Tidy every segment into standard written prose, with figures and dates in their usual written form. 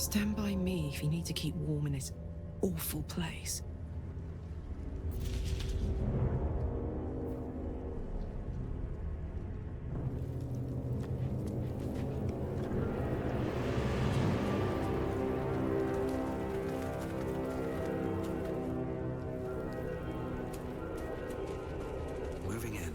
Stand by me if you need to keep warm in this awful place. Moving in.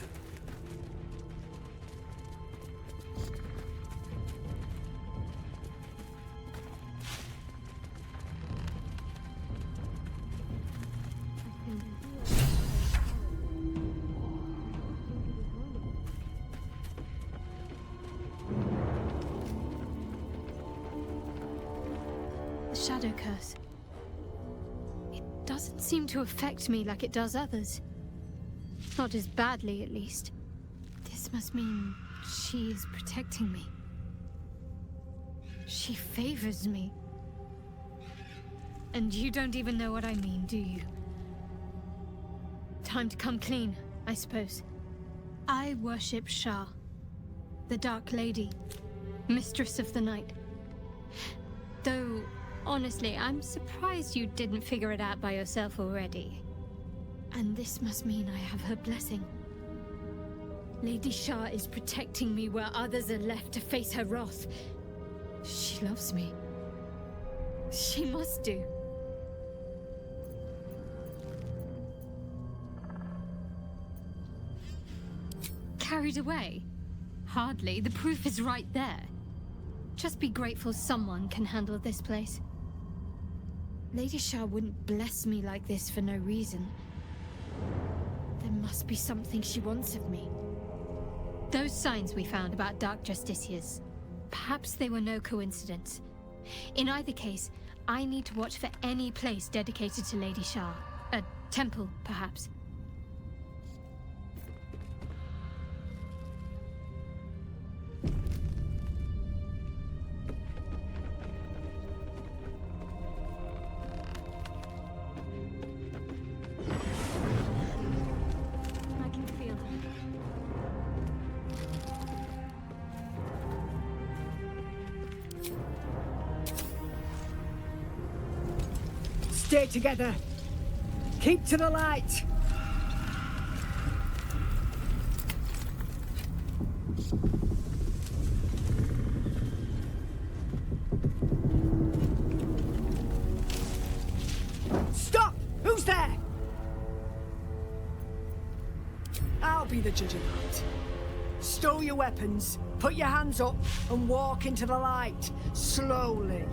The shadow curse. It doesn't seem to affect me like it does others. Not as badly, at least. This must mean she is protecting me. She favors me. And you don't even know what I mean, do you? Time to come clean, I suppose. I worship Shah, the Dark Lady, Mistress of the Night. Though, honestly, I'm surprised you didn't figure it out by yourself already. And this must mean I have her blessing. Lady Shah is protecting me where others are left to face her wrath. She loves me. She must do. Carried away? Hardly. The proof is right there. Just be grateful someone can handle this place. Lady Shah wouldn't bless me like this for no reason. There must be something she wants of me. Those signs we found about Dark Justiciars, perhaps they were no coincidence. In either case, I need to watch for any place dedicated to Lady Shah. A temple, perhaps. I can feel her. Stay together. Keep to the light. Stop! Who's there? I'll be the judge of that. Stow your weapons, put your hands up, and walk into the light, slowly.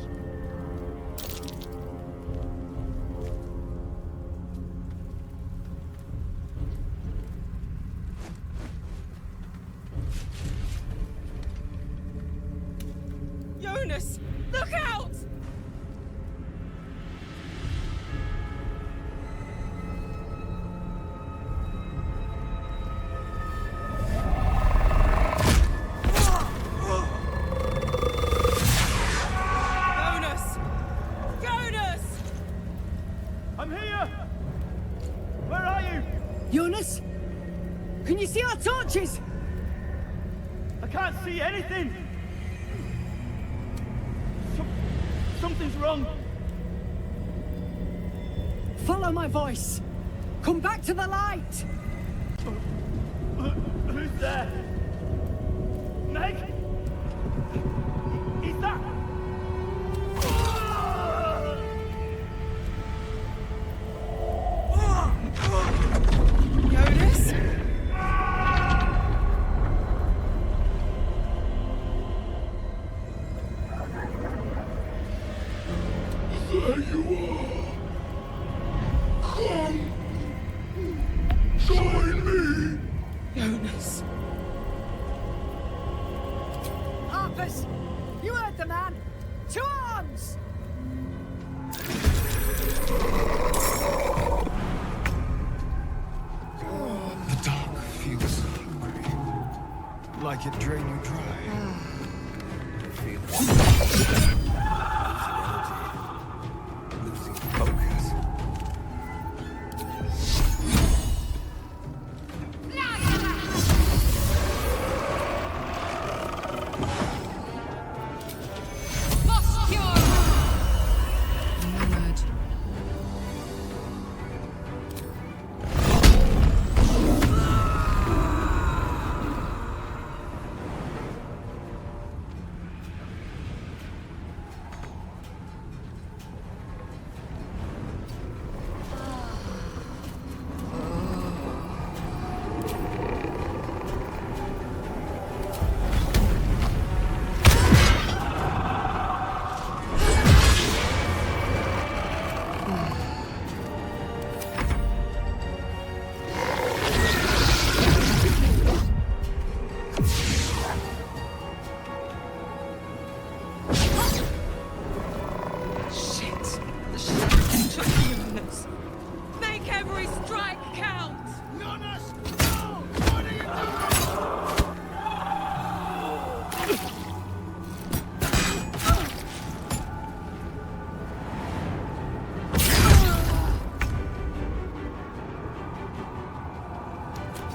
Jonas! Look out! Jonas! Jonas! I'm here! Where are you? Jonas? Can you see our torches? I can't see anything! Something's wrong. Follow my voice. Come back to the light. Who's there? Meg? Is that... Jonas? There you are. Come. Join me. Jonas. Harpers, you heard the man. To arms! The dark feels hungry. Like it drain you dry. Losing focus.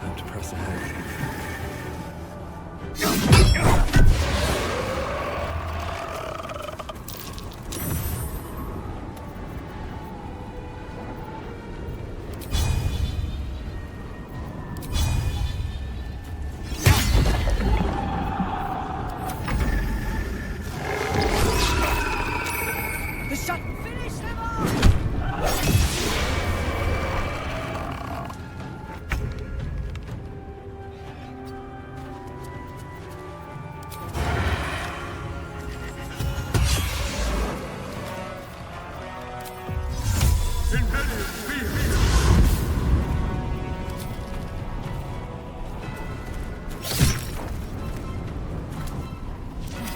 Time to press ahead. The shot! Finish them off!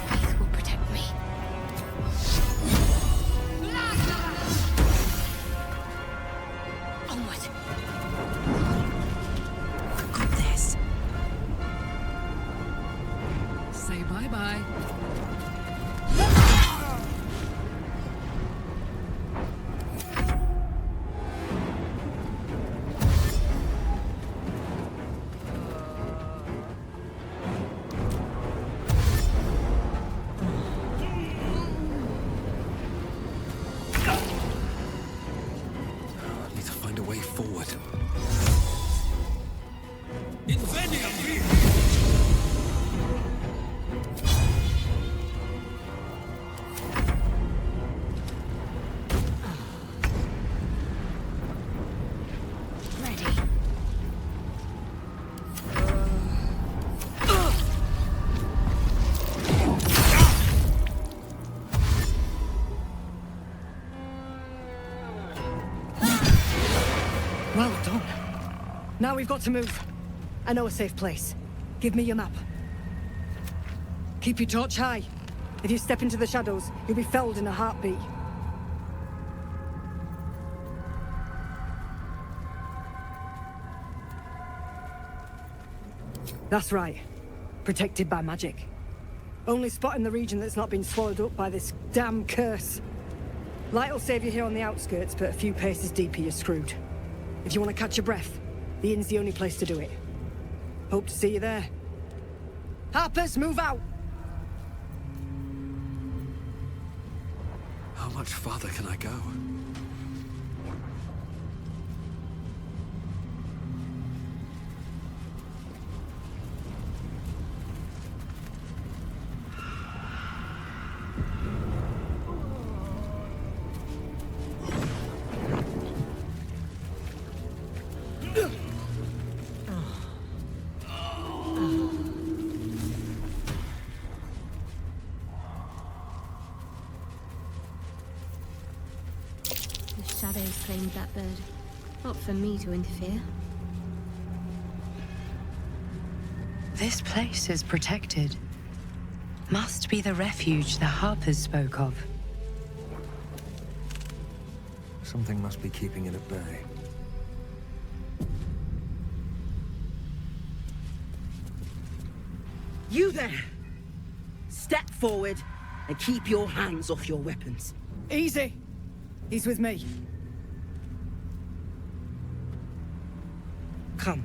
Faith will protect me. Onward. Got this. Say bye-bye. I need to find a way forward. Ready. Well done. Now we've got to move. I know a safe place. Give me your map. Keep your torch high. If you step into the shadows, you'll be felled in a heartbeat. That's right. Protected by magic. Only spot in the region that's not been swallowed up by this damn curse. Light will save you here on the outskirts, but a few paces deeper you're screwed. If you want to catch your breath, the inn's the only place to do it. Hope to see you there. Harpers, move out! How much farther can I go? The shadows claimed that bird. Not for me to interfere. This place is protected. Must be the refuge the Harpers spoke of. Something must be keeping it at bay. You there! Step forward and keep your hands off your weapons. Easy! He's with me. Come.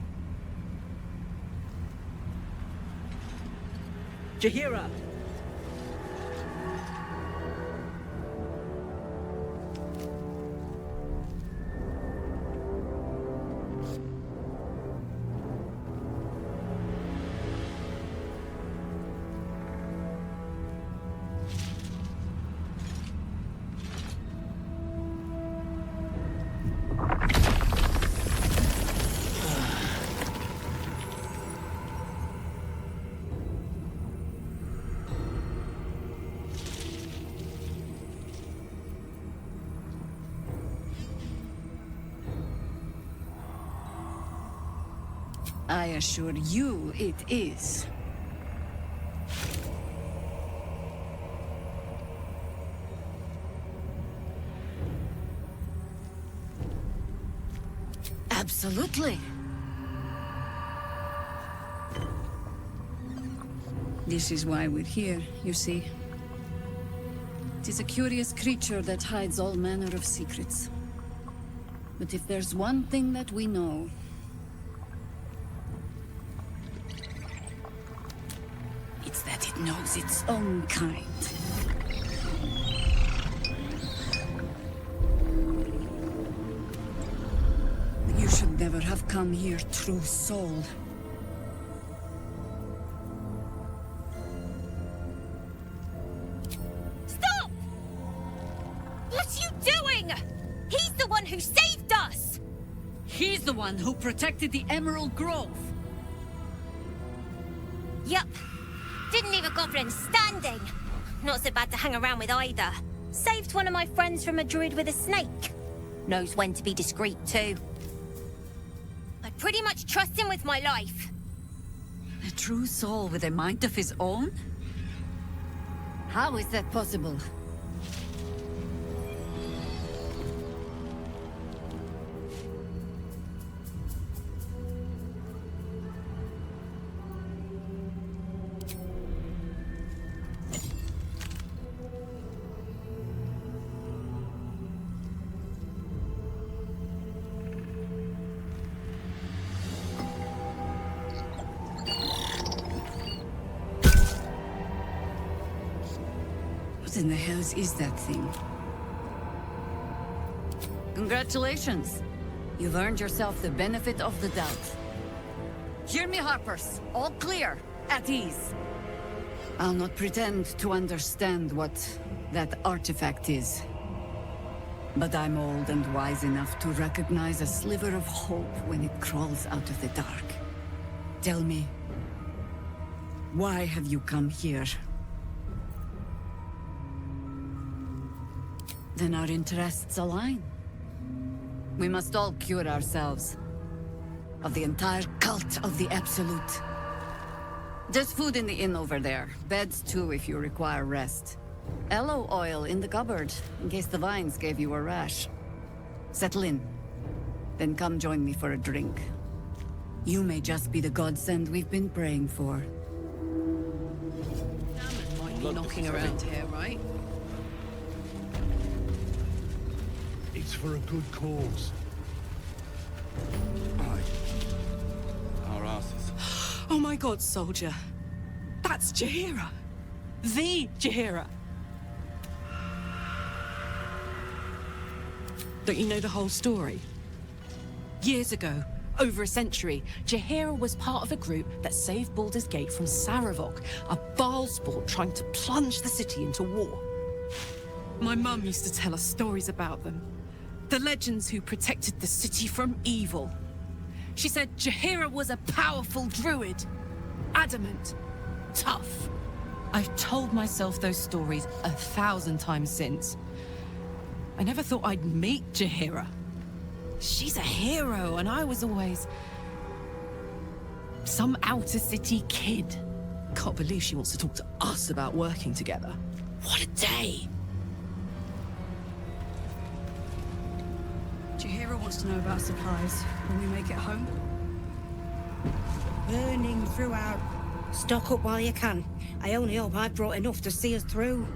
Jahira! I assure you it is. Absolutely. This is why we're here, you see. It is a curious creature that hides all manner of secrets. But if there's one thing that we know, knows its own kind. You should never have come here, true soul. Stop! What are you doing? He's the one who saved us! He's the one who protected the Emerald Grove. Yup. Didn't leave a goblin standing. Not so bad to hang around with either. Saved one of my friends from a druid with a snake. Knows when to be discreet too. I pretty much trust him with my life. A true soul with a mind of his own? How is that possible? What in the hells is that thing? Congratulations! You've earned yourself the benefit of the doubt. Hear me, Harpers. All clear. At ease. I'll not pretend to understand what that artifact is. But I'm old and wise enough to recognize a sliver of hope when it crawls out of the dark. Tell me, why have you come here? Then our interests align. We must all cure ourselves of the entire cult of the Absolute. There's food in the inn over there. Beds too if you require rest. Aloe oil in the cupboard, in case the vines gave you a rash. Settle in. Then come join me for a drink. You may just be the godsend we've been praying for. Salmon might be knocking around here, right? It's for a good cause. Aye. Our asses. Oh my god, soldier. That's Jaheira. The Jaheira. Don't you know the whole story? Years ago, over a century, Jaheira was part of a group that saved Baldur's Gate from Saravok, a Baalsport trying to plunge the city into war. My mum used to tell us stories about them. The legends who protected the city from evil. She said Jaheira was a powerful druid. Adamant. Tough. I've told myself those stories 1,000 times since. I never thought I'd meet Jaheira. She's a hero, and I was always some outer city kid. Can't believe she wants to talk to us about working together. What a day! Jaheira wants to know about supplies when we make it home. Burning throughout. Stock up while you can. I only hope I brought enough to see us through.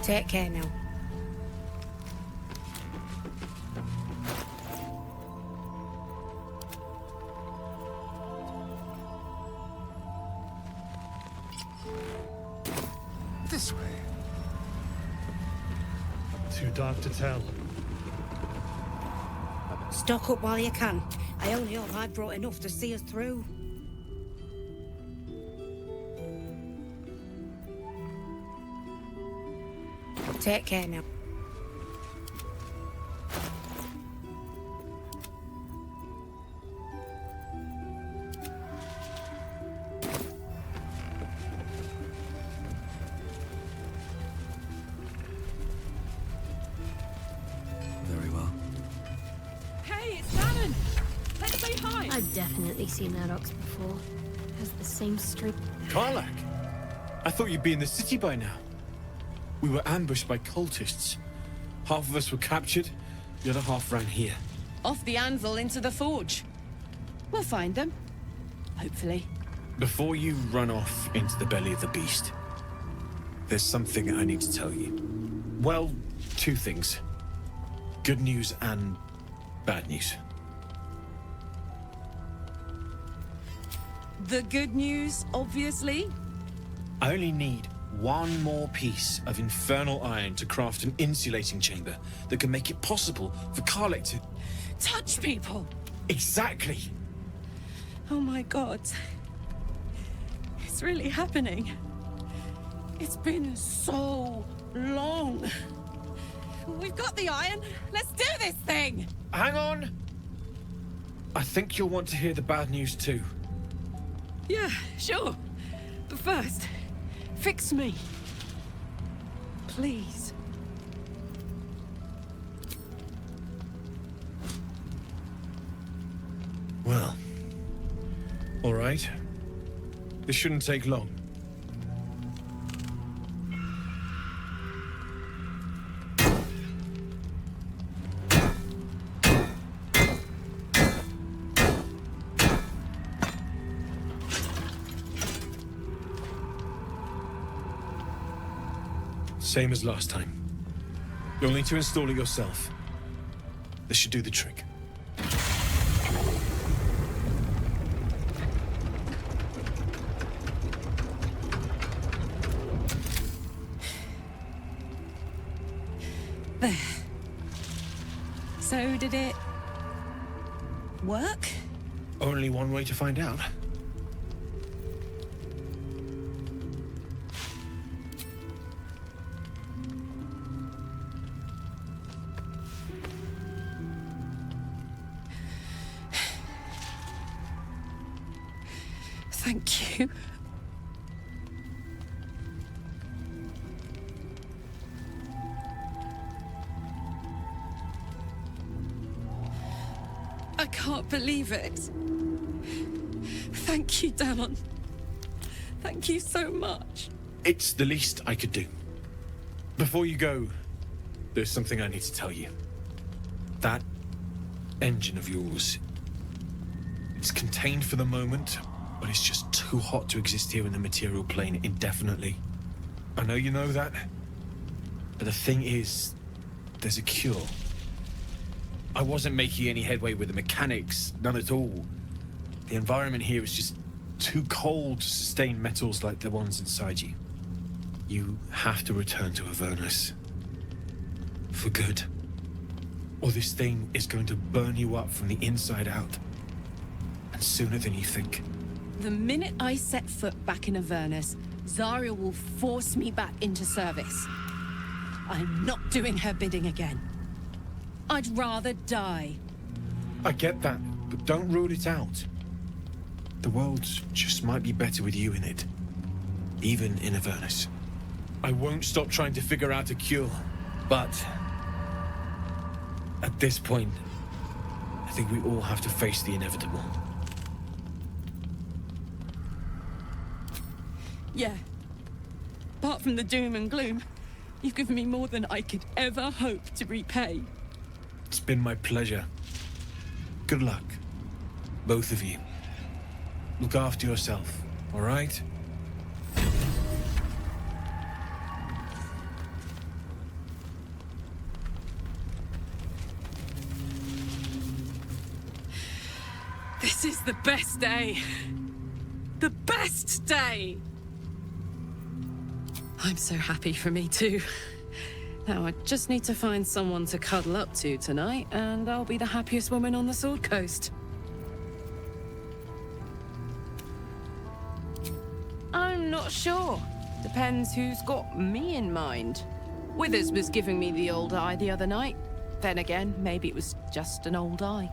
Take care now. This way. Too dark to tell. Stock up while you can. I only hope I brought enough to see us through. Take care now. Very well. Hey, it's Shannon! Let's say hi! I've definitely seen that ox before. Has the same streak. Karlak? I thought you'd be in the city by now. We were ambushed by cultists. Half of us were captured, the other half ran here. Off the anvil into the forge. We'll find them. Hopefully. Before you run off into the belly of the beast, there's something I need to tell you. Well, two things. Good news and bad news. The good news, obviously. I only need one more piece of infernal iron to craft an insulating chamber that can make it possible for Karlak to... Touch people! Exactly! Oh my god. It's really happening. It's been so long. We've got the iron. Let's do this thing! Hang on! I think you'll want to hear the bad news too. Yeah, sure. But first, fix me. Please. Well, all right. This shouldn't take long. Same as last time. You'll need to install it yourself. This should do the trick. There. So did it work? Only one way to find out. Thank you. I can't believe it. Thank you, Danon. Thank you so much. It's the least I could do. Before you go, there's something I need to tell you. That engine of yours, it's contained for the moment, but it's just too hot to exist here in the material plane indefinitely. I know you know that, but the thing is, there's a cure. I wasn't making any headway with the mechanics, none at all. The environment here is just too cold to sustain metals like the ones inside you. You have to return to Avernus. For good. Or this thing is going to burn you up from the inside out. And sooner than you think. The minute I set foot back in Avernus, Zarya will force me back into service. I'm not doing her bidding again. I'd rather die. I get that, but don't rule it out. The world just might be better with you in it. Even in Avernus. I won't stop trying to figure out a cure, but... at this point, I think we all have to face the inevitable. Yeah. Apart from the doom and gloom, you've given me more than I could ever hope to repay. It's been my pleasure. Good luck, both of you. Look after yourself, all right? the best day. The best day! I'm so happy for me too. Now I just need to find someone to cuddle up to tonight, and I'll be the happiest woman on the Sword Coast. I'm not sure. Depends who's got me in mind. Withers was giving me the old eye the other night. Then again, maybe it was just an old eye.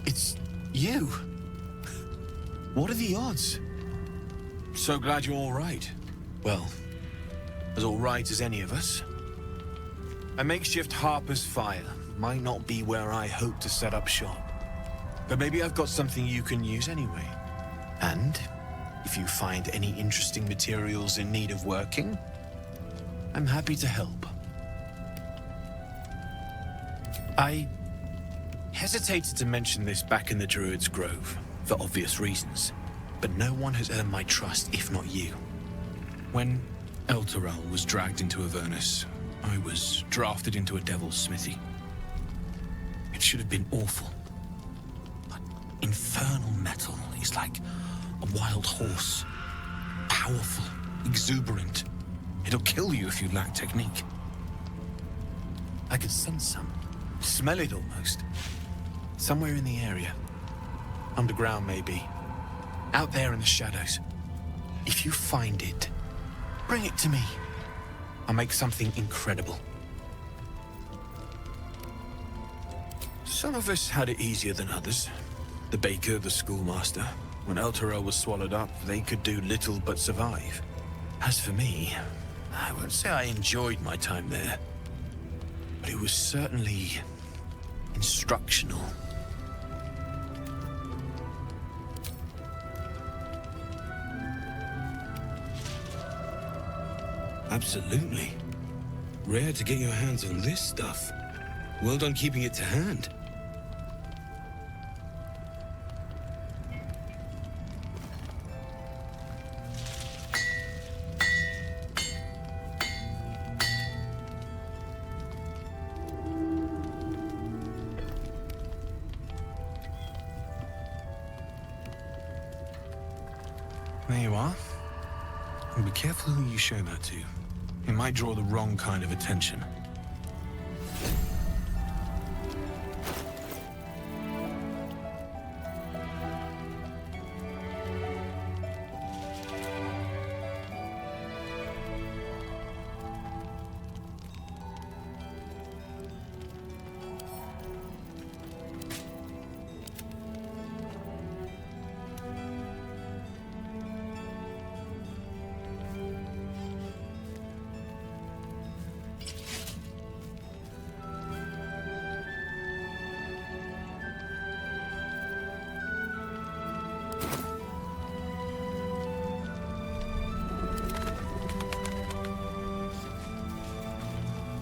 It's you. What are the odds? So glad you're all right. Well, as all right as any of us. A makeshift Harper's Fire might not be where I hope to set up shop. But maybe I've got something you can use anyway. And if you find any interesting materials in need of working, I'm happy to help. I hesitated to mention this back in the Druid's Grove, for obvious reasons, but no one has earned my trust if not you. When Elturel was dragged into Avernus, I was drafted into a devil's smithy. It should have been awful. But infernal metal is like a wild horse. Powerful, exuberant. It'll kill you if you lack technique. I could sense some. Smell it almost. Somewhere in the area. Underground, maybe. Out there in the shadows. If you find it, bring it to me. I'll make something incredible. Some of us had it easier than others. The baker, the schoolmaster. When Elturel was swallowed up, they could do little but survive. As for me, I won't say I enjoyed my time there. But it was certainly instructional. Absolutely. Rare to get your hands on this stuff. Well done keeping it to hand. There you are. And be careful who you show that to. It might draw the wrong kind of attention.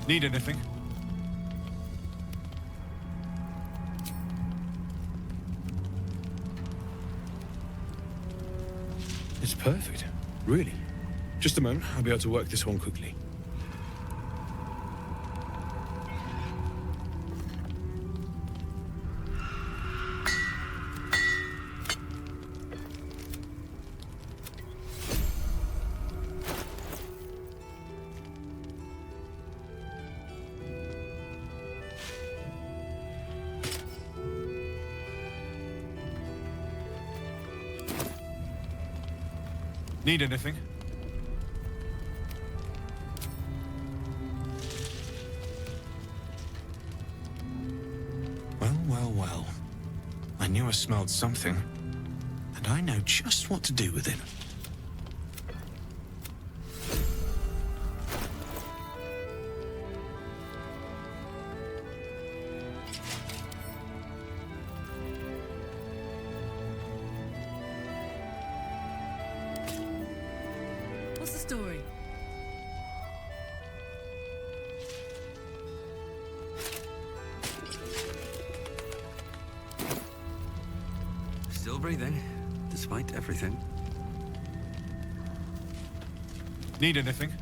Need anything? It's perfect. Really. Just a moment, I'll be able to work this one quickly. Need anything? Well, well, well. I knew I smelled something, and I know just what to do with it. What's the story? Still breathing, despite everything. Need anything?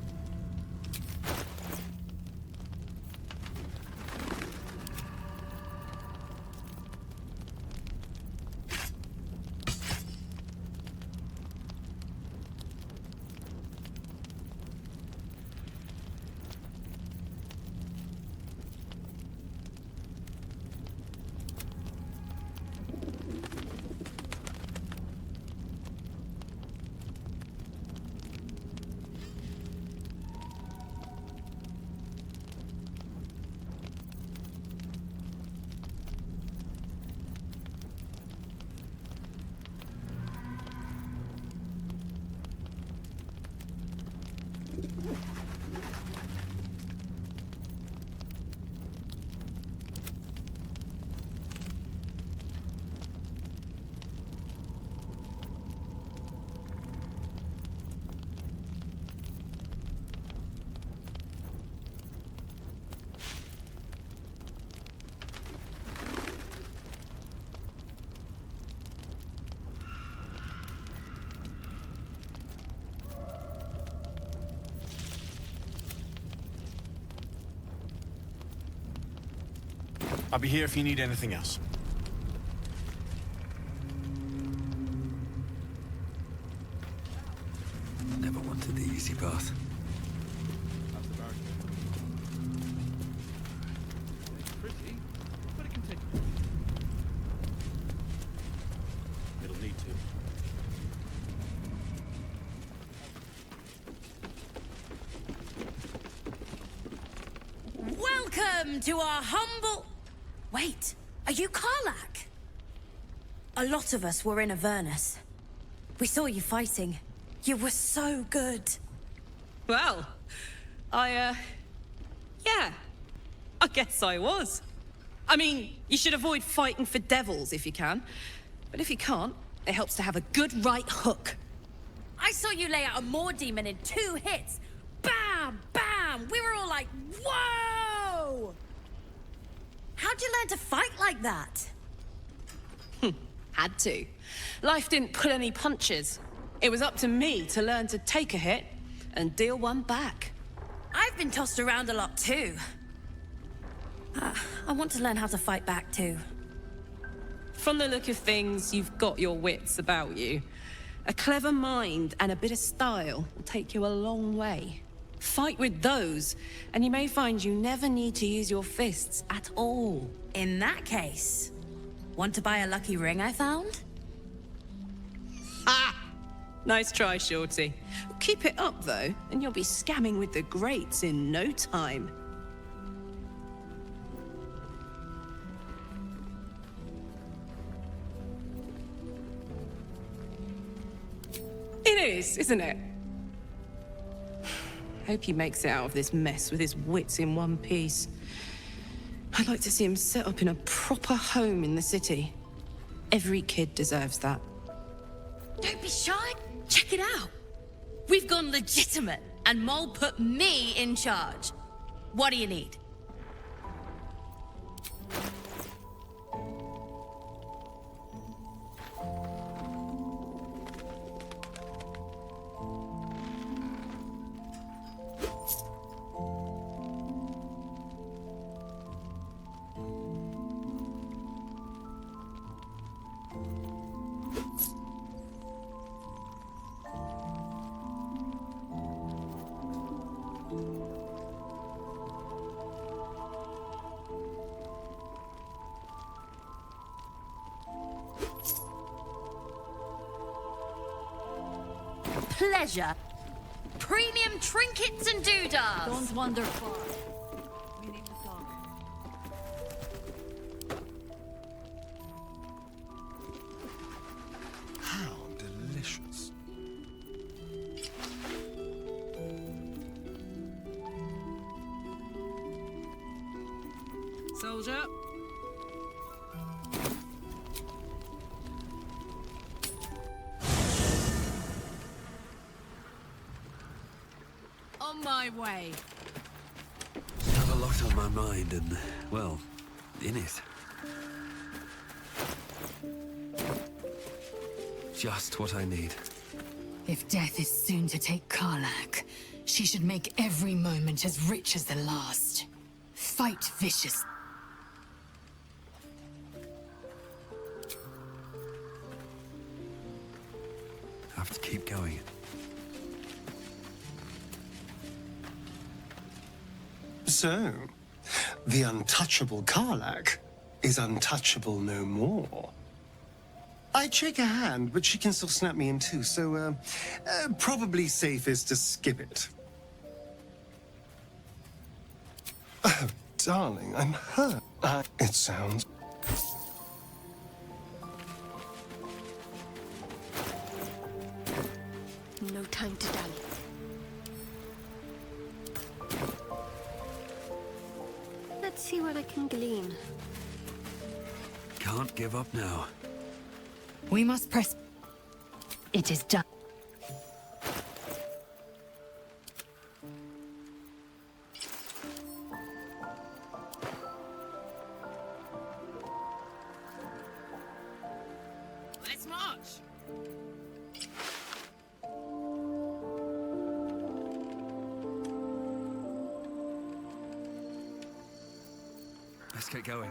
I'll be here if you need anything else. Never wanted the easy path. It'll need to. Welcome to our humble... Wait, are you Karlach? A lot of us were in Avernus. We saw you fighting. You were so good. Well, yeah, I guess I was. I mean, you should avoid fighting for devils if you can. But if you can't, it helps to have a good right hook. I saw you lay out a Moor demon in 2 hits. Bam! Bam! We were all like, whoa! How'd you learn to fight like that? Had to. Life didn't pull any punches. It was up to me to learn to take a hit and deal one back. I've been tossed around a lot too. I want to learn how to fight back too. From the look of things, you've got your wits about you. A clever mind and a bit of style will take you a long way. Fight with those, and you may find you never need to use your fists at all. In that case, want to buy a lucky ring I found? Ha! Nice try, Shorty. Keep it up, though, and you'll be scamming with the greats in no time. It is, isn't it? Hope he makes it out of this mess with his wits in one piece. I'd like to see him set up in a proper home in the city. Every kid deserves that. Don't be shy. Check it out. We've gone legitimate, and Mole put me in charge. What do you need? Pleasure. Premium trinkets and doodads. Don't wander far. We need to talk. How delicious. Soldier. On my way. Have a lot on my mind and, well, in it. Just what I need. If death is soon to take Karlach, she should make every moment as rich as the last. Fight vicious. Have to keep going. So, the untouchable Karlach is untouchable no more. I'd shake her hand, but she can still snap me in two, so, probably safest to skip it. Oh, darling, I'm hurt. It sounds... No time to dally. Let's see what I can glean. Can't give up now. We must press... It is done. Let's march! Let's get going.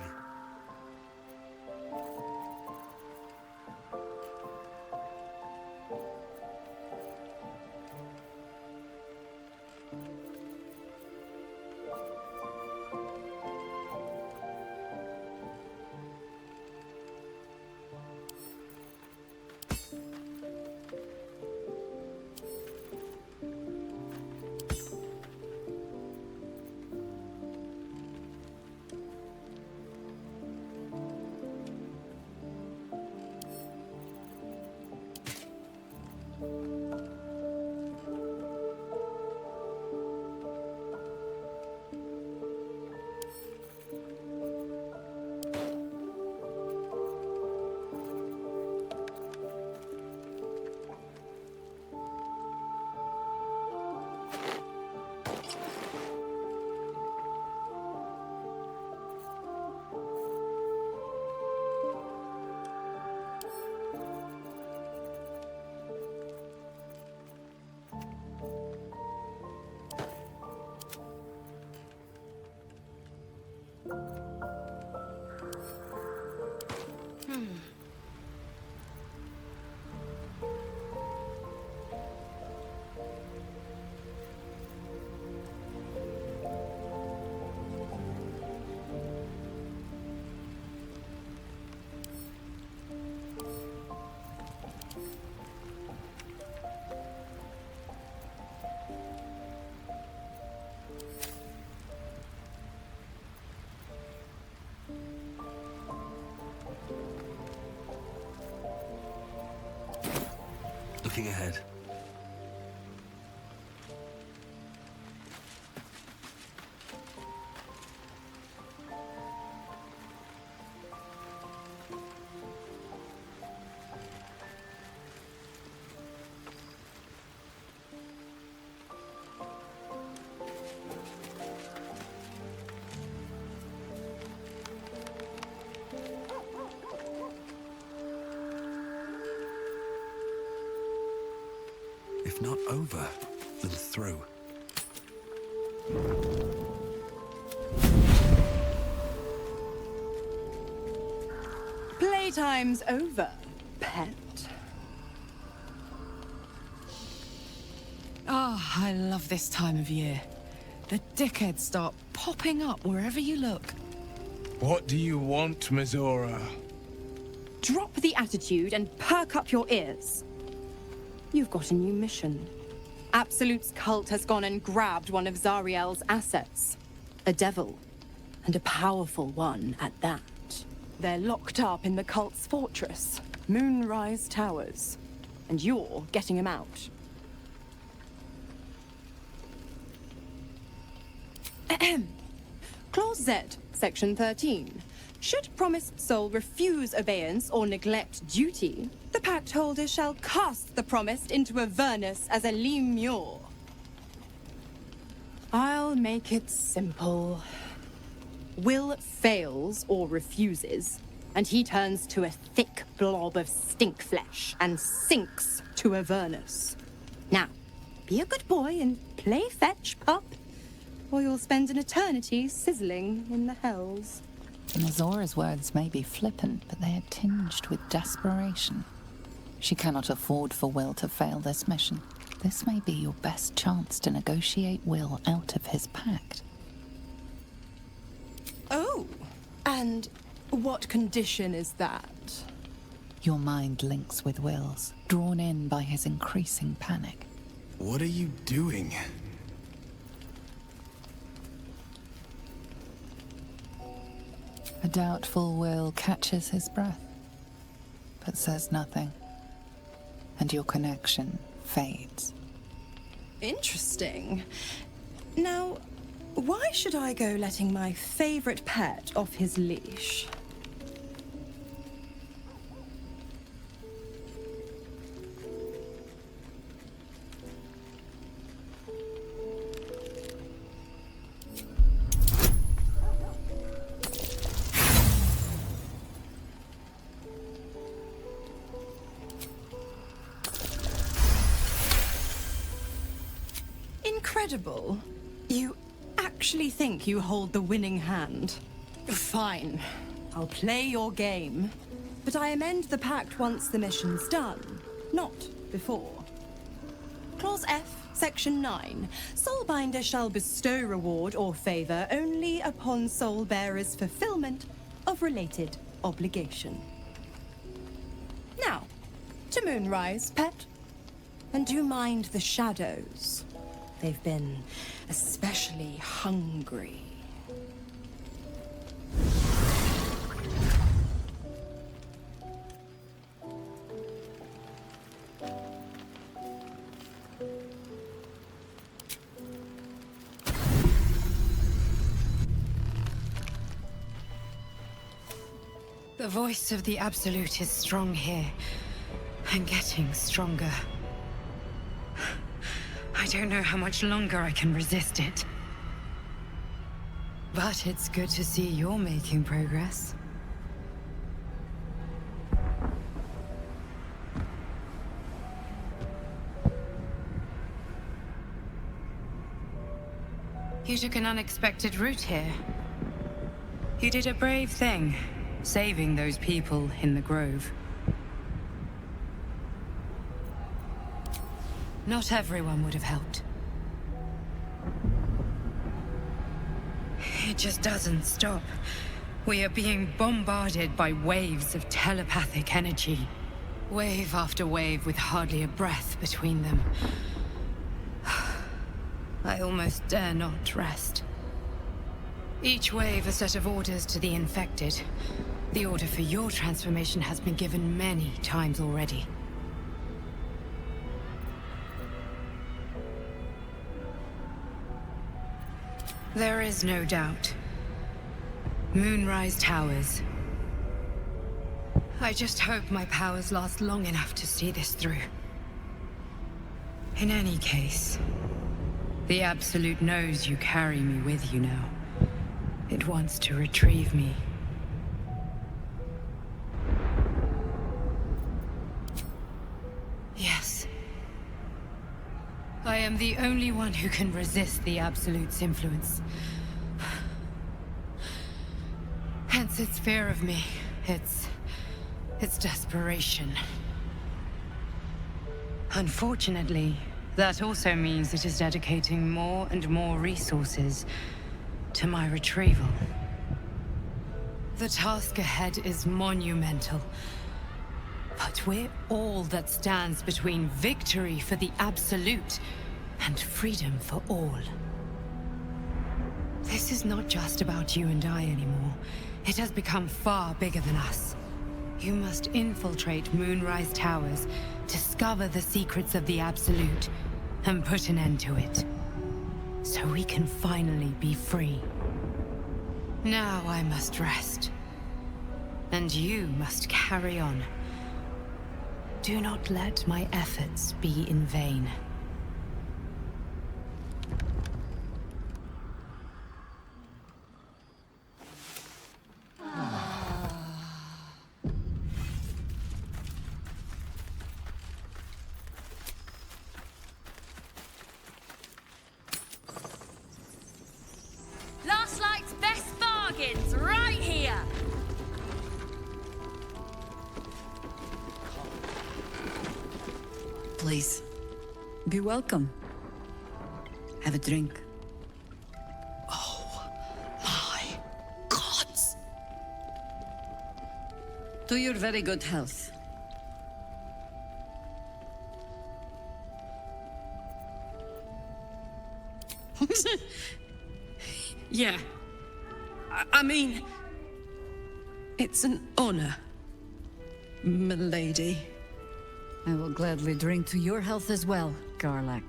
looking ahead. If not over, then through. Playtime's over, pet. Oh, I love this time of year. The dickheads start popping up wherever you look. What do you want, Mizora? Drop the attitude and perk up your ears. You've got a new mission. Absolute's cult has gone and grabbed one of Zariel's assets. A devil. And a powerful one at that. They're locked up in the cult's fortress, Moonrise Towers. And you're getting him out. Ahem. Clause Z, Section 13. Should promised soul refuse obeyance or neglect duty, the pact holder shall cast the promised into Avernus as a lemure. I'll make it simple. Will fails or refuses, and he turns to a thick blob of stink flesh and sinks to Avernus. Now, be a good boy and play fetch, pup, or you'll spend an eternity sizzling in the hells. Mizora's words may be flippant, but they are tinged with desperation. She cannot afford for Will to fail this mission. This may be your best chance to negotiate Will out of his pact. Oh, and what condition is that? Your mind links with Will's, drawn in by his increasing panic. What are you doing? A doubtful Will catches his breath, but says nothing, and your connection fades. Interesting. Now, why should I go letting my favorite pet off his leash? Incredible. You actually think you hold the winning hand? Fine. I'll play your game. But I amend the pact once the mission's done, not before. Clause F, Section 9. Soulbinder shall bestow reward or favor only upon soul-bearer's fulfillment of related obligation. Now, to Moonrise, pet. And do mind the shadows. They've been especially hungry. The voice of the Absolute is strong here, and getting stronger. I don't know how much longer I can resist it. But it's good to see you're making progress. You took an unexpected route here. You did a brave thing, saving those people in the Grove. Not everyone would have helped. It just doesn't stop. We are being bombarded by waves of telepathic energy. Wave after wave with hardly a breath between them. I almost dare not rest. Each wave a set of orders to the infected. The order for your transformation has been given many times already. There is no doubt. Moonrise Towers. I just hope my powers last long enough to see this through. In any case, the Absolute knows you carry me with you now. It wants to retrieve me. Yes. I am the only one who can resist the Absolute's influence. Hence its fear of me, its desperation. Unfortunately, that also means it is dedicating more and more resources to my retrieval. The task ahead is monumental. But we're all that stands between victory for the Absolute and freedom for all. This is not just about you and I anymore. It has become far bigger than us. You must infiltrate Moonrise Towers, discover the secrets of the Absolute, and put an end to it. So we can finally be free. Now I must rest. And you must carry on. Do not let my efforts be in vain. Last Light's best bargains, right here! Please, be welcome. Have a drink. Oh, my gods! To your very good health. Yeah. I mean... It's an honor, milady. I will gladly drink to your health as well, Garlac.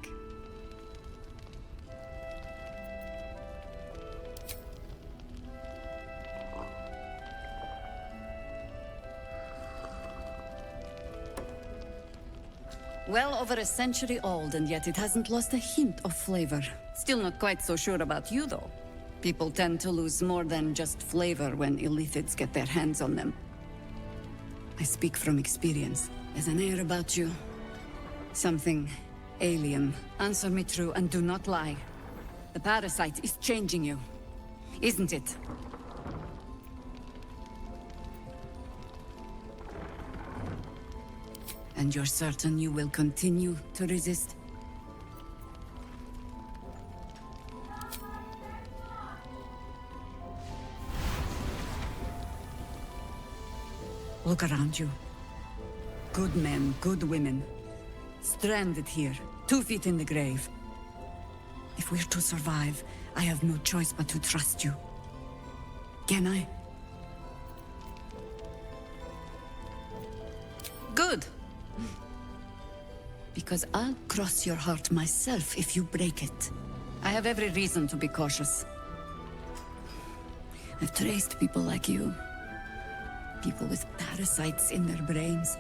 Well over a century old, and yet it hasn't lost a hint of flavor. Still not quite so sure about you, though. People tend to lose more than just flavor when illithids get their hands on them. I speak from experience. There's an air about you. Something alien. Answer me true and do not lie. The parasite is changing you, isn't it? And you're certain you will continue to resist? Look around you. Good men, good women. Stranded here, 2 feet in the grave. If we're to survive, I have no choice but to trust you. Can I? Good. Because I'll cross your heart myself if you break it. I have every reason to be cautious. I've traced people like you. People with parasites in their brains.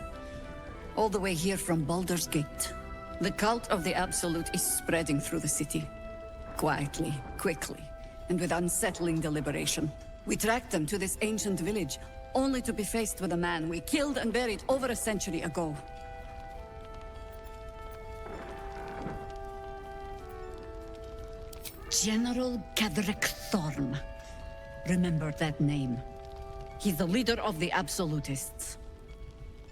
All the way here from Baldur's Gate. The cult of the Absolute is spreading through the city. Quietly, quickly, and with unsettling deliberation. We tracked them to this ancient village, only to be faced with a man we killed and buried over a century ago. General Ketheric Thorm. Remember that name. He's the leader of the Absolutists.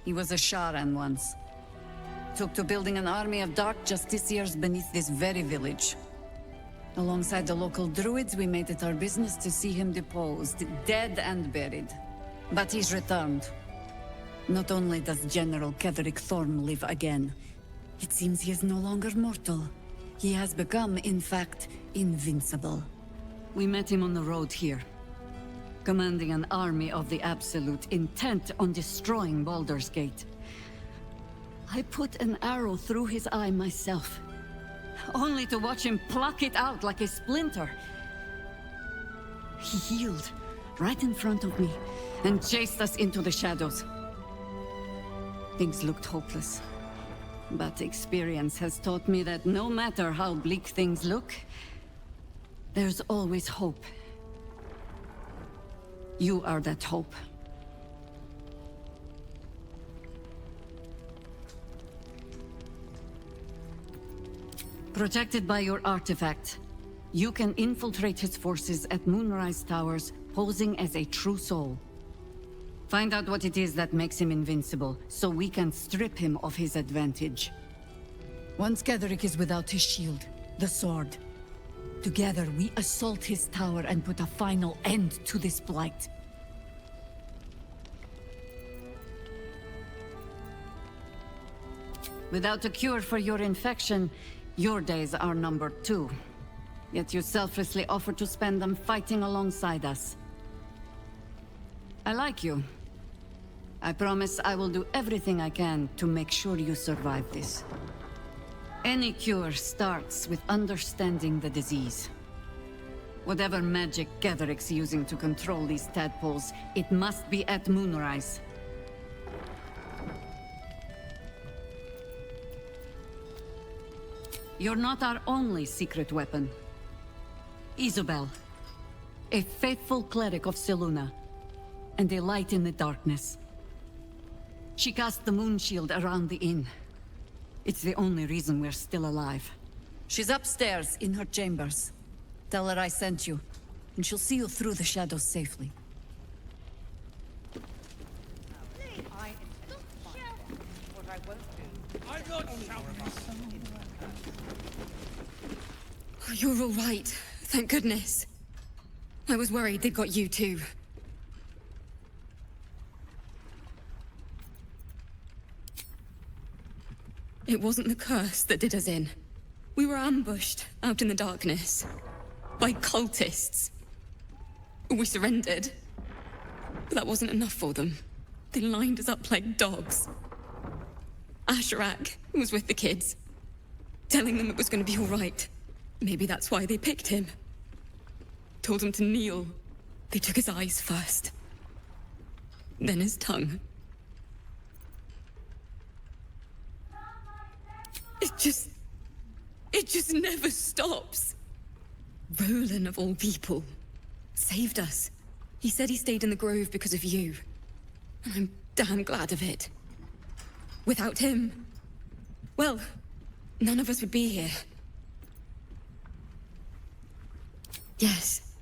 He was a Sharan once. Took to building an army of dark justiciars beneath this very village. Alongside the local druids, we made it our business to see him deposed, dead and buried. But he's returned. Not only does General Ketheric Thorm live again, it seems he is no longer mortal. He has become, in fact, invincible. We met him on the road here, commanding an army of the Absolute, intent on destroying Baldur's Gate. I put an arrow through his eye myself, only to watch him pluck it out like a splinter. He healed, right in front of me, and chased us into the shadows. Things looked hopeless. But experience has taught me that no matter how bleak things look, there's always hope. You are that hope. Protected by your artifact, you can infiltrate his forces at Moonrise Towers, posing as a true soul. Find out what it is that makes him invincible, so we can strip him of his advantage. Once Ketheric is without his shield, the sword, together we assault his tower and put a final end to this blight. Without a cure for your infection, your days are numbered too. Yet you selflessly offer to spend them fighting alongside us. I like you. I promise I will do everything I can to make sure you survive this. Any cure starts with understanding the disease. Whatever magic Ketheric's using to control these tadpoles, it must be at Moonrise. You're not our only secret weapon. Isobel, a faithful cleric of Selûne, and a light in the darkness. She cast the moon shield around the inn. It's the only reason we're still alive. She's upstairs in her chambers. Tell her I sent you, and she'll see you through the shadows safely. Oh, you're all right. Thank goodness. I was worried they'd got you too. It wasn't the curse that did us in. We were ambushed out in the darkness by cultists. We surrendered, but that wasn't enough for them. They lined us up like dogs. Asherak was with the kids, telling them it was going to be all right. Maybe that's why they picked him. Told him to kneel. They took his eyes first, then his tongue. It just never stops. Roland, of all people, saved us. He said he stayed in the grove because of you. And I'm damn glad of it. Without him, well, none of us would be here. Yes.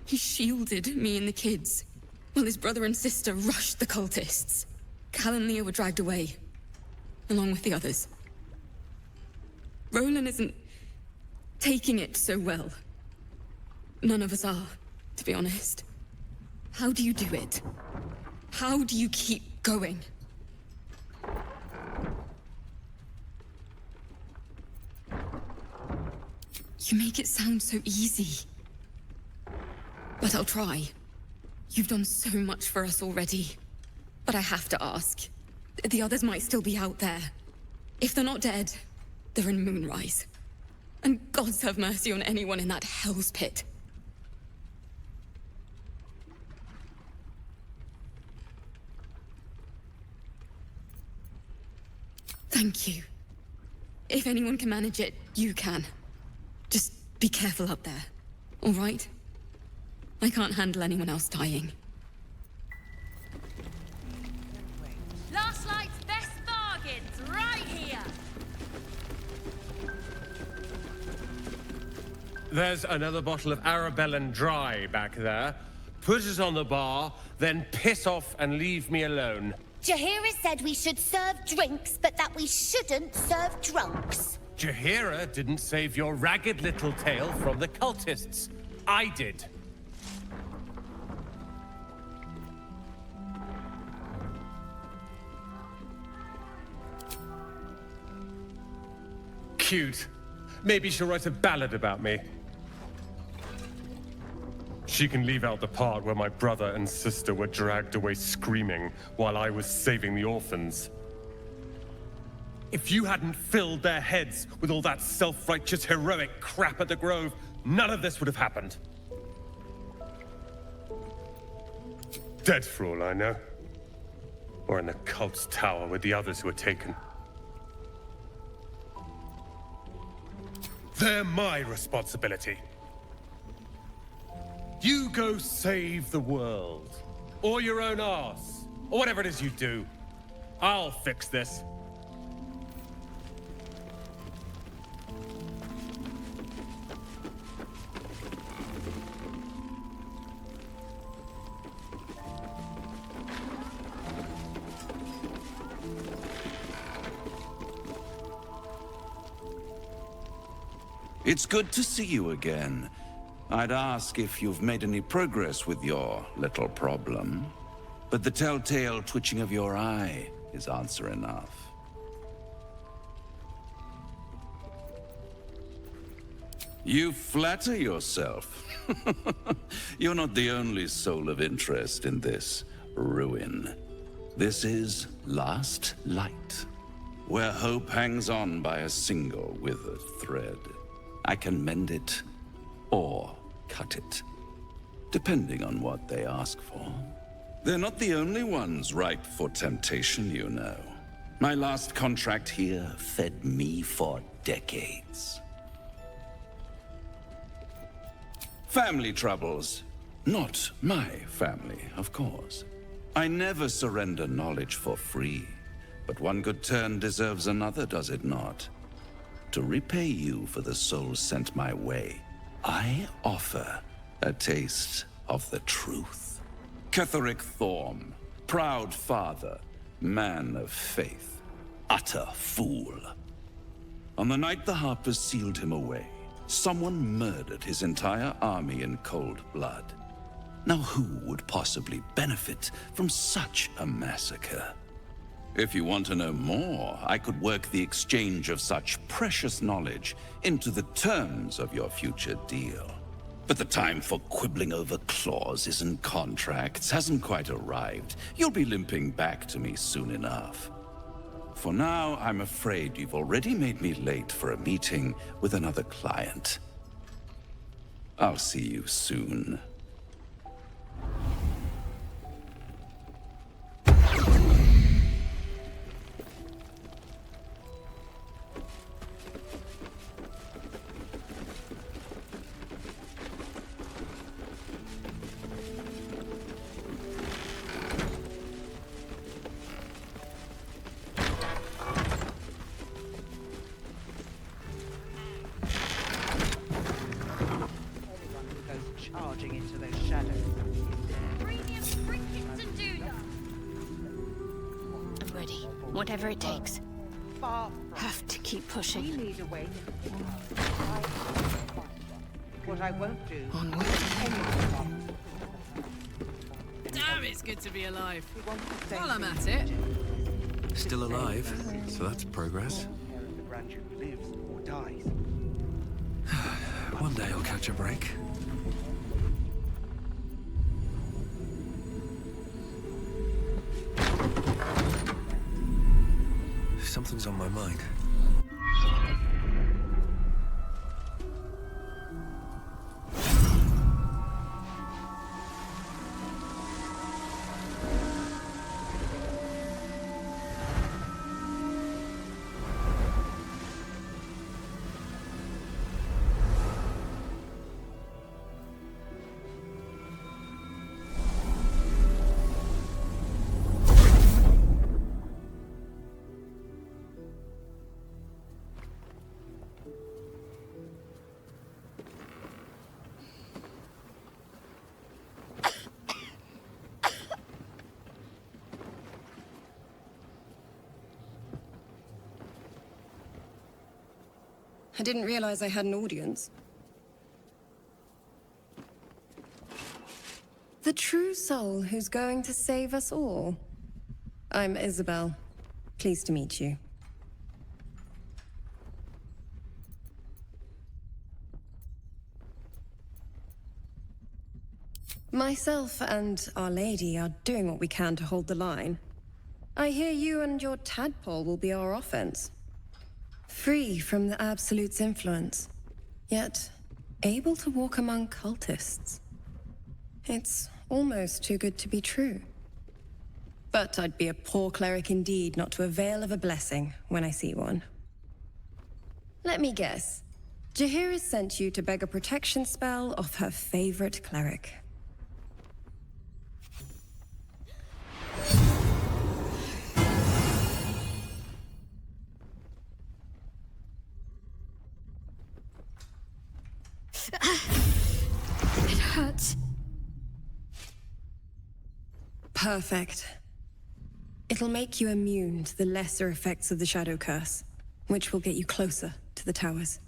He shielded me and the kids, while his brother and sister rushed the cultists. Cal and Leo were dragged away, along with the others. Roland isn't taking it so well. None of us are, to be honest. How do you do it? How do you keep going? You make it sound so easy. But I'll try. You've done so much for us already. But I have to ask. The others might still be out there. If they're not dead, they're in Moonrise. And gods have mercy on anyone in that hell's pit. Thank you. If anyone can manage it, you can. Just be careful up there, all right? I can't handle anyone else dying. Last night's best bargains, right here! There's another bottle of Arabellan Dry back there. Put it on the bar, then piss off and leave me alone. Jaheira said we should serve drinks, but that we shouldn't serve drunks. Jaheira didn't save your ragged little tail from the cultists. I did. Cute. Maybe she'll write a ballad about me. She can leave out the part where my brother and sister were dragged away screaming while I was saving the orphans. If you hadn't filled their heads with all that self-righteous heroic crap at the Grove, none of this would have happened. Dead for all I know. Or in the cult's tower with the others who were taken. They're my responsibility. You go save the world. Or your own arse. Or whatever it is you do. I'll fix this. It's good to see you again. I'd ask if you've made any progress with your little problem, but the telltale twitching of your eye is answer enough. You flatter yourself. You're not the only soul of interest in this ruin. This is Last Light, where hope hangs on by a single withered thread. I can mend it, or cut it, depending on what they ask for. They're not the only ones ripe for temptation, you know. My last contract here fed me for decades. Family troubles. Not my family, of course. I never surrender knowledge for free, but one good turn deserves another, does it not? To repay you for the souls sent my way, I offer a taste of the truth. Ketheric Thorm, proud father, man of faith, utter fool. On the night the Harpers sealed him away, someone murdered his entire army in cold blood. Now who would possibly benefit from such a massacre? If you want to know more, I could work the exchange of such precious knowledge into the terms of your future deal. But the time for quibbling over clauses and contracts hasn't quite arrived. You'll be limping back to me soon enough. For now, I'm afraid you've already made me late for a meeting with another client. I'll see you soon. Charging into those shadows. Premium trinkets and doodle. I'm ready. Whatever it takes. Have to keep pushing. We need a way to what I won't do. Onward. Damn, it's good to be alive. While I'm at it. Still alive, so that's progress. The grandeur lives or dies. One day I'll catch a break. Something's on my mind. I didn't realize I had an audience. The true soul who's going to save us all. I'm Isabel. Pleased to meet you. Myself and Our Lady are doing what we can to hold the line. I hear you and your tadpole will be our offense. Free from the Absolute's influence, yet able to walk among cultists. It's Almost too good to be true. But I'd be a poor cleric indeed not to avail of a blessing when I see one. Let me guess. Jaheira sent you to beg a protection spell off her favorite cleric. It hurts. Perfect. It'll make you immune to the lesser effects of the Shadow Curse, which will get you closer to the towers.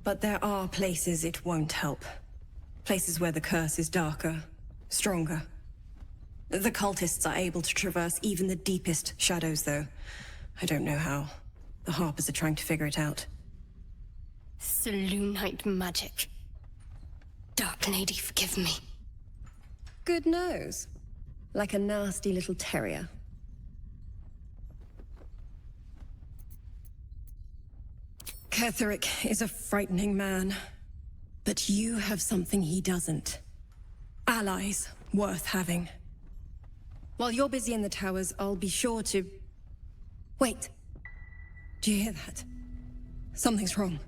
But there are places it won't help. Places where the curse is darker, stronger. The cultists are able to traverse even the deepest shadows, though. I don't know how. The Harpers are trying to figure it out. Selûnite magic. Dark Lady, forgive me. Good nose. Like a nasty little terrier. Ketheric is a frightening man. But you have something he doesn't. Allies worth having. While you're busy in the towers, I'll be sure to... Wait. Do you hear that? Something's wrong.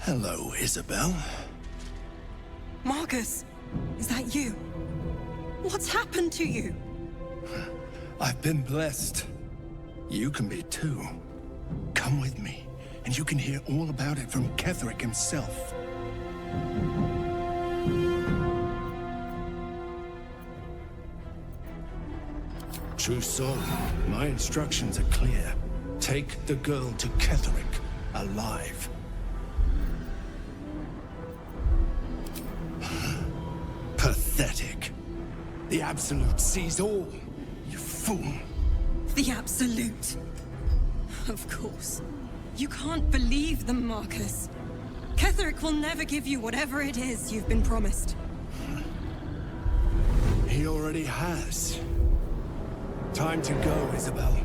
Hello, Isabel. Marcus, is that you? What's happened to you? I've been blessed. You can be too. Come with me, and you can hear all about it from Ketheric himself. True soul, my instructions are clear. Take the girl to Ketheric, alive. Pathetic. The Absolute sees all, you fool. The Absolute. Of course. You can't believe them, Marcus. Ketheric will never give you whatever it is you've been promised. He already has. Time to go, Isabel.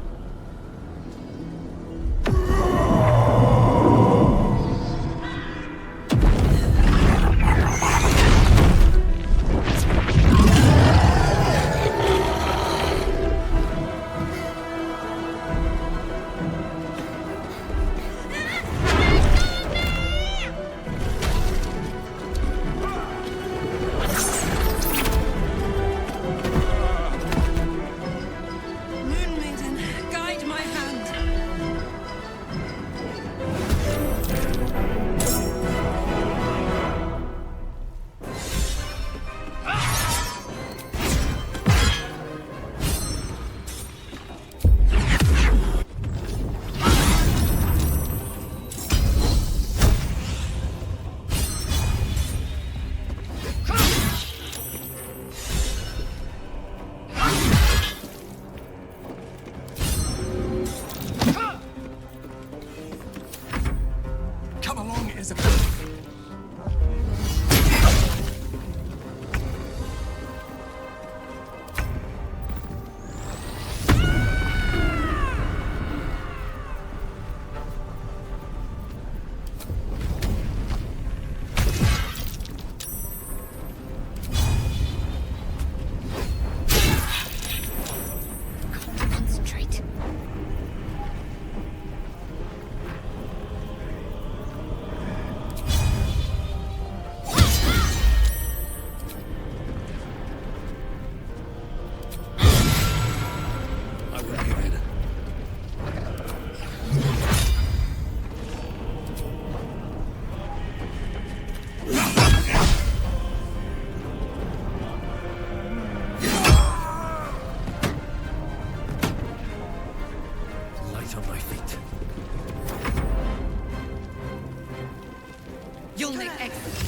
You'll make excellent.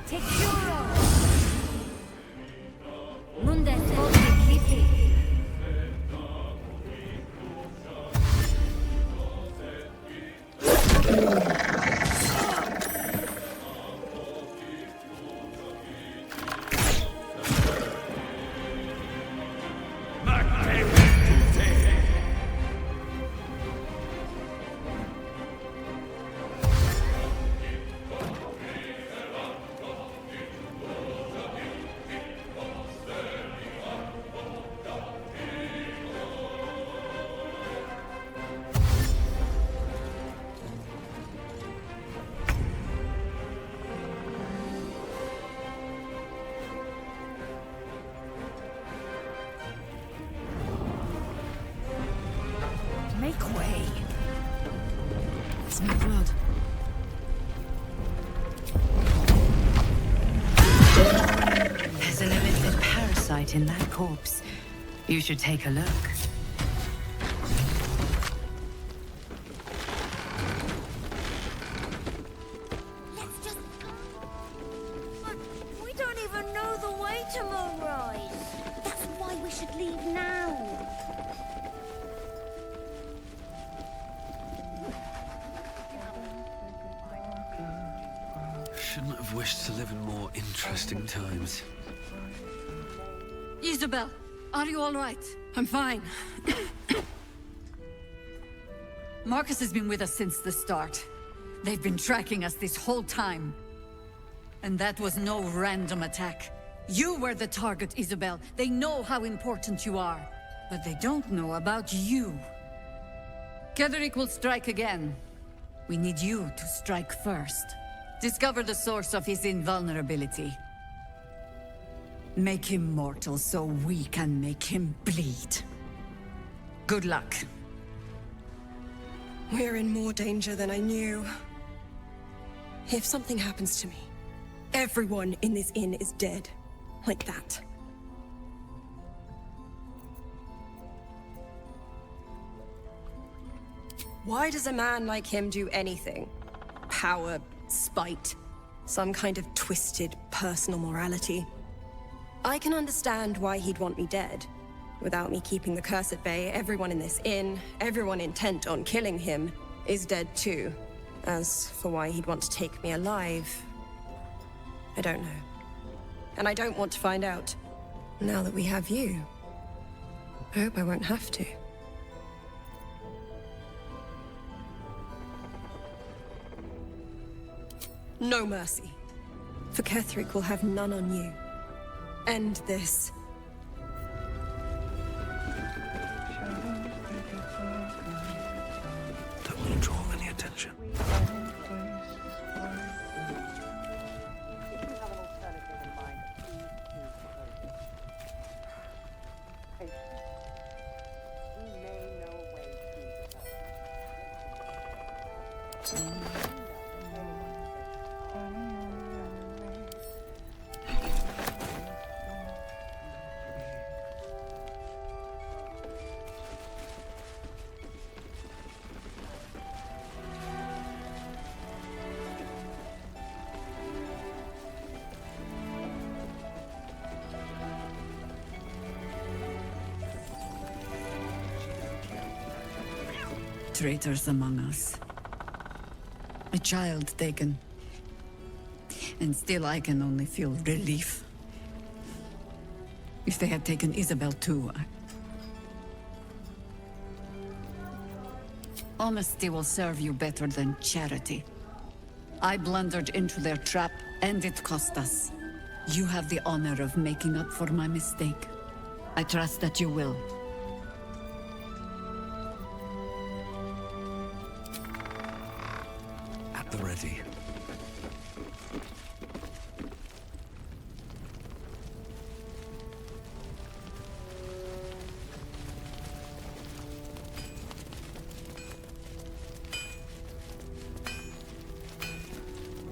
Tekuro! Mundes Volti Kiti! Make way. Smell blood. There's an illicit parasite in that corpse. You should take a look. But we don't even know the way to Moonrise. That's why we should leave now. Shouldn't have wished to live in more interesting times. Isabel, are you all right? I'm fine. Marcus has been with us since the start. They've been tracking us this whole time. And that was no random attack. You were the target, Isabel. They know how important you are. But they don't know about you. Ketheric will strike again. We need you to strike first. Discover the source of his invulnerability. Make him mortal so we can make him bleed. Good luck. We're in more danger than I knew. If something happens to me, everyone in this inn is dead. Like that. Why does a man like him do anything? Power, spite, some kind of twisted personal morality. I can understand why he'd want me dead. Without me keeping the curse at bay, everyone in this inn, everyone intent on killing him, is dead too. As for why he'd want to take me alive, I don't know. And I don't want to find out. Now that we have you, I hope I won't have to. No mercy. For Ketheric will have none on you. End this. Don't want to draw any attention. Traitors among us. A child taken. And still I can only feel relief. If they had taken Isabel too, Honesty will serve you better than charity. I blundered into their trap, and it cost us. You have the honor of making up for my mistake. I trust that you will. At the ready.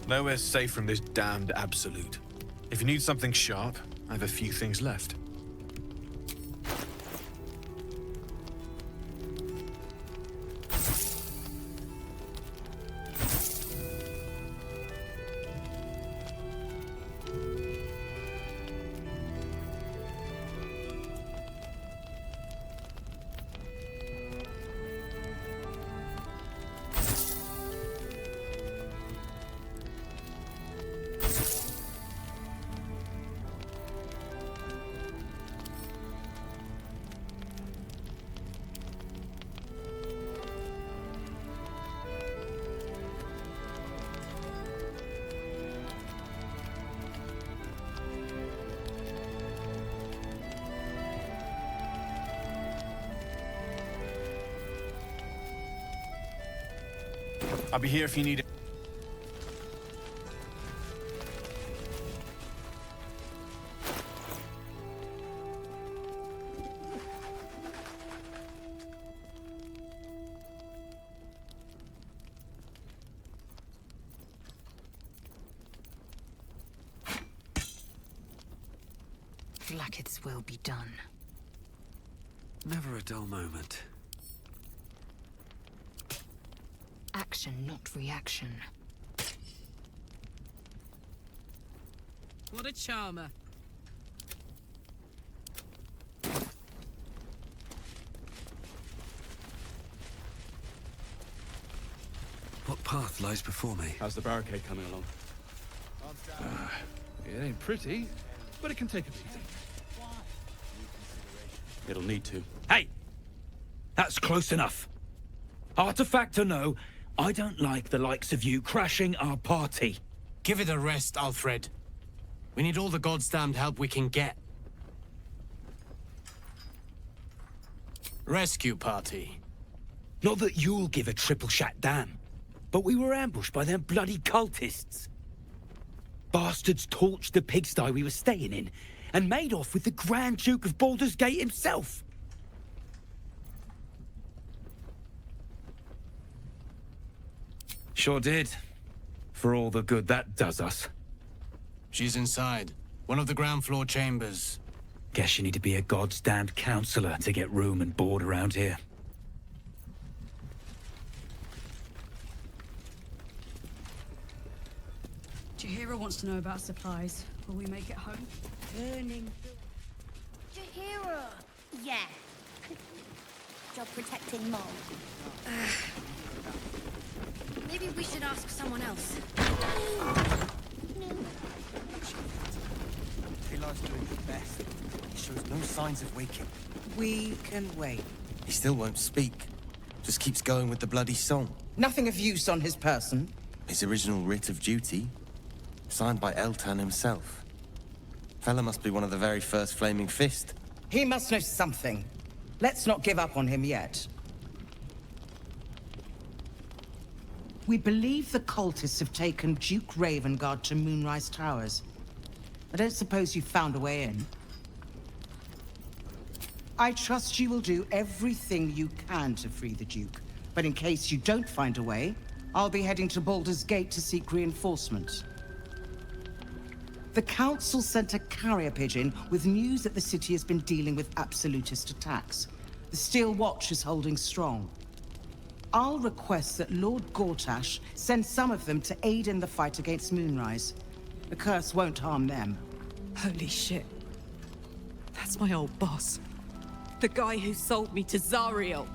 Nowhere's safe from this damned absolute. If you need something sharp, I have a few things left. I'll be here if you need it. Blacketh's will be done. Never a dull moment. Action, not reaction. What a charmer. What path lies before me? How's the barricade coming along? It ain't pretty, but it can take a beating. It'll need to. Hey! That's close enough. Artifact or no, I don't like the likes of you crashing our party. Give it a rest, Alfred. We need all the goddamned help we can get. Rescue party. Not that you'll give a triple shot damn, but we were ambushed by them bloody cultists. Bastards torched the pigsty we were staying in, and made off with the Grand Duke of Baldur's Gate himself. Sure did. For all the good that does us. She's inside. One of the ground floor chambers. Guess you need to be a goddamned counselor to get room and board around here. Jaheira wants to know about supplies. Will we make it home? Burning. Jaheira! Yeah. Job protecting Mom. Maybe we should ask someone else. Pilar's doing his best. He shows no signs of waking. We can wait. He still won't speak. Just keeps going with the bloody song. Nothing of use on his person. His original writ of duty, signed by Eltan himself. Fella must be one of the very first Flaming Fist. He must know something. Let's not give up on him yet. We believe the cultists have taken Duke Ravengard to Moonrise Towers. I don't suppose you've found a way in. I trust you will do everything you can to free the Duke. But in case you don't find a way, I'll be heading to Baldur's Gate to seek reinforcements. The Council sent a carrier pigeon with news that the city has been dealing with absolutist attacks. The Steel Watch is holding strong. I'll request that Lord Gortash send some of them to aid in the fight against Moonrise. The curse won't harm them. Holy shit. That's my old boss. The guy who sold me to Zariel.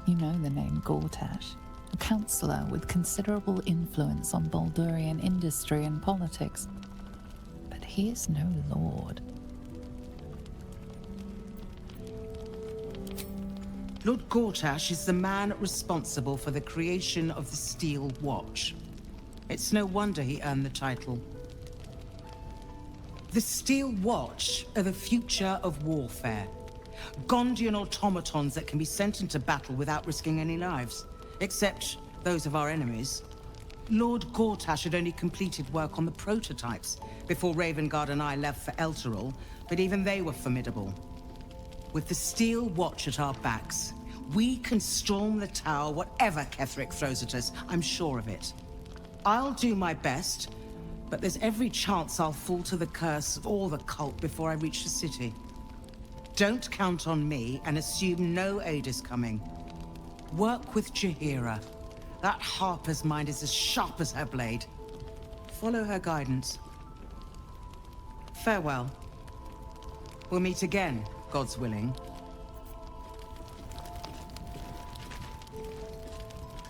You know the name Gortash, a councillor with considerable influence on Baldurian industry and politics. But he is no lord. Lord Gortash is the man responsible for the creation of the Steel Watch. It's no wonder he earned the title. The Steel Watch are the future of warfare. Gondian automatons that can be sent into battle without risking any lives, except those of our enemies. Lord Gortash had only completed work on the prototypes before Ravengard and I left for Elturel, but even they were formidable. With the Steel Watch at our backs, we can storm the tower whatever Ketheric throws at us, I'm sure of it. I'll do my best, but there's every chance I'll fall to the curse or the cult before I reach the city. Don't count on me and assume no aid is coming. Work with Jaheira. That Harper's mind is as sharp as her blade. Follow her guidance. Farewell. We'll meet again, God's willing.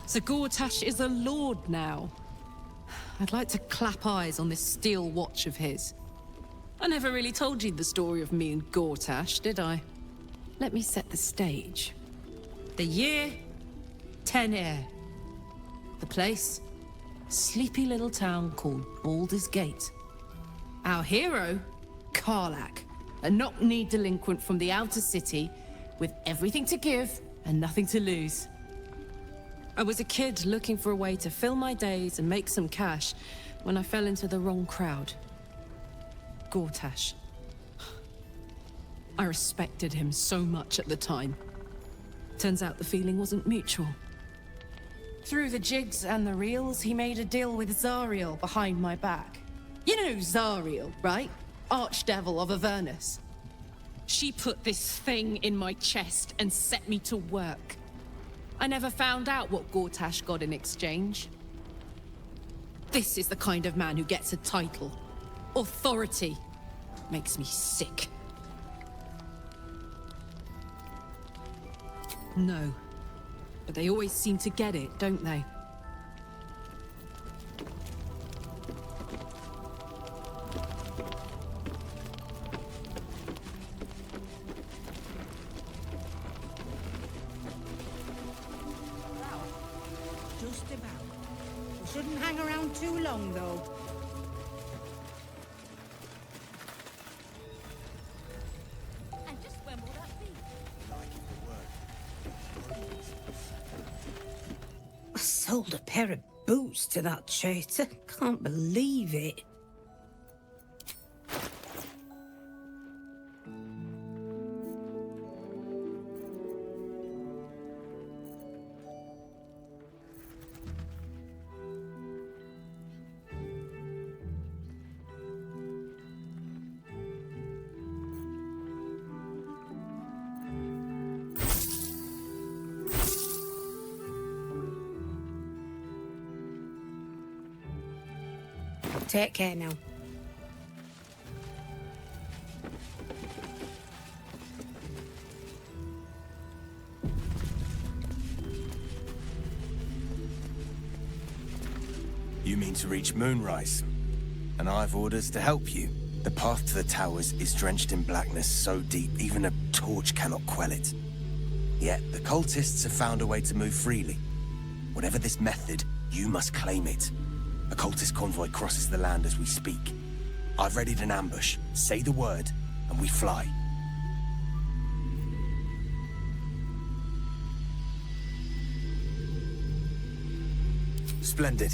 So Gortash is a lord now. I'd like to clap eyes on this Steel Watch of his. I never really told you the story of me and Gortash, did I? Let me set the stage. The year, Tenir. The place, sleepy little town called Baldur's Gate. Our hero, Karlach, a knock-kneed delinquent from the outer city with everything to give and nothing to lose. I was a kid looking for a way to fill my days and make some cash when I fell into the wrong crowd. Gortash. I respected him so much at the time. Turns out the feeling wasn't mutual. Through the jigs and the reels, he made a deal with Zariel behind my back. You know Zariel, right? Archdevil of Avernus. She put this thing in my chest and set me to work. I never found out what Gortash got in exchange. This is the kind of man who gets a title. Authority. Makes me sick. No. But they always seem to get it, don't they? Just about. We shouldn't hang around too long, though. And just when will that be? I sold a pair of boots to that traitor. Can't believe it. Take care now. You mean to reach Moonrise? And I've orders to help you. The path to the towers is drenched in blackness so deep, even a torch cannot quell it. Yet, the cultists have found a way to move freely. Whatever this method, you must claim it. A cultist convoy crosses the land as we speak. I've readied an ambush. Say the word, and we fly. Splendid.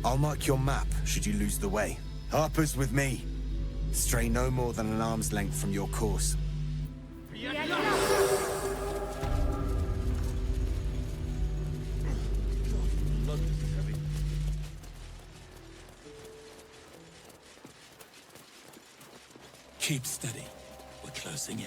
I'll mark your map should you lose the way. Harper's with me. Stray no more than an arm's length from your course. Keep steady. We're closing in.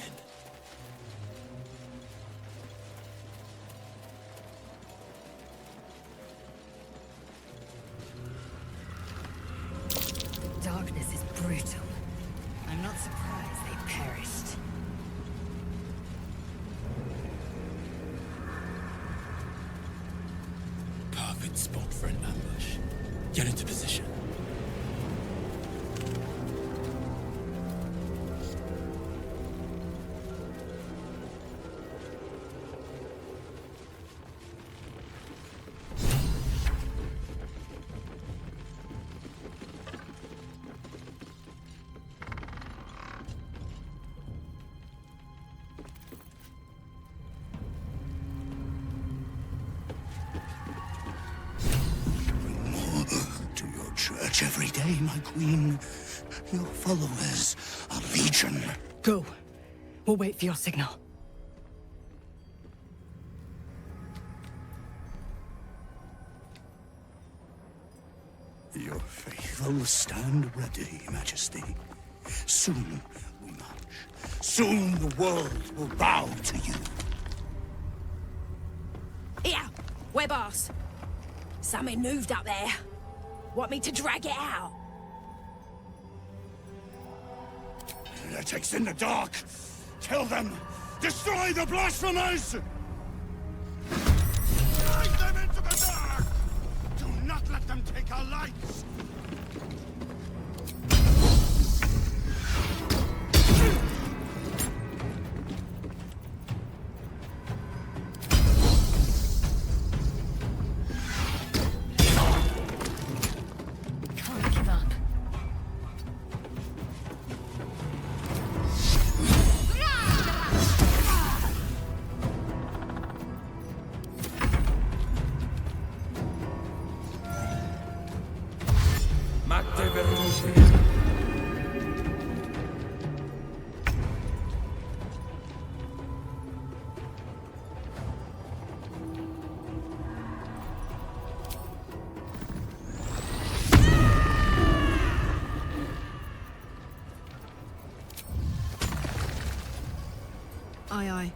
Darkness is brutal. I'm not surprised they perished. Perfect spot for an ambush. Get into position. Church every day, my queen. Your followers are legion. Go. We'll wait for your signal. Your faithful stand ready, Majesty. Soon we march. Soon the world will bow to you. Here, we're boss. Something moved up there. Want me to drag it out? Heretics in the dark! Kill them! Destroy the blasphemers! Drag them into the dark! Do not let them take our lights! Aye, aye.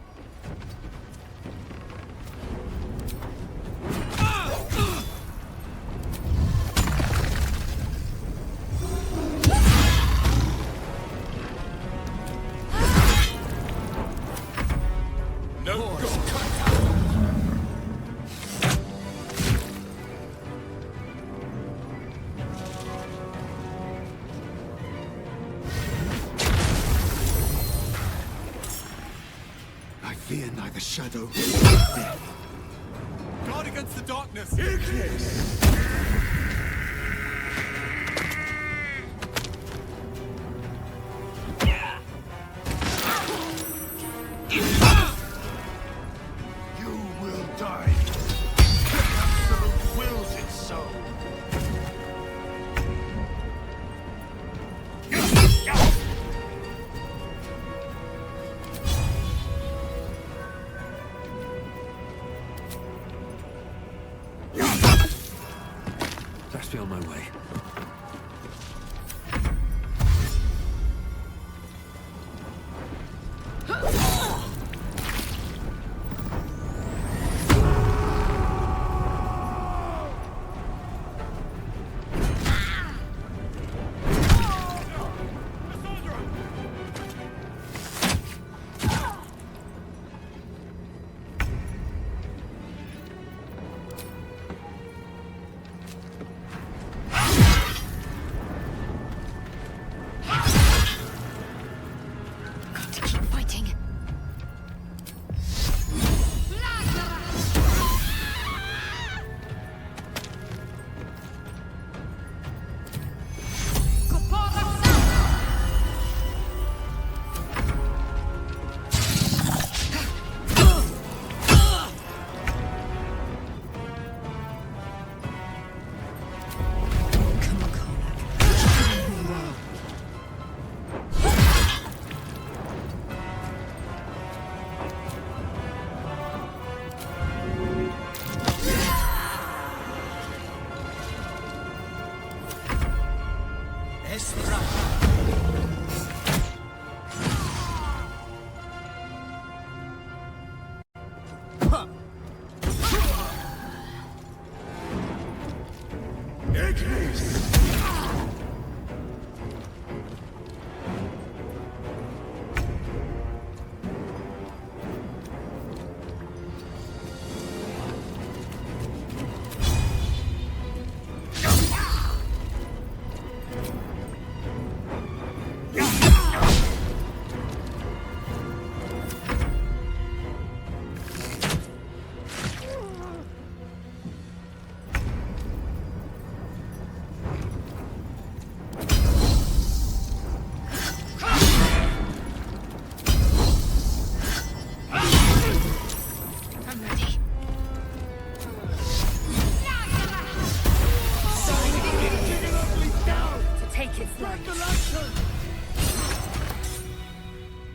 I fear neither shadow nor death. Guard against the darkness! You will die. The Absolute wills it so. Best be on my way.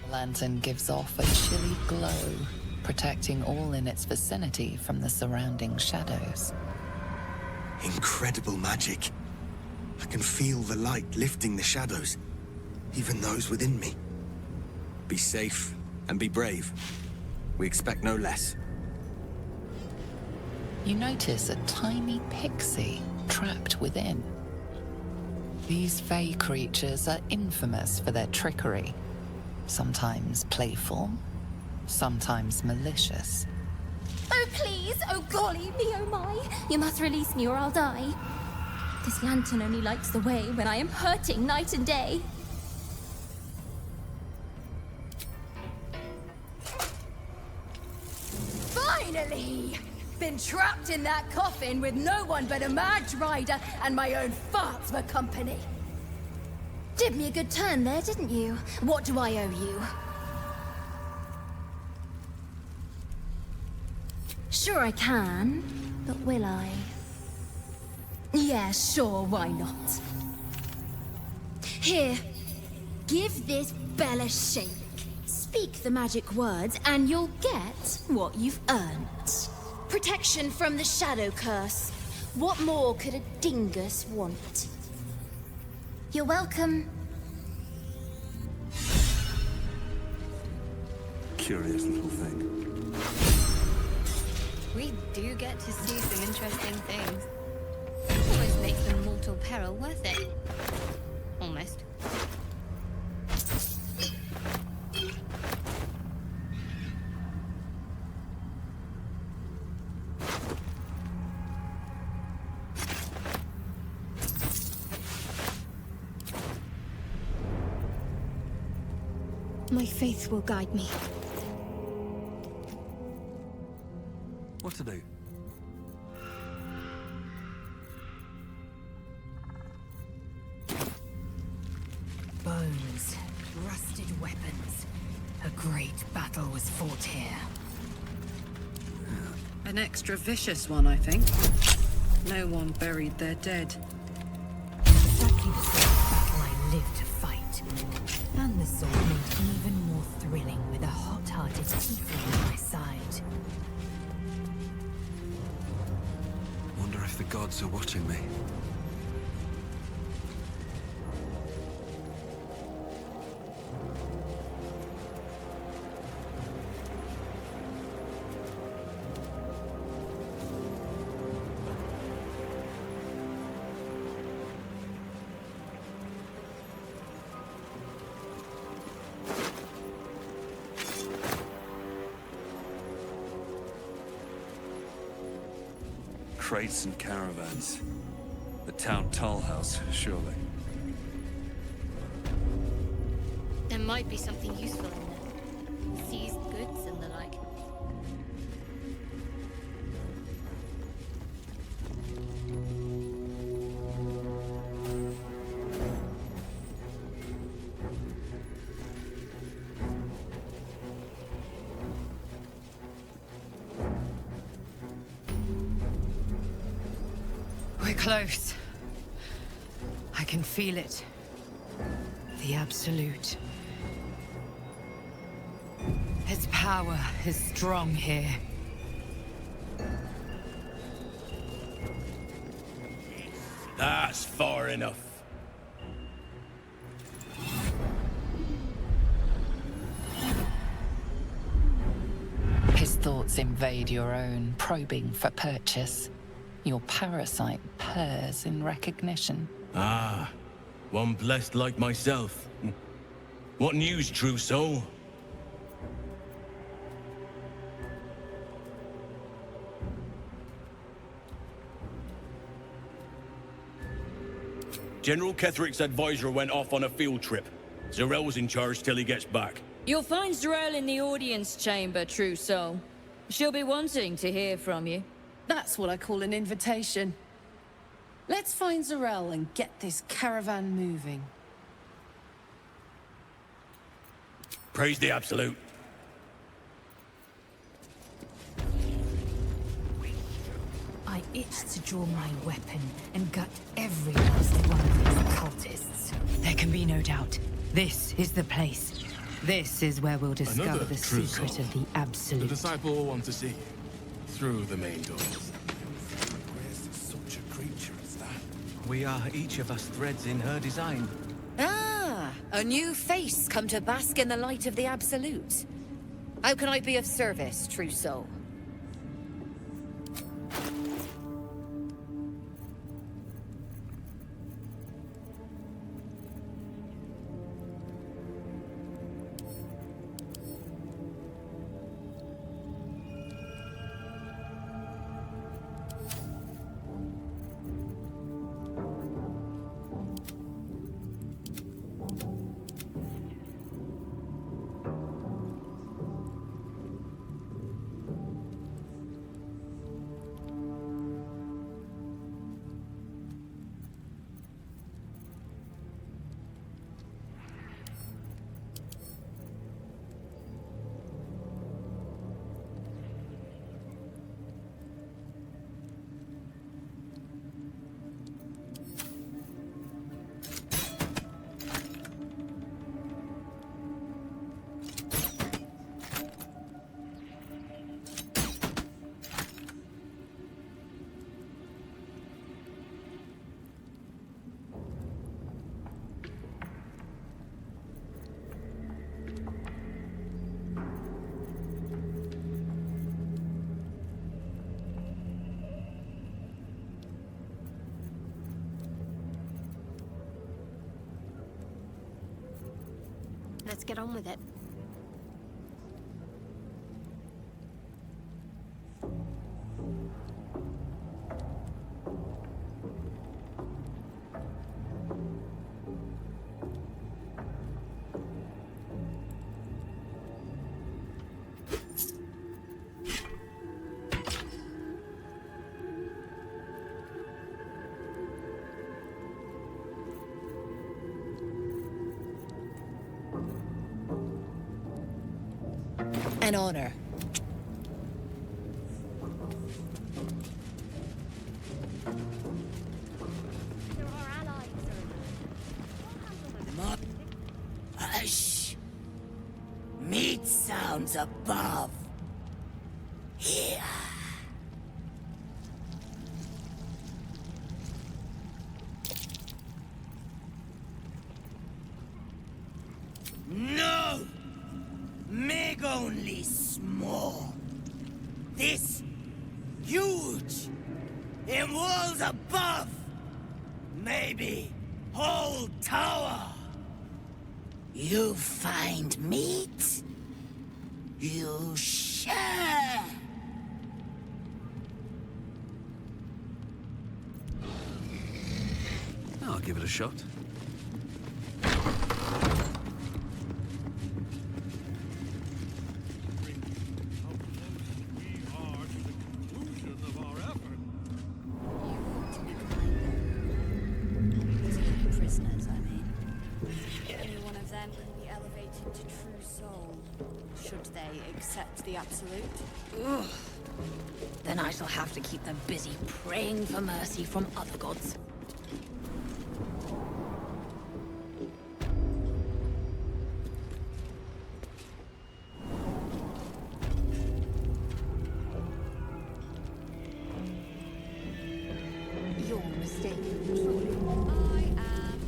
The lantern gives off a chilly glow, protecting all in its vicinity from the surrounding shadows. Incredible magic. I can feel the light lifting the shadows, even those within me. Be safe and be brave. We expect no less. You notice a tiny pixie trapped within. These fey creatures are infamous for their trickery. Sometimes playful, sometimes malicious. Oh, please! Oh, golly me, oh my! You must release me or I'll die. This lantern only lights the way when I am hurting night and day. Finally! Been trapped in that coffin with no one but a mad rider and my own farts for company. Did me a good turn there, didn't you? What do I owe you? Sure I can, but will I? Yeah, sure, why not? Here, give this bell a shake. Speak the magic words and you'll get what you've earned. Protection from the shadow curse. What more could a dingus want? You're welcome. Curious little thing. We do get to see some interesting things. Almost makes the mortal peril worth it. Almost. My faith will guide me. What to do? Bones, rusted weapons. A great battle was fought here. An extra vicious one, I think. No one buried their dead. Exactly the sort of battle I lived to fight. And the sword made even more thrilling with a hot-hearted tiefling at my side. Wonder if the gods are watching me. Crates and caravans. The town toll house, surely. There might be something useful in there. Seized goods and the like. We're close. I can feel it. The Absolute. Its power is strong here. That's far enough. His thoughts invade your own, probing for purchase. Your parasite purrs in recognition. Ah, one blessed like myself. What news, true soul? General Ketherick's advisor went off on a field trip. Zarel's in charge till he gets back. You'll find Zarel in the audience chamber, true soul. She'll be wanting to hear from you. That's what I call an invitation. Let's find Zarel and get this caravan moving. Praise the Absolute. I itched to draw my weapon and gut every last one of these cultists. There can be no doubt. This is the place. This is where we'll discover Another the true secret soul. of the Absolute. The disciple will want to see you. Through the main doors. Such a creature as that. We are each of us threads in her design. Ah, a new face come to bask in the light of the Absolute. How can I be of service, true soul? Let's get on with it. An honor. Hush! Meat sounds above. Here. No! Meg only small. This huge. In walls above. Maybe whole tower. You find meat? You share. I'll give it a shot. Prisoners, I mean. Only one of them can be elevated to true soul, should they accept the absolute. Ugh. Then I shall have to keep them busy praying for mercy from other gods. You're mistaken, surely. I am.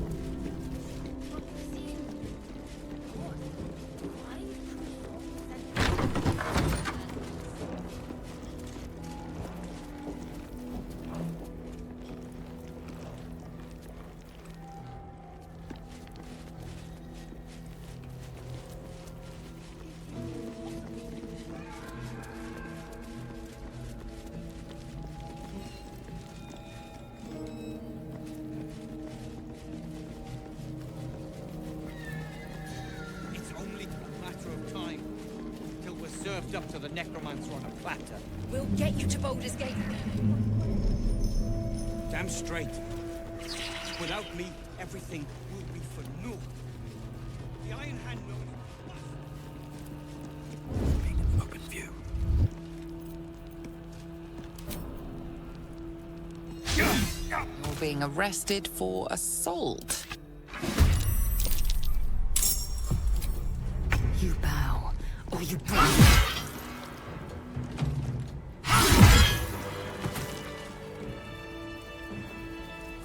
It's only a matter of time till we're served up to the necromancer on a platter. We'll get you to Baldur's Gate. Damn straight. Without me, everything will be for naught. The Iron Hand knows. Open view. You're being arrested for assault. You bow, or you pay.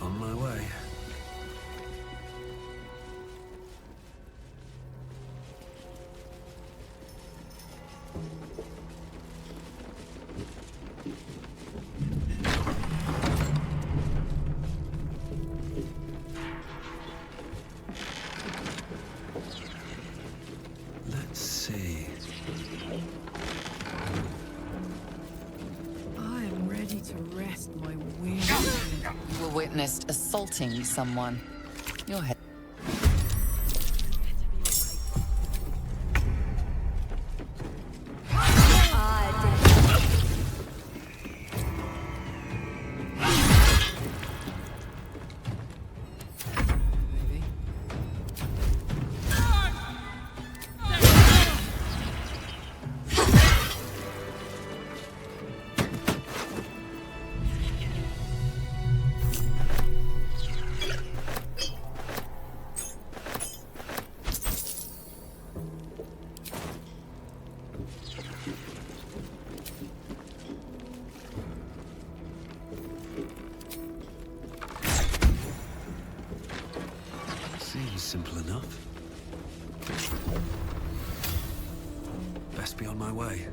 On my way. Let's see. I am ready to rest my weary. You were witnessed assaulting someone. Your head. Seems simple enough. Best be on my way.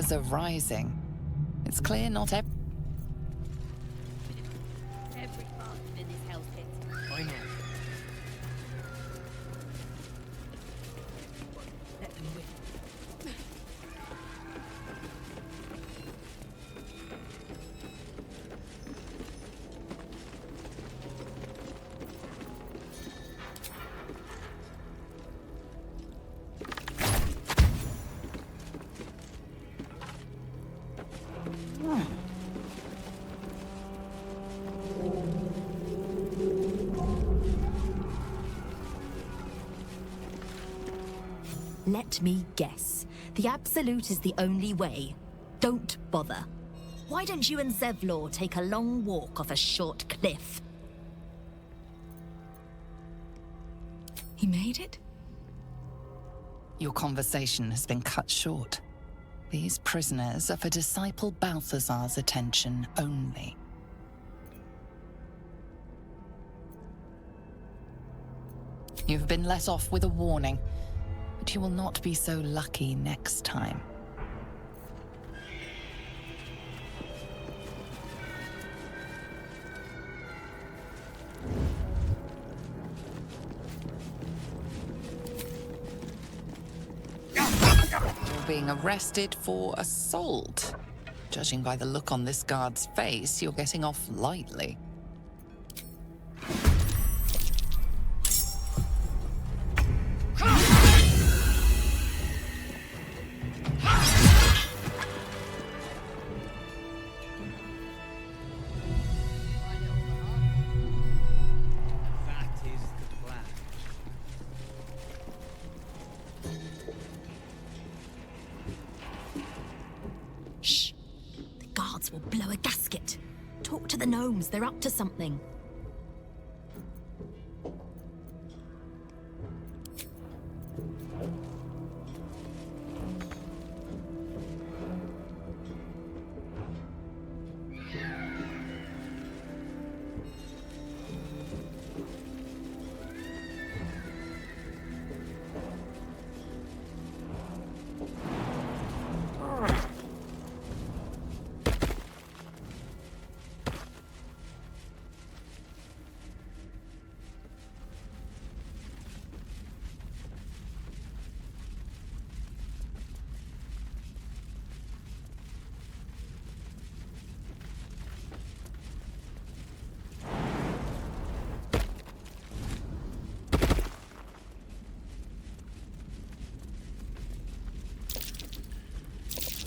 Colors are rising. It's clear not every... Every bastard in this hell's pit. I know. Let them win. Let me guess. The Absolute is the only way. Don't bother. Why don't you and Zevlor take a long walk off a short cliff? He made it? Your conversation has been cut short. These prisoners are for disciple Balthazar's attention only. You've been let off with a warning, but you will not be so lucky next time. You're being arrested for assault. Judging by the look on this guard's face, you're getting off lightly. Shh. The guards will blow a gasket. Talk to the gnomes, they're up to something.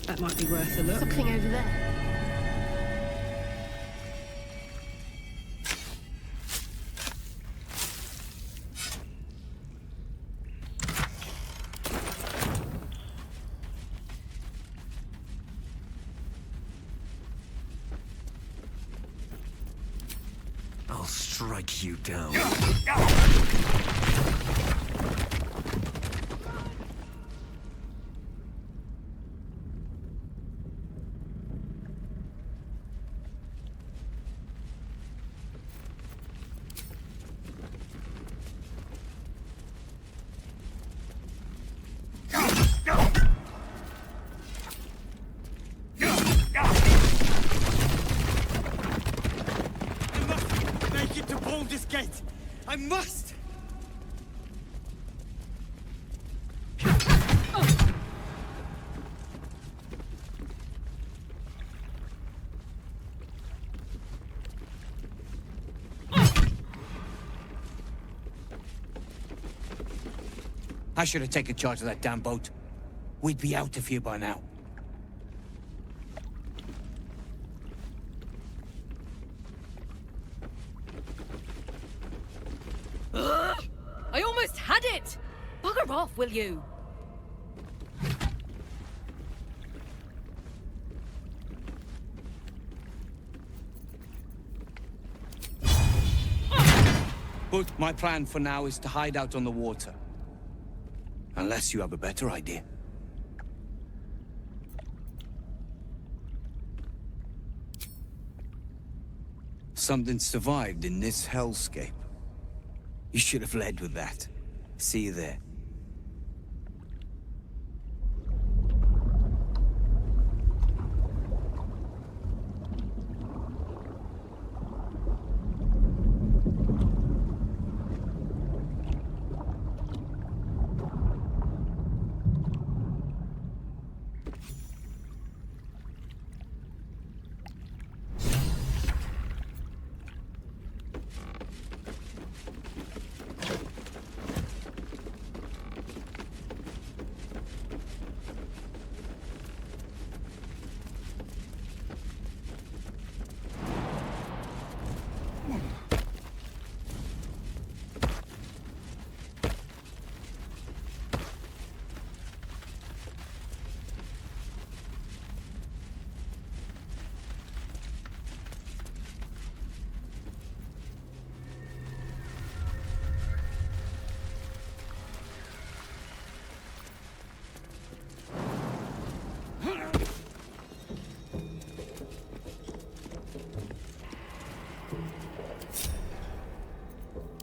That might be worth a look. Something over there. I'll strike you down. Make it to Baldur's Gate! I must! I should have taken charge of that damn boat. We'd be out of here by now. I almost had it! Bugger off, will you? But my plan for now is to hide out on the water. Unless you have a better idea. Something survived in this hellscape. You should have led with that. See you there.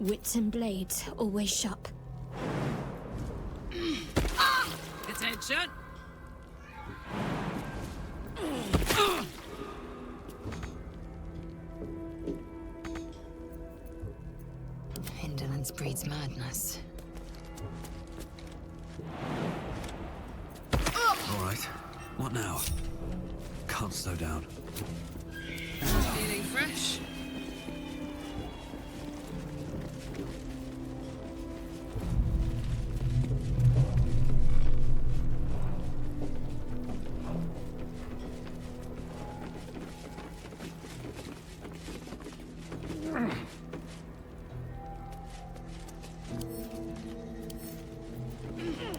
Wits and blades always sharp. Attention! Indolence breeds madness. All right. What now? Can't slow down. Feeling fresh?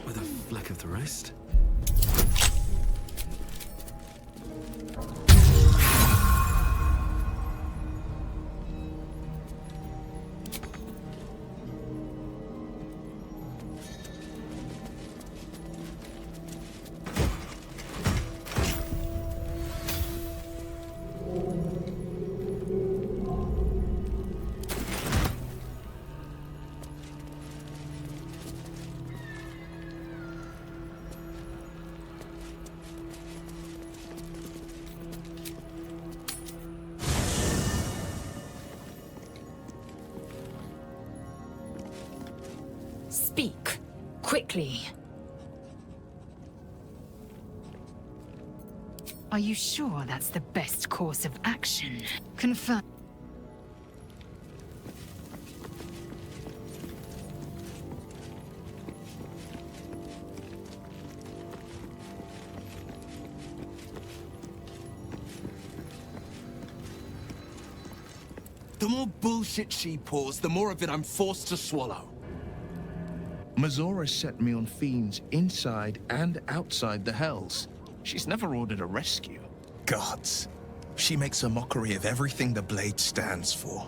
With a fleck of the wrist? Speak. Quickly. Are you sure that's the best course of action? Confirm. The more bullshit she pours, the more of it I'm forced to swallow. Mazora set me on fiends inside and outside the Hells. She's never ordered a rescue. Gods. She makes a mockery of everything the Blade stands for.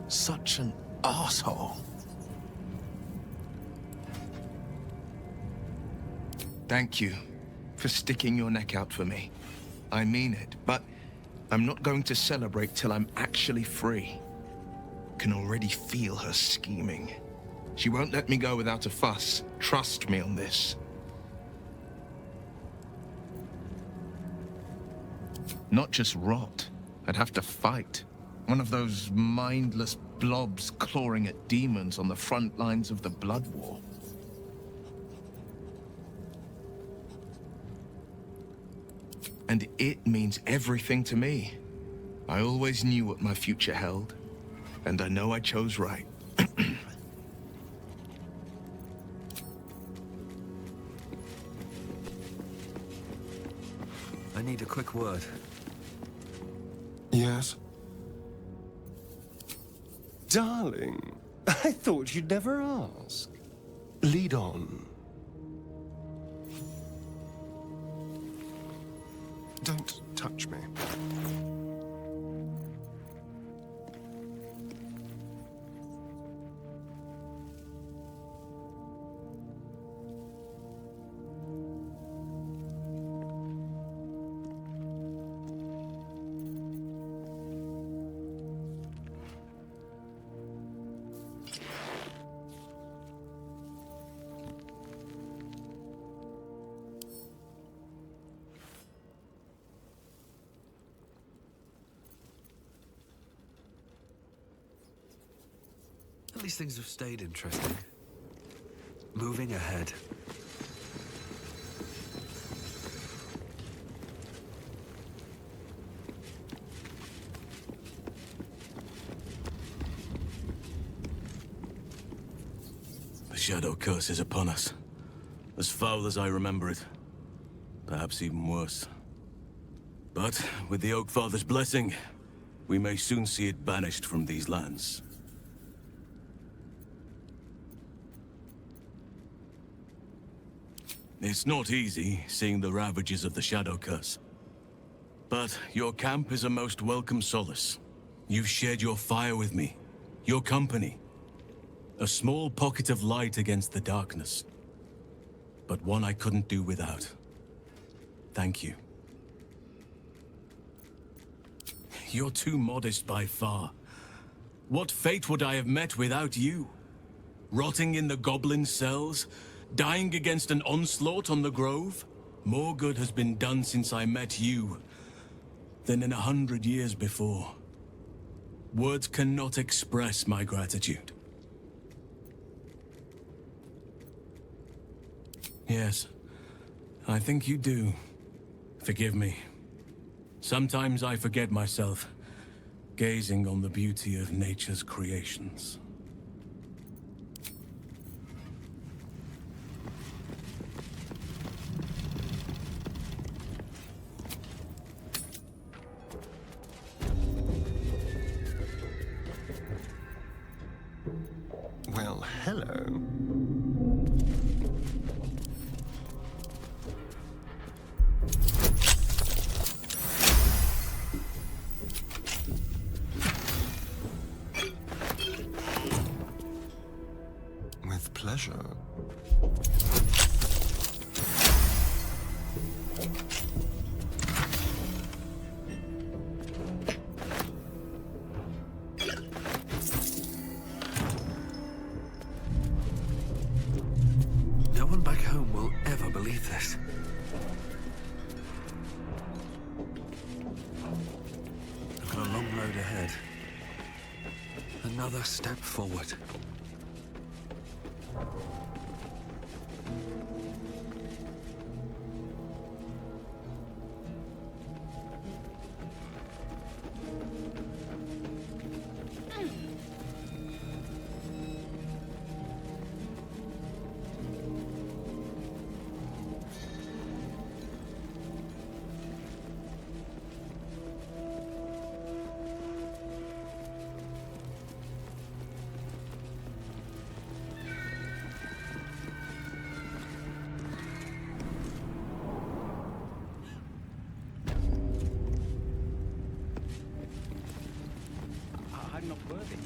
Such an asshole. Thank you for sticking your neck out for me. I mean it, but I'm not going to celebrate till I'm actually free. Can already feel her scheming. She won't let me go without a fuss. Trust me on this. Not just rot. I'd have to fight. One of those mindless blobs clawing at demons on the front lines of the Blood War. And it means everything to me. I always knew what my future held, and I know I chose right. I need a quick word. Yes? Darling, I thought you'd never ask. Lead on. Don't touch me. At least things have stayed interesting. Moving ahead. The Shadow Curse is upon us. As foul as I remember it. Perhaps even worse. But with the Oak Father's blessing, we may soon see it banished from these lands. It's not easy, seeing the ravages of the Shadow Curse. But your camp is a most welcome solace. You've shared your fire with me, your company. A small pocket of light against the darkness. But one I couldn't do without. Thank you. You're too modest by far. What fate would I have met without you? Rotting in the goblin cells? Dying against an onslaught on the Grove? More good has been done since I met you than in 100 years before. Words cannot express my gratitude. Yes, I think you do. Forgive me. Sometimes I forget myself, gazing on the beauty of nature's creations. Well, hello. With pleasure. No one back home will ever believe this. I've got a long road ahead. Another step forward. I'm not worthy.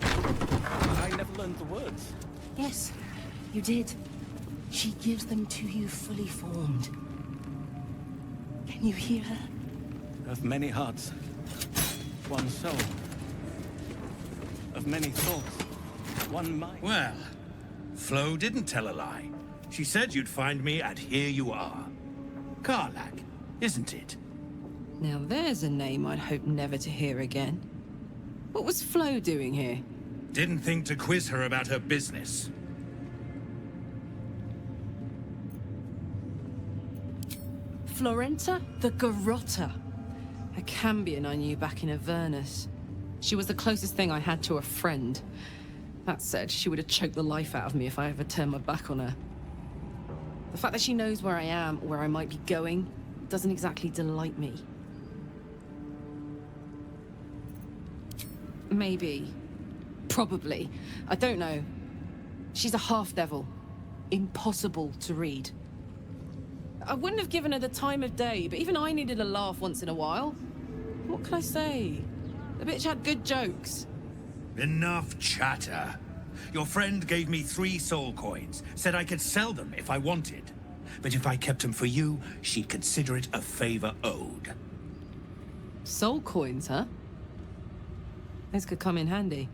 I never learned the words. Yes, you did. She gives them to you fully formed. Can you hear her? Of many hearts, one soul. Of many thoughts, one mind. Well, Flo didn't tell a lie. She said you'd find me, and here you are. Karlach, isn't it? Now there's a name I'd hope never to hear again. What was Flo doing here? Didn't think to quiz her about her business. Florenta the Garrotta. A Cambion I knew back in Avernus. She was the closest thing I had to a friend. That said, she would have choked the life out of me if I ever turned my back on her. The fact that she knows where I am, or where I might be going, doesn't exactly delight me. Maybe. Probably. I don't know. She's a half-devil. Impossible to read. I wouldn't have given her the time of day, but even I needed a laugh once in a while. What can I say? The bitch had good jokes. Enough chatter. Your friend gave me 3 soul coins, said I could sell them if I wanted. But if I kept them for you, she'd consider it a favor owed. Soul coins, huh? This could come in handy.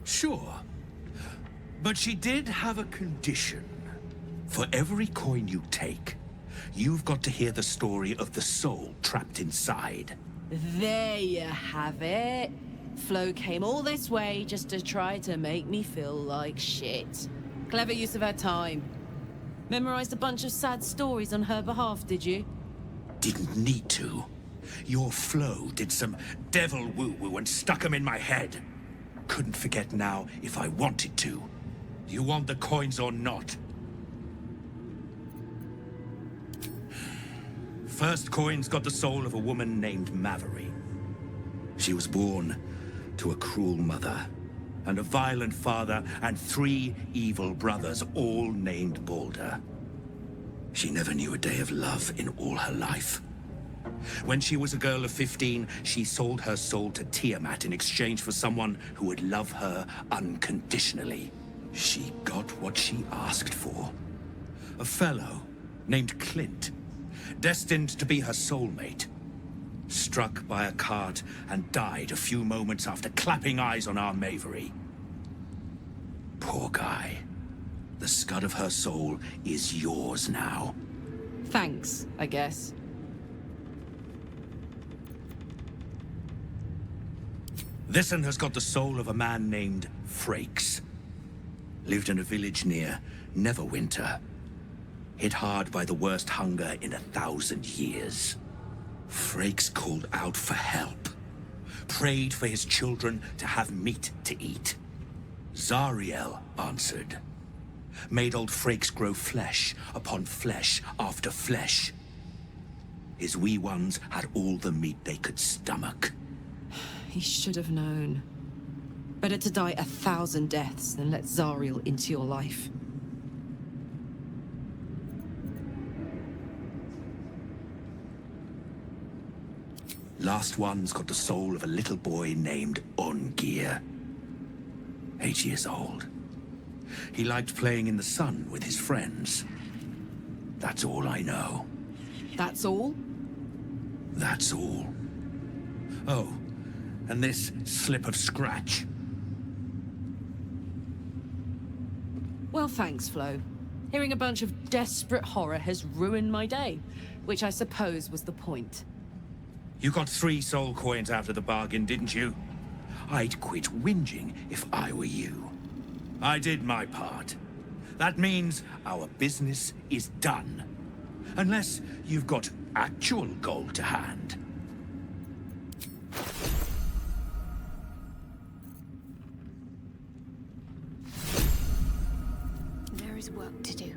Sure. But she did have a condition. For every coin you take, you've got to hear the story of the soul trapped inside. There you have it. Flo came all this way just to try to make me feel like shit. Clever use of her time. Memorized a bunch of sad stories on her behalf, did you? Didn't need to. Your Flo did some devil woo-woo and stuck 'em in my head. Couldn't forget now if I wanted to. Do you want the coins or not? First coin's got the soul of a woman named Mavery. She was born to a cruel mother, and a violent father, and 3 evil brothers, all named Baldur. She never knew a day of love in all her life. When she was a girl of 15, she sold her soul to Tiamat in exchange for someone who would love her unconditionally. She got what she asked for. A fellow named Clint, destined to be her soulmate. Struck by a cart and died a few moments after clapping eyes on our Mavery. Poor guy. The scud of her soul is yours now. Thanks, I guess. This one has got the soul of a man named Frakes. Lived in a village near Neverwinter. Hit hard by the worst hunger in 1,000 years. Frakes called out for help. Prayed for his children to have meat to eat. Zariel answered. Made old Frakes grow flesh upon flesh after flesh. His wee ones had all the meat they could stomach. He should have known. Better to die 1,000 deaths than let Zariel into your life. Last one's got the soul of a little boy named Ungir. 8 years old. He liked playing in the sun with his friends. That's all I know. That's all? That's all. Oh, and this slip of scratch. Well, thanks, Flo. Hearing a bunch of desperate horror has ruined my day, which I suppose was the point. You got 3 soul coins after the bargain, didn't you? I'd quit whinging if I were you. I did my part. That means our business is done. Unless you've got actual gold to hand. There is work to do.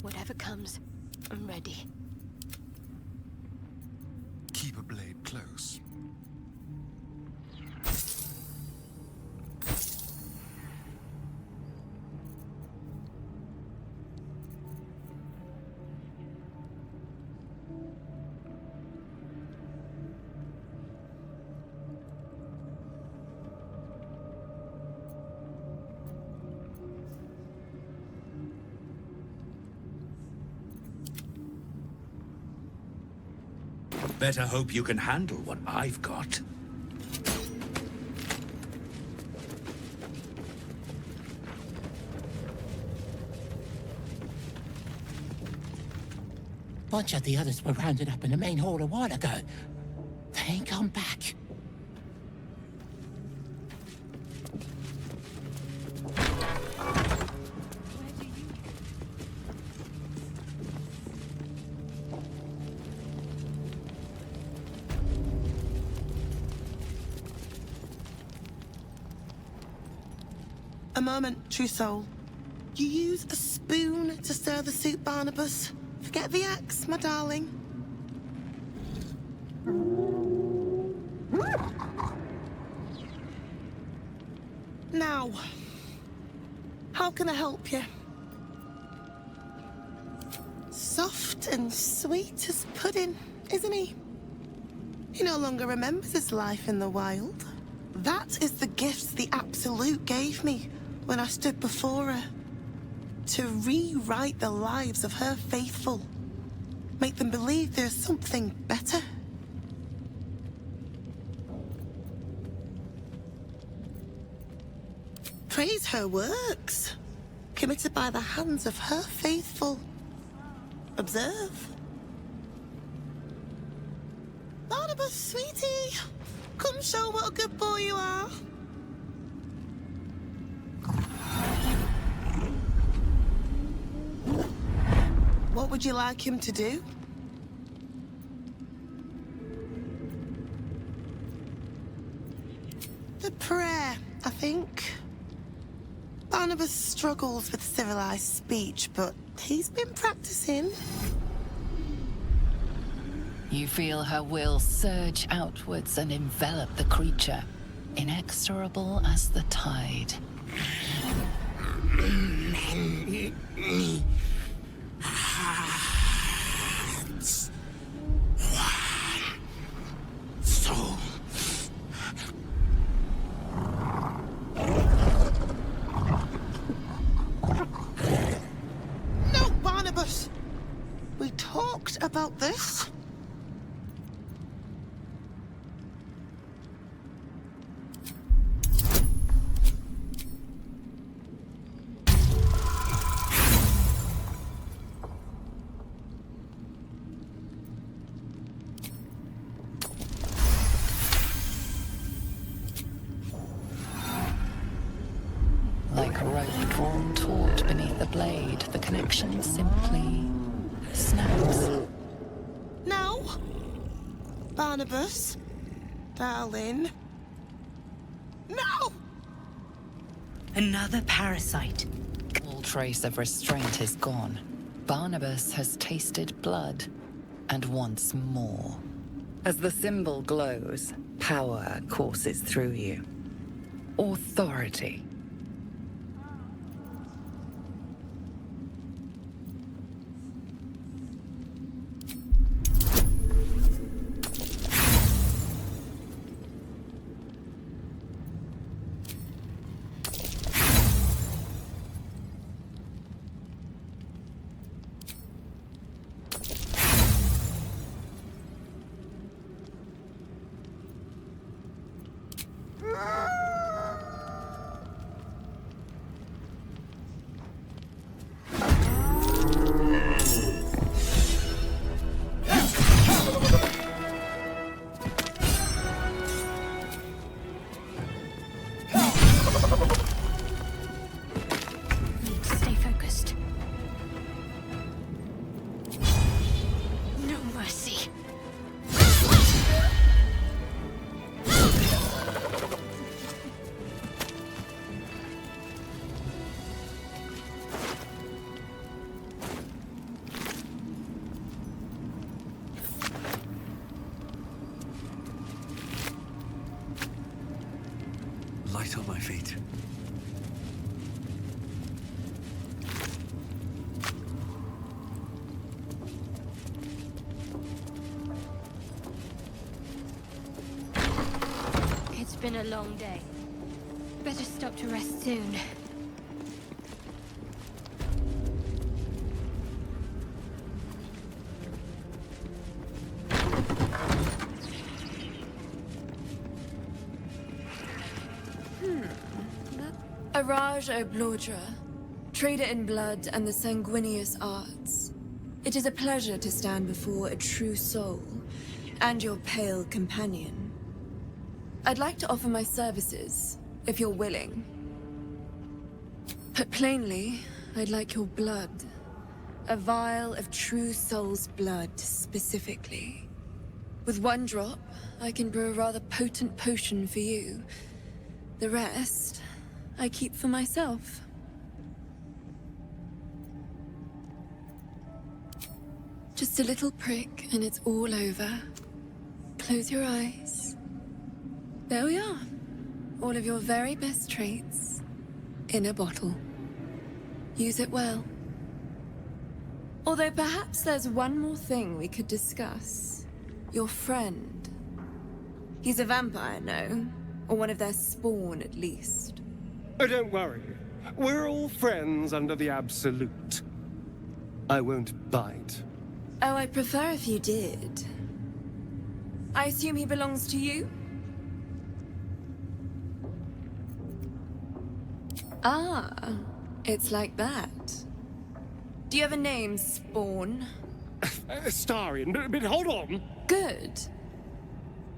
Whatever comes, I'm ready. Keep a blade close. Better hope you can handle what I've got. Bunch of the others were rounded up in the main hall a while ago. They ain't come back. A moment, true soul. You use a spoon to stir the soup, Barnabas. Forget the axe, my darling. Now, how can I help you? Soft and sweet as pudding, isn't he? He no longer remembers his life in the wild. That is the gift the Absolute gave me when I stood before her. To rewrite the lives of her faithful. Make them believe there's something better. Praise her works. Committed by the hands of her faithful. observe. Barnabas, sweetie, come show what a good boy you are. What would you like him to do? The prayer, I think. Barnabas struggles with civilized speech, but he's been practicing. You feel her will surge outwards and envelop the creature, inexorable as the tide. Hearts. One soul. No, Barnabas! We talked about this. Like rope drawn taut beneath the blade, the connection simply snaps. No! Barnabas, darling. No! Another parasite. All trace of restraint is gone. Barnabas has tasted blood, and wants more. As the symbol glows, power courses through you. Authority. Stay focused. No mercy. Light on my feet. It's been a long day. Better stop to rest soon. Araj Oblodra, trader in blood and the sanguineous arts. It is a pleasure to stand before a true soul, and your pale companion. I'd like to offer my services, if you're willing. Put plainly, I'd like your blood. A vial of true soul's blood, specifically. With one drop, I can brew a rather potent potion for you. The rest, I keep for myself. Just a little prick and it's all over. Close your eyes. There we are. All of your very best traits in a bottle. Use it well. Although perhaps there's one more thing we could discuss. Your friend. He's a vampire, no? Or one of their spawn, at least. Oh, don't worry. We're all friends under the Absolute. I won't bite. Oh, I'd prefer if you did. I assume he belongs to you? Ah, it's like that. Do you have a name, Spawn? Astarion, but hold on. Good.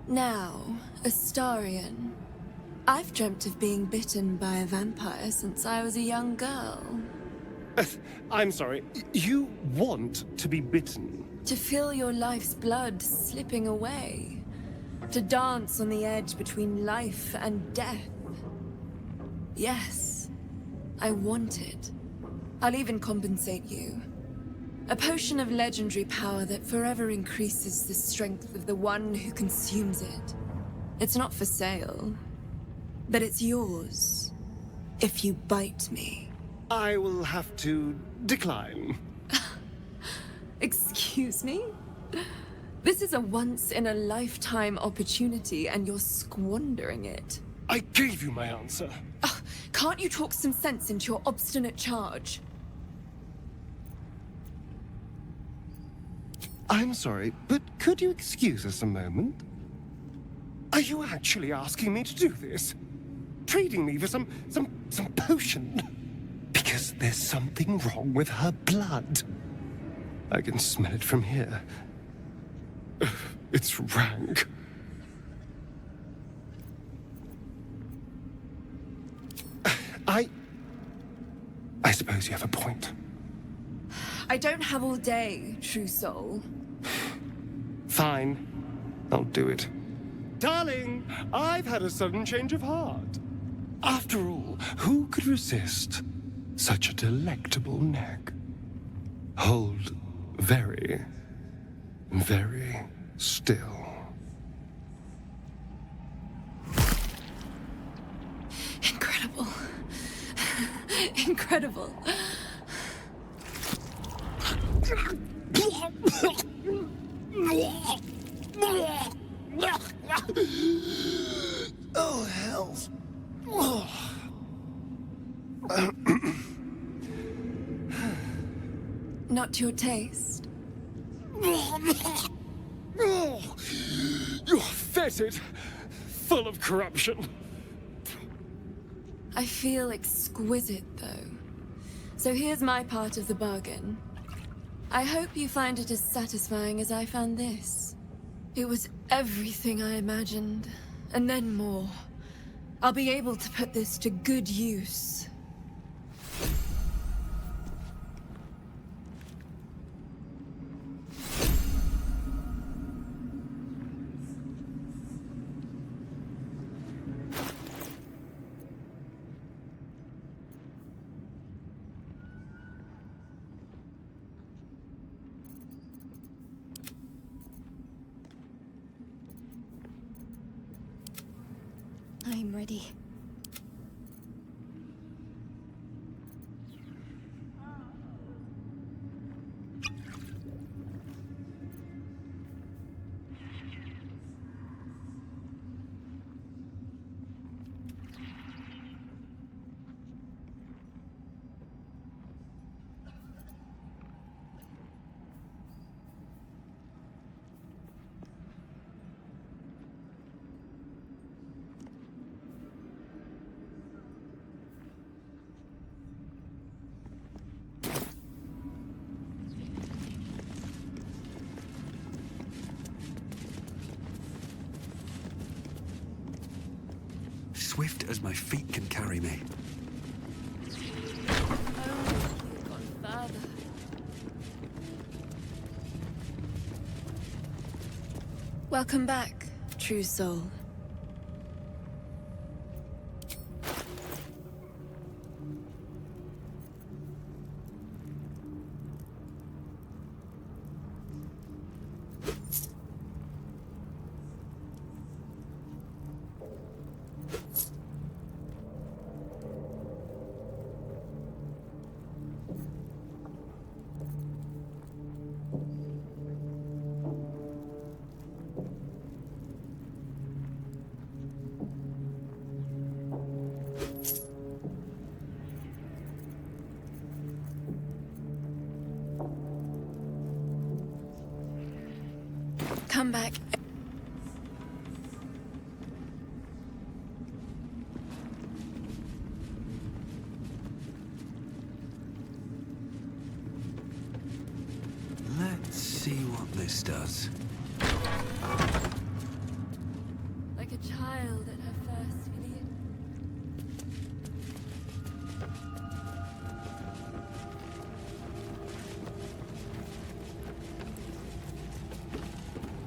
Now, Astarion. I've dreamt of being bitten by a vampire since I was a young girl. I'm sorry, you want to be bitten? To feel your life's blood slipping away. To dance on the edge between life and death. Yes, I want it. I'll even compensate you. A potion of legendary power that forever increases the strength of the one who consumes it. It's not for sale, but it's yours if you bite me. I will have to decline. Excuse me? This is a once-in-a-lifetime opportunity, and you're squandering it. I gave you my answer. Can't you talk some sense into your obstinate charge? I'm sorry, but could you excuse us a moment? Are you actually asking me to do this? Trading me for some potion? Because there's something wrong with her blood. I can smell it from here. It's rank. I suppose you have a point. I don't have all day, true soul. Fine. I'll do it. Darling, I've had a sudden change of heart. After all, who could resist such a delectable neck? Hold very, very still. Incredible. Incredible. Oh, hells. Not your taste. You're fetid, full of corruption. I feel exquisite, though. So here's my part of the bargain. I hope you find it as satisfying as I found this. It was everything I imagined, and then more. I'll be able to put this to good use. I'm ready. Swift as my feet can carry me. Welcome back, true soul. Come back. Let's see This does. Like a child at her first video.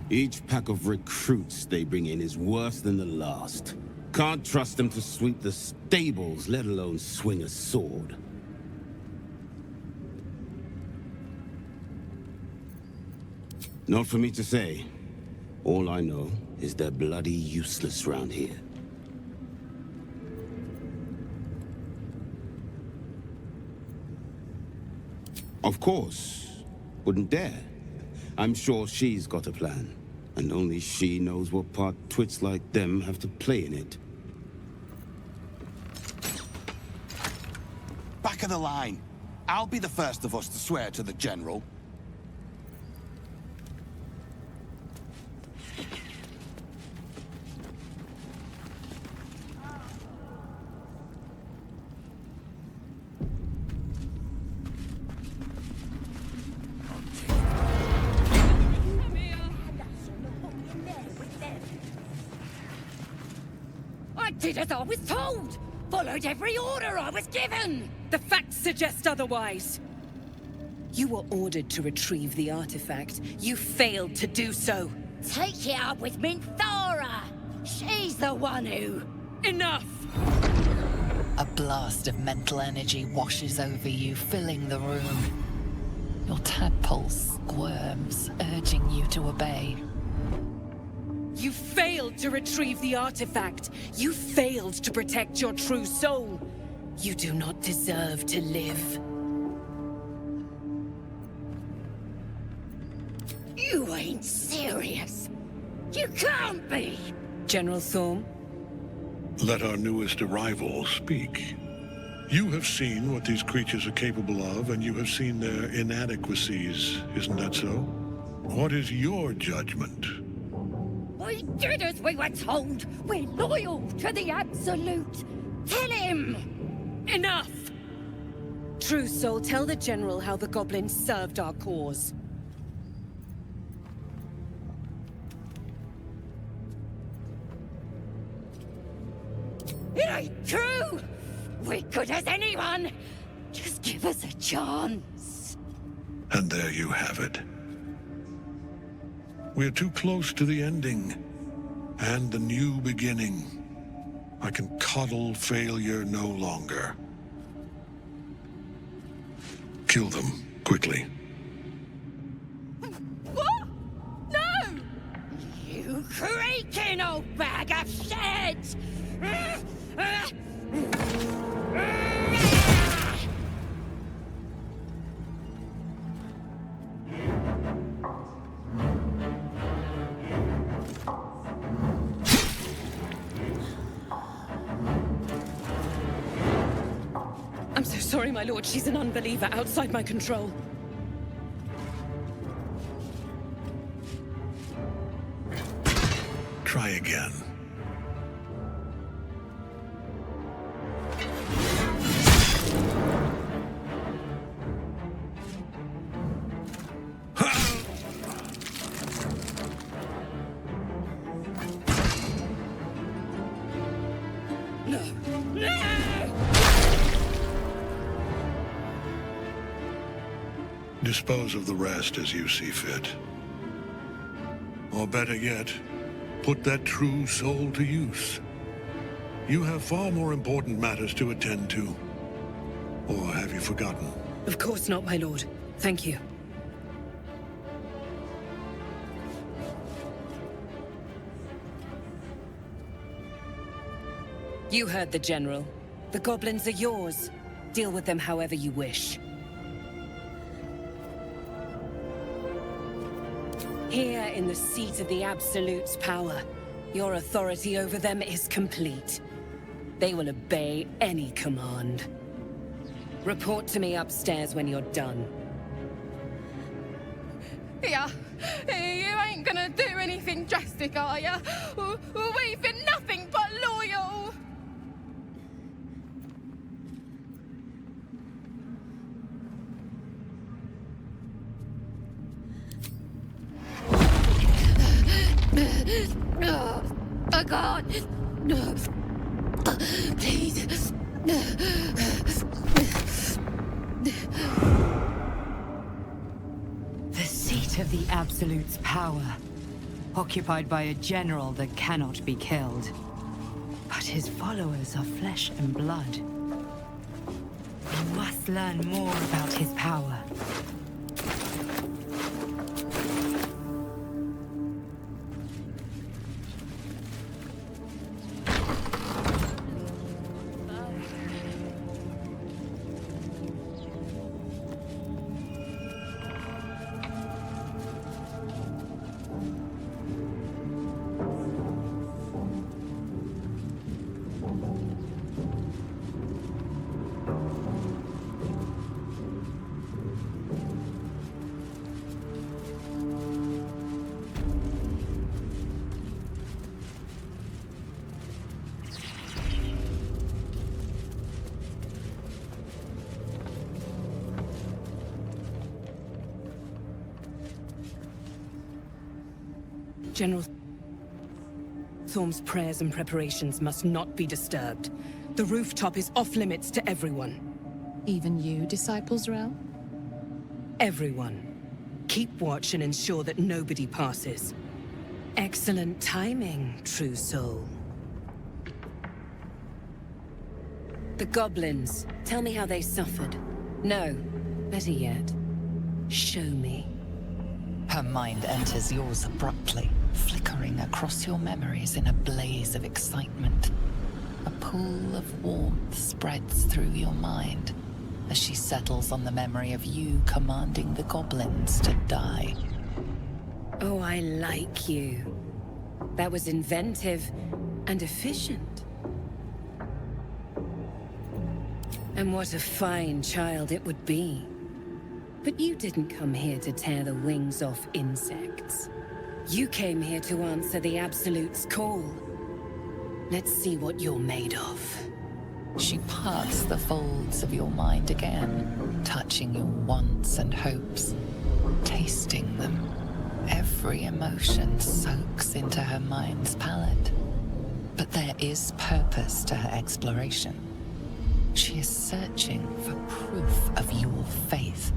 Each pack of recruits they bring in is worse than the last. Can't trust them to sweep the stables, let alone swing a sword. Not for me to say. All I know is they're bloody useless round here. Of course. Wouldn't dare. I'm sure she's got a plan. And only she knows what part twits like them have to play in it. Back of the line. I'll be the first of us to swear to the General. I did as I was told! Followed every order I was given! The facts suggest otherwise. You were ordered to retrieve the artifact. You failed to do so. Take it up with Minthara! She's the one who... Enough! A blast of mental energy washes over you, filling the room. Your tadpole squirms, urging you to obey. You failed to retrieve the artifact. You failed to protect your true soul. You do not deserve to live. You ain't serious. You can't be! General Thorm? Let our newest arrival speak. You have seen what these creatures are capable of, and you have seen their inadequacies, isn't that so? What is your judgment? We did as we were told! We're loyal to the Absolute! Tell him! Enough! True Soul, tell the General how the goblins served our cause. It ain't true! We're good as anyone! Just give us a chance. And there you have it. We're too close to the ending, and the new beginning. I can coddle failure no longer. Kill them, quickly. What? No! You creaking old bag of shit! I'm so sorry, my lord. She's an unbeliever outside my control. Try again. Dispose of the rest as you see fit. Or better yet, put that true soul to use. You have far more important matters to attend to. Or have you forgotten? Of course not, my lord. Thank you. You heard the General. The goblins are yours. Deal with them however you wish. Here in the seat of the Absolute's power, your authority over them is complete. They will obey any command. Report to me upstairs when you're done. Yeah, you ain't gonna do anything drastic, are ya? We've been nothing but loyal! Oh God! Please. The seat of the Absolute's power, occupied by a general that cannot be killed. But his followers are flesh and blood. We must learn more about his power. General Thorm's prayers and preparations must not be disturbed. The rooftop is off-limits to everyone. Even you, Disciples Rel? Everyone. Keep watch and ensure that nobody passes. Excellent timing, true soul. The goblins. Tell me how they suffered. No, better yet, show me. Her mind enters yours abruptly, flickering across your memories in a blaze of excitement. A pool of warmth spreads through your mind as she settles on the memory of you commanding the goblins to die. Oh, I like you. That was inventive and efficient. And what a fine child it would be. But you didn't come here to tear the wings off insects. You came here to answer the Absolute's call. Let's see what you're made of. She parts the folds of your mind again, touching your wants and hopes, tasting them. Every emotion soaks into her mind's palette. But there is purpose to her exploration. She is searching for proof of your faith.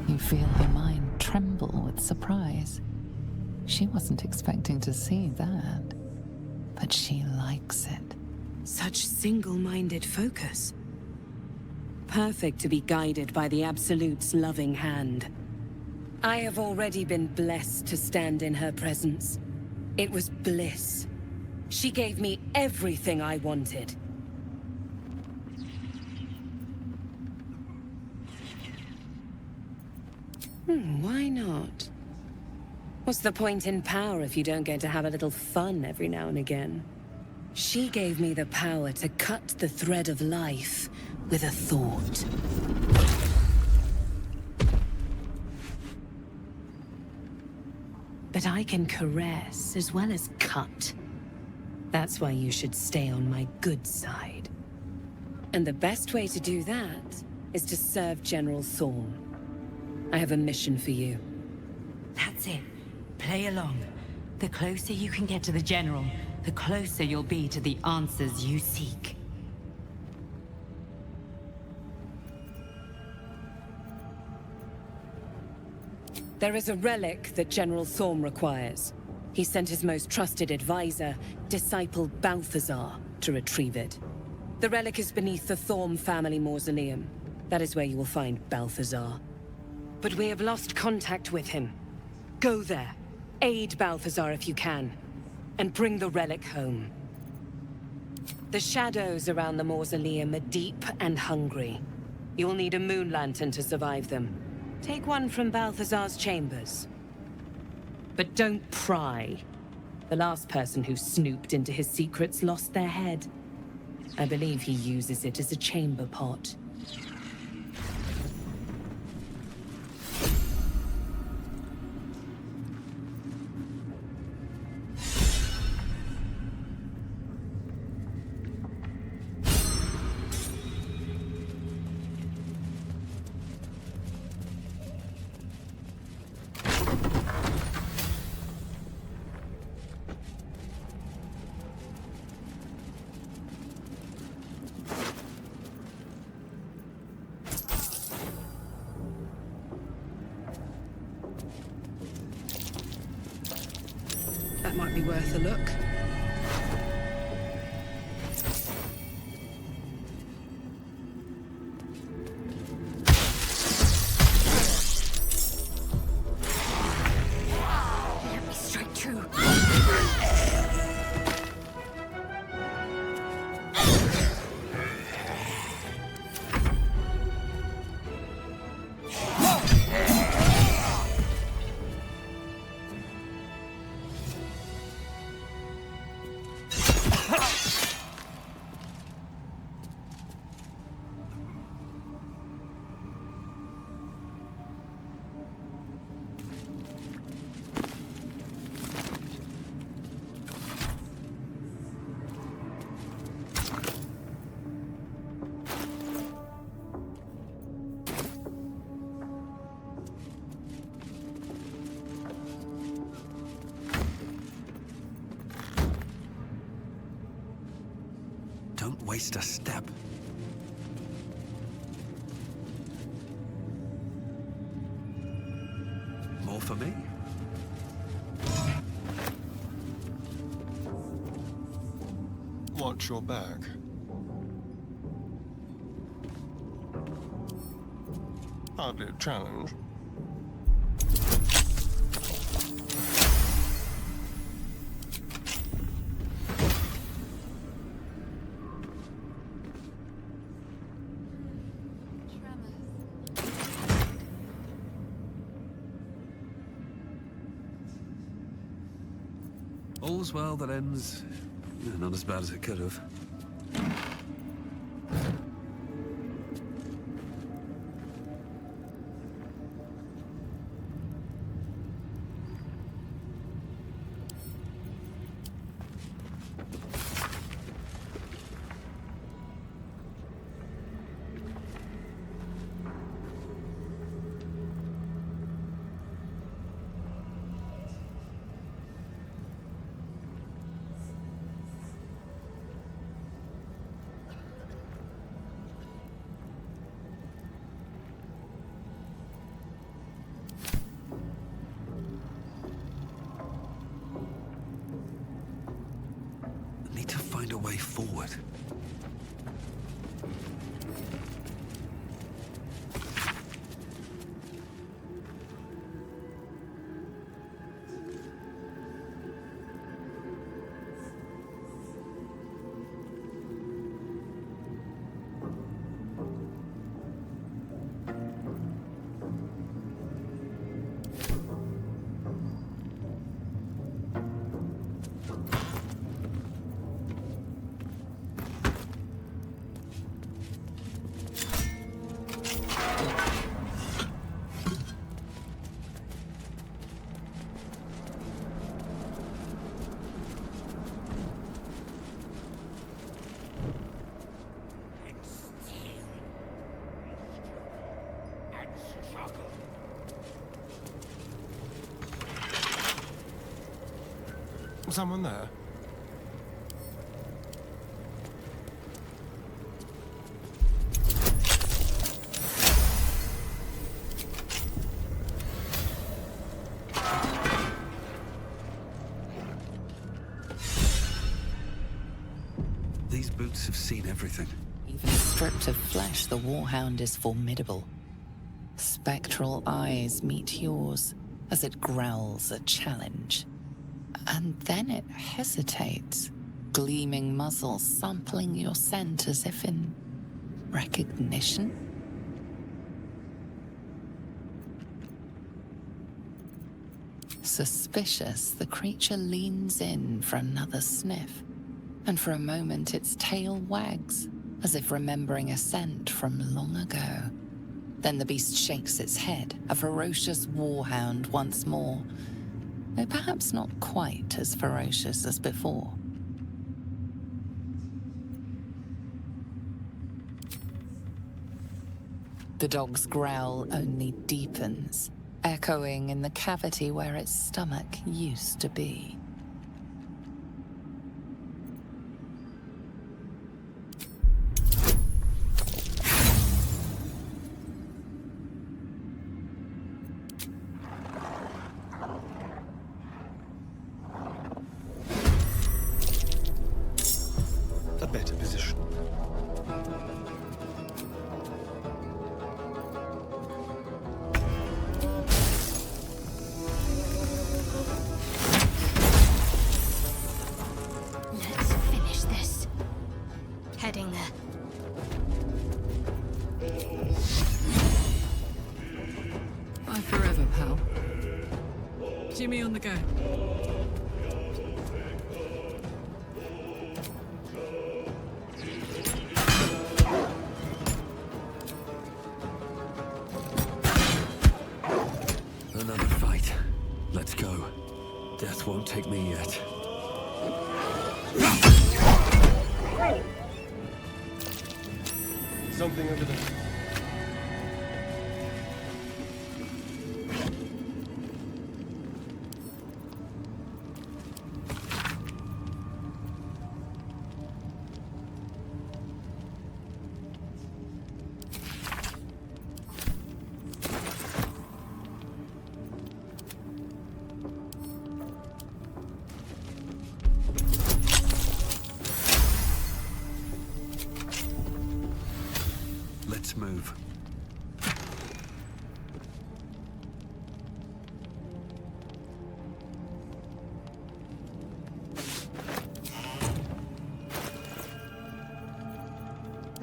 You feel her mind tremble with surprise. She wasn't expecting to see that, but she likes it. Such single-minded focus. Perfect to be guided by the Absolute's loving hand. I have already been blessed to stand in her presence. It was bliss. She gave me everything I wanted. Why not? What's the point in power if you don't get to have a little fun every now and again? She gave me the power to cut the thread of life with a thought. But I can caress as well as cut. That's why you should stay on my good side. And the best way to do that is to serve General Thorm. I have a mission for you. That's it. Play along. The closer you can get to the General, the closer you'll be to the answers you seek. There is a relic that General Thorm requires. He sent his most trusted advisor, Disciple Balthazar, to retrieve it. The relic is beneath the Thorm family mausoleum. That is where you will find Balthazar. But we have lost contact with him. Go there, aid Balthazar if you can, and bring the relic home. The shadows around the mausoleum are deep and hungry. You'll need a moon lantern to survive them. Take one from Balthazar's chambers. But don't pry. The last person who snooped into his secrets lost their head. I believe he uses it as a chamber pot. That might be worth a look. Let me strike true. Don't waste a step. More for me? Watch your back. Hardly a challenge. All's well that ends... not as bad as it could have. Need to find a way forward. Someone there? These boots have seen everything. Even stripped of flesh, the Warhound is formidable. Spectral eyes meet yours as it growls a challenge. And then it hesitates, gleaming muzzle sampling your scent as if in recognition. Suspicious, the creature leans in for another sniff, and for a moment its tail wags, as if remembering a scent from long ago. Then the beast shakes its head, a ferocious warhound once more, though perhaps not quite as ferocious as before. The dog's growl only deepens, echoing in the cavity where its stomach used to be. A better position. Let's finish this. Heading there. Bye forever, pal. Jimmy on the go. Another fight. Let's go. Death won't take me yet. Something over there. Let's move.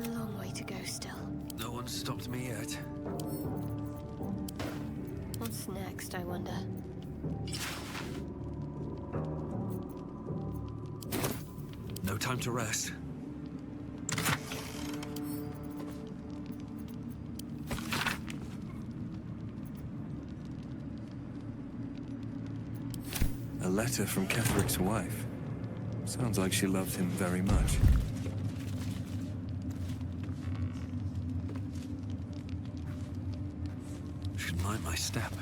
A long way to go still. No one's stopped me yet. What's next, I wonder? No time to rest. A letter from Ketherick's wife. Sounds like she loved him very much. Should mind my step.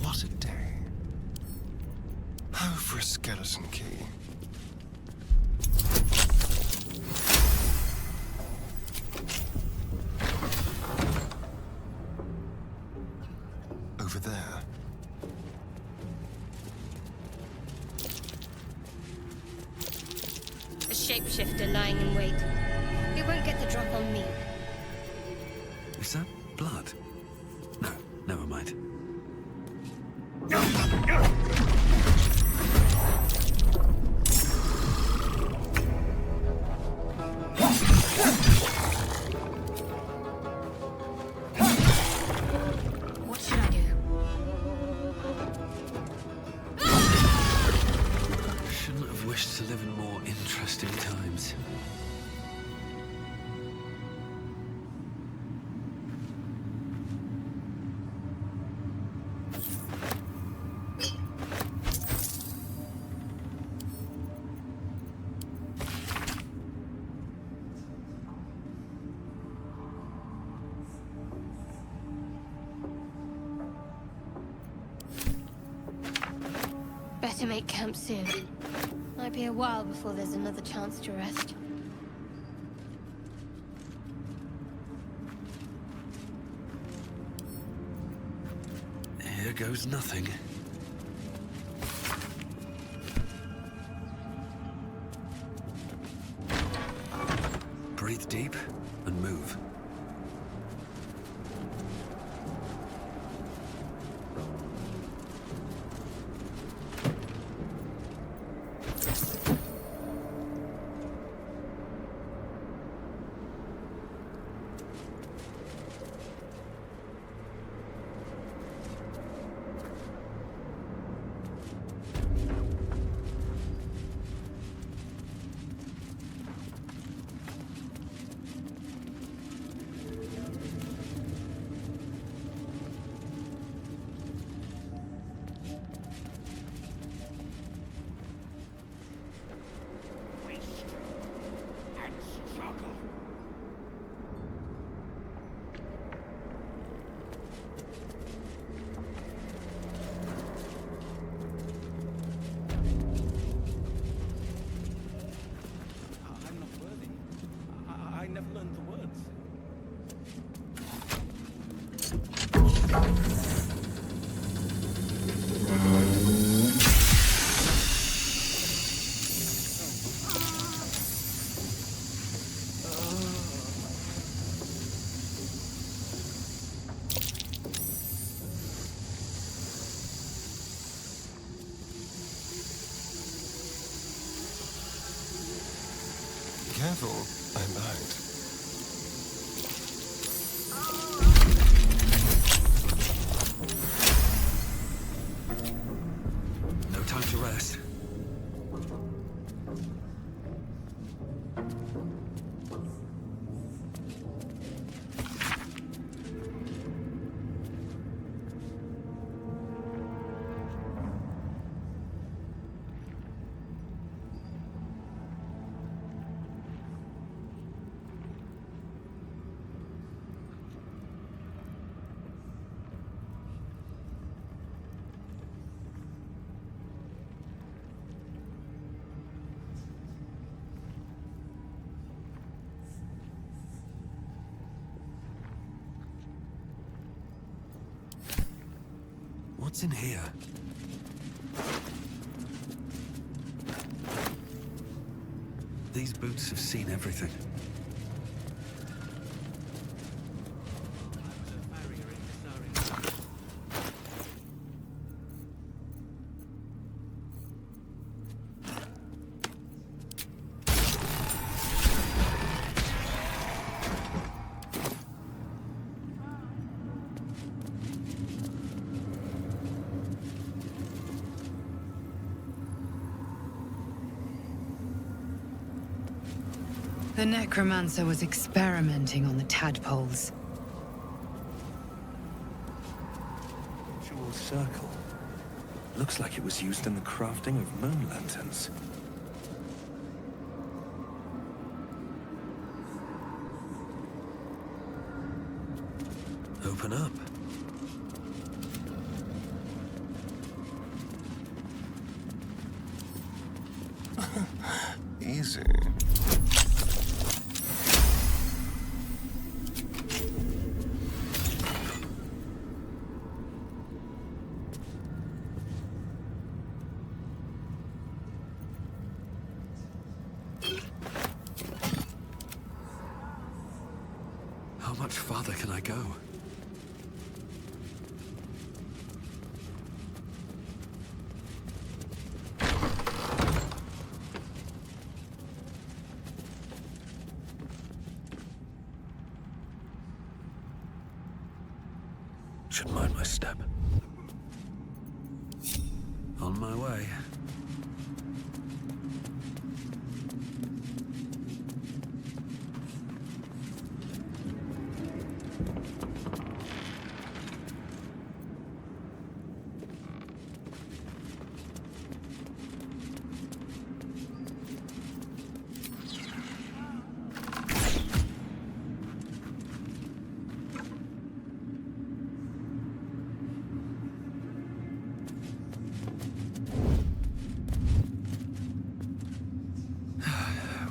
What a day. Oh, for a skeleton key. Over there. A shapeshifter lying in wait. He won't get the drop on me. Is that blood? No, never mind. What should I do? Shouldn't have wished to live in more interesting times. Better make camp soon. Might be a while before there's another chance to rest. Here goes nothing. Breathe deep and move. Careful, I'm out. No time to rest. What's in here? These boots have seen everything. The necromancer was experimenting on the tadpoles. Jewel circle. Looks like it was used in the crafting of moon lanterns. Open up. Easy. How much farther can I go? Should mind my step. On my way.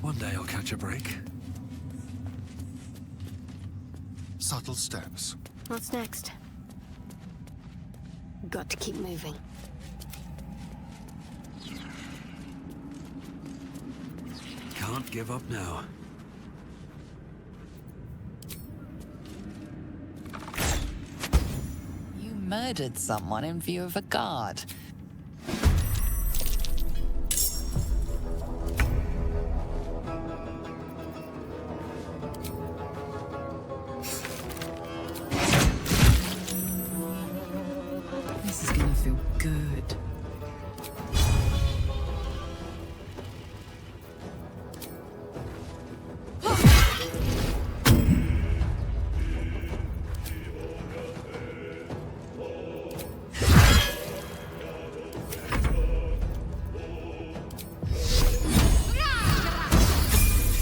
One day I'll catch a break. Subtle steps. What's next? Got to keep moving. Can't give up now. You murdered someone in view of a guard. This is gonna feel good.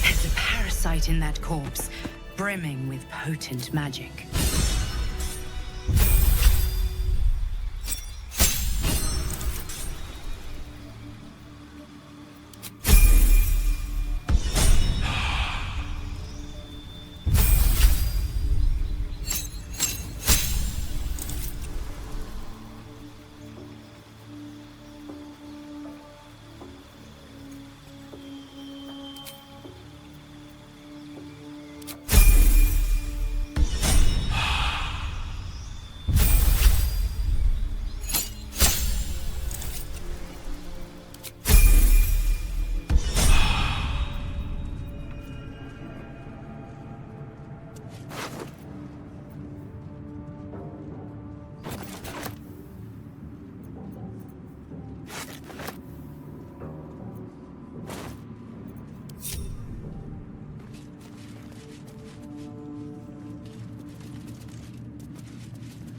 There's a parasite in that corpse, brimming with potent magic.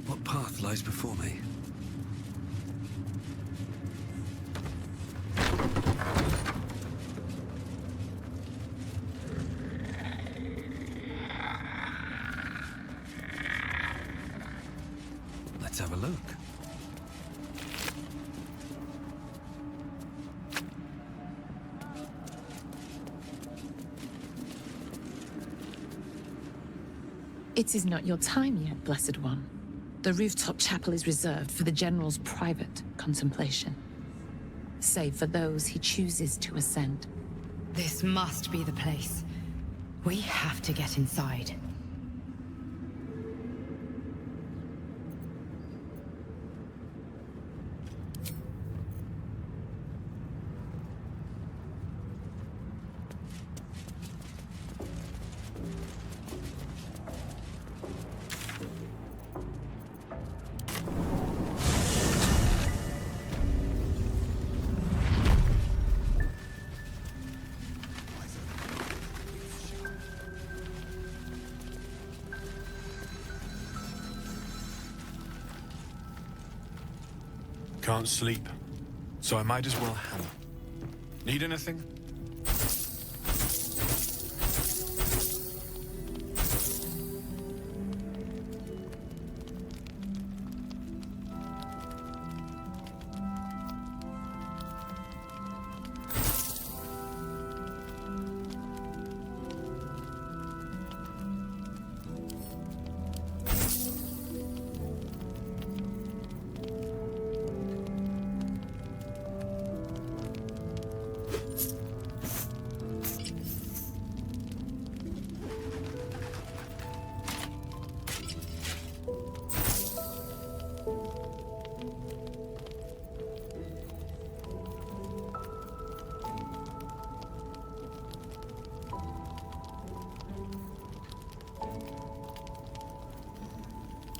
What path lies before me? Let's have a look. It is not your time yet, Blessed One. The rooftop chapel is reserved for the General's private contemplation, save for those he chooses to ascend. This must be the place. We have to get inside. Can't sleep, so I might as well hammer. Need anything?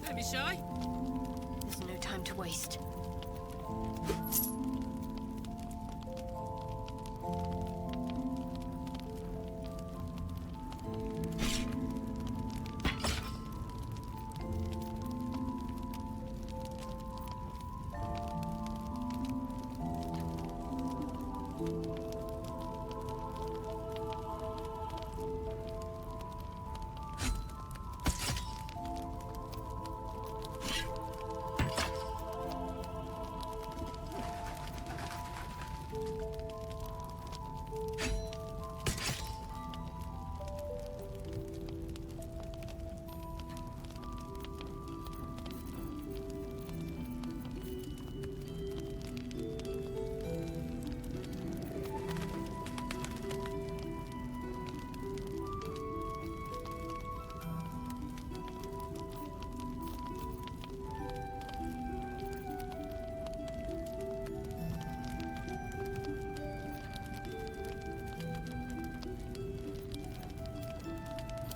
Don't be shy. There's no time to waste.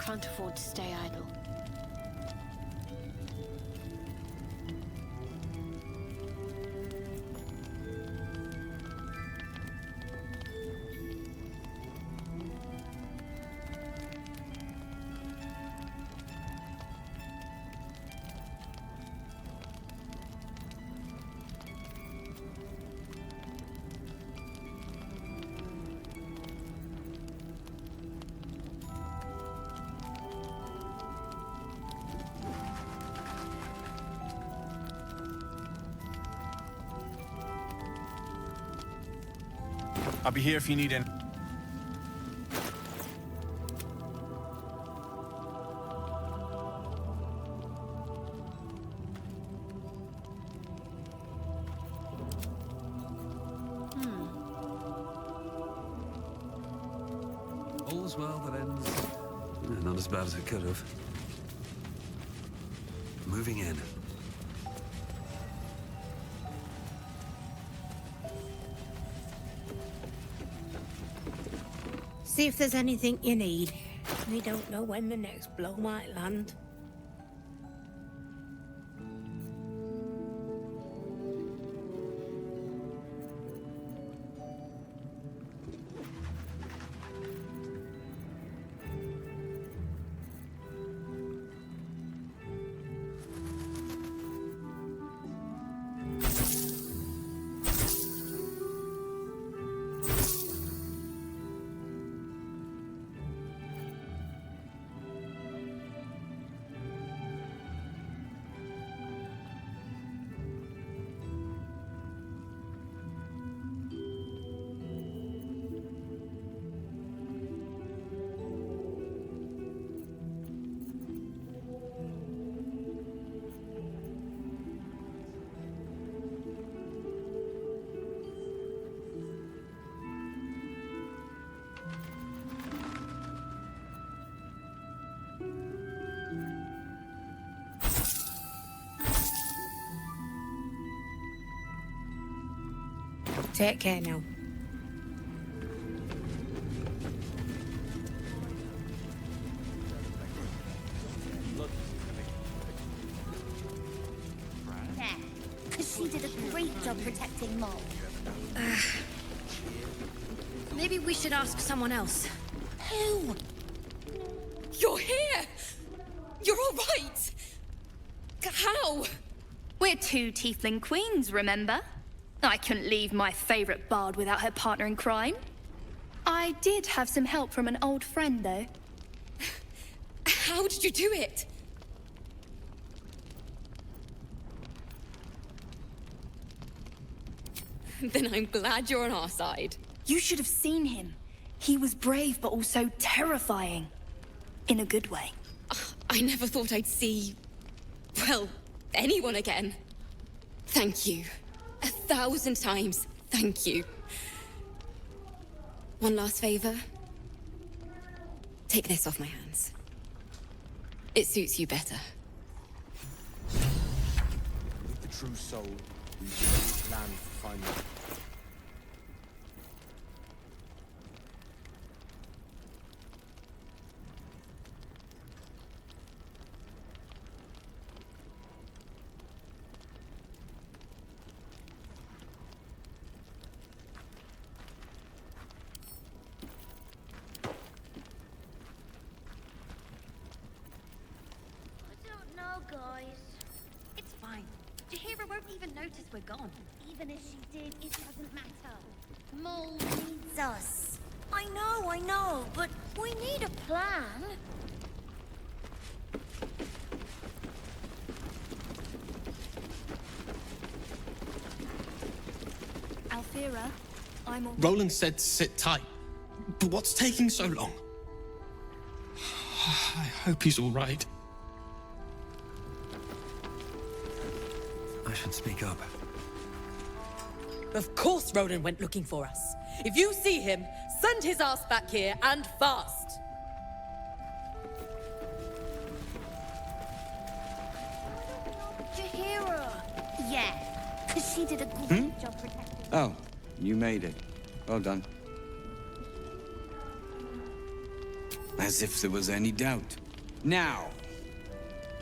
Can't afford to stay idle. I'll be here if you need any. All's well that ends. Not as bad as it could have. Moving in. See if there's anything you need. We don't know when the next blow might land. Take care now. There. Because she did a great job protecting Mole. Maybe we should ask someone else. Who? You're here! You're all right! How? We're two tiefling queens, remember? I couldn't leave my favorite bard without her partner in crime. I did have some help from an old friend, though. How did you do it? Then I'm glad you're on our side. You should have seen him. He was brave, but also terrifying. In a good way. I never thought I'd see... well, anyone again. Thank you. 1,000 times, thank you. One last favor. Take this off my hands. It suits you better. With the true soul, we will land for finding. Guys, it's fine. Jahira won't even notice we're gone. Even if she did, it doesn't matter. Mole needs us. I know, but we need a plan. Alfira, I'm all... Roland said sit tight. But what's taking so long? I hope he's all right. I should speak up. Of course Ronan went looking for us. If you see him, send his ass back here, and fast! Jahira! Yeah, because she did a great job protecting... Oh, you made it. Well done. As if there was any doubt. Now,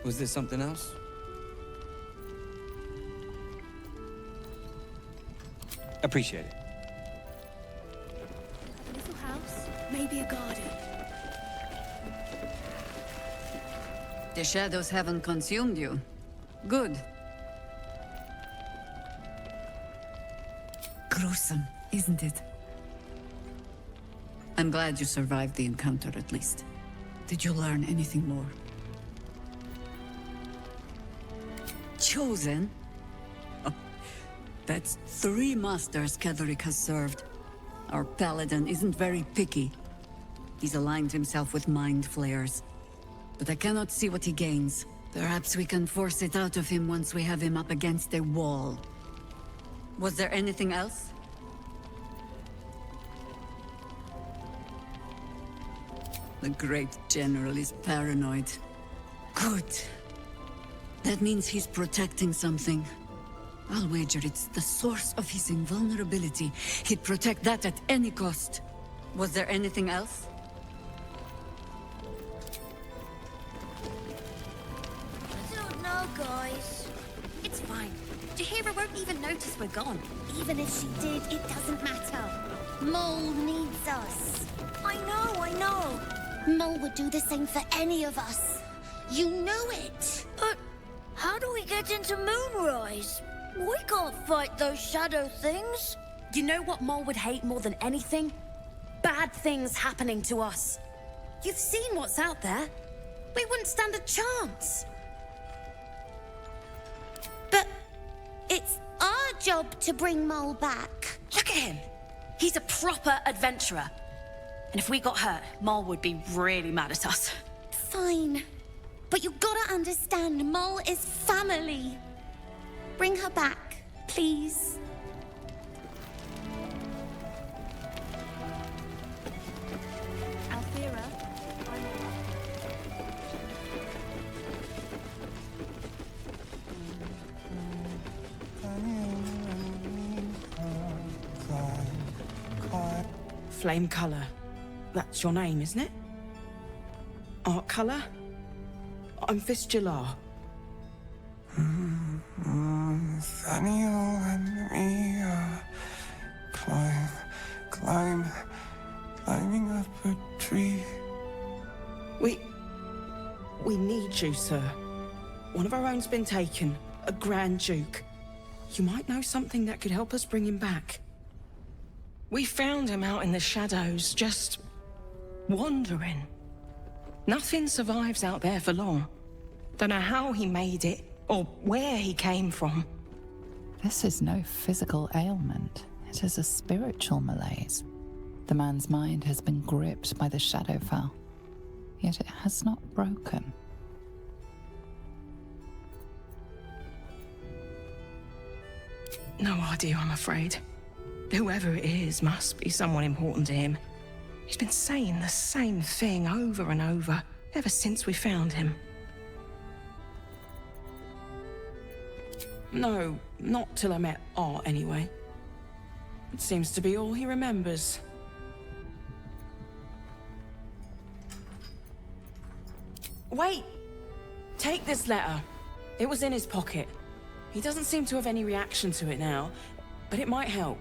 was there something else? Appreciate it. A little house, maybe a garden. The shadows haven't consumed you. Good. Gruesome, isn't it? I'm glad you survived the encounter at least. Did you learn anything more? Chosen? Oh, that's 3 masters Ketheric has served. Our paladin isn't very picky. He's aligned himself with mind flayers. But I cannot see what he gains. Perhaps we can force it out of him once we have him up against a wall. Was there anything else? The great general is paranoid. Good. That means he's protecting something. I'll wager it's the source of his invulnerability. He'd protect that at any cost. Was there anything else? I don't know, guys. It's fine. Jahira won't even notice we're gone. Even if she did, it doesn't matter. Mole needs us. I know. Mole would do the same for any of us. You know it. But how do we get into Moonrise? We can't fight those shadow things. You know what Mole would hate more than anything? Bad things happening to us. You've seen what's out there. We wouldn't stand a chance. But it's our job to bring Mole back. Look at him. He's a proper adventurer. And if we got hurt, Mole would be really mad at us. Fine. But you gotta understand, Mole is family. Bring her back, please. Althera, Flame color. That's your name, isn't it? Art color? I'm Fistula. Nathaniel and me climbing up a tree. We need you, sir. One of our own's been taken, a Grand Duke. You might know something that could help us bring him back. We found him out in the shadows, just wandering. Nothing survives out there for long. Don't know how he made it, or where he came from. This is no physical ailment. It is a spiritual malaise. The man's mind has been gripped by the Shadowfell, yet it has not broken. No idea, I'm afraid. Whoever it is must be someone important to him. He's been saying the same thing over and over, ever since we found him. No, not till I met Art, anyway. It seems to be all he remembers. Wait! Take this letter. It was in his pocket. He doesn't seem to have any reaction to it now, but it might help.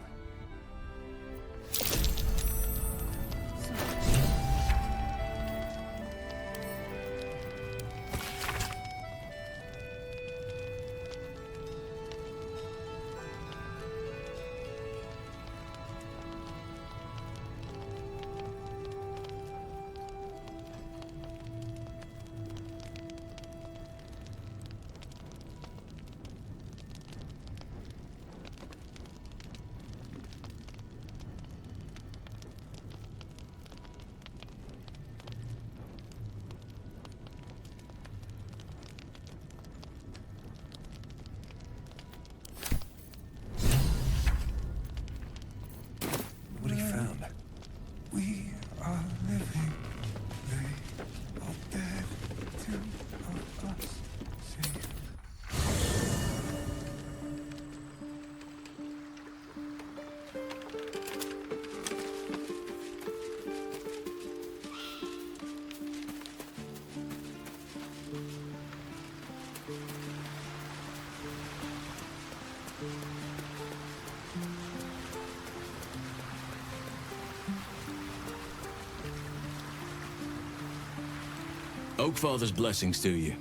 Oakfather's blessings to you.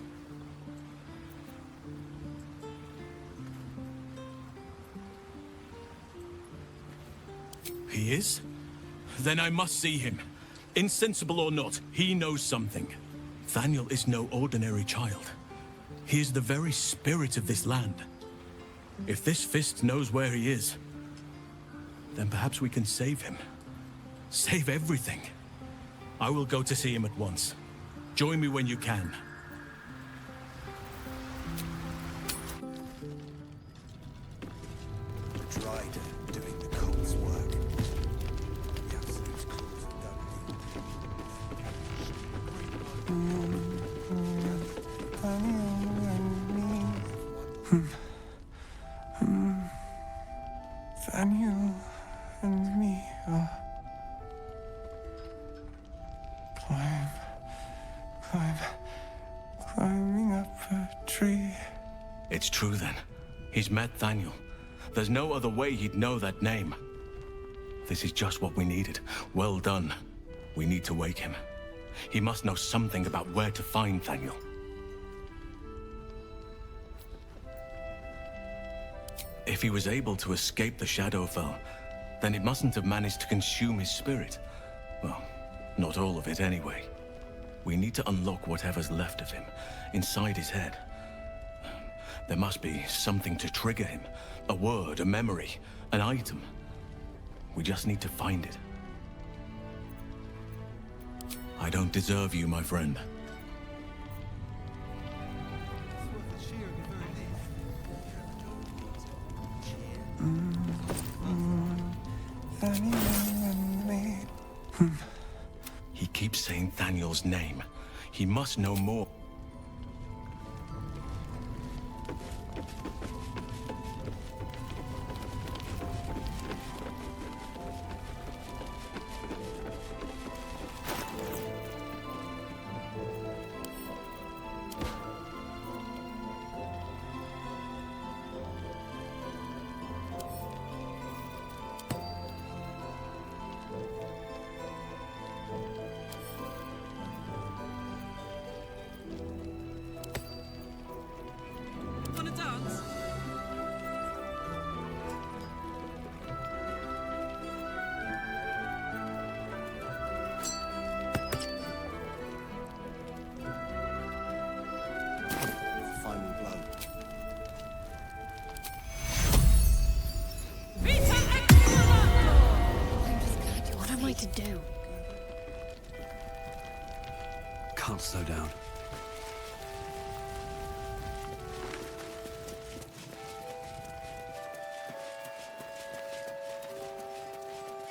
He is? Then I must see him. Insensible or not, he knows something. Thaniel is no ordinary child. He is the very spirit of this land. If this fist knows where he is, then perhaps we can save him. Save everything. I will go to see him at once. Join me when you can. Drider doing the cult's work. The absolute cult Thaniel and me are climbing up a tree. It's true then. He's met Thaniel. There's no other way he'd know that name. This is just what we needed. Well done. We need to wake him. He must know something about where to find Thaniel. If he was able to escape the Shadowfell, then it mustn't have managed to consume his spirit. Well, not all of it anyway. We need to unlock whatever's left of him, inside his head. There must be something to trigger him. A word, a memory, an item. We just need to find it. I don't deserve you, my friend. He keeps saying Thaniel's name. He must know more. Wanna dance? final blow. What am I to do? Can't slow down.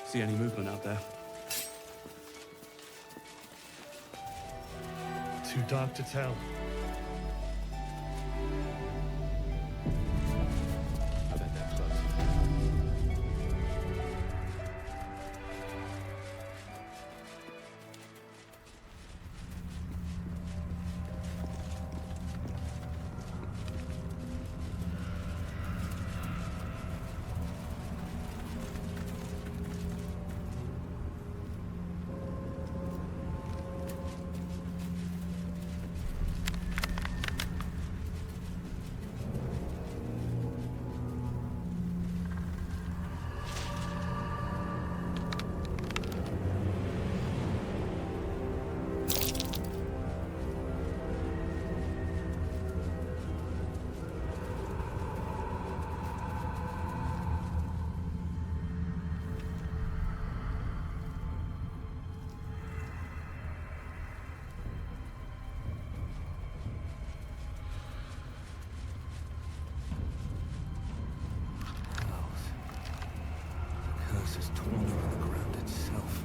See any movement out there? Too dark to tell. I bet they're close. The curse is torn from the ground itself.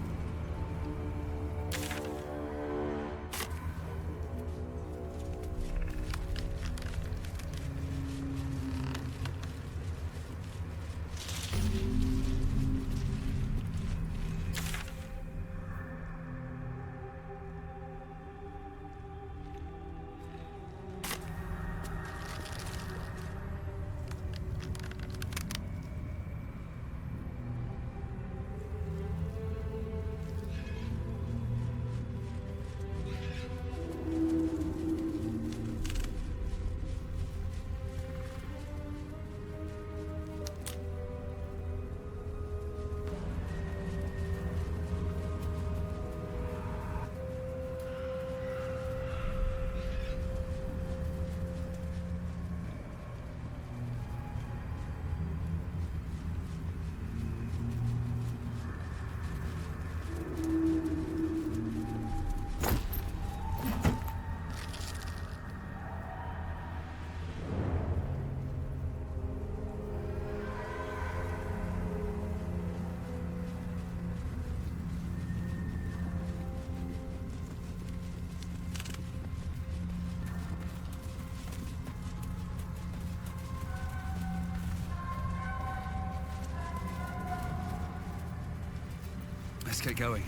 get going.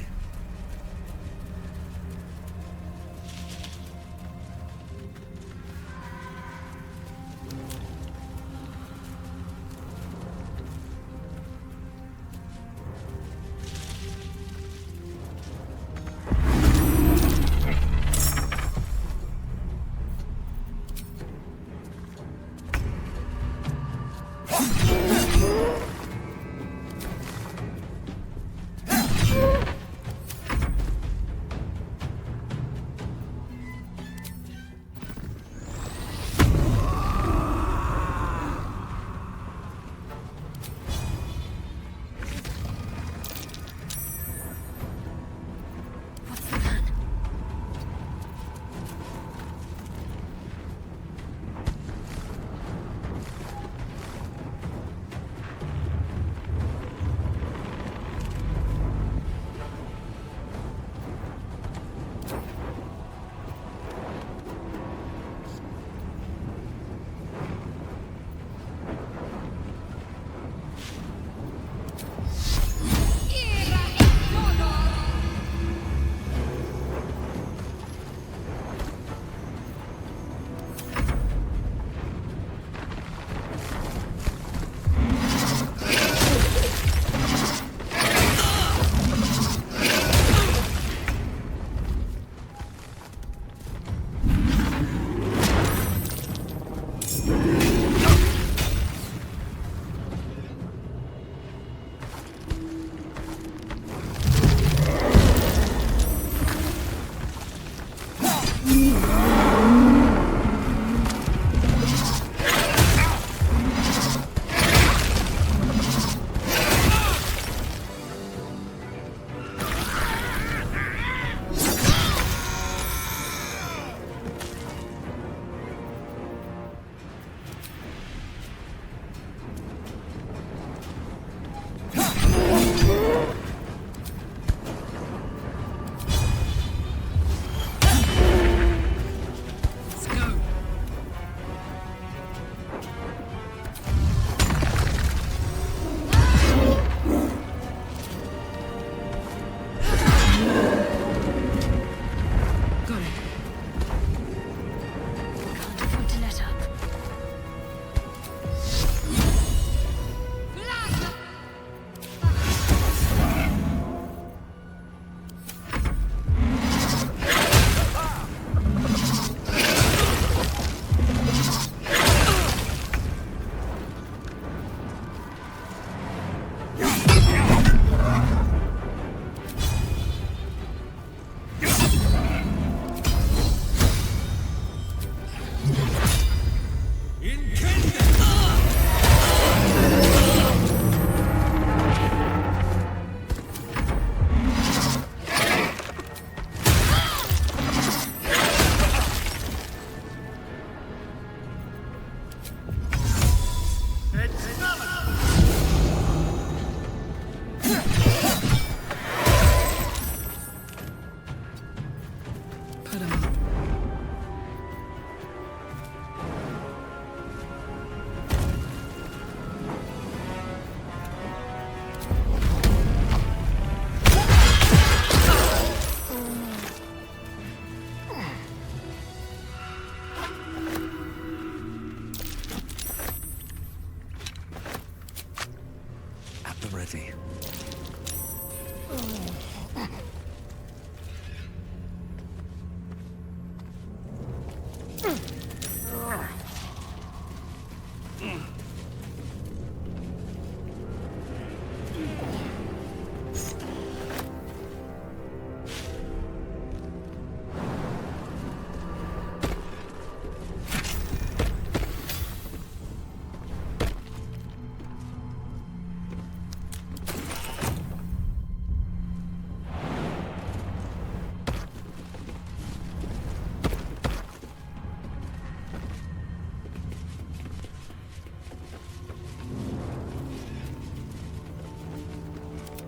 Ready.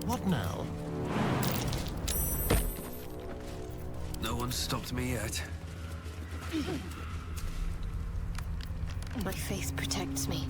What now? No one's stopped me yet. My faith protects me.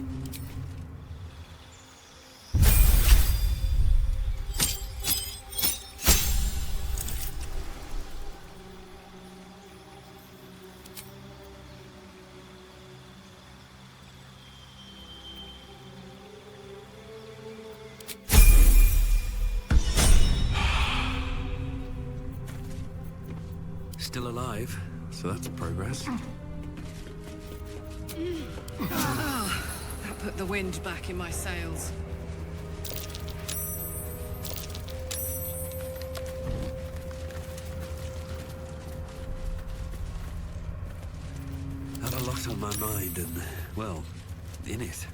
Still alive, so that's a progress. That put the wind back in my sails. Have a lot on my mind and, well, in it.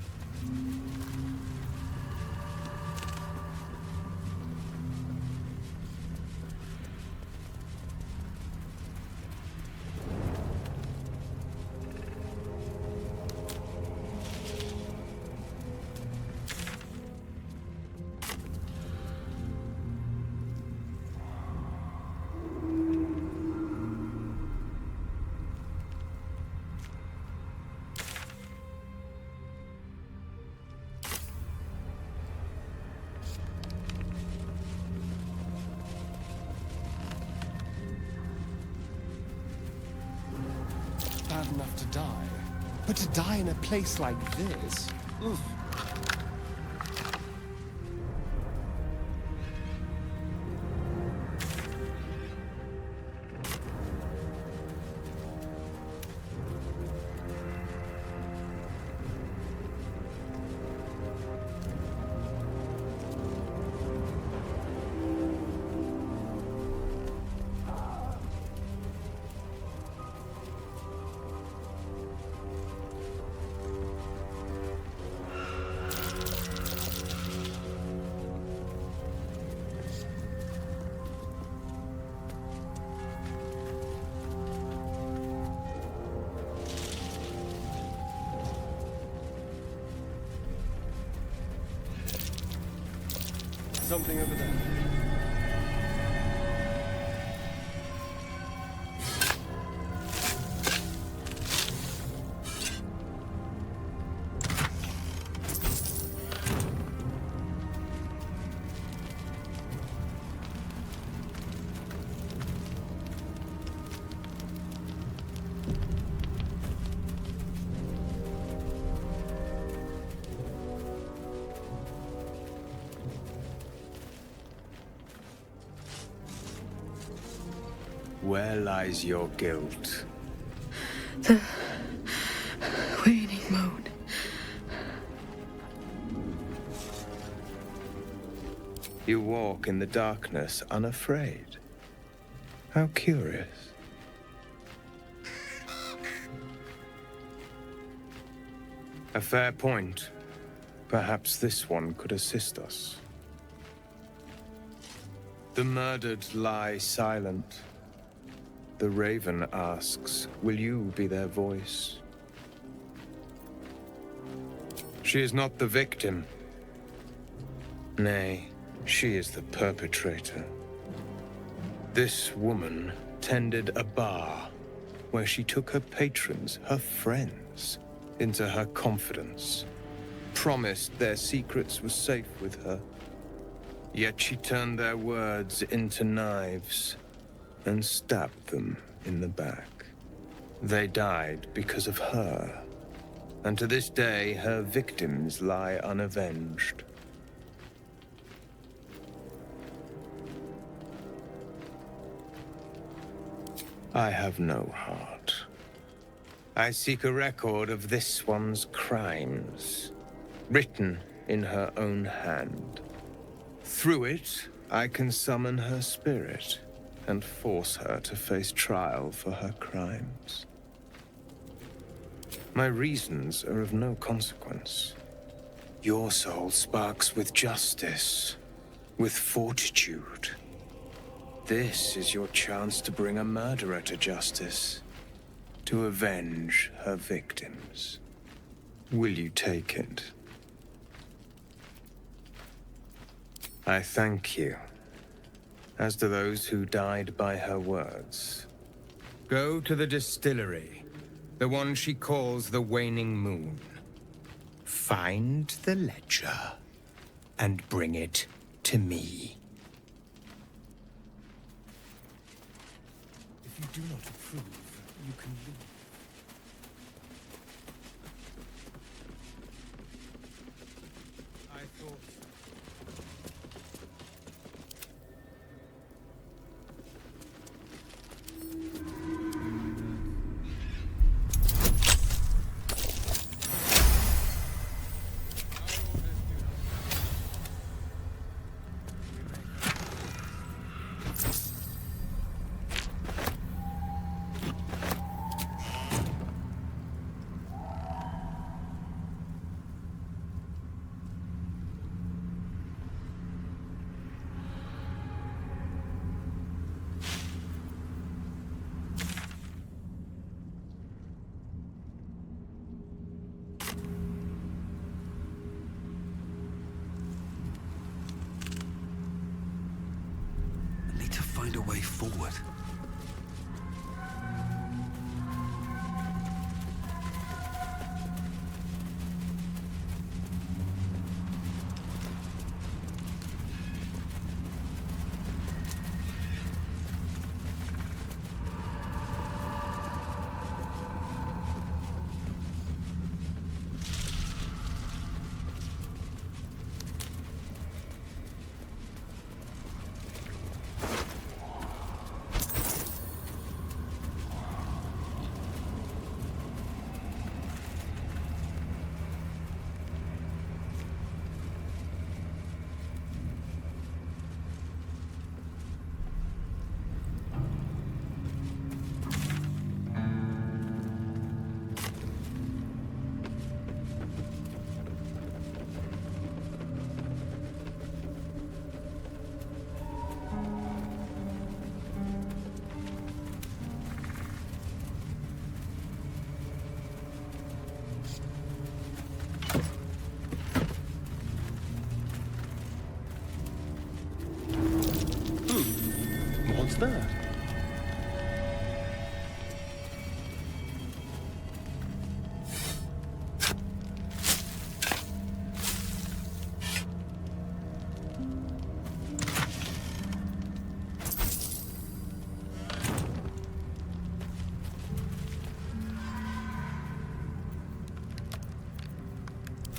Bad enough to die, but to die in a place like this, oof. Something over there. Where lies your guilt? The waning moon. You walk in the darkness unafraid. How curious. A fair point. Perhaps this one could assist us. The murdered lie silent. The raven asks, will you be their voice? She is not the victim. Nay, she is the perpetrator. This woman tended a bar where she took her patrons, her friends, into her confidence, promised their secrets were safe with her. Yet she turned their words into knives and stabbed them in the back. They died because of her, and to this day her victims lie unavenged. I have no heart. I seek a record of this one's crimes, written in her own hand. Through it, I can summon her spirit and force her to face trial for her crimes. My reasons are of no consequence. Your soul sparks with justice, with fortitude. This is your chance to bring a murderer to justice, to avenge her victims. Will you take it? I thank you, as do those who died by her words. Go to the distillery, the one she calls the Waning Moon. Find the ledger, and bring it to me. If you do not approve, you can leave. I thought... find a way forward. What's that?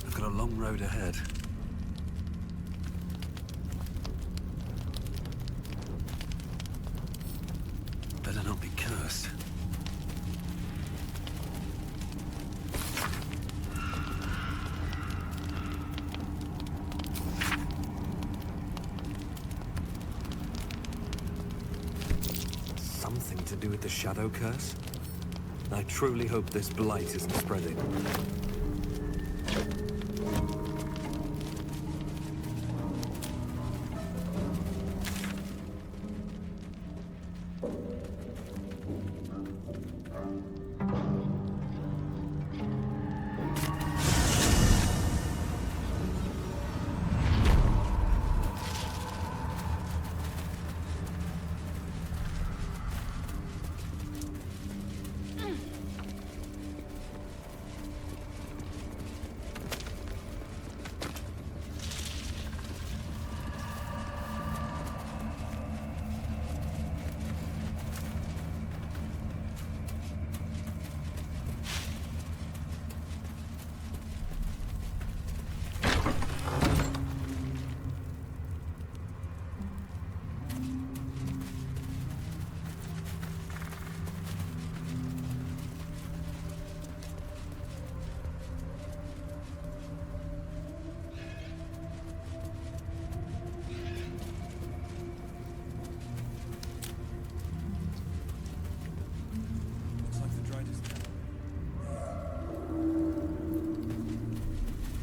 I've got a long road ahead. Better not be cursed. Something to do with the shadow curse? I truly hope this blight isn't spreading.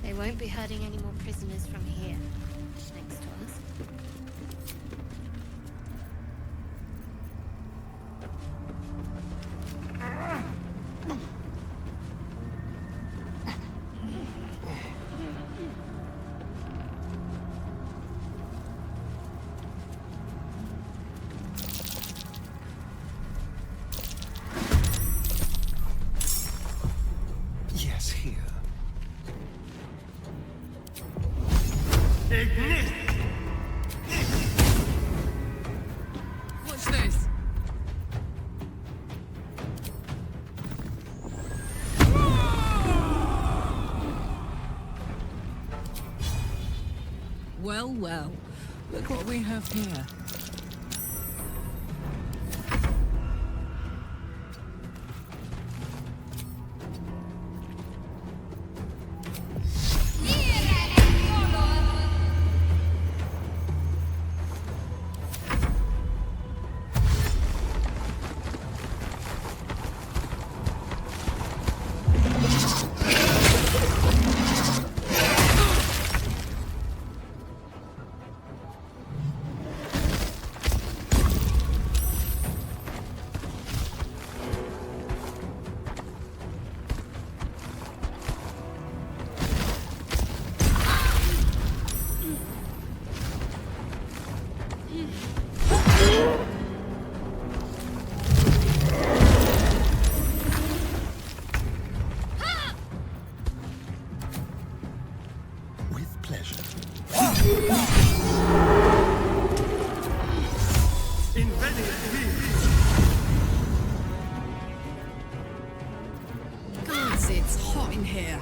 They won't be herding any more prisoners from here. Next to us. Yes, here. What's this? Well, well. Look what we have here. Gods, it's hot in here.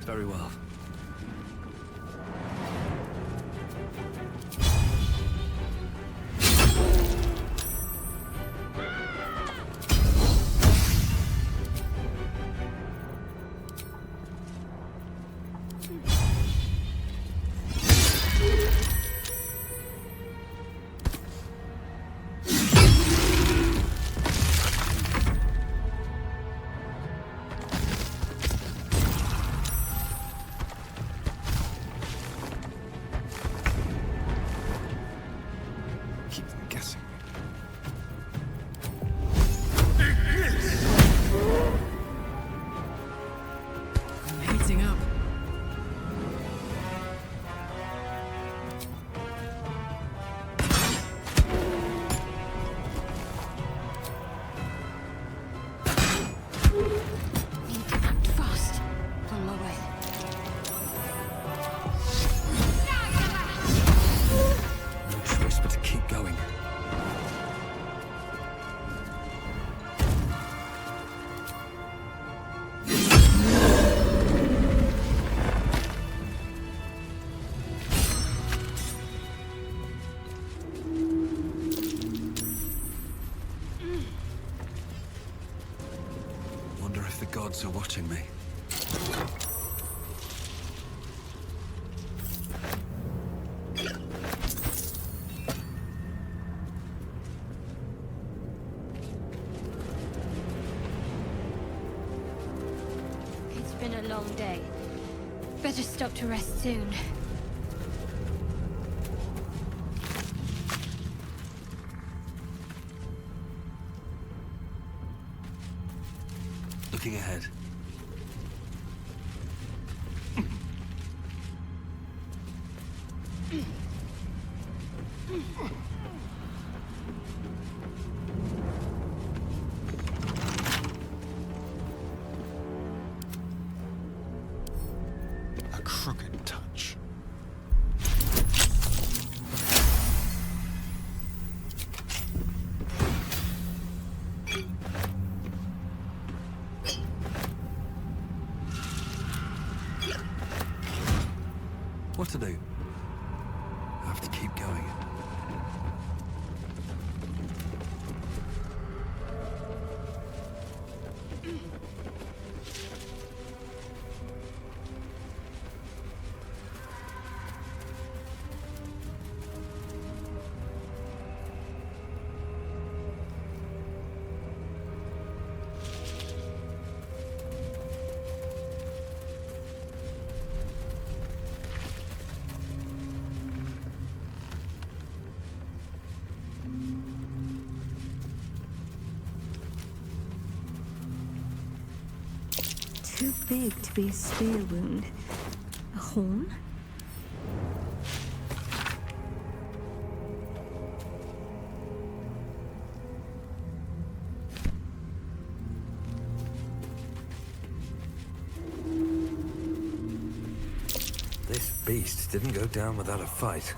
Very well. The gods are watching me. It's been a long day. Better stop to rest soon. Looking ahead. A crooked touch. What to do? I have to keep going. Too big to be a spear wound. A horn? This beast didn't go down without a fight.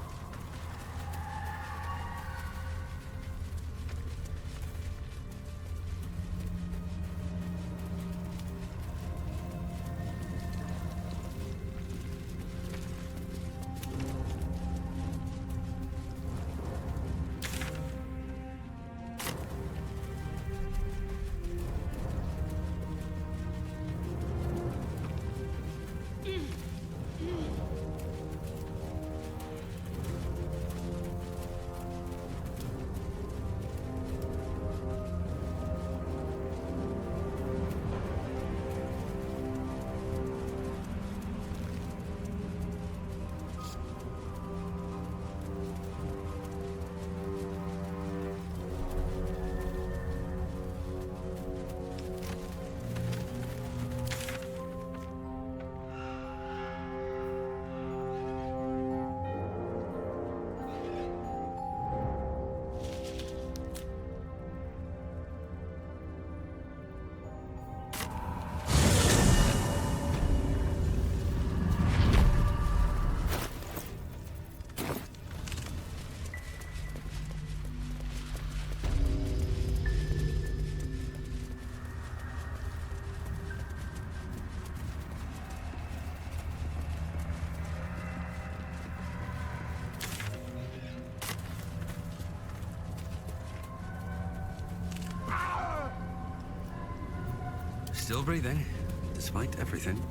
Still breathing, despite everything.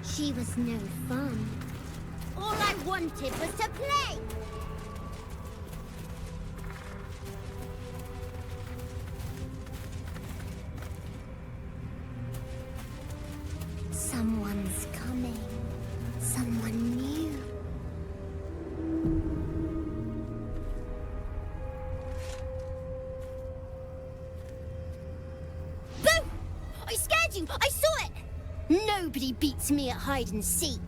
She was no fun. All I wanted was to play! Someone's coming. Someone new. Boo! I scared you! I saw it! Nobody beats me at hide and seek.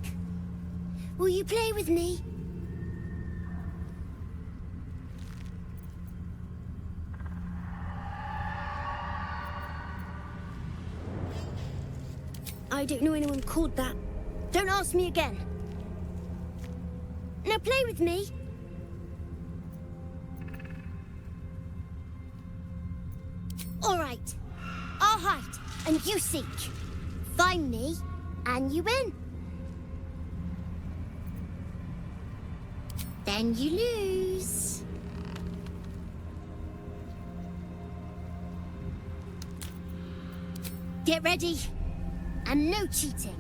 Will you play with me? I don't know anyone called that. Don't ask me again. Now play with me. All right. I'll hide and you seek. Find me, and you win. Then you lose. Get ready, and no cheating.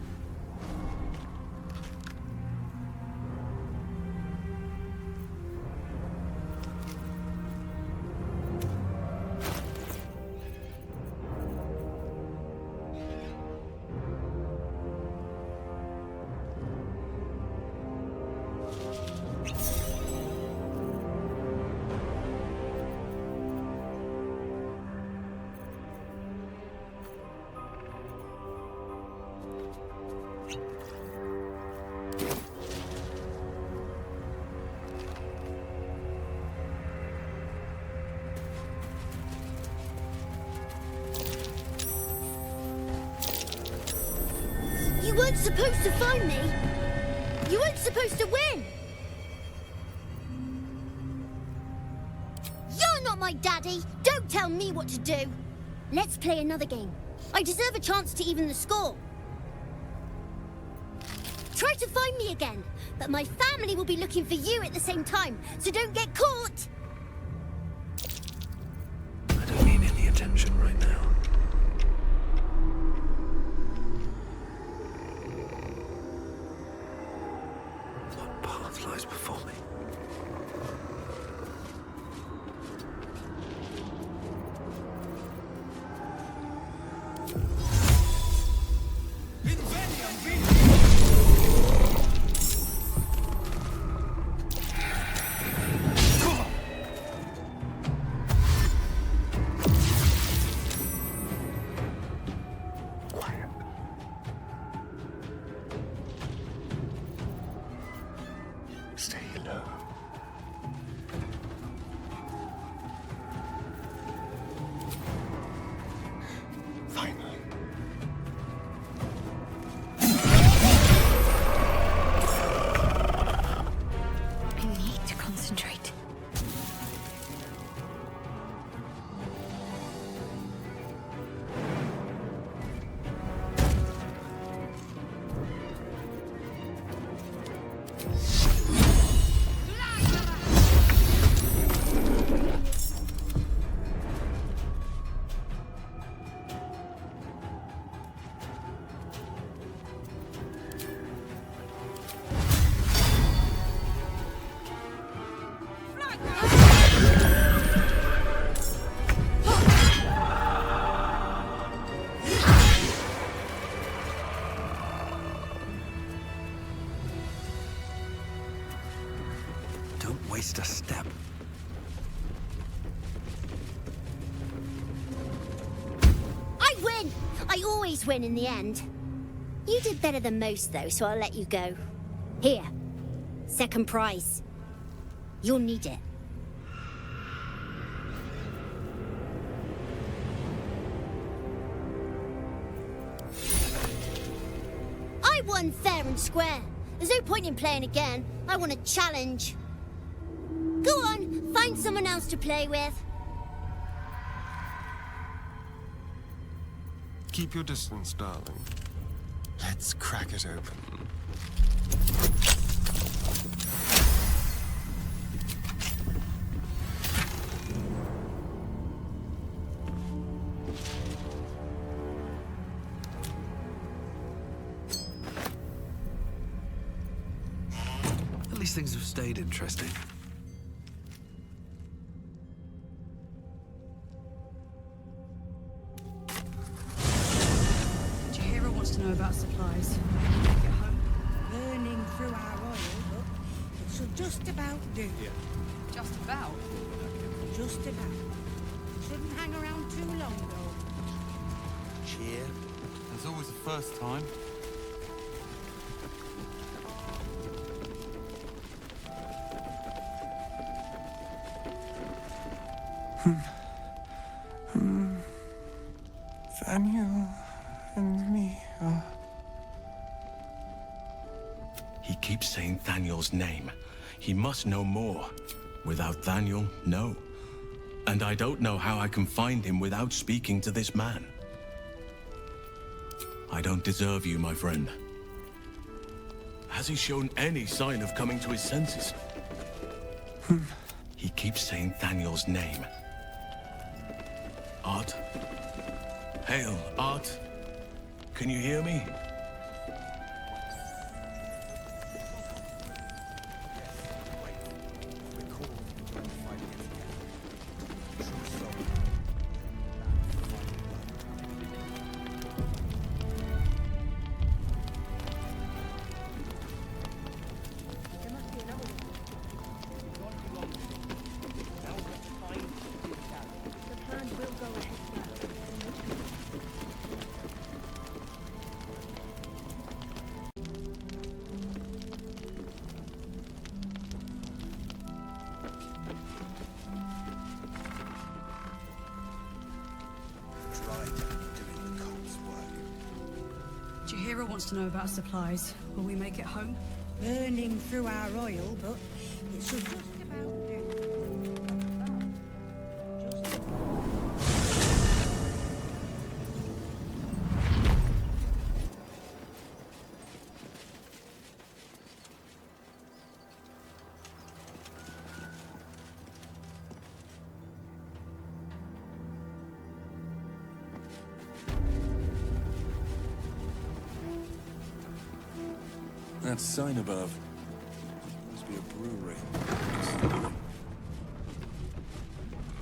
You weren't supposed to find me. You weren't supposed to win. You're not my daddy. Don't tell me what to do. Let's play another game. I deserve a chance to even the score. Try to find me again, but my family will be looking for you at the same time, so don't get caught. I don't need any attention right now. What path lies before me? Stay low. Finally. I need to concentrate. waste a step. I win! I always win in the end. You did better than most, though, so I'll let you go. Here. Second prize. You'll need it. I won fair and square. There's no point in playing again. I want a challenge. Go on, find someone else to play with. Keep your distance, darling. Let's crack it open. At least things have stayed interesting. Jahira wants to know about supplies. Get home. Burning through our oil, but it should just about do. Yeah. Just about? Just about. Shouldn't hang around too long, though. Cheer. There's always a first time. Daniel and me are... He keeps saying Thaniel's name. He must know more. Without Thaniel, no. And I don't know how I can find him without speaking to this man. I don't deserve you, my friend. Has he shown any sign of coming to his senses? He keeps saying Thaniel's name. Art? Hail, Art? Can you hear me? Jahira wants to know about supplies. Will we make it home? Burning through our oil, but it should just about do. That sign above. Must be a brewery.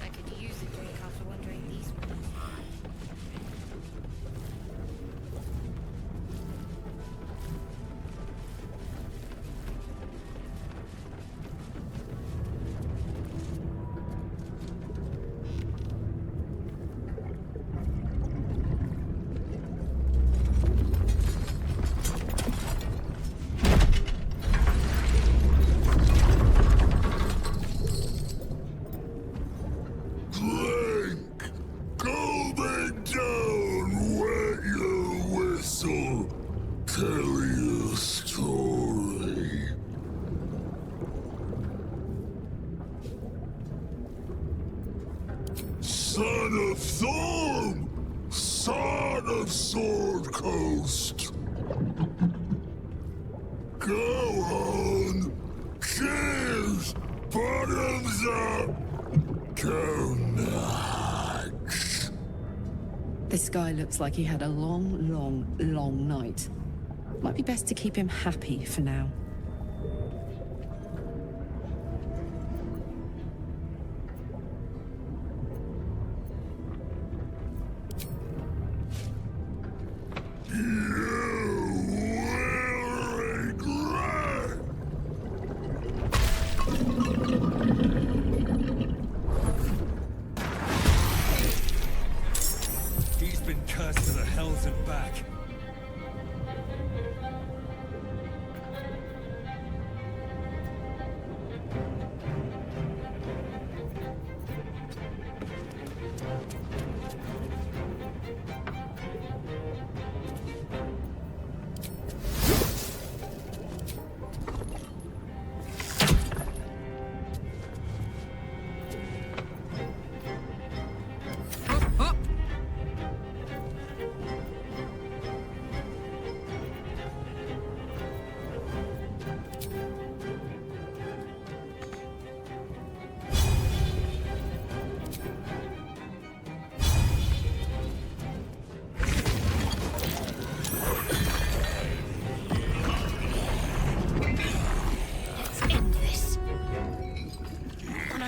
I could use a drink after wandering these woods. Son of Thorn! Son of Sword Coast! Go on! Cheers! Bottoms up! Go nuts! This guy looks like he had a long night. Might be best to keep him happy for now.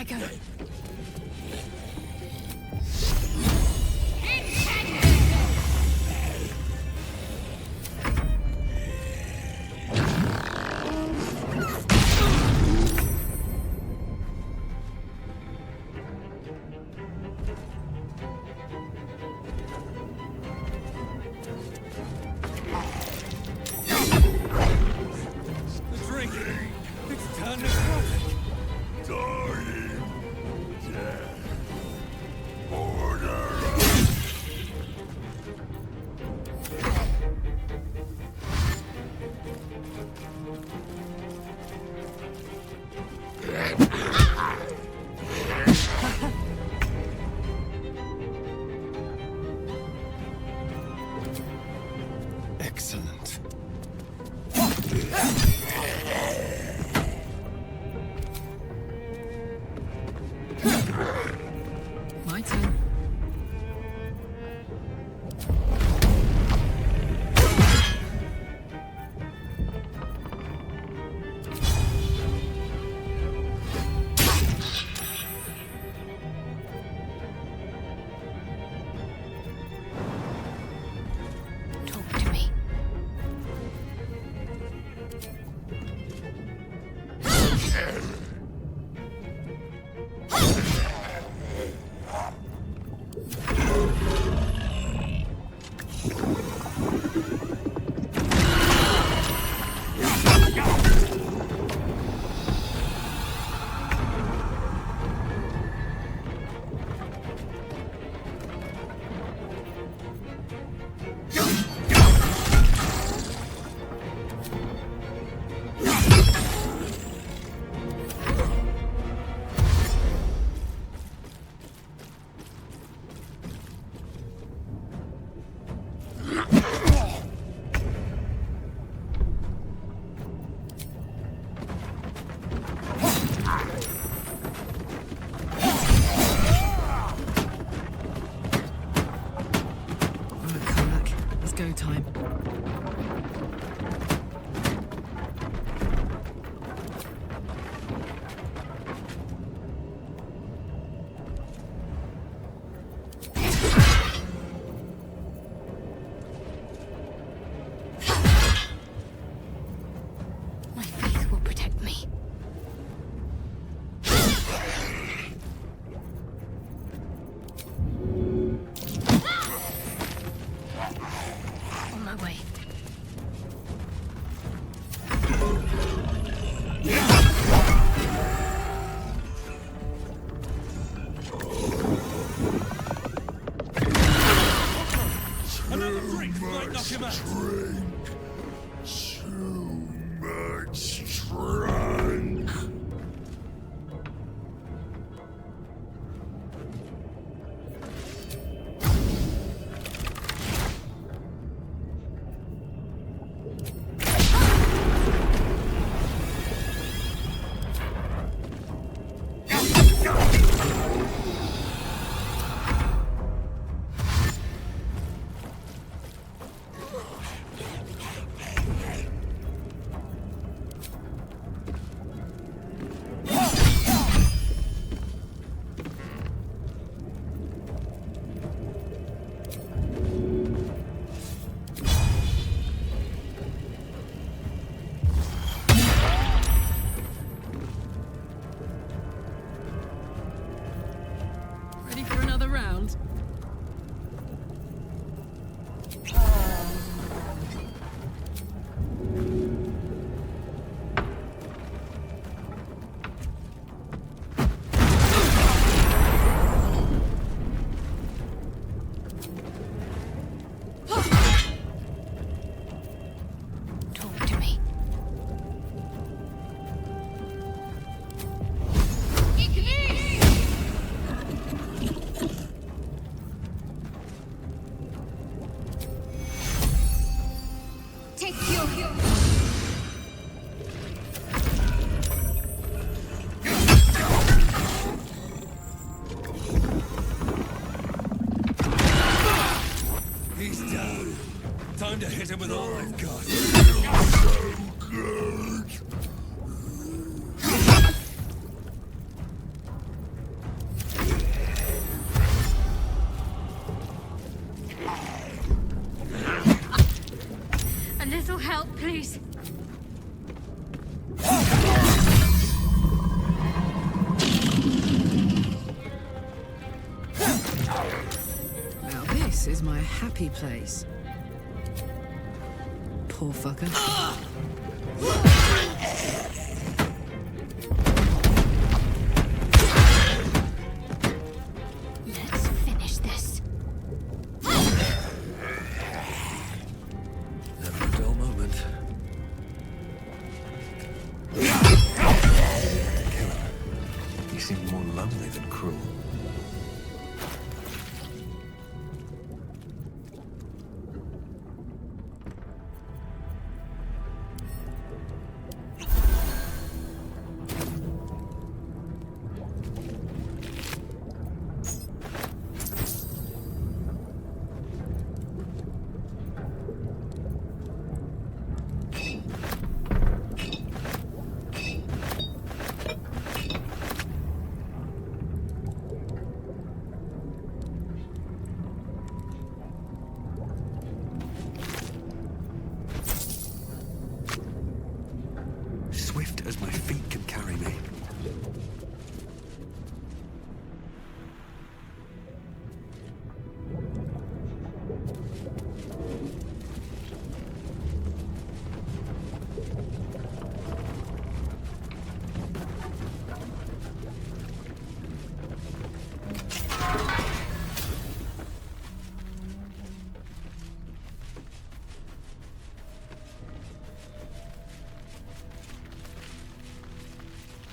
go. Excellent. My turn. Talk to me. It's go time. My faith will protect me. On my way. Another drink might knock him out. Too much drink. Ready for another round? Talk to me. Take your He's down. Time to hit him with all I've got. So good. Stop, please. Now this is my happy place. Poor fucker. Let's finish this. Never a dull moment. Kill him. He seemed more lonely than cruel. Swift as my feet can carry me.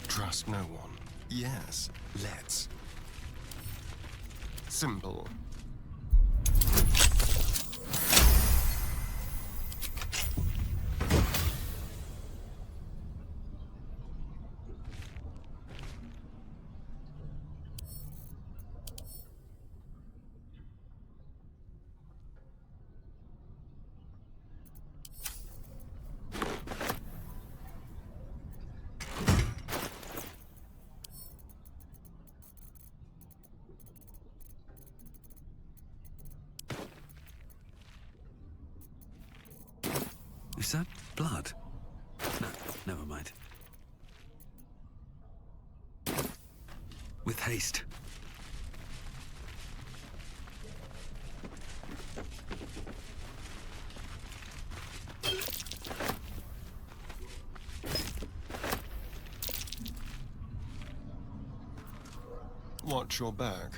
Trust no one. Yes, let's. Simple. Is that blood? No, never mind. With haste. Watch your back.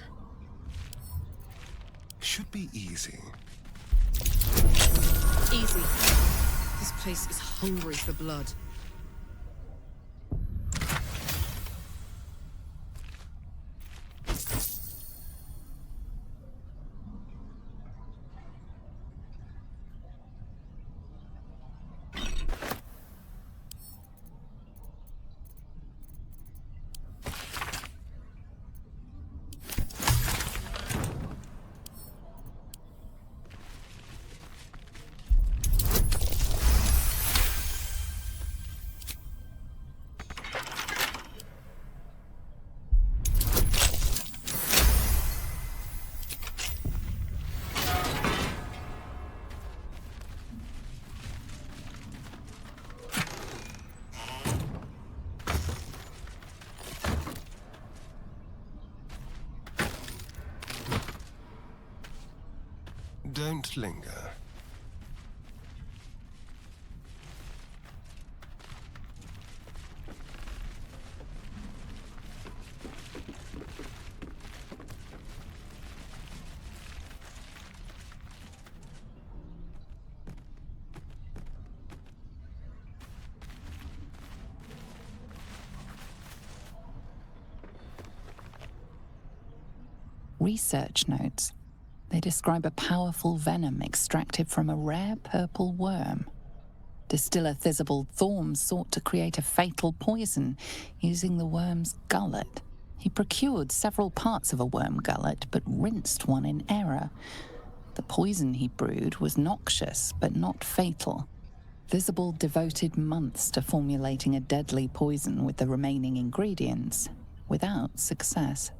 Should be easy. Easy. This place is hungry for blood. Don't linger. Research notes. They describe a powerful venom extracted from a rare purple worm. Distiller Thizabald Thorm sought to create a fatal poison using the worm's gullet. He procured several parts of a worm gullet, but rinsed one in error. The poison he brewed was noxious, but not fatal. Thizabald devoted months to formulating a deadly poison with the remaining ingredients, without success.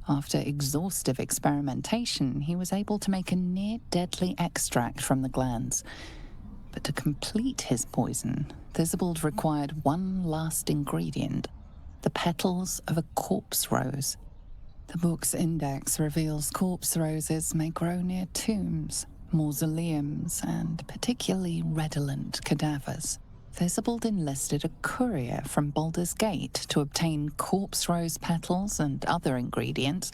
After exhaustive experimentation, he was able to make a near-deadly extract from the glands. But to complete his poison, Theobald required one last ingredient, the petals of a corpse rose. The book's index reveals corpse roses may grow near tombs, mausoleums, and particularly redolent cadavers. Theobald enlisted a courier from Baldur's Gate to obtain corpse rose petals and other ingredients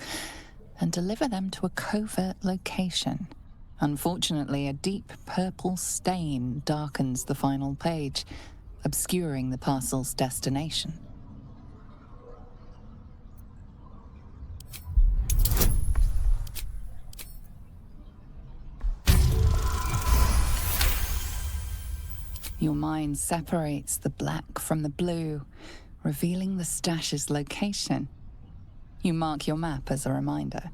and deliver them to a covert location. Unfortunately, a deep purple stain darkens the final page, obscuring the parcel's destination. Your mind separates the black from the blue, revealing the stash's location. You mark your map as a reminder.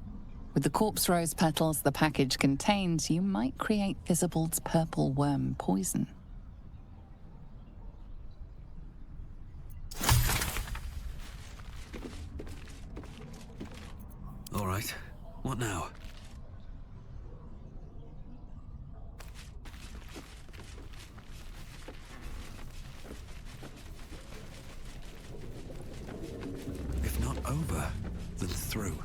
With the corpse rose petals the package contains, you might create Theobald's purple worm poison. All right. What now? If not over, then through.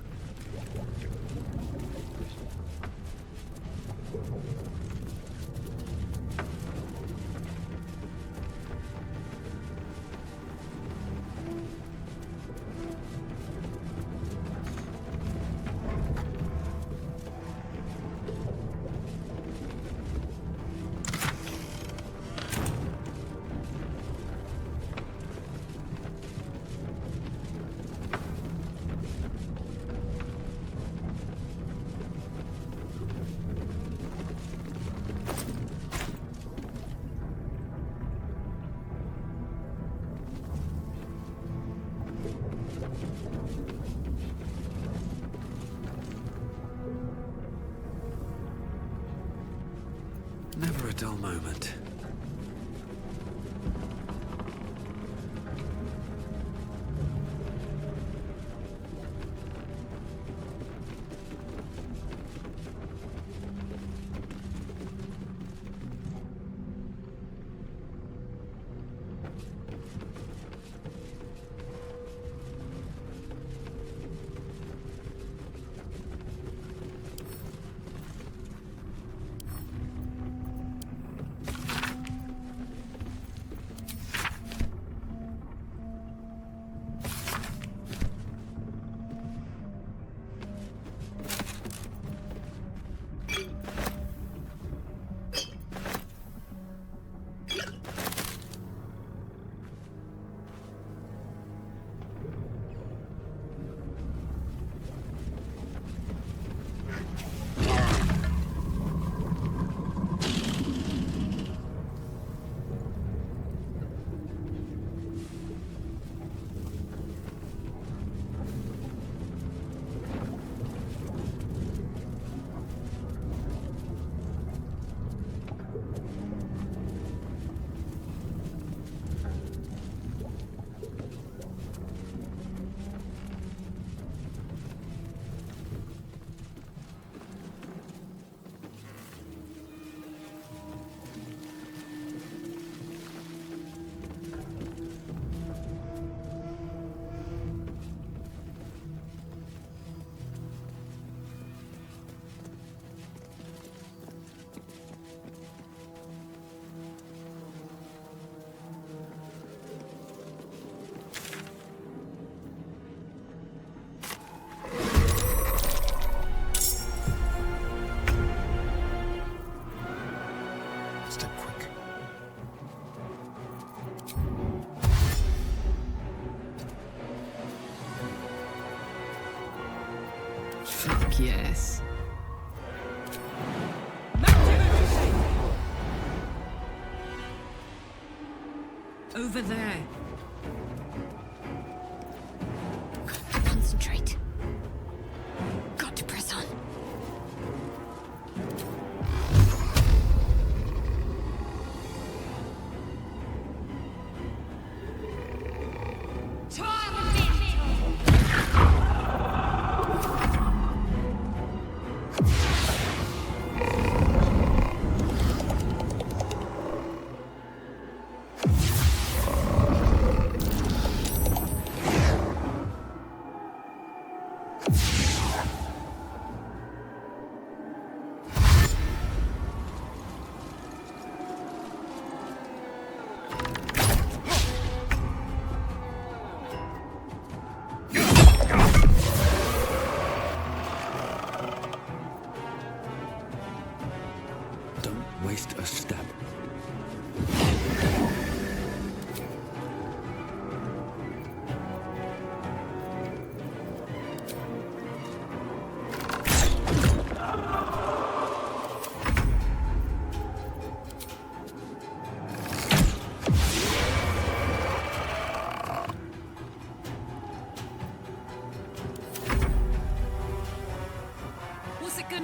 Never a dull moment. Yes. Over there. Concentrate. Got to press on.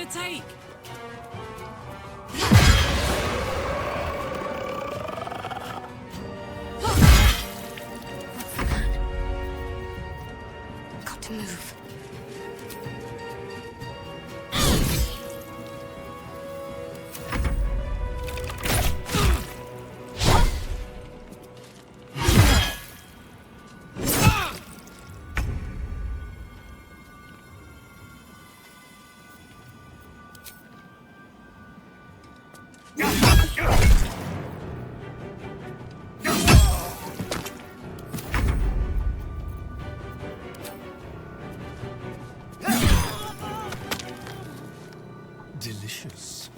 gonna take? Got to move. Delicious.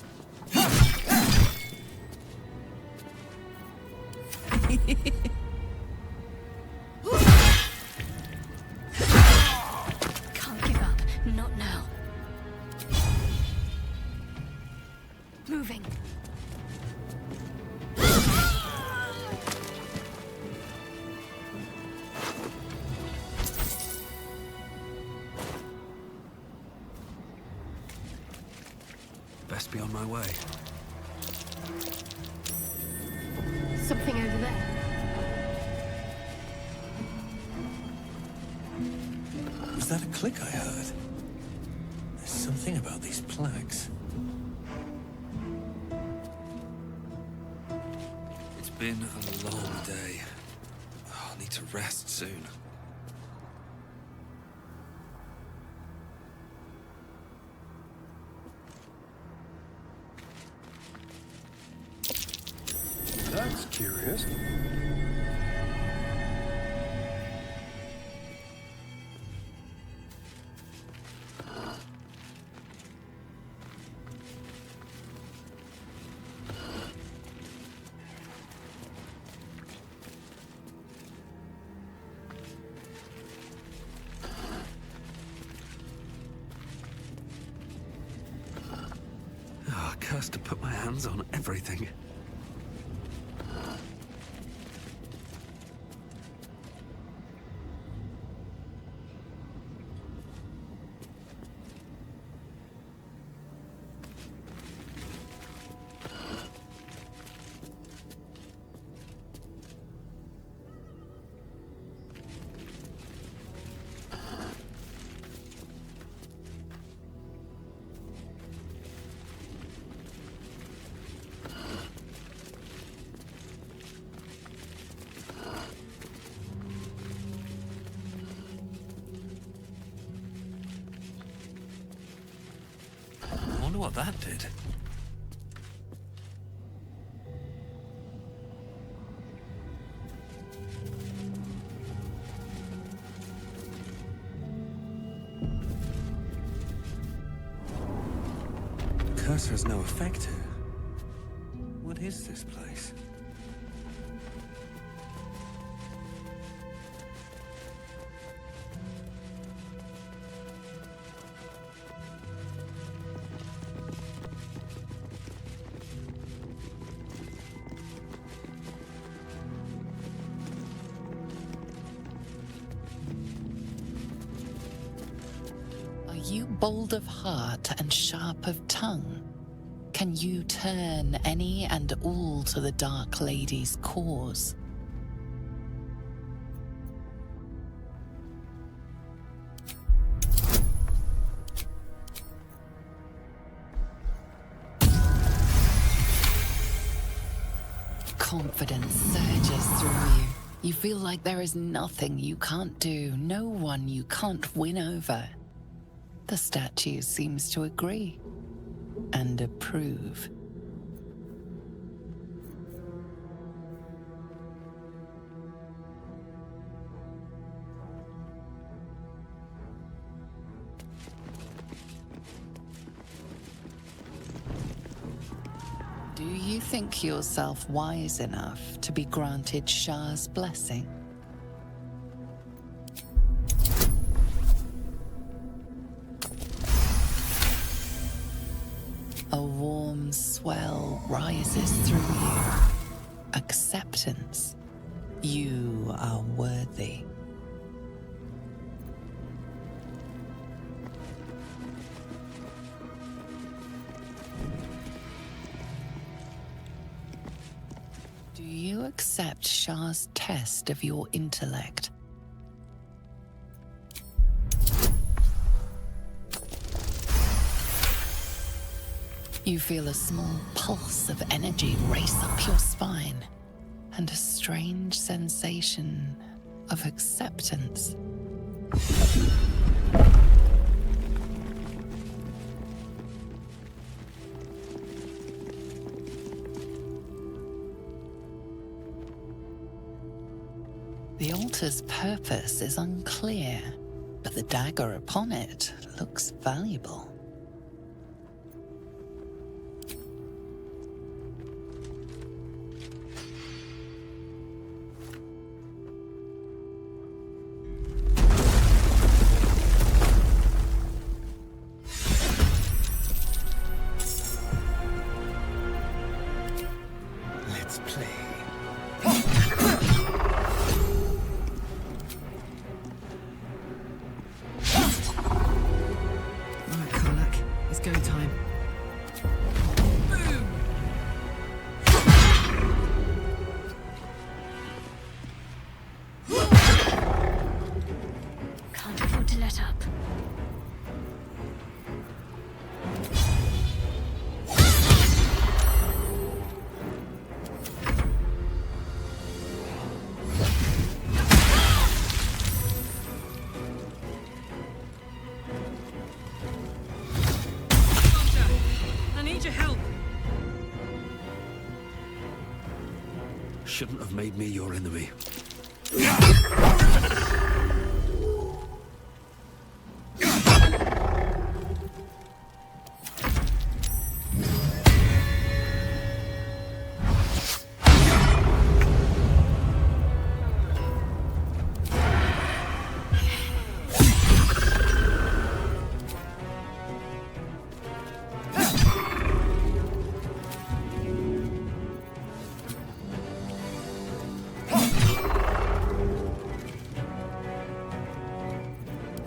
Can't give up. Not now. Moving. Best be on my way. Something over there. Was that a click I heard? There's something about these plaques. It's been a long day. I'll need to rest soon. That's curious. Oh, cursed to put my hands on everything. I wonder what that did. The curse has no effect here. What is this place? Are you bold of heart and sharp of tongue? Can you turn any and all to the Dark Lady's cause? Confidence surges through you. You feel like there is nothing you can't do, no one you can't win over. The statue seems to agree and approve. Do you think yourself wise enough to be granted Shah's blessing? A warm swell rises through you. Acceptance. You are worthy. accept Shah's test of your intellect? You feel a small pulse of energy race up your spine, and a strange sensation of acceptance. The altar's purpose is unclear, but the dagger upon it looks valuable. Let's play. Right, Karlak, it's go time. Boom! Can't afford to let up. I need your help. Shouldn't have made me your enemy.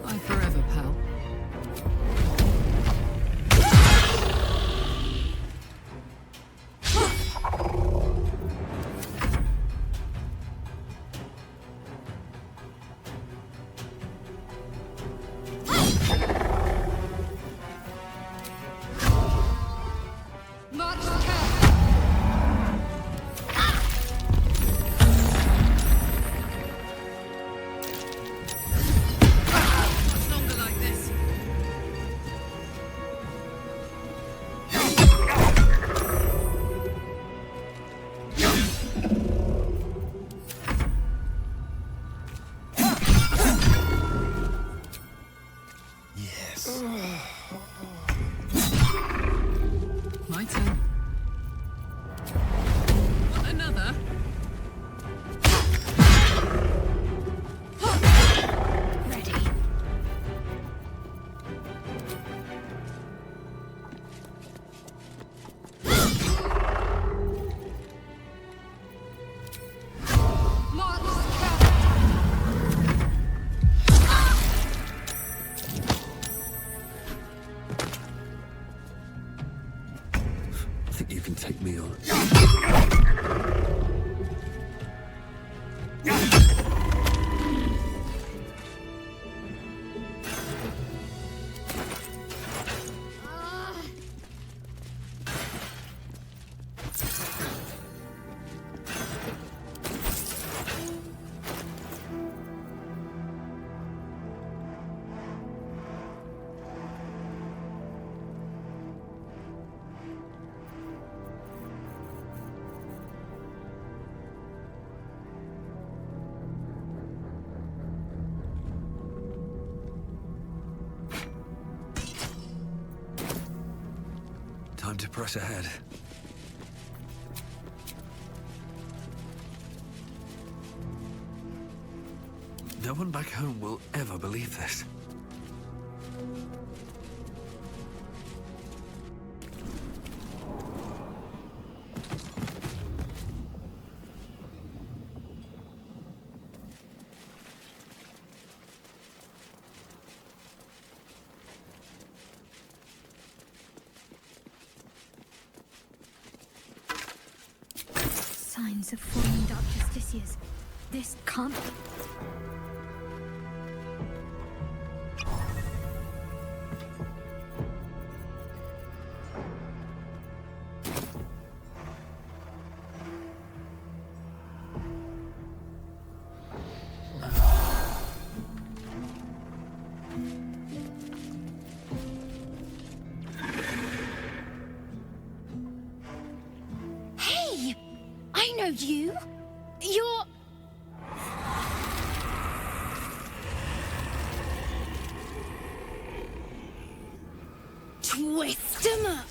Bye forever, pal. Much longer like this. Yes. My turn. Want another? Ready. I think you can take me on. Time to press ahead. No one back home will ever believe this. signs of forming dark justicias. This can't be. Hey! I know you! You're... Twist 'em up!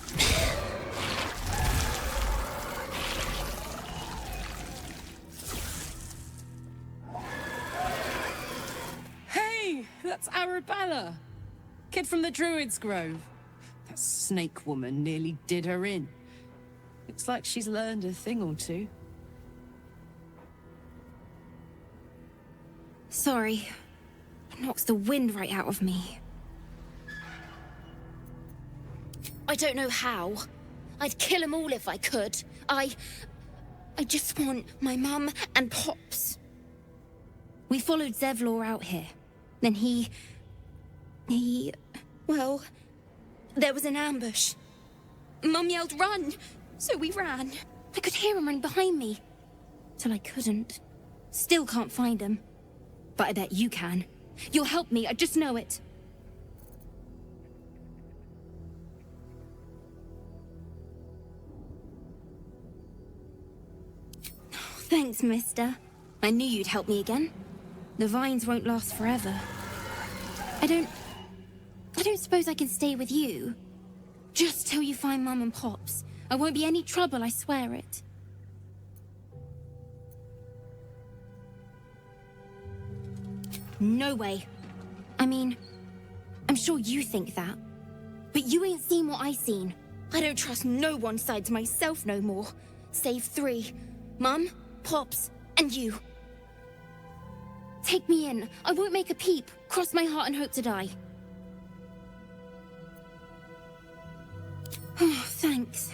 Hey, that's Arabella. Kid from the Druid's Grove. That snake woman nearly did her in. Looks like she's learned a thing or two. Sorry. It knocks the wind right out of me. I don't know how. I'd kill them all if I could. I just want my mum and Pops. We followed Zevlor out here. Then well, there was an ambush. Mum yelled, "Run!" So we ran. I could hear him running behind me. Till I couldn't. Still can't find him. But I bet you can. You'll help me, I just know it. Thanks, mister. I knew you'd help me again. The vines won't last forever. I don't suppose I can stay with you. Just till you find Mum and Pops. I won't be any trouble, I swear it. No way. I mean, I'm sure you think that. But you ain't seen what I seen. I don't trust no one sides myself no more. Save 3. Mum, Pops, and you. Take me in. I won't make a peep. Cross my heart and hope to die. Oh, thanks.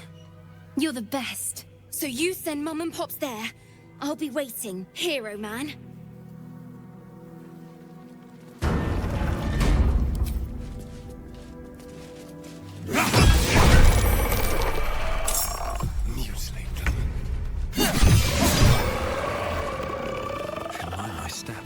You're the best. So you send Mum and Pops there. I'll be waiting, hero man. Mutilate them. Should mind my step.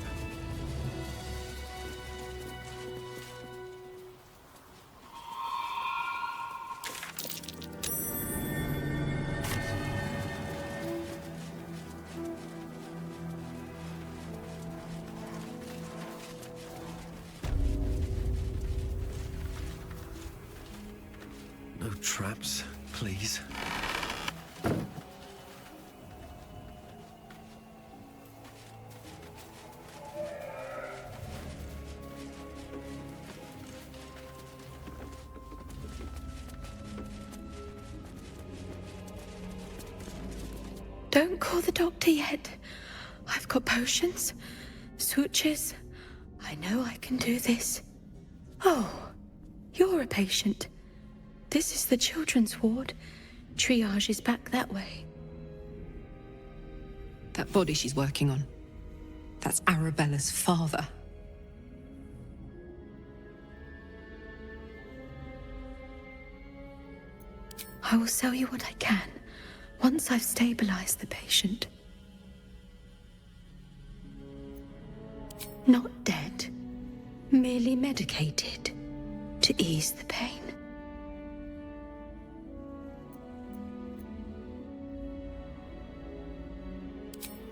No traps, please. Don't call the doctor yet. I've got potions, sutures. I know I can do this. Oh, you're a patient. This is the children's ward. Triage is back that way. That body she's working on. That's Arabella's father. I will sell you what I can, once I've stabilized the patient. Not dead, merely medicated to ease the pain.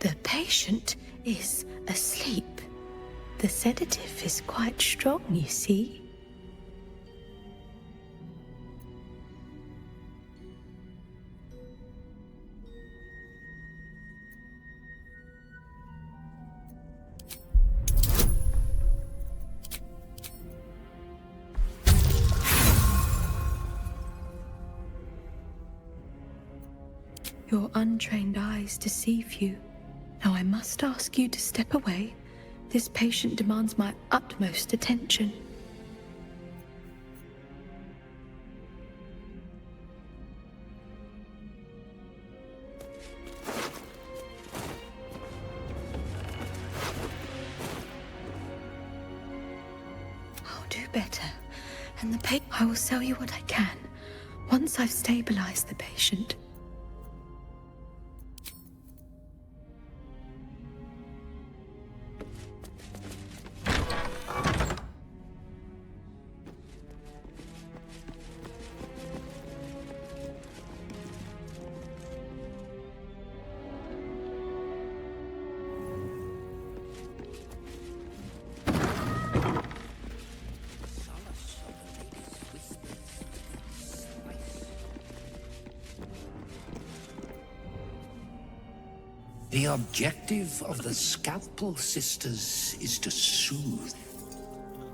The patient is asleep. The sedative is quite strong, you see. Your untrained eyes deceive you. Now I must ask you to step away. This patient demands my utmost attention. do better. And I will sell you what I can, once I've stabilized the patient. The objective of the Scalpel Sisters is to soothe.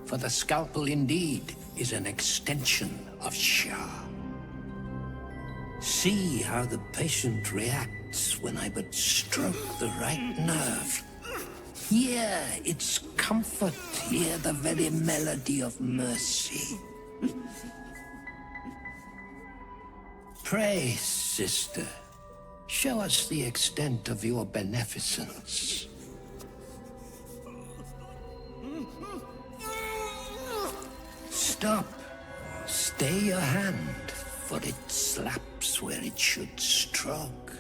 For the scalpel indeed is an extension of Shah. See how the patient reacts when I but stroke the right nerve. Hear its comfort, hear the very melody of mercy. Pray, sister, show us the extent of your beneficence. Stop. Stay your hand, for it slaps where it should stroke.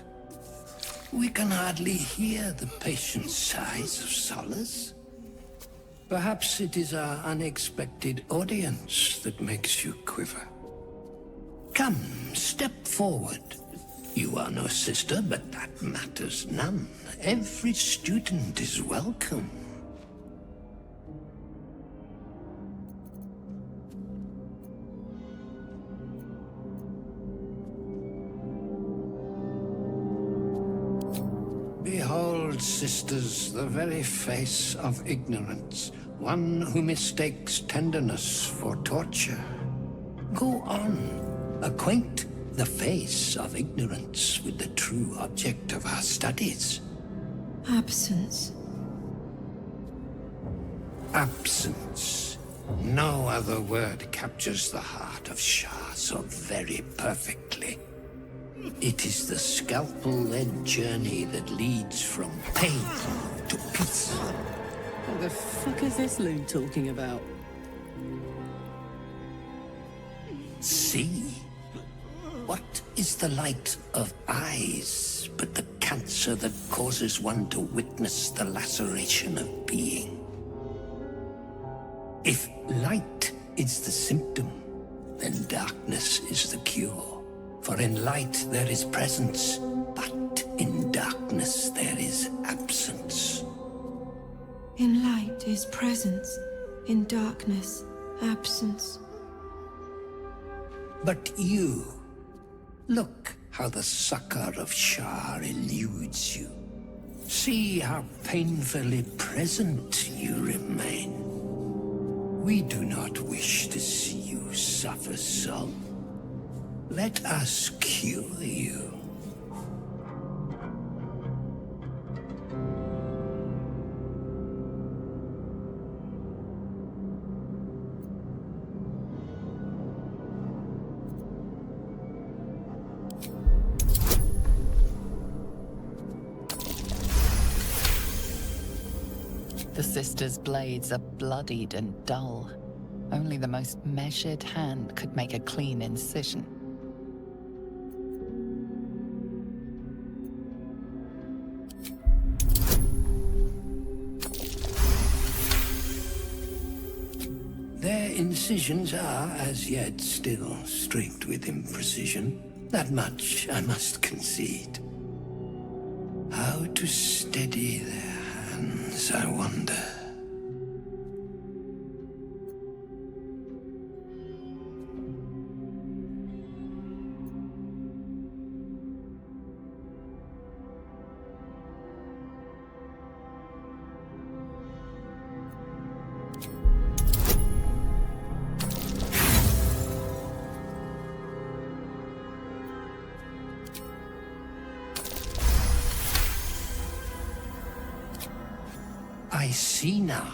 We can hardly hear the patient's sighs of solace. Perhaps it is our unexpected audience that makes you quiver. Come, step forward. You are no sister, but that matters none. Every student is welcome. Behold, sisters, the very face of ignorance, one who mistakes tenderness for torture. Go on, acquaint the face of ignorance with the true object of our studies. Absence. Absence. No other word captures the heart of Shah so very perfectly. It is the scalpel-led journey that leads from pain to peace. What the fuck is this loon talking about? See? What is the light of eyes but the cancer that causes one to witness the laceration of being? If light is the symptom, then darkness is the cure. For in light there is presence, but in darkness there is absence. In light is presence, in darkness, absence. But you, look how the succor of Shah eludes you. See how painfully present you remain. We do not wish to see you suffer so. Let us cure you. The sisters' blades are bloodied and dull. Only the most measured hand could make a clean incision. Their incisions are, as yet, still streaked with imprecision. That much I must concede. How to steady their hands, I wonder. I see now.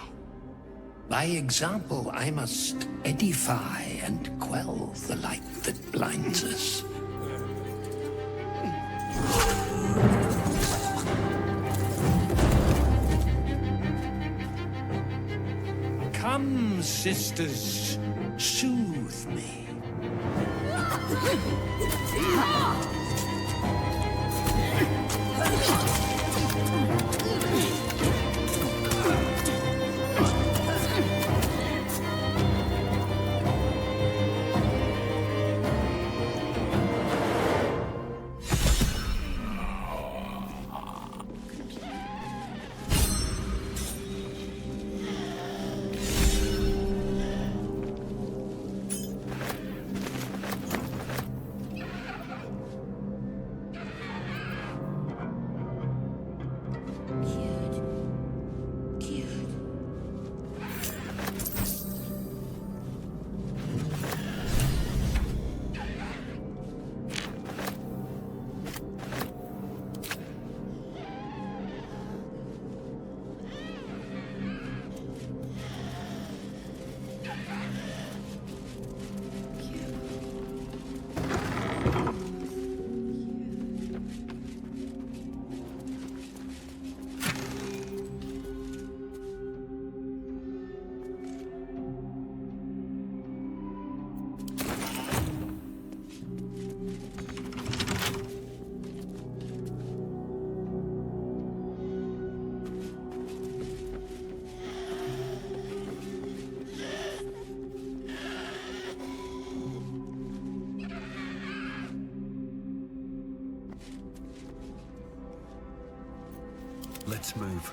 By example, I must edify and quell the light that blinds us. Come, sisters, soothe me. Let's move.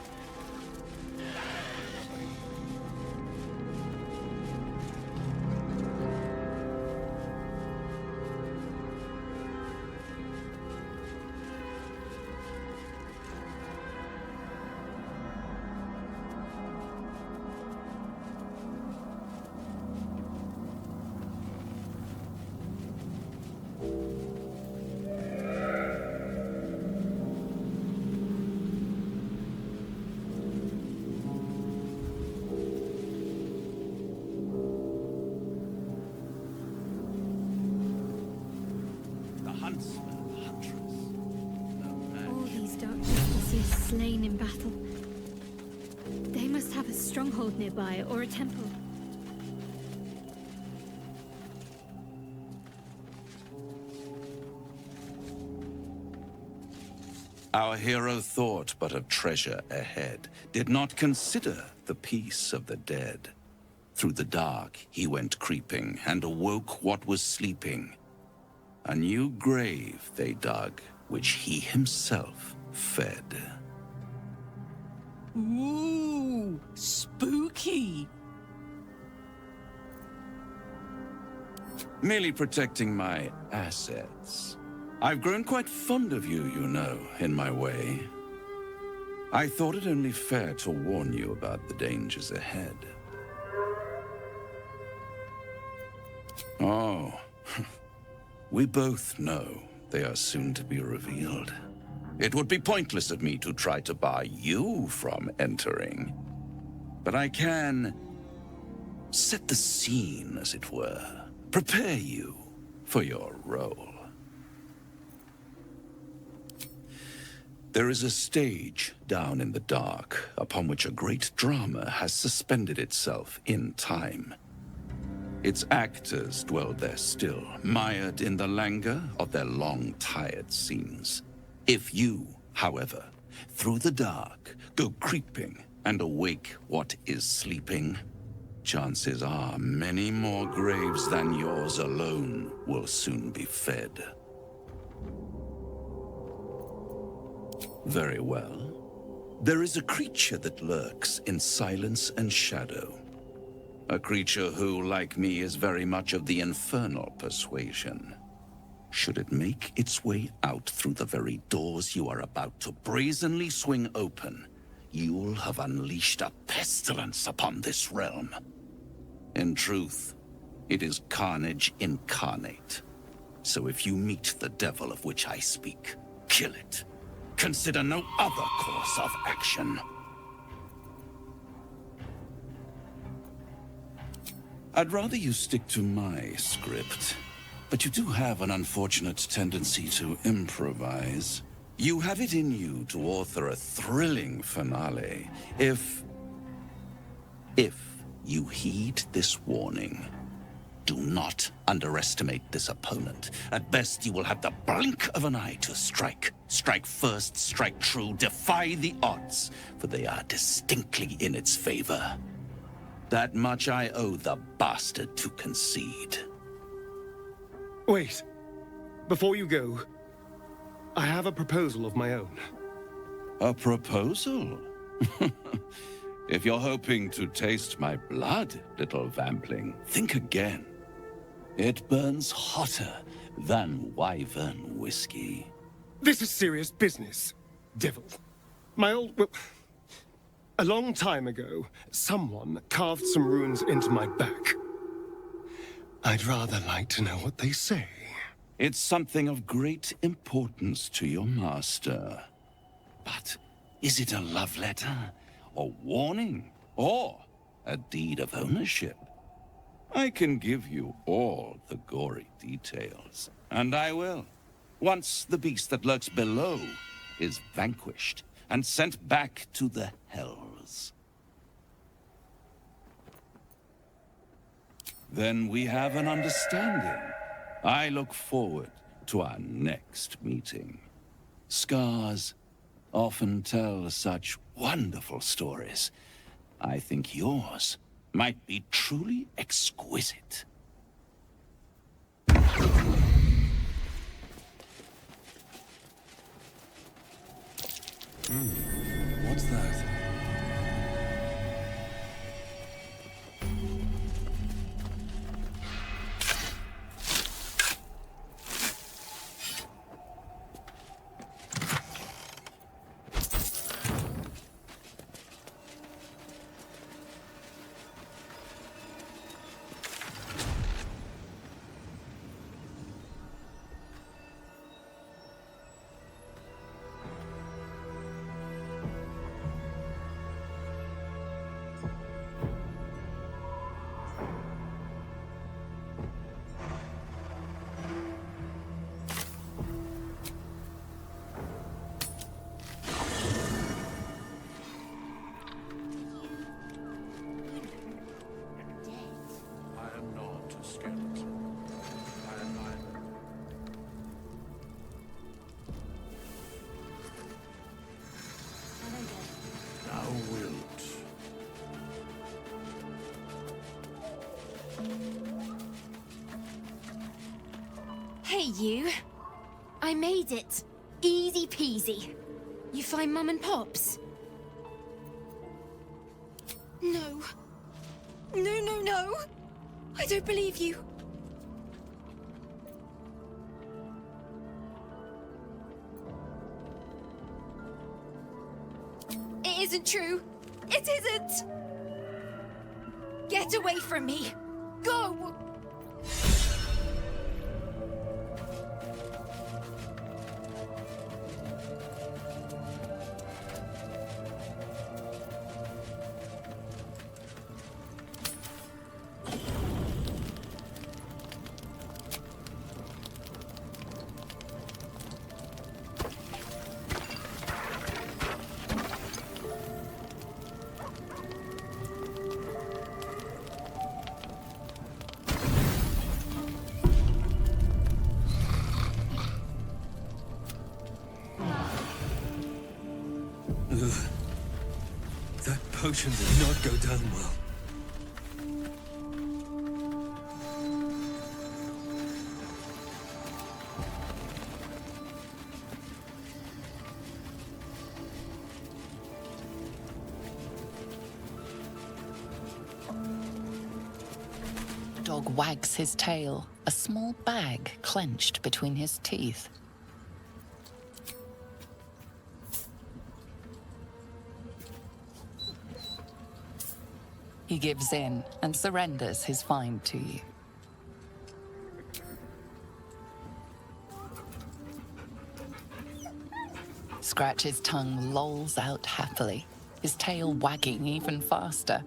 All these dark justices slain in battle. They must have a stronghold nearby, or a temple. Our hero thought but of treasure ahead, did not consider the peace of the dead. Through the dark he went creeping, and awoke what was sleeping. A new grave they dug, which he himself fed. Ooh, spooky. Merely protecting my assets. I've grown quite fond of you, you know, in my way. I thought it only fair to warn you about the dangers ahead. Oh, we both know they are soon to be revealed. It would be pointless of me to try to bar you from entering. But I can set the scene, as it were. Prepare you for your role. There is a stage down in the dark upon which a great drama has suspended itself in time. Its actors dwell there still, mired in the languor of their long, tired scenes. If you, however, through the dark, go creeping and awake what is sleeping, chances are many more graves than yours alone will soon be fed. Very well. There is a creature that lurks in silence and shadow. A creature who, like me, is very much of the infernal persuasion. Should it make its way out through the very doors you are about to brazenly swing open, you'll have unleashed a pestilence upon this realm. In truth, it is carnage incarnate. So if you meet the devil of which I speak, kill it. Consider no other course of action. I'd rather you stick to my script, but you do have an unfortunate tendency to improvise. You have it in you to author a thrilling finale if you heed this warning. Do not underestimate this opponent. At best, you will have the blink of an eye to strike. Strike first, strike true, defy the odds, for they are distinctly in its favor. That much I owe the bastard to concede. Wait. Before you go, I have a proposal of my own. A proposal? If you're hoping to taste my blood, little vampling, think again. It burns hotter than wyvern whiskey. This is serious business, devil. Well, a long time ago, someone carved some runes into my back. I'd rather like to know what they say. It's something of great importance to your master. But is it a love letter, a warning, or a deed of ownership? I can give you all the gory details, and I will, once the beast that lurks below is vanquished and sent back to the hells. Then we have an understanding. I look forward to our next meeting. Scars often tell such wonderful stories. I think yours might be truly exquisite. What's that? Hey, you. I made it. Easy peasy. You find Mum and Pops? No. No, no, no. I don't believe you. It isn't true. It isn't. Get away from me. Go! That potion did not go down well. The dog wags his tail, a small bag clenched between his teeth. He gives in and surrenders his find to you. Scratch's tongue lolls out happily, his tail wagging even faster.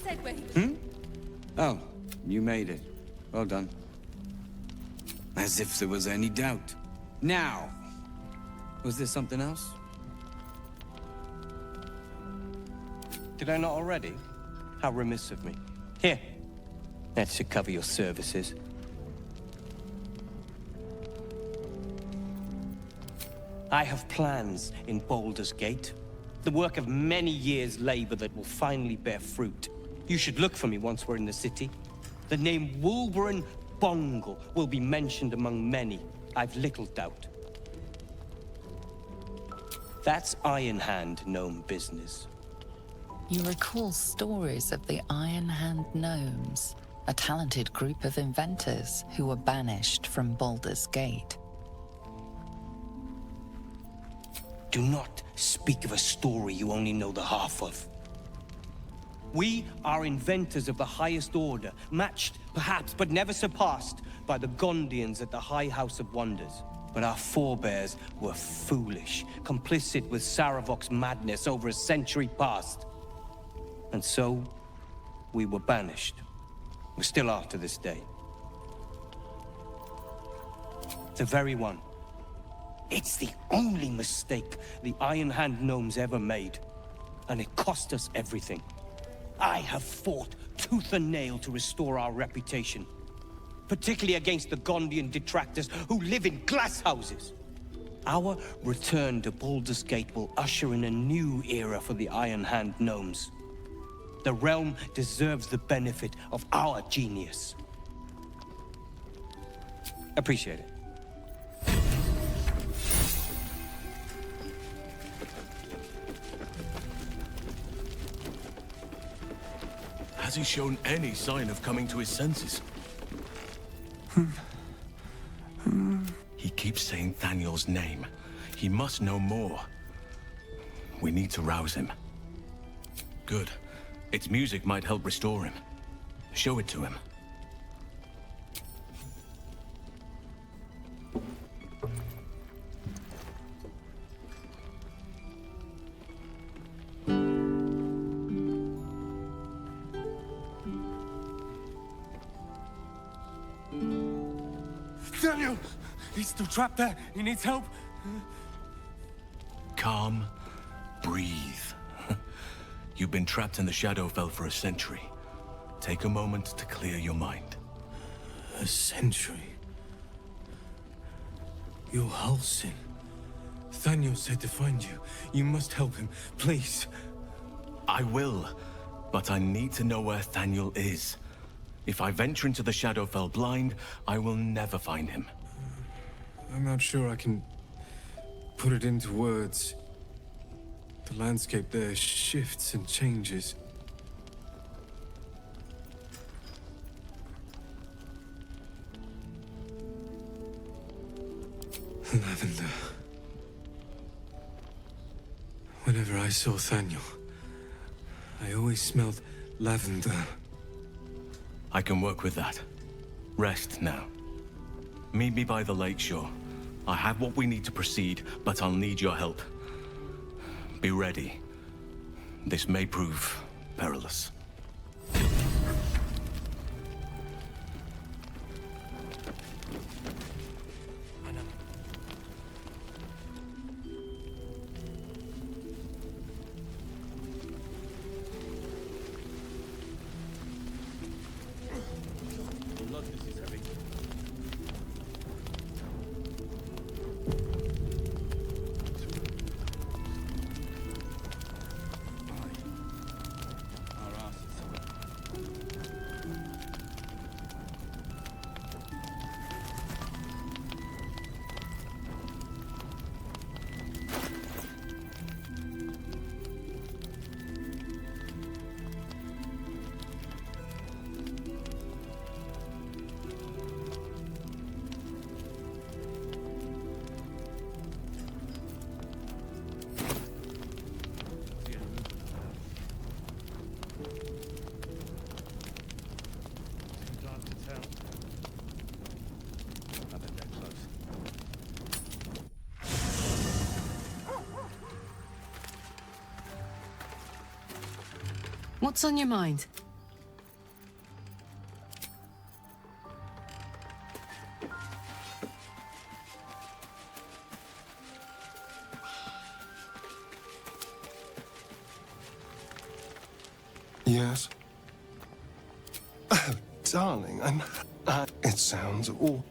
said wait. Oh, you made it. Well done. As if there was any doubt. Now, was there something else? Did I not already? How remiss of me. Here. That should cover your services. I have plans in Baldur's Gate. The work of many years' labor that will finally bear fruit. You should look for me once we're in the city. The name Wolverine Bongle will be mentioned among many. I've little doubt. That's Iron Hand gnome business. You recall stories of the Iron Hand gnomes, a talented group of inventors who were banished from Baldur's Gate. Do not speak of a story you only know the half of. We are inventors of the highest order, matched, perhaps, but never surpassed by the Gondians at the High House of Wonders. But our forebears were foolish, complicit with Saravok's madness over a century past. And so, we were banished. We still are to this day. The very one. It's the only mistake the Iron Hand gnomes ever made. And it cost us everything. I have fought tooth and nail to restore our reputation. Particularly against the Gondian detractors who live in glass houses. Our return to Baldur's Gate will usher in a new era for the Iron Hand gnomes. The realm deserves the benefit of our genius. Appreciate it. Has he shown any sign of coming to his senses? He keeps saying Thaniel's name. He must know more. We need to rouse him. Good. Its music might help restore him. Show it to him. Daniel! He's still trapped there. He needs help. Calm. Breathe. You've been trapped in the Shadowfell for a century. Take a moment to clear your mind. A century? You're Halsin. Thaniel said to find you. You must help him, please. I will, but I need to know where Thaniel is. If I venture into the Shadowfell blind, I will never find him. I'm not sure I can put it into words. The landscape there shifts and changes. Lavender. Whenever I saw Thaniel, I always smelled lavender. I can work with that. Rest now. Meet me by the lakeshore. I have what we need to proceed, but I'll need your help. Be ready. This may prove perilous. What's on your mind? Oh, darling, I'm... it sounds awful.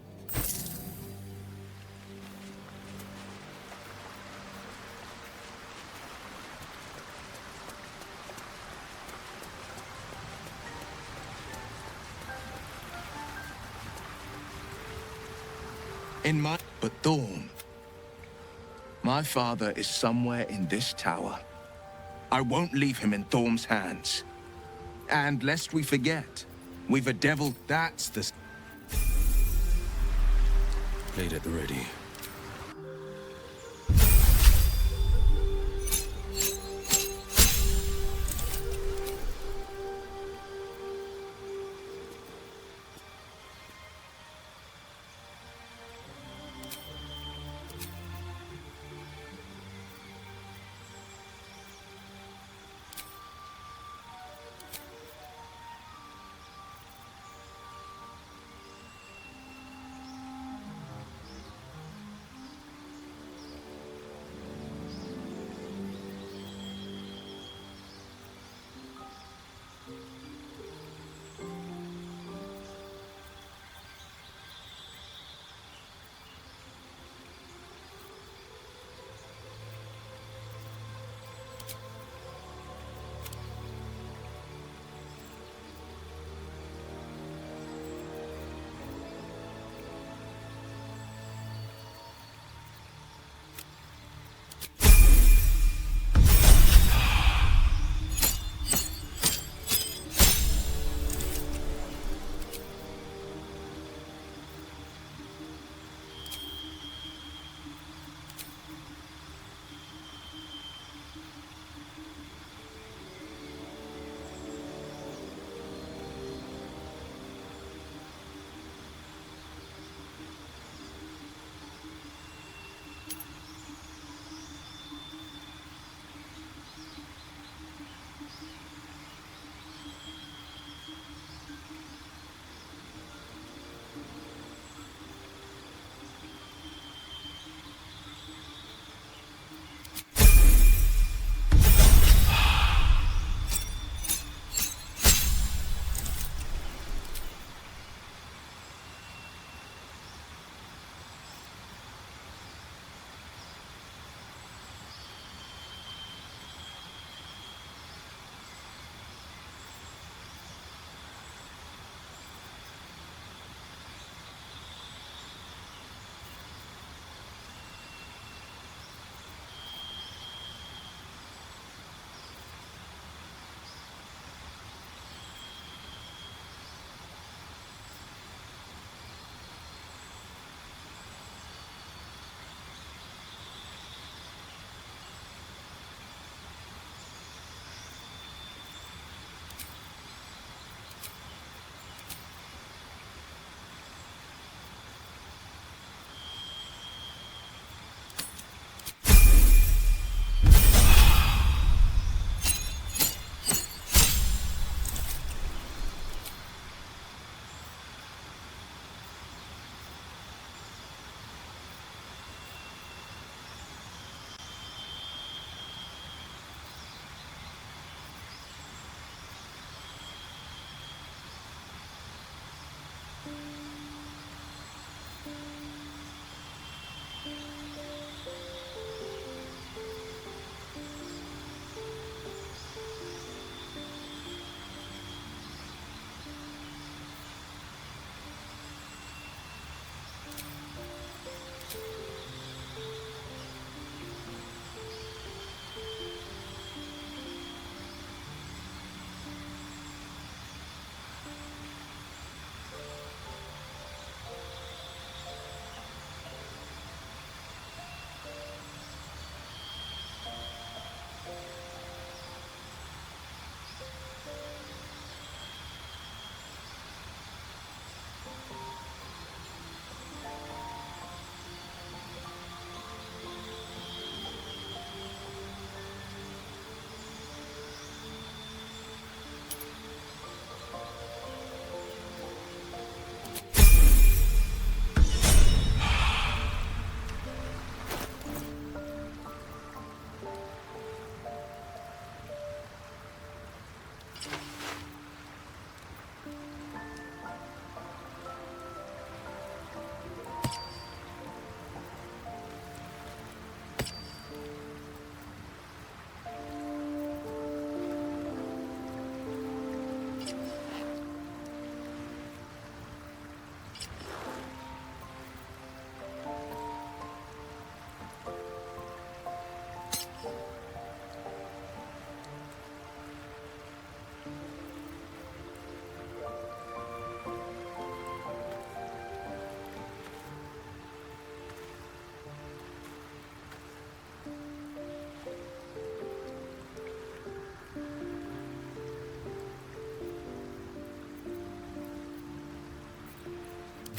But Thorn, my father is somewhere in this tower. I won't leave him in Thorm's hands. And lest we forget, we've a devil. That's the... Blade at the ready.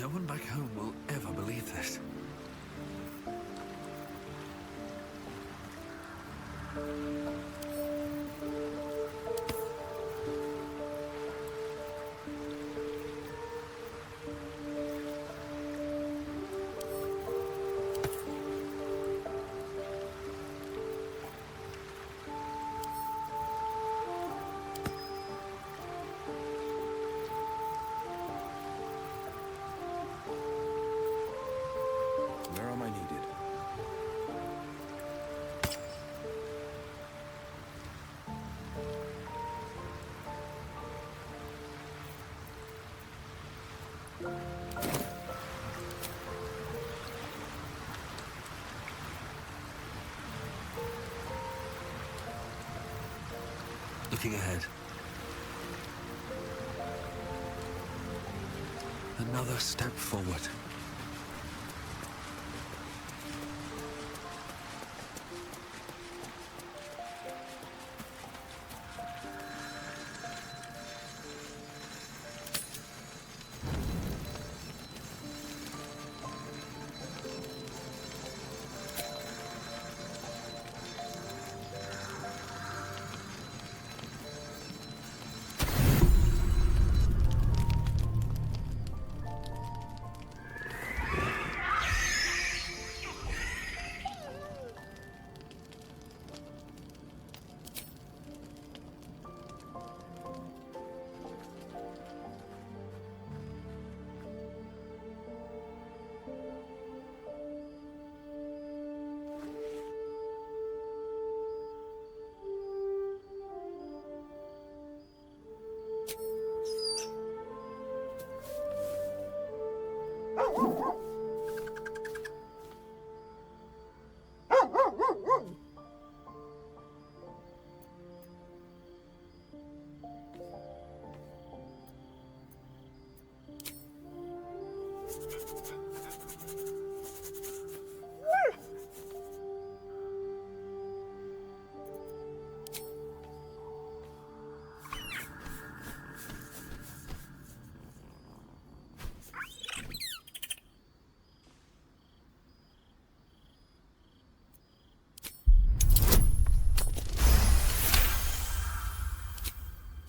No one back home will ever believe this. Where am I needed? Looking ahead. Another step forward.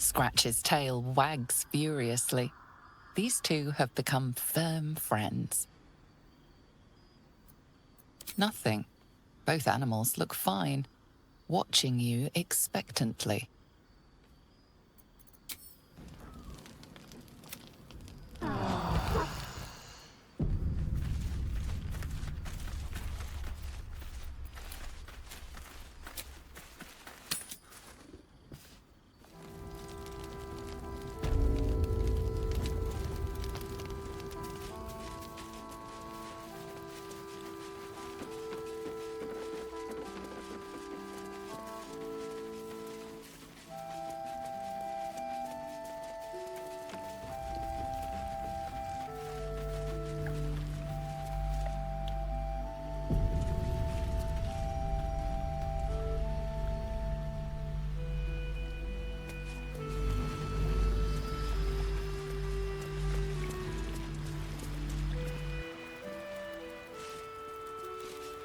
Scratch's tail wags furiously. These two have become firm friends. Nothing. Both animals look fine, watching you expectantly.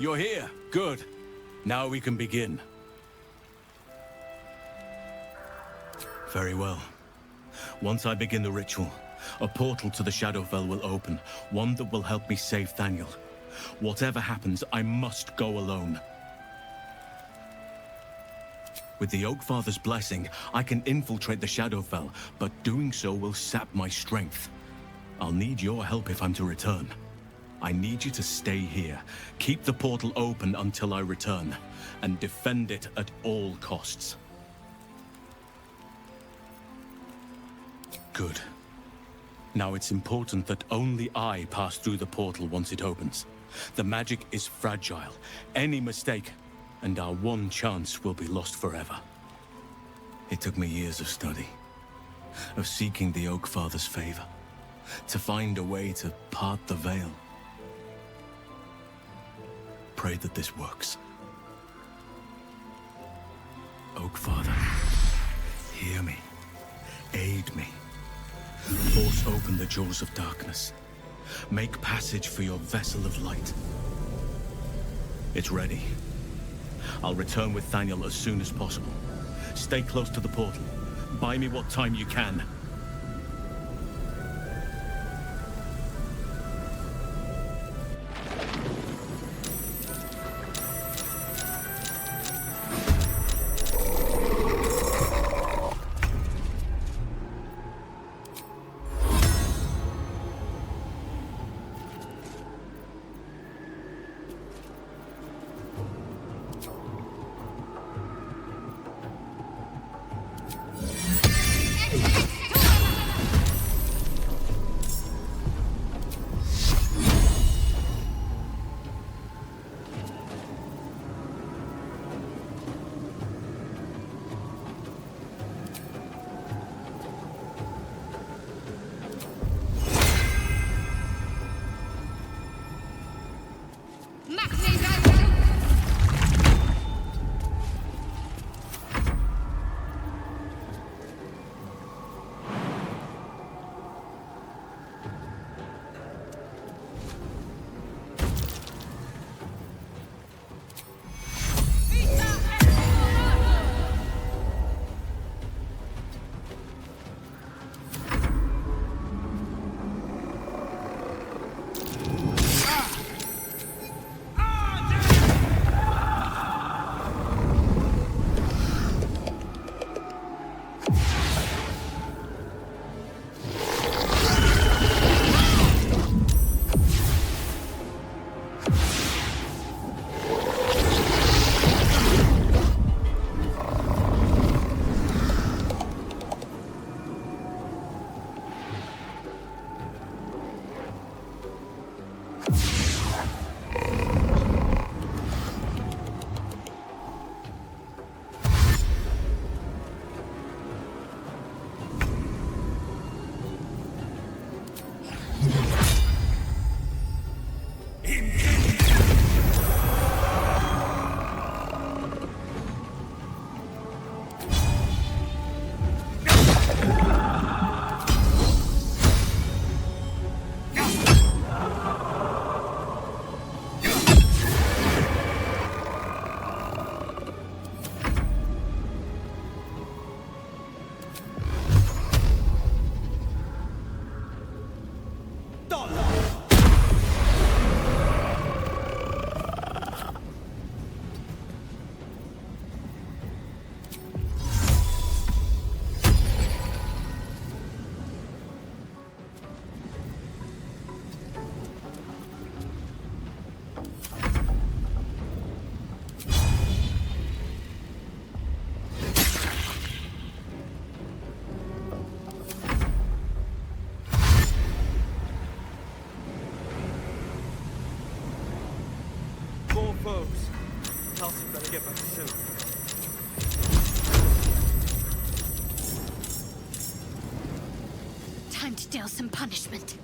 You're here. Good. Now we can begin. Very well. Once I begin the ritual, a portal to the Shadowfell will open, one that will help me save Thaniel. Whatever happens, I must go alone. With the Oakfather's blessing, I can infiltrate the Shadowfell, but doing so will sap my strength. I'll need your help if I'm to return. I need you to stay here, keep the portal open until I return, and defend it at all costs. Good. Now it's important that only I pass through the portal once it opens. The magic is fragile. Any mistake, and our one chance will be lost forever. It took me years of study, of seeking the Oakfather's favor, to find a way to part the veil. Pray that this works. Oakfather, hear me. Aid me. Force open the jaws of darkness. Make passage for your vessel of light. It's ready. I'll return with Thaniel as soon as possible. Stay close to the portal. Buy me what time you can. Foes. Kelsey better get back soon. Time to deal some punishment.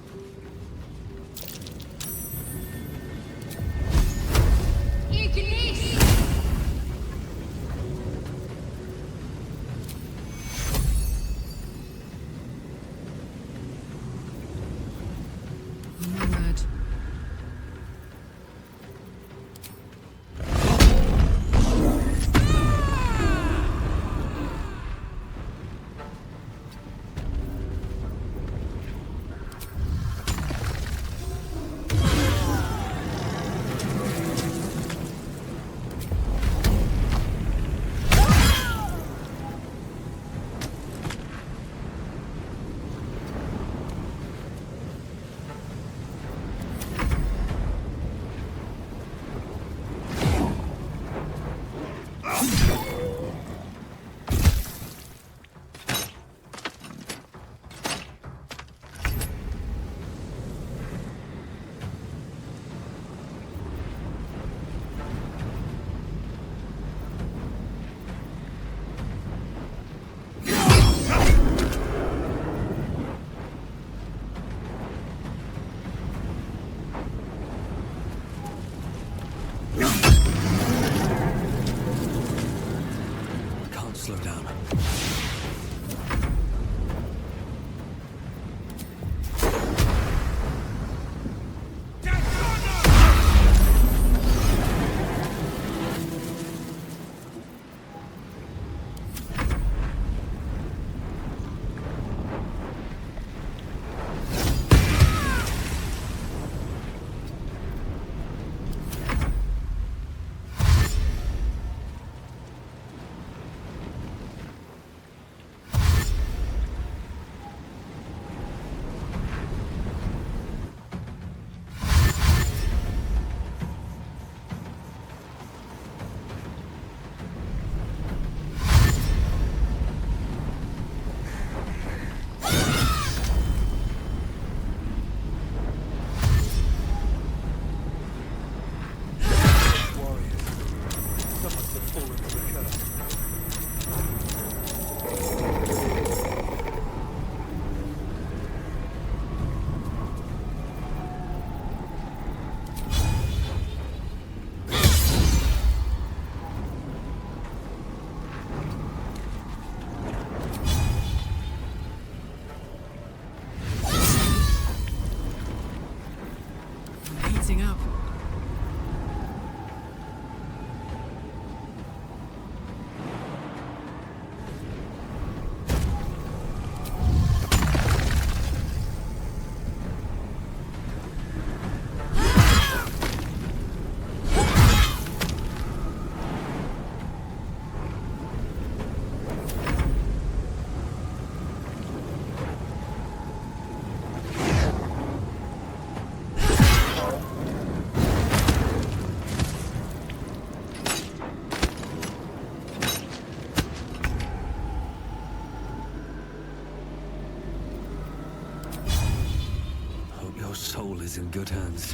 Your soul is in good hands.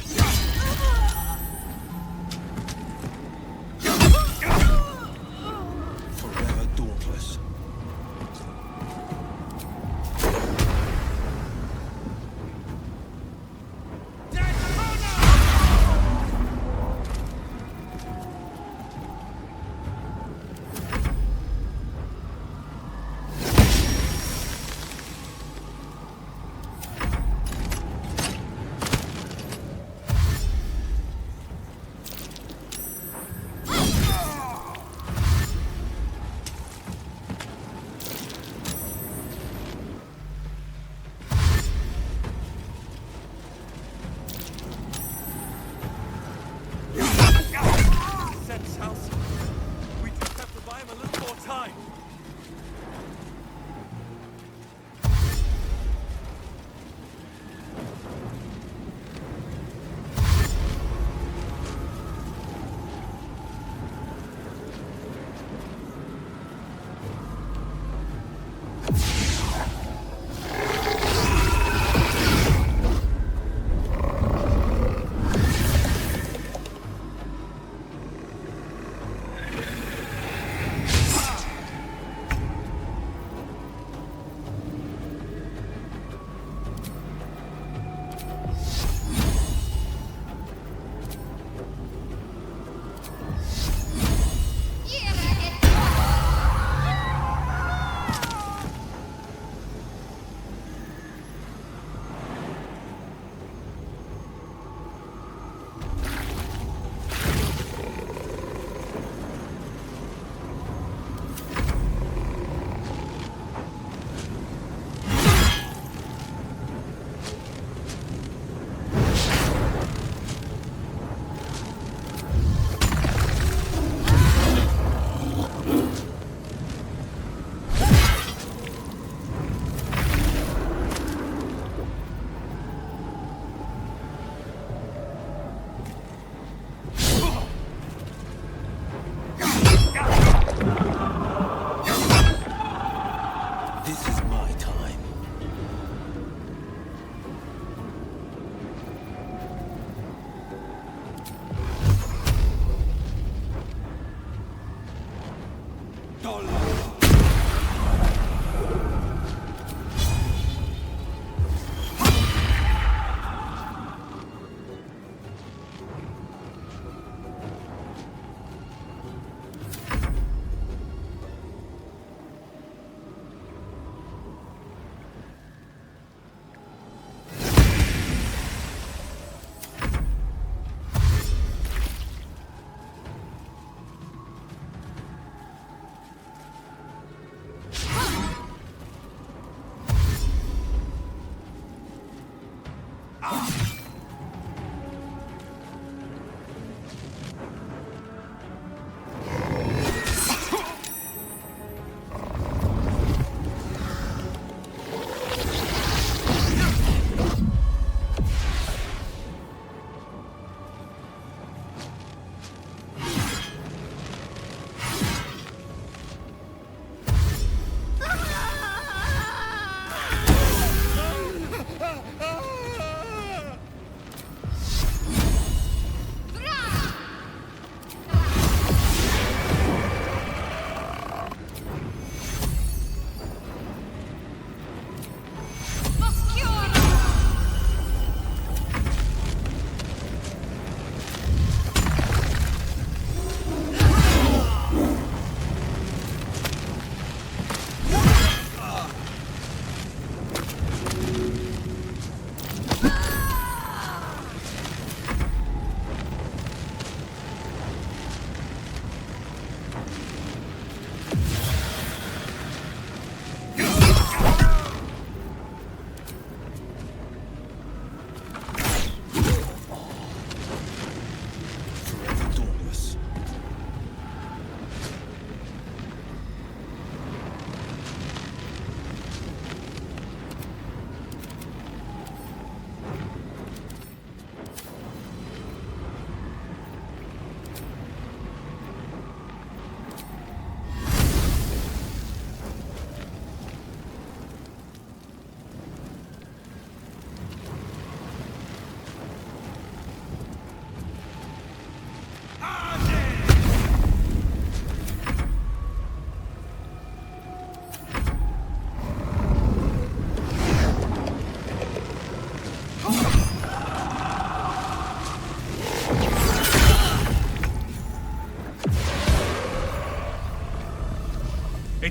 Forever dauntless.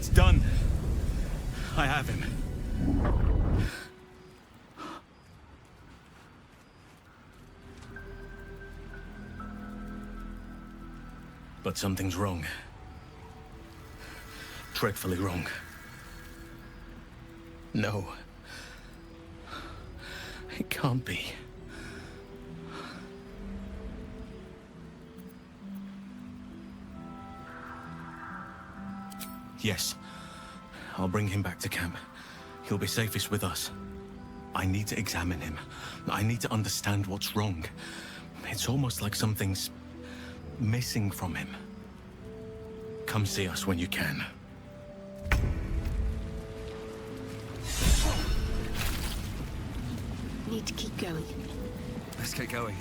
It's done. I have him. But something's wrong. Dreadfully wrong. No. It can't be. Yes. I'll bring him back to camp. He'll be safest with us. I need to examine him. I need to understand what's wrong. It's almost like something's missing from him. Come see us when you can. Need to keep going. Let's get going.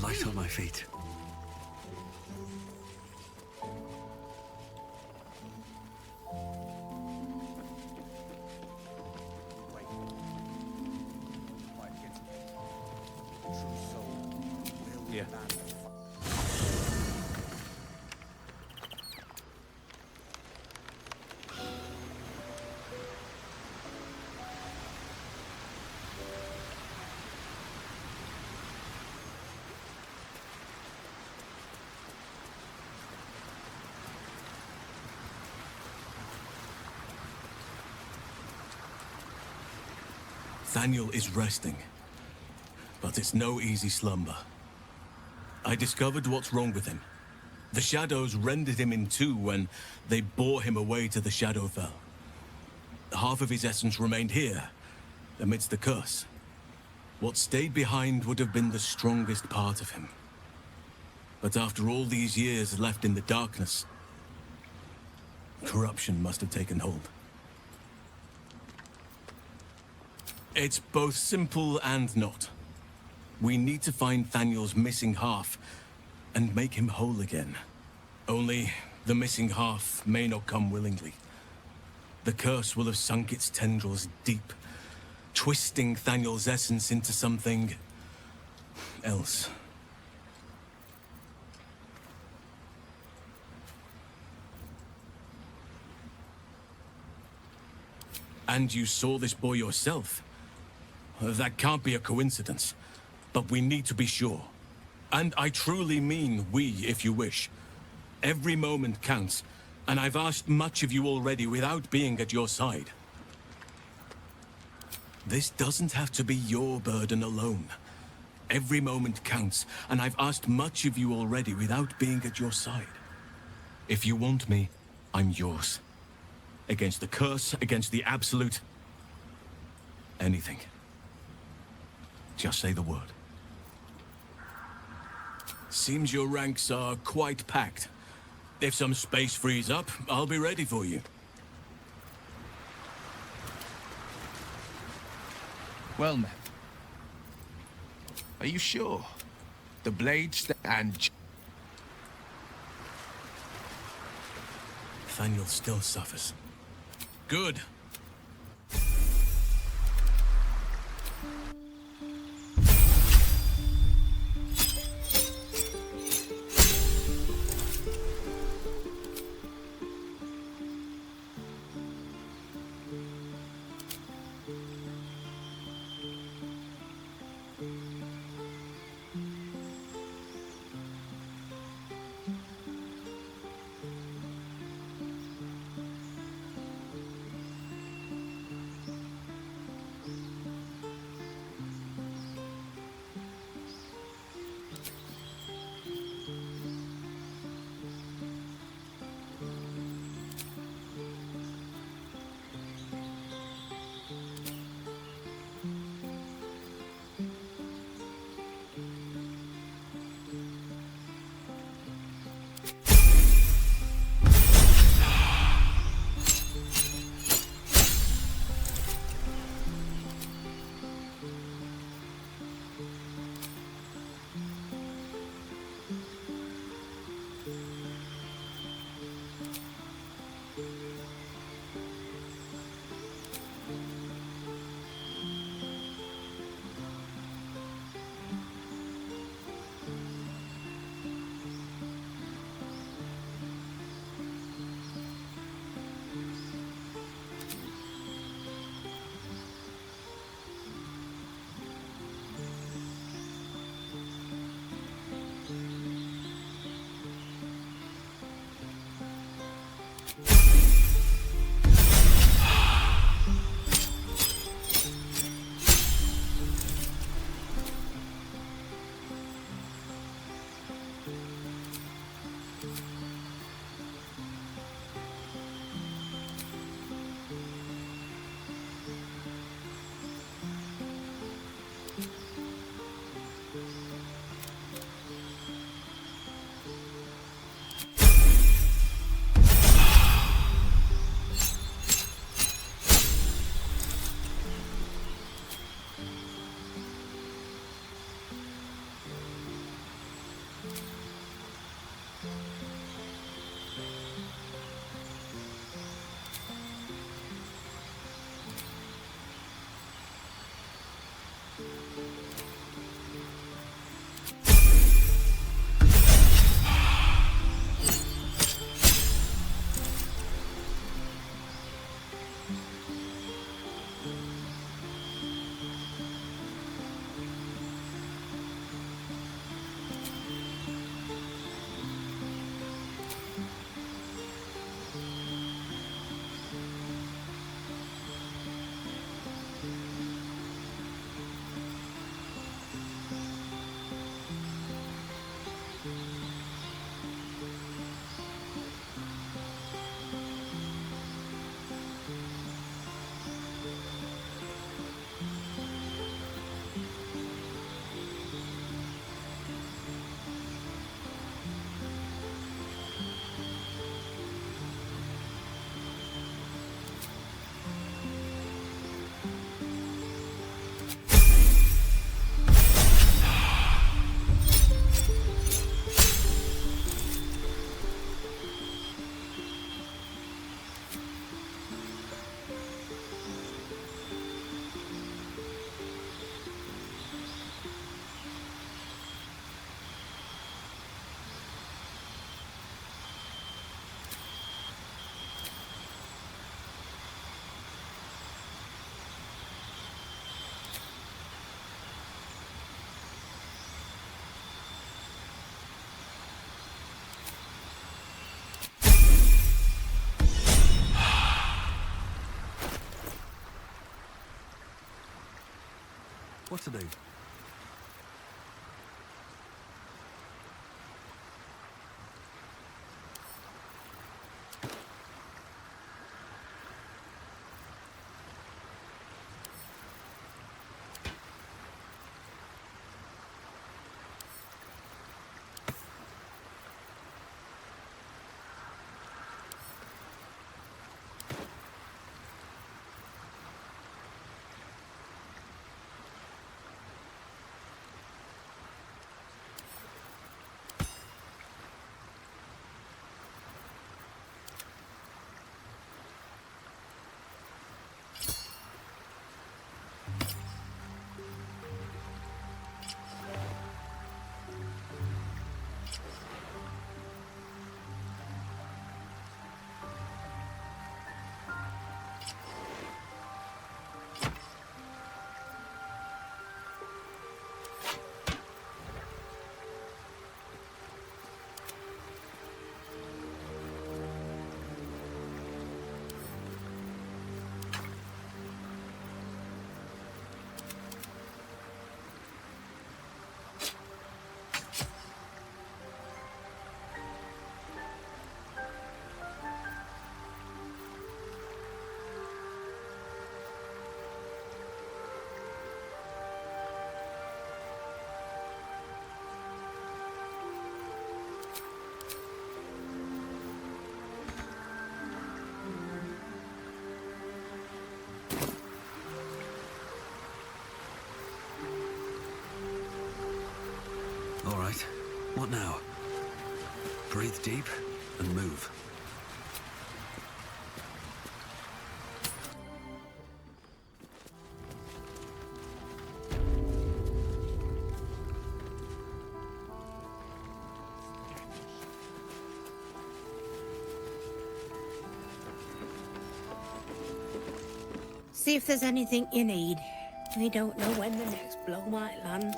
Light on my feet. Yeah. Thaniel is resting, but it's no easy slumber. I discovered what's wrong with him. The shadows rendered him in two when they bore him away to the Shadowfell. Half of his essence remained here, amidst the curse. What stayed behind would have been the strongest part of him. But after all these years left in the darkness, corruption must have taken hold. It's both simple and not. We need to find Thaniel's missing half and make him whole again. Only the missing half may not come willingly. The curse will have sunk its tendrils deep, twisting Thaniel's essence into something else. And you saw this boy yourself. That can't be a coincidence. But we need to be sure. And I truly mean we, if you wish. Every moment counts, and I've asked much of you already without being at your side. This doesn't have to be your burden alone. Every moment counts, and I've asked much of you already without being at your side. If you want me, I'm yours. Against the curse, against the absolute... anything. Just say the word. Seems your ranks are quite packed. If some space frees up, I'll be ready for you. Well, then. Are you sure? The blades and... Thaniel still suffers. Good. What to do? All right. What now? Breathe deep and move. See if there's anything you need. We don't know when the next blow might land.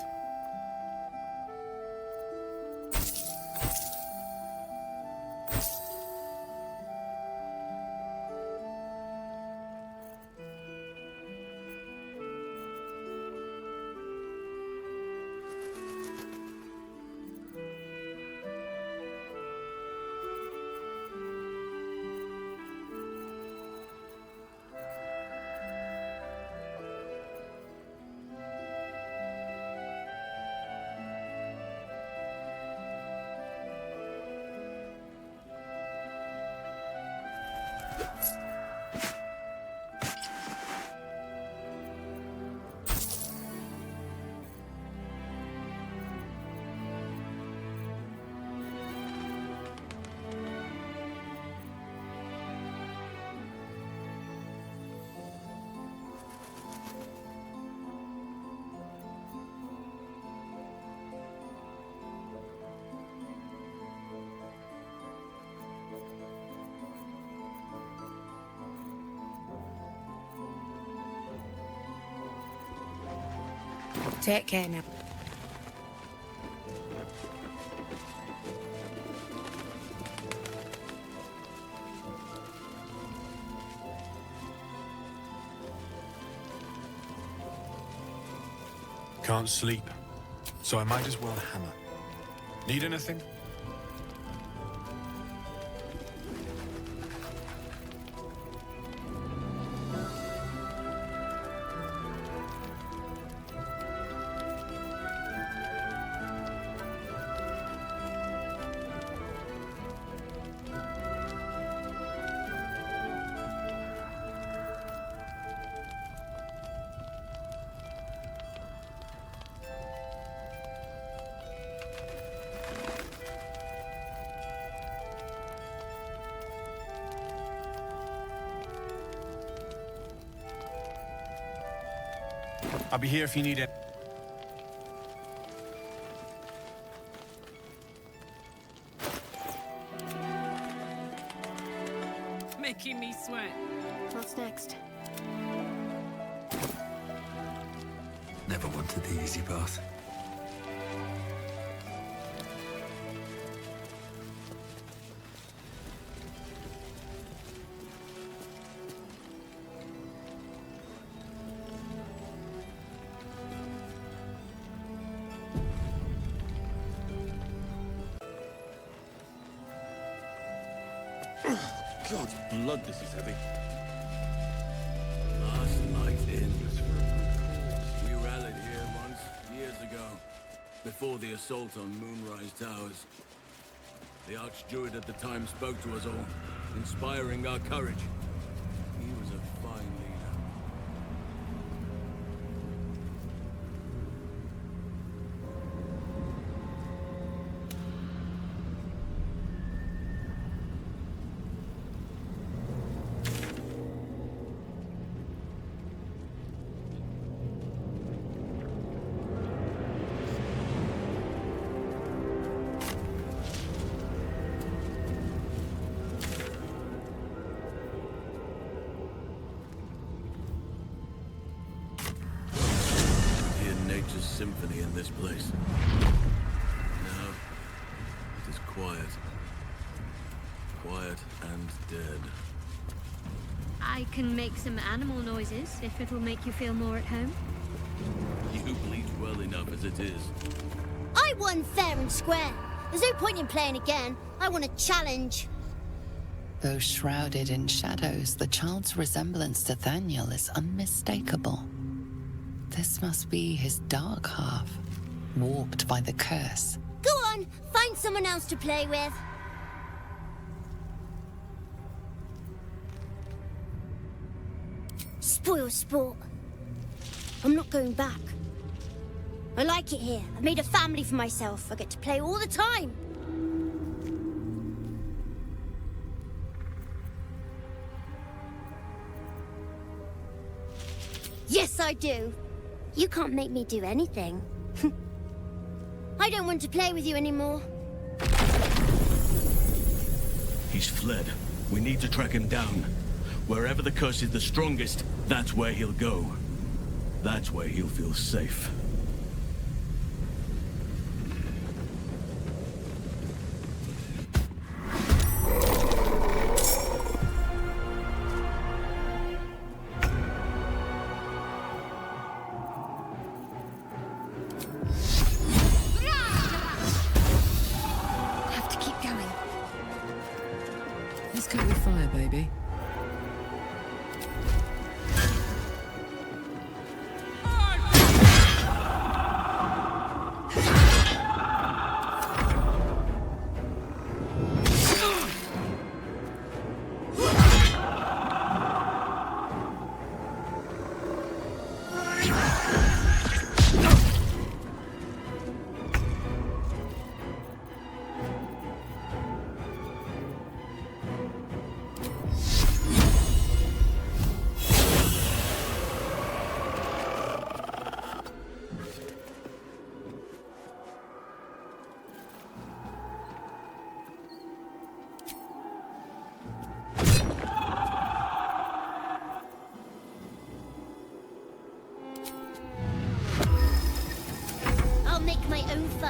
Take care now. Can't sleep, so I might as well hammer. Need anything? I'll be here if you need it. Making me sweat. What's next? Never wanted the easy path. God's blood, this is heavy. Last night in. We rallied here once, years ago, before the assault on Moonrise Towers. The Archdruid at the time spoke to us all, inspiring our courage. He was a fine leader. Symphony in this place. Now, it is quiet. Quiet and dead. I can make some animal noises, if it'll make you feel more at home. You bleed well enough as it is. I won fair and square. There's no point in playing again. I want a challenge. Though shrouded in shadows, the child's resemblance to Thaniel is unmistakable. This must be his dark half, warped by the curse. Go on, find someone else to play with. Spoil sport. I'm not going back. I like it here. I made a family for myself. I get to play all the time. Yes, I do. You can't make me do anything. I don't want to play with you anymore. He's fled. We need to track him down. Wherever the curse is the strongest, that's where he'll go. That's where he'll feel safe.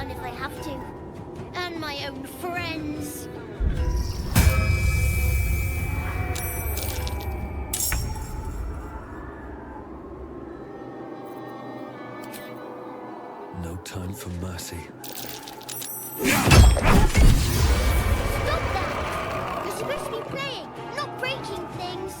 If I have to. And my own friends. No time for mercy. Stop that! You're supposed to be playing, not breaking things.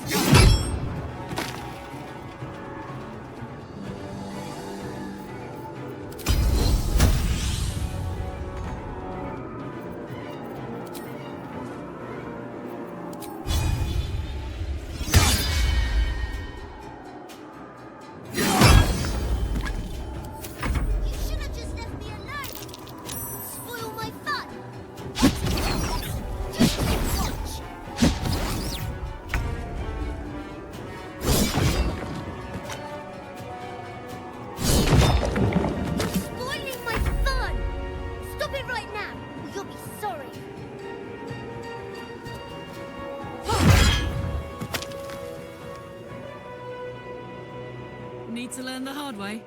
Need to learn the hard way.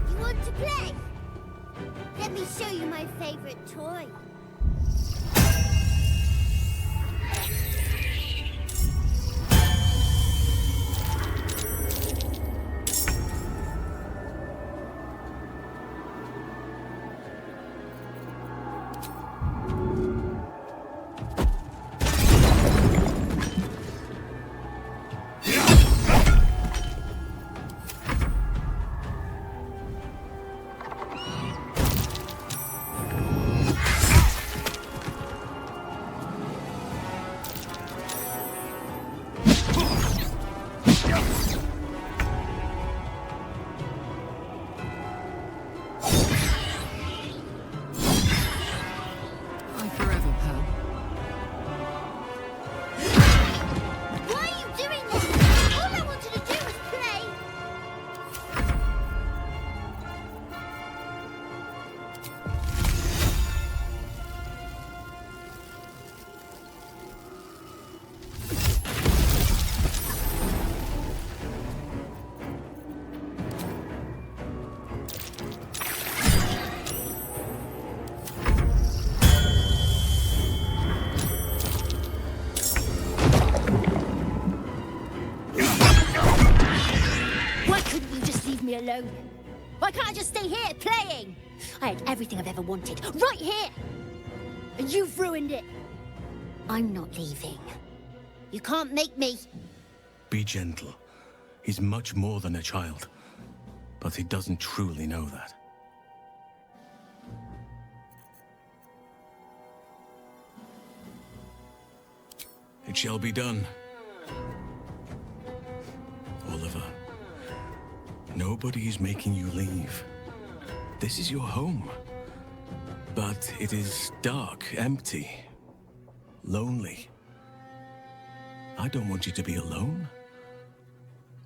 You want to play? Let me show you my favorite toy. Alone. Why can't I just stay here, playing? I had everything I've ever wanted, right here! And you've ruined it. I'm not leaving. You can't make me. Be gentle. He's much more than a child. But he doesn't truly know that. It shall be done. Oliver. Nobody is making you leave. This is your home. But it is dark, empty, lonely. I don't want you to be alone.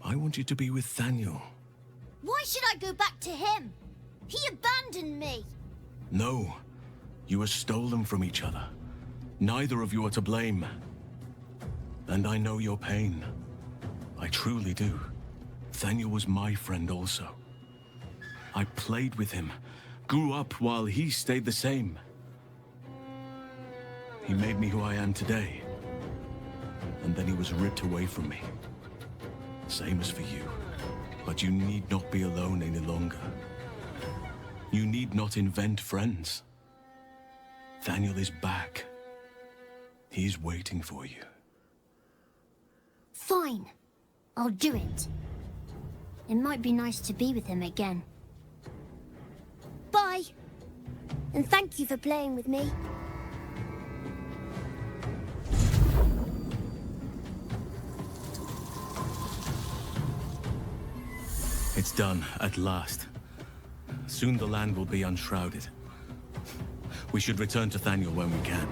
I want you to be with Thaniel. Why should I go back to him? He abandoned me. No. You were stolen from each other. Neither of you are to blame. And I know your pain. I truly do. Thaniel was my friend also. I played with him, grew up while he stayed the same. He made me who I am today. And then he was ripped away from me. Same as for you. But you need not be alone any longer. You need not invent friends. Thaniel is back. He's waiting for you. Fine. I'll do it. It might be nice to be with him again. Bye. And thank you for playing with me. It's done, at last. Soon the land will be unshrouded. We should return to Thaniel when we can.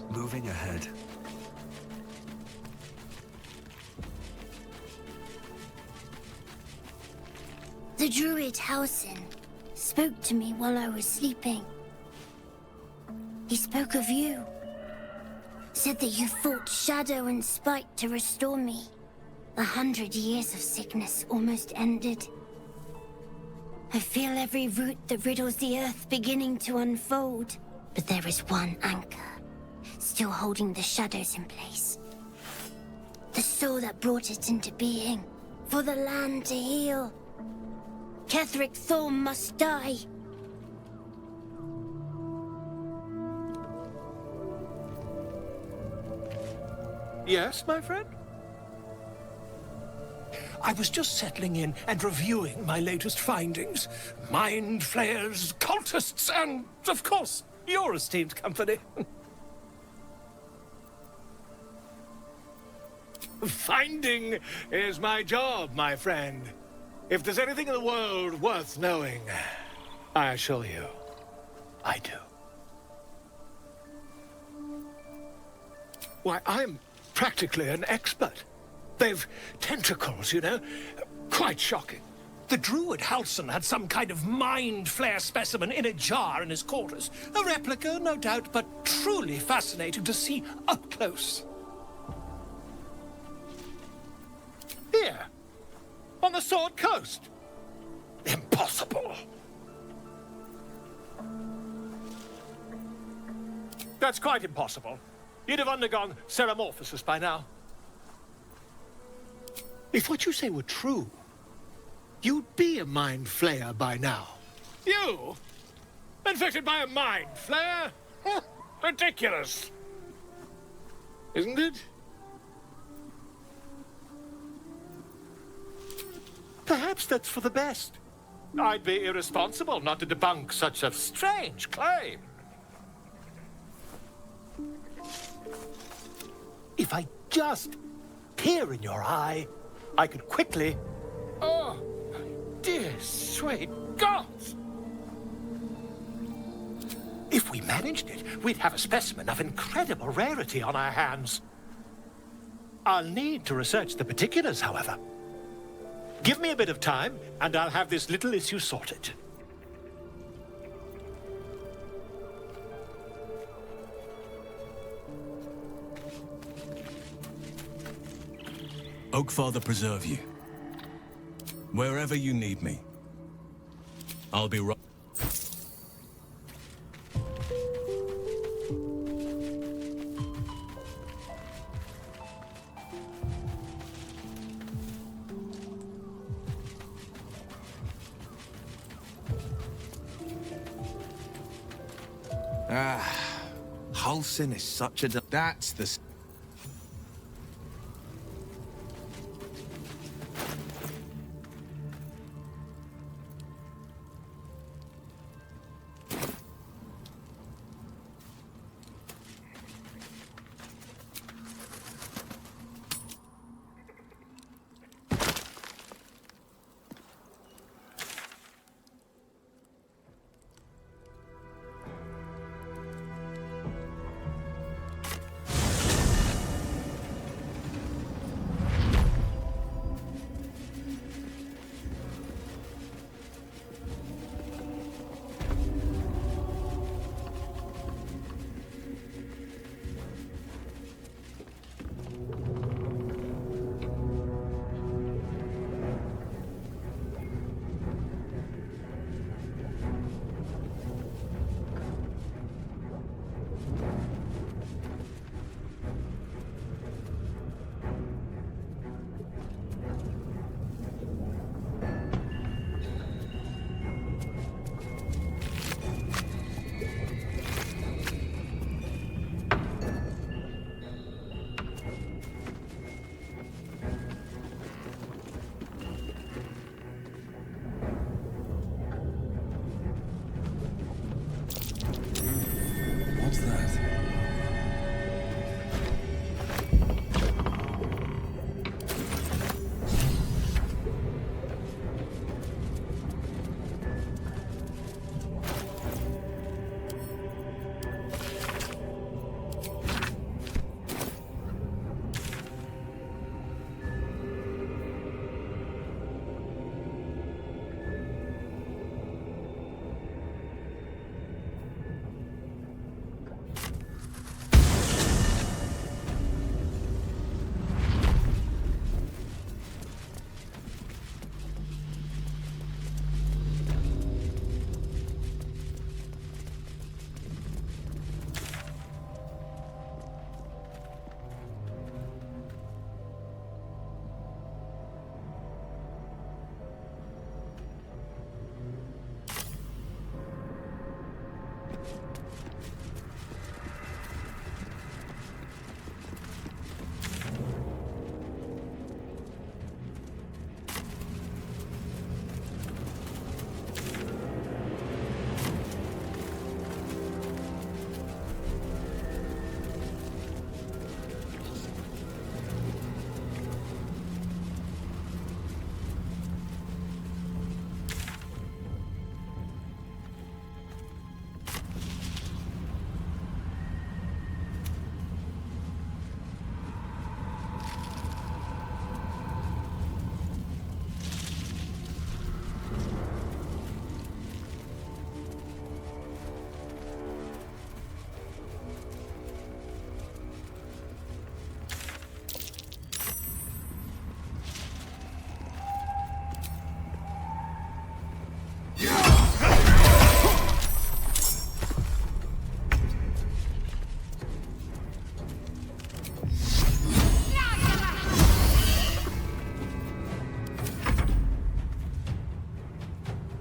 Moving ahead. The druid Halsin spoke to me while I was sleeping. He spoke of you. Said that you fought shadow and spite to restore me. 100 years of sickness almost ended. I feel every root that riddles the earth beginning to unfold. But there is one anchor, still holding the shadows in place. The soul that brought it into being, for the land to heal. Ketheric Thorm must die. Yes, my friend? I was just settling in and reviewing my latest findings. Mind flayers, cultists, and, of course, your esteemed company. Finding is my job, my friend. If there's anything in the world worth knowing, I assure you, I do. Why, I'm practically an expert. They've tentacles, you know? Quite shocking. The druid Halson had some kind of mind flare specimen in a jar in his quarters. A replica, no doubt, but truly fascinating to see up close. Here, on the Sword Coast. Impossible. That's quite impossible. You'd have undergone ceramorphosis by now. If what you say were true, you'd be a mind flayer by now. You? Infected by a mind flayer? Ridiculous. Isn't it? Perhaps that's for the best. I'd be irresponsible not to debunk such a strange claim. If I just peer in your eye, I could quickly... Oh, dear sweet gods! If we managed it, we'd have a specimen of incredible rarity on our hands. I'll need to research the particulars, however. Give me a bit of time, and I'll have this little issue sorted. Oakfather preserve you. Wherever you need me, I'll be right. Halson is such a... That's the...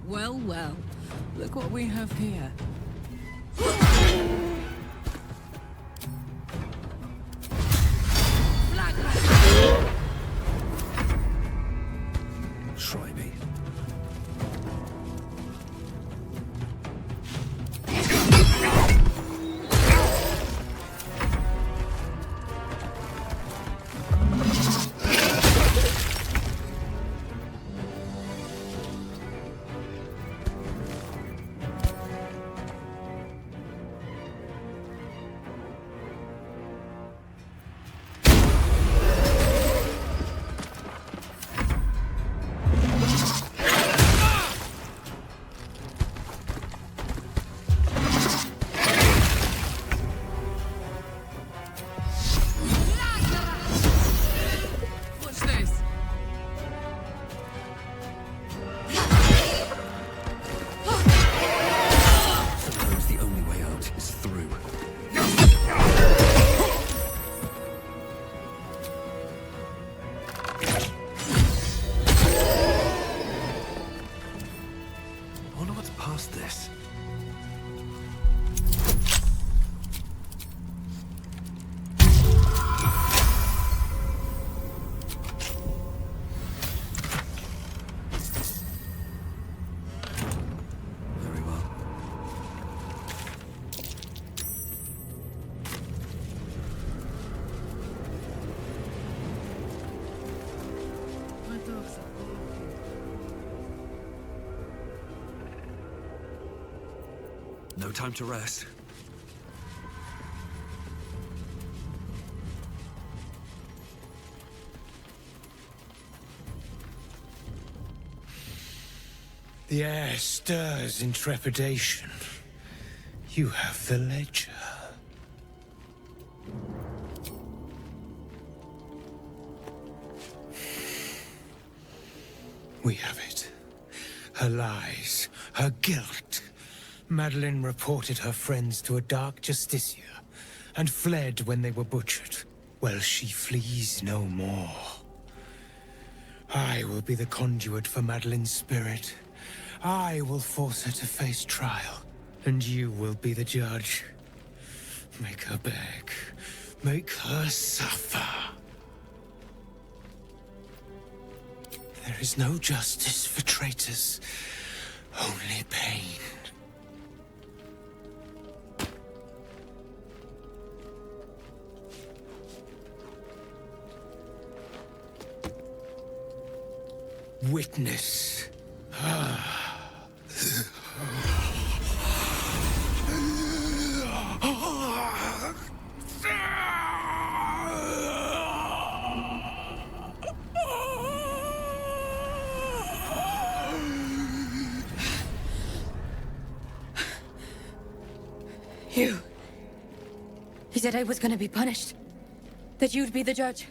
Well, well. Look what we have here. Try me. What's this? Sometimes the only way out is through. I wonder what's past this. Very well. No time to rest. The air stirs in trepidation. You have the ledger. We have it. Her lies, her guilt. Madeline reported her friends to a dark justiciar and fled when they were butchered. Well, she flees no more. I will be the conduit for Madeline's spirit. I will force her to face trial, and you will be the judge. Make her beg. Make her suffer. There is no justice for traitors, only pain. Witness. You said I was gonna be punished. That you'd be the judge.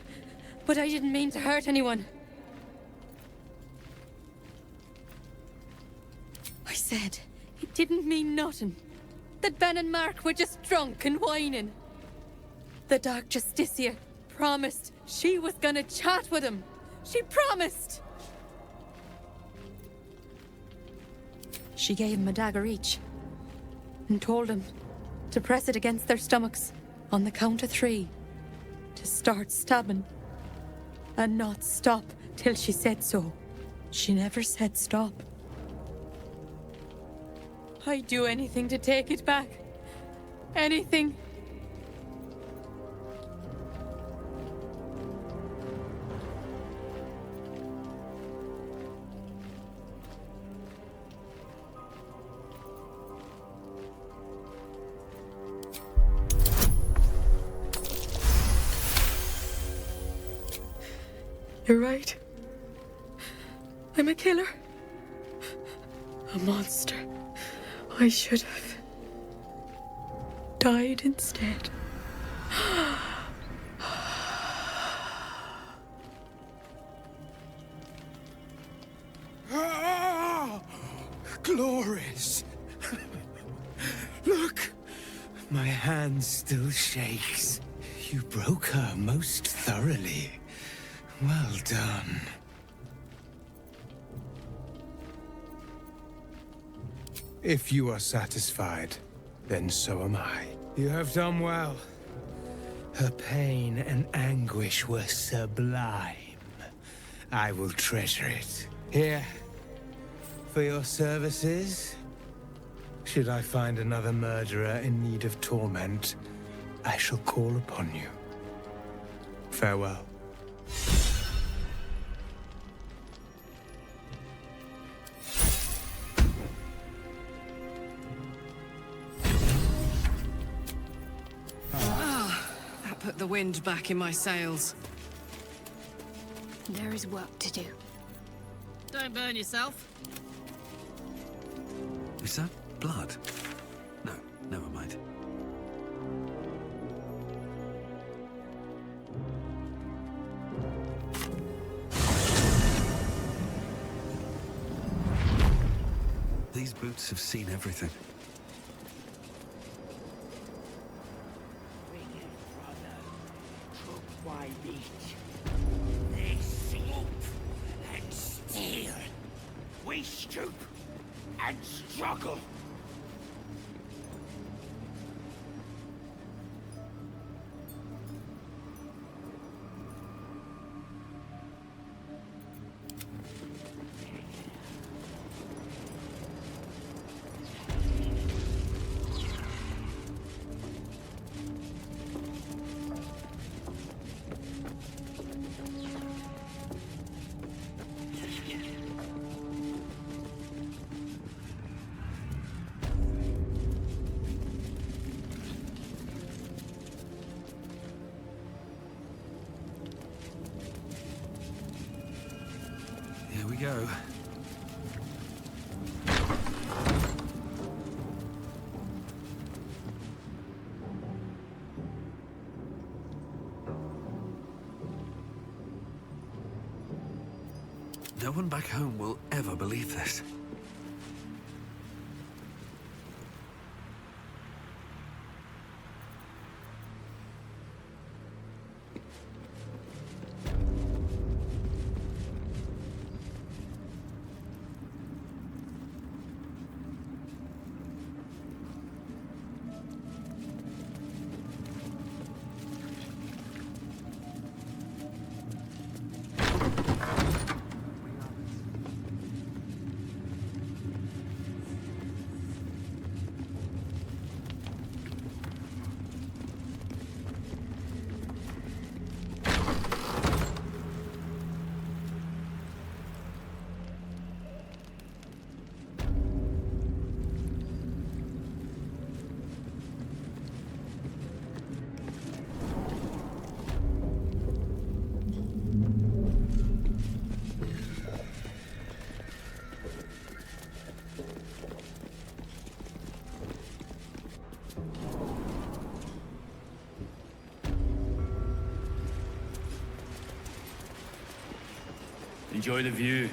But I didn't mean to hurt anyone. I said it didn't mean nothing. That Ben and Mark were just drunk and whining. The Dark Justiciar promised she was gonna chat with him. She promised! She gave him a dagger each. And told him to press it against their stomachs on the count of 3. To start stabbing. And not stop till she said so. She never said stop. I'd do anything to take it back. Anything. You're right. I'm a killer. A monster. I should have died instead. Glorious! Look! My hand still shakes. You broke her most thoroughly. Well done. If you are satisfied, then so am I. You have done well. Her pain and anguish were sublime. I will treasure it. Here, for your services. Should I find another murderer in need of torment, I shall call upon you. Farewell. That put the wind back in my sails. There is work to do. Don't burn yourself. Is that blood? No, never mind. These boots have seen everything. They sloop and steal. We stoop and struggle. Here we go. No one back home will ever believe this. Enjoy the view.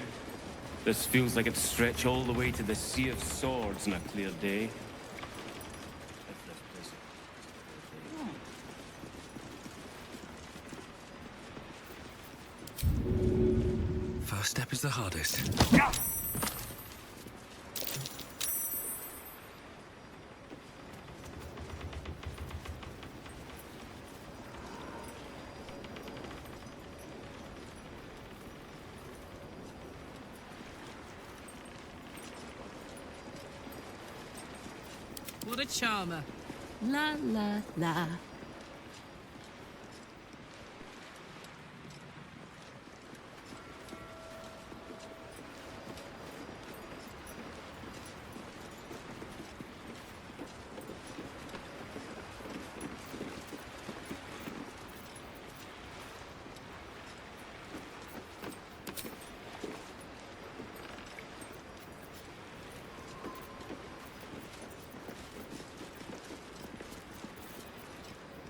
This feels like it'd stretch all the way to the Sea of Swords on a clear day. First step is the hardest. What a charmer. La la la.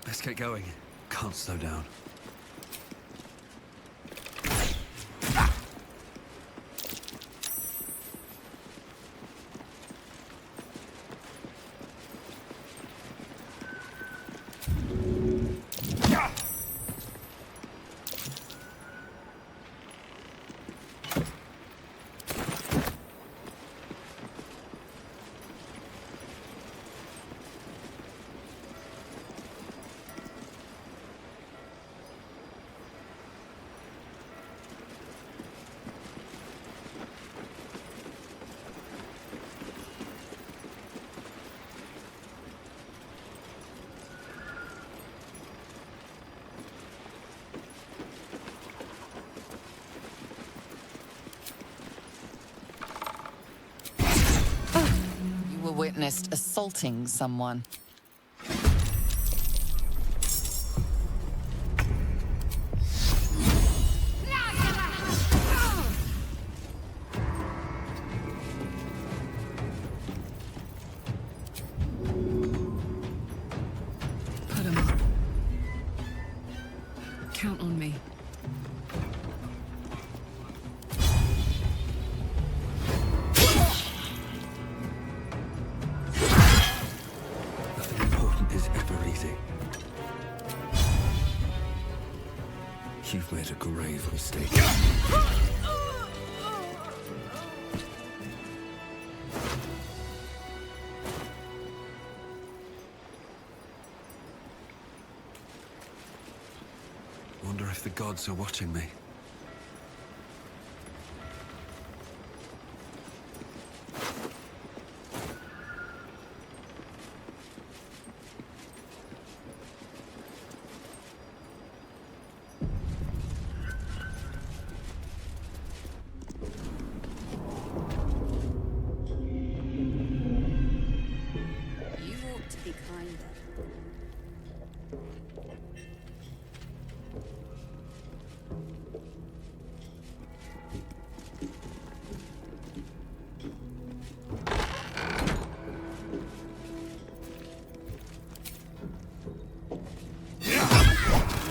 Let's get going. Can't slow down. witnessed assaulting someone. Put 'em up. Count on me. Nothing important is ever easy. You've made a grave mistake. Wonder if the gods are watching me. You ought to be kinder.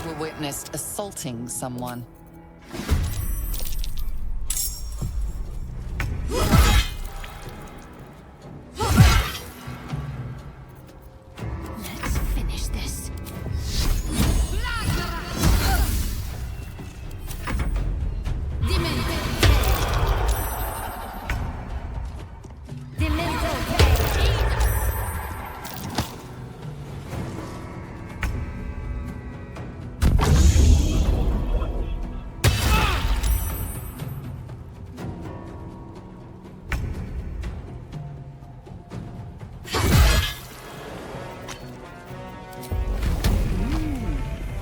Were witnessed assaulting someone. Let's finish this.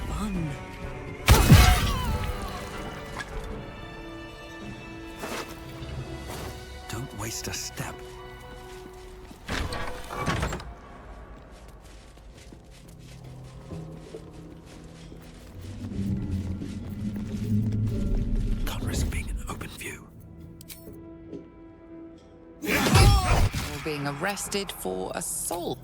Fun. Don't waste a step. Can't risk being in open view. Were being arrested for assault.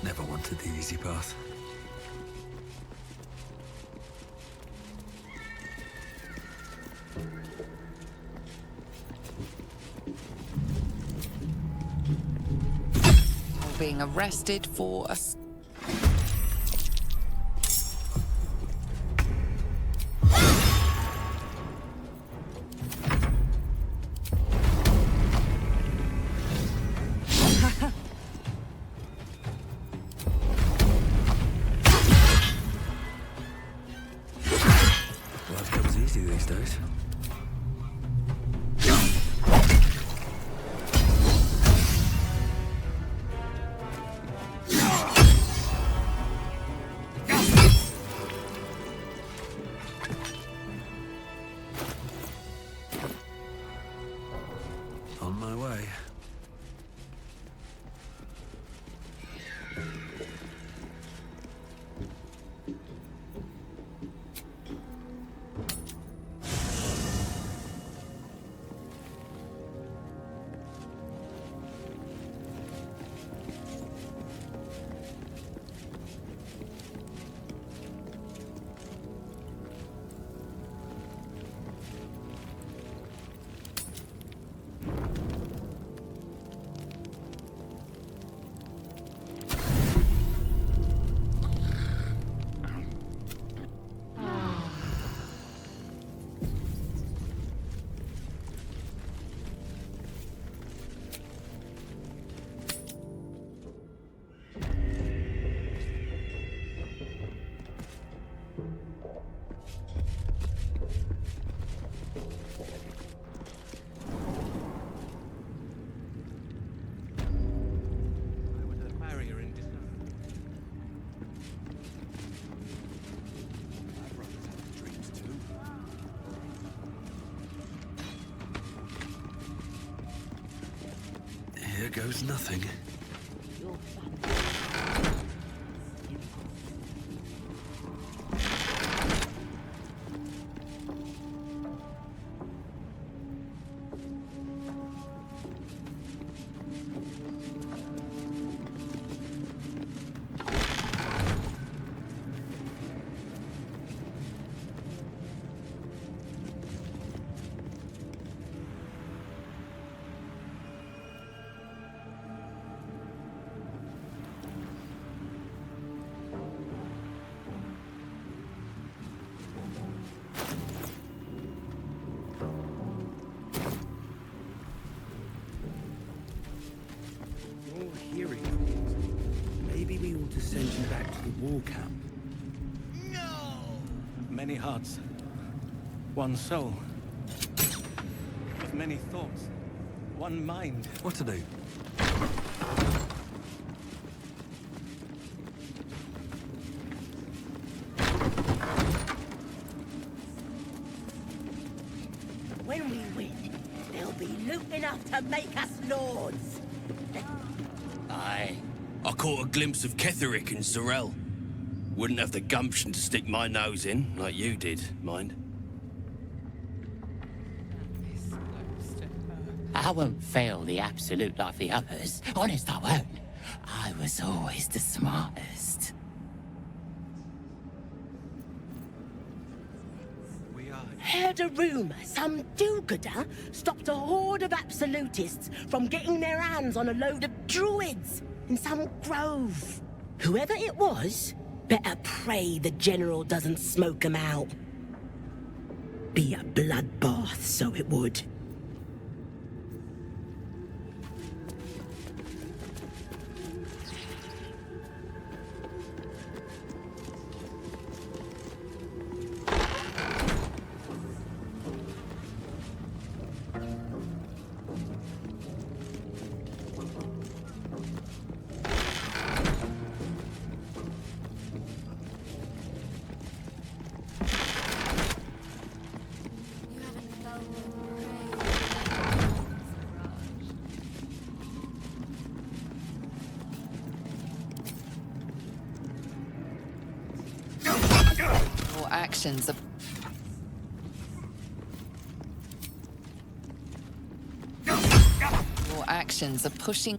Never wanted the easy path. Were being arrested for assault. Life comes easy these days. goes nothing. Hearing things. Maybe we ought to send you back to the war camp. No! Many hearts, one soul. With many thoughts, one mind. What to do? When we win, there'll be loot enough to make us lords. Aye. I caught a glimpse of Ketherick and Zorel. Wouldn't have the gumption to stick my nose in, like you did, mind. I won't fail the Absolute like the others. Honest, I won't. I was always the smartest. Heard a rumor some do-gooder stopped a horde of absolutists from getting their hands on a load of druids in some grove. Whoever it was, better pray the general doesn't smoke 'em out. Be a bloodbath, so it would. Your actions are... Your actions are pushing...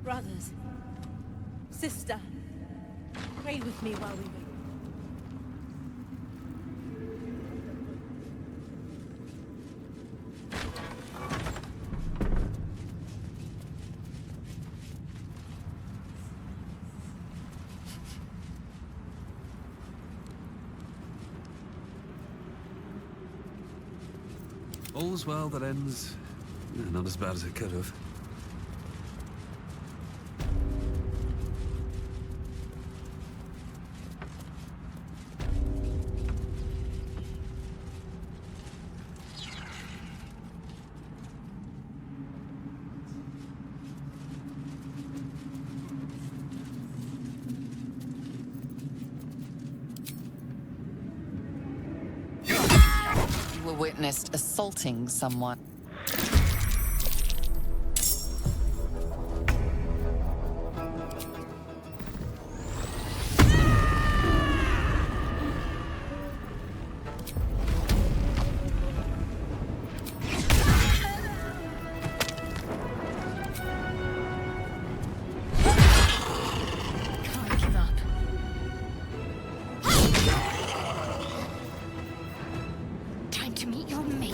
Brothers, sister, pray with me while we wait. All's well that ends... not as bad as it could have. You were witnessed assaulting someone. Can't give up. Time to meet your mate.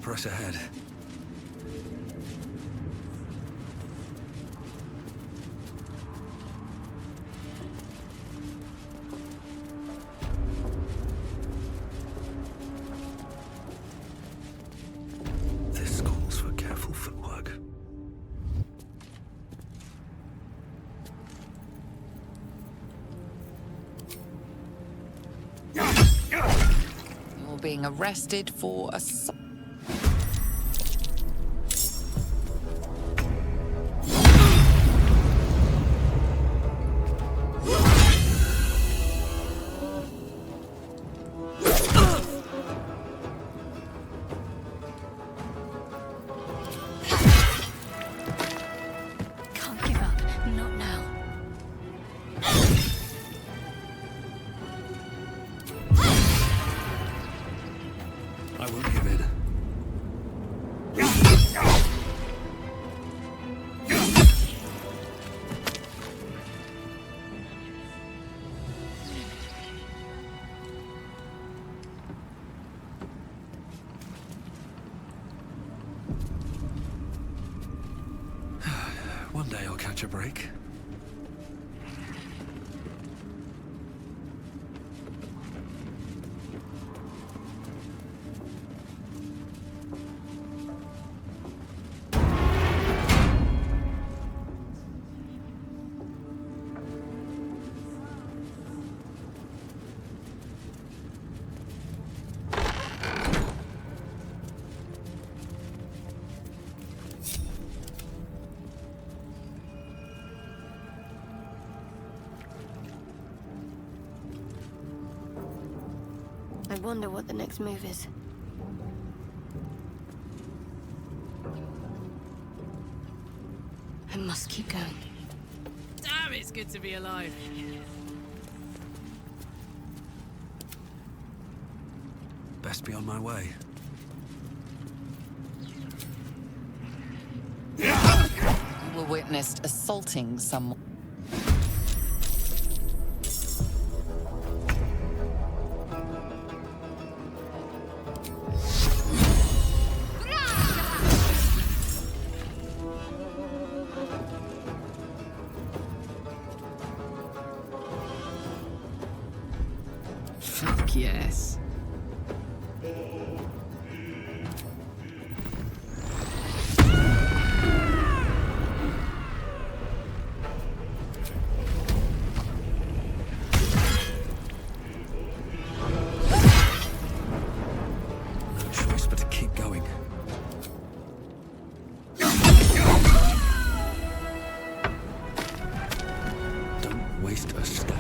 press ahead. This calls for careful footwork. You're being arrested for assault. Can't give up. Not now. I won't give in. One day I'll catch a break. I wonder what the next move is. I must keep going. Damn, it's good to be alive. Best be on my way. You were witnessed assaulting someone. Fuck yes. No choice but to keep going. Don't waste a step.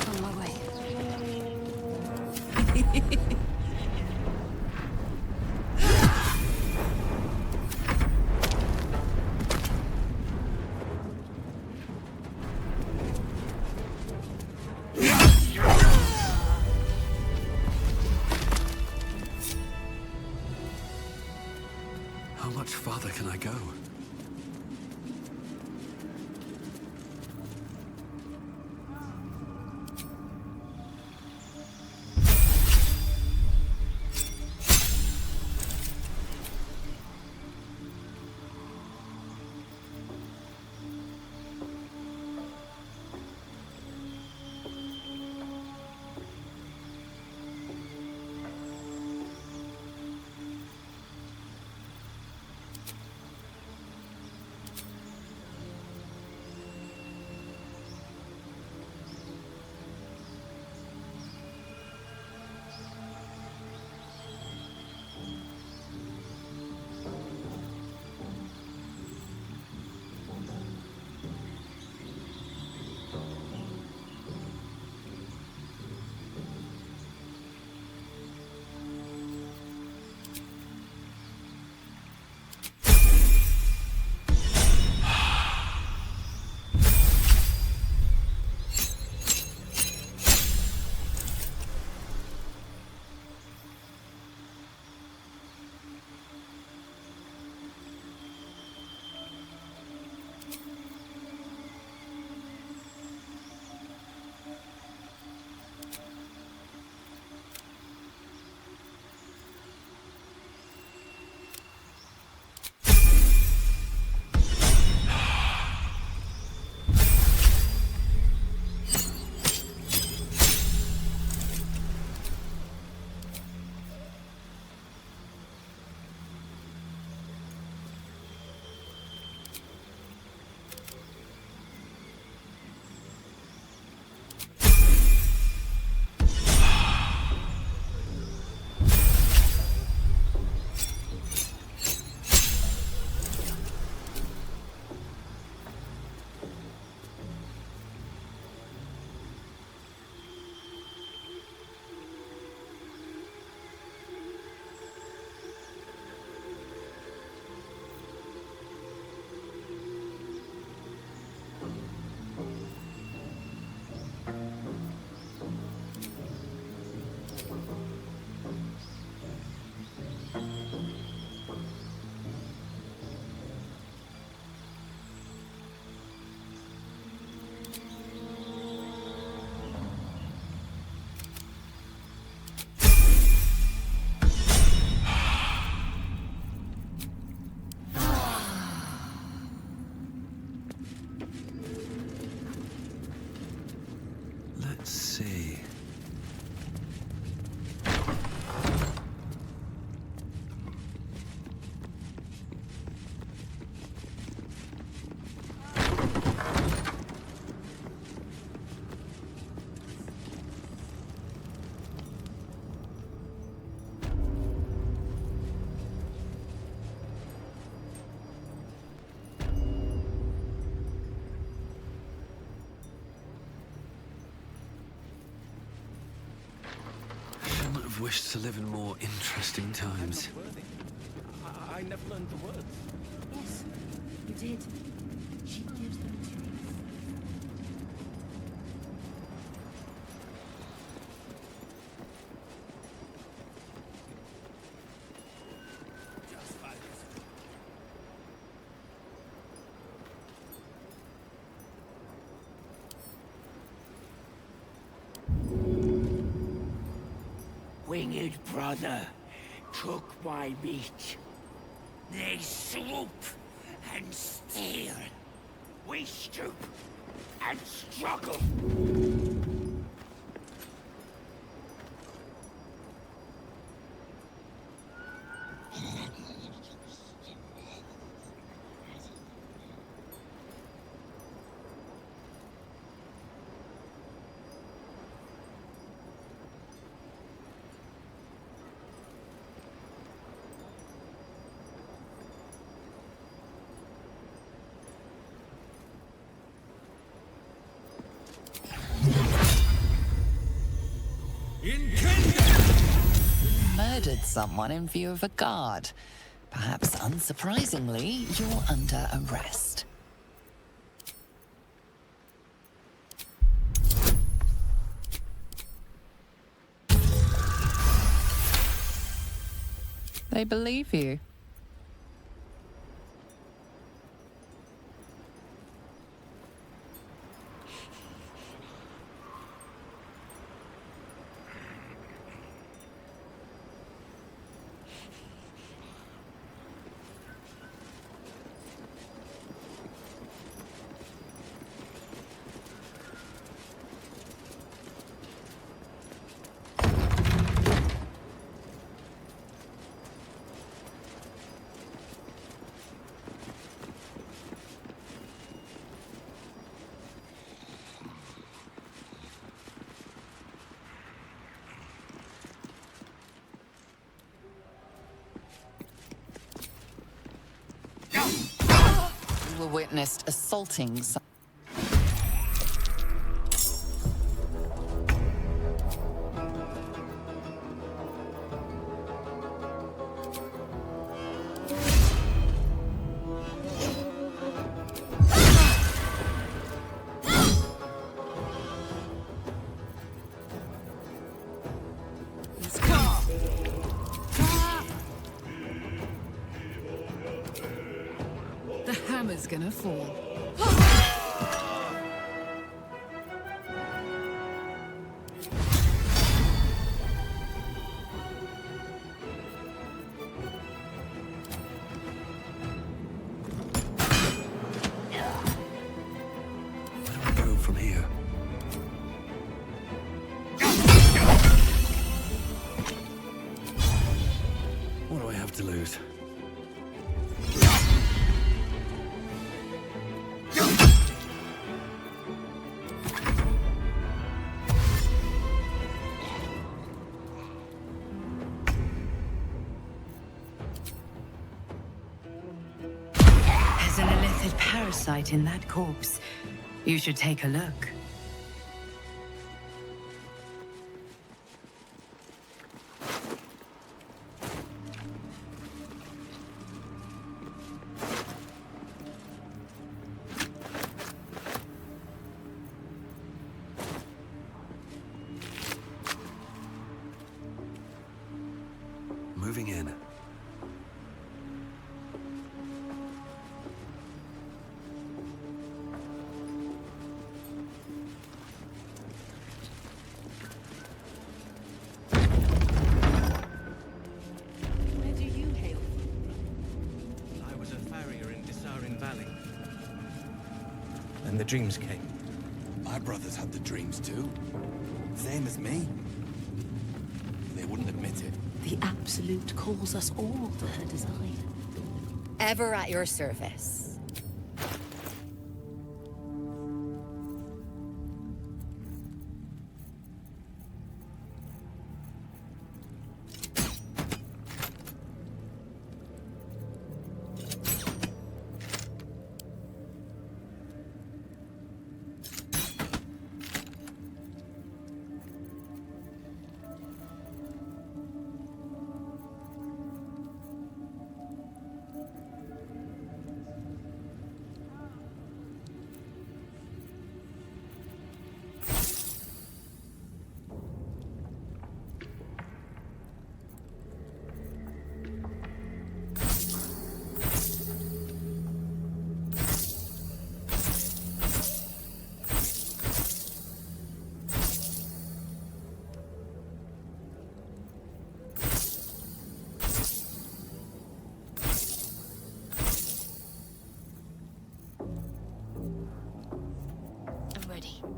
On my way. How much farther can I go? see. Wished to live in more interesting times. I never learned the words. Yes, you did. She gives them to you. Winged brother took my meat. They swoop and steal. We stoop and struggle. Murdered someone in view of a guard. Perhaps unsurprisingly, you're under arrest. They believe you. You were witnessed assaulting some... The hammer's gonna fall. Where do I go from here? What do I have to lose? There's an illithid parasite in that corpse. You should take a look. Moving in. Where do you hail from? I was a farrier in Dissarin Valley. And the dreams came. My brothers had the dreams too. Same as me. They wouldn't admit it. The Absolute calls us all to her design. Ever at your service.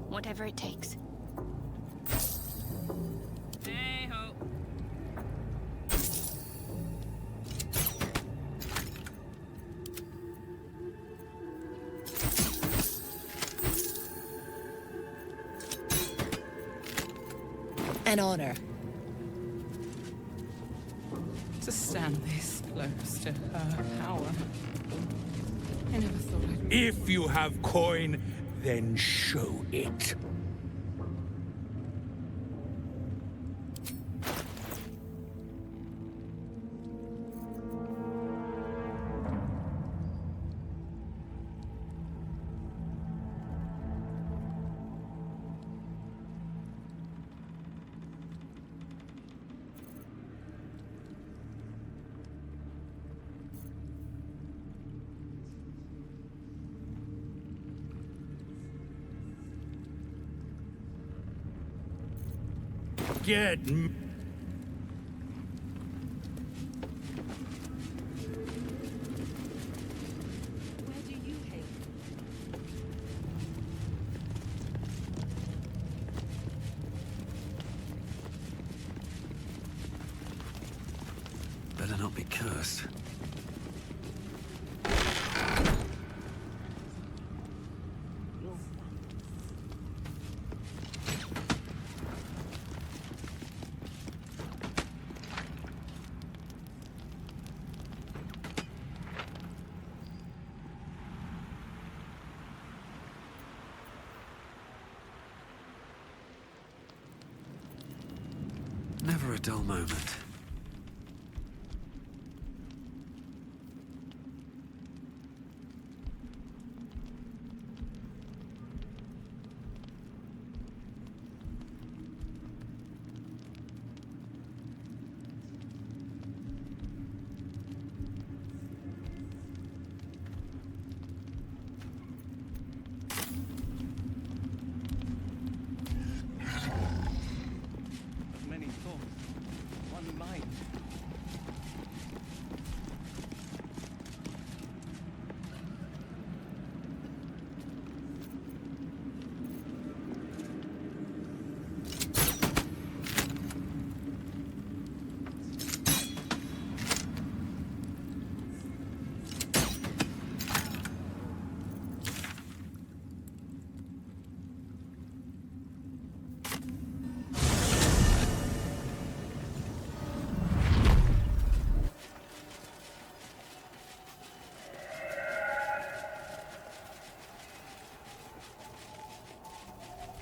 Whatever it takes. Hey-ho. An honor. To stand this close to her power. I never thought I'd... If you have coin, then show it. Get m- Where do you hail? Better not be cursed. Never a dull moment. Many thoughts, one mind.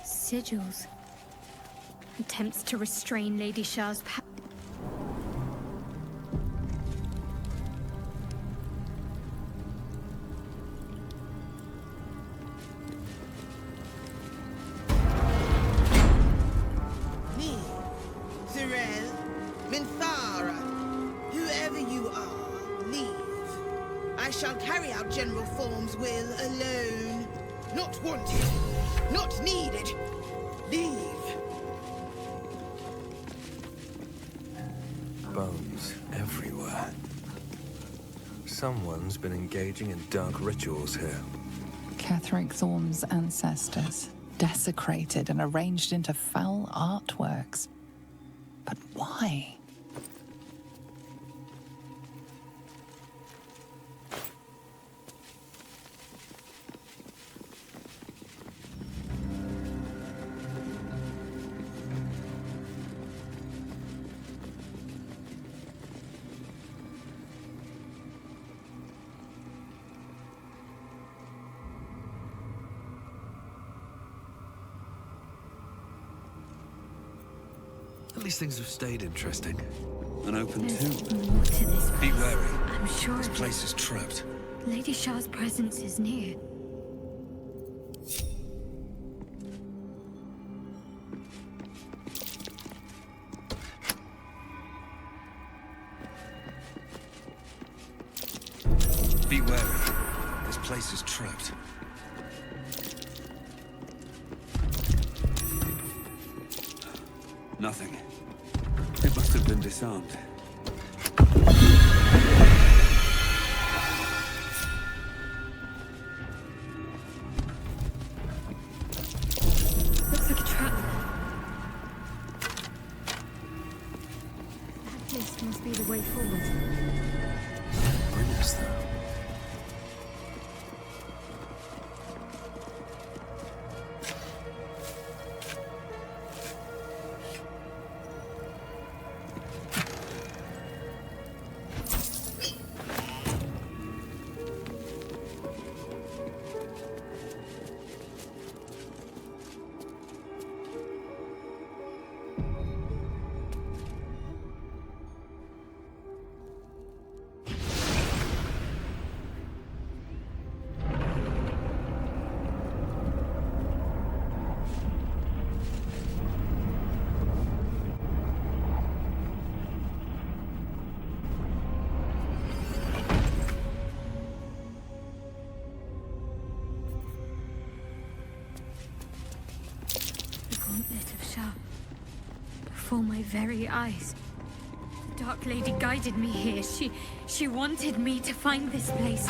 Sigils. Attempts to restrain Lady Shah's power. Me, Tyrell, Minthara, whoever you are, leave. I shall carry out General Form's will alone. Not wanted, not needed. Leave. Bones everywhere. Someone's been engaging in dark rituals here. Ketheric Thorm's ancestors. desecrated and arranged into foul artworks. But why? At least things have stayed interesting. And open There's too. more to this Be place. wary. I'm sure This of place is trapped. it. Lady Shah's presence is near. Be wary. This place is trapped. Nothing. It must have been disarmed. Looks like a trap. That place must be the way forward. Bring us there. Before my very eyes. The Dark Lady guided me here. She wanted me to find this place.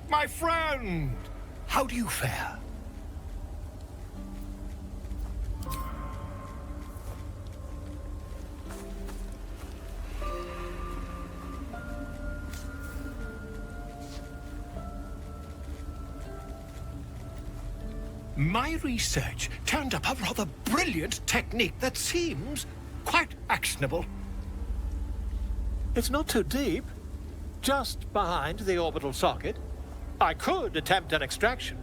My friend! How do you fare? My research turned up a rather brilliant technique that seems quite actionable. It's not too deep, just behind the orbital socket. I could attempt an extraction.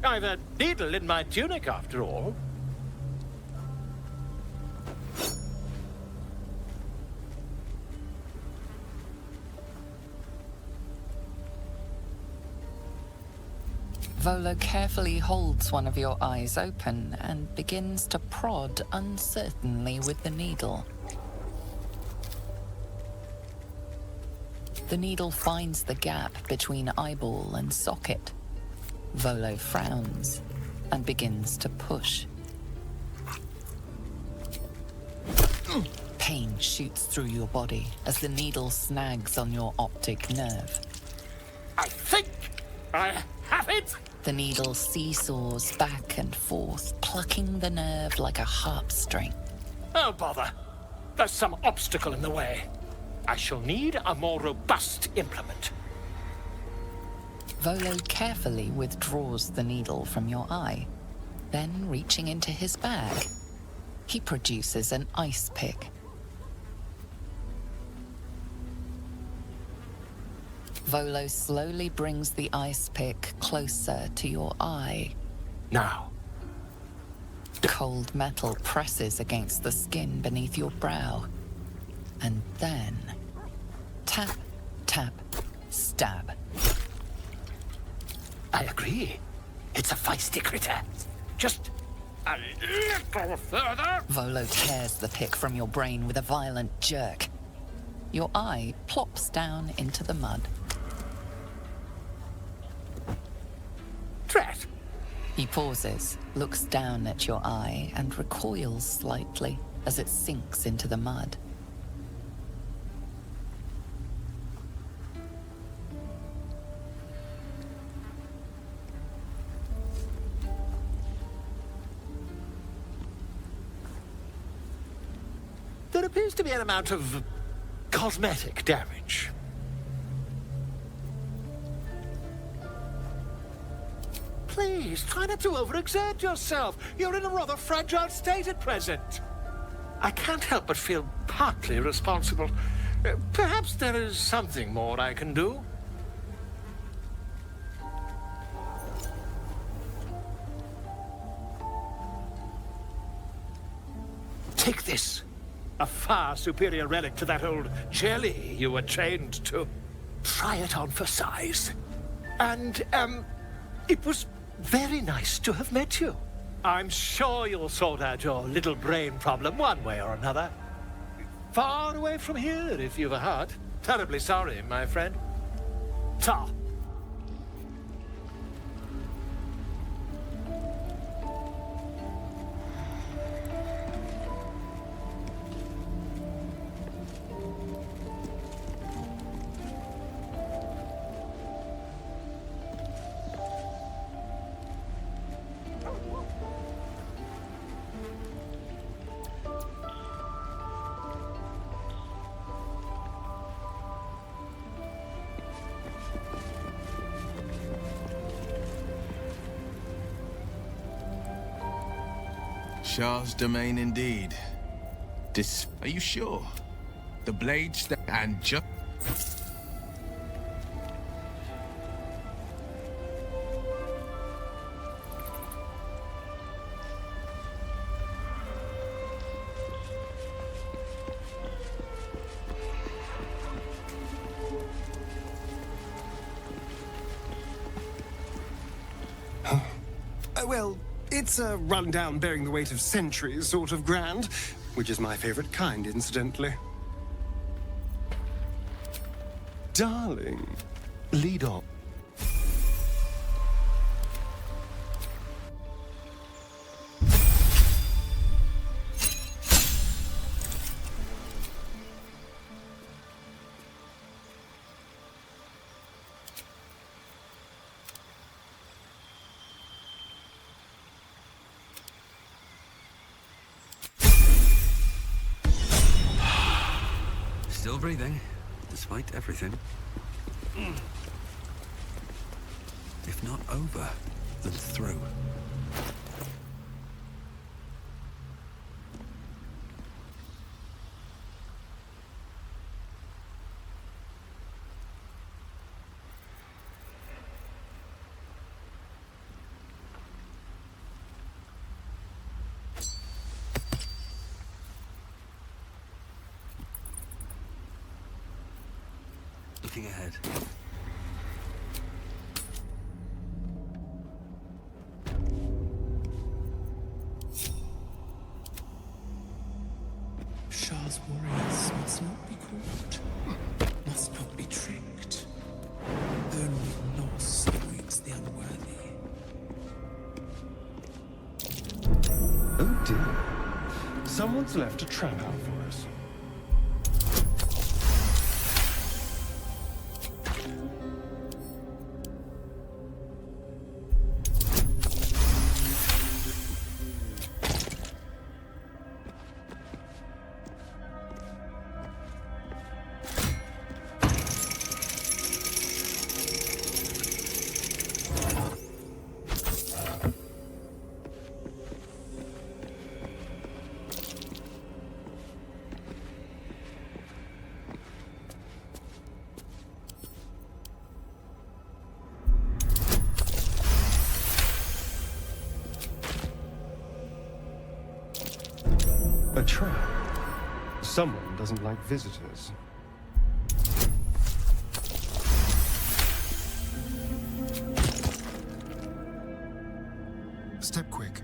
I've a needle in my tunic, after all. Volo carefully holds one of your eyes open and begins to prod uncertainly with the needle. The needle finds the gap between eyeball and socket. Volo frowns and begins to push. Pain shoots through your body as the needle snags on your optic nerve. I think I have it! The needle seesaws back and forth, plucking the nerve like a harp string. Oh, bother. There's some obstacle in the way. I shall need a more robust implement. Volo carefully withdraws the needle from your eye. Then, reaching into his bag, he produces an ice pick. Volo slowly brings the ice pick closer to your eye. Now. Cold metal presses against the skin beneath your brow. And then... tap, tap, stab. I agree. It's a feisty critter. Just a little further. Volo tears the pick from your brain with a violent jerk. Your eye plops down into the mud. Drat! He pauses, looks down at your eye, and recoils slightly as it sinks into the mud. There appears to be an amount of cosmetic damage. Please, try not to overexert yourself. You're in a rather fragile state at present. I can't help but feel partly responsible. Perhaps there is something more I can do. Take this. A far superior relic to that old jelly you were chained to. Try it on for size. And, it was very nice to have met you. I'm sure you'll sort out your little brain problem one way or another. Far away from here, if you've a heart. Terribly sorry, my friend. Ta. Shah's domain indeed. Are you sure? The blades that and just... Well, it's a rundown bearing the weight of centuries sort of grand, which is my favorite kind, incidentally. Darling, lead on. Still breathing, despite everything. If not over, then through. Looking ahead. Shah's warriors must not be caught, must not be tricked. Only loss awaits the unworthy. Oh dear. Someone's left a trap out for us. A trap. Someone doesn't like visitors. Step quick.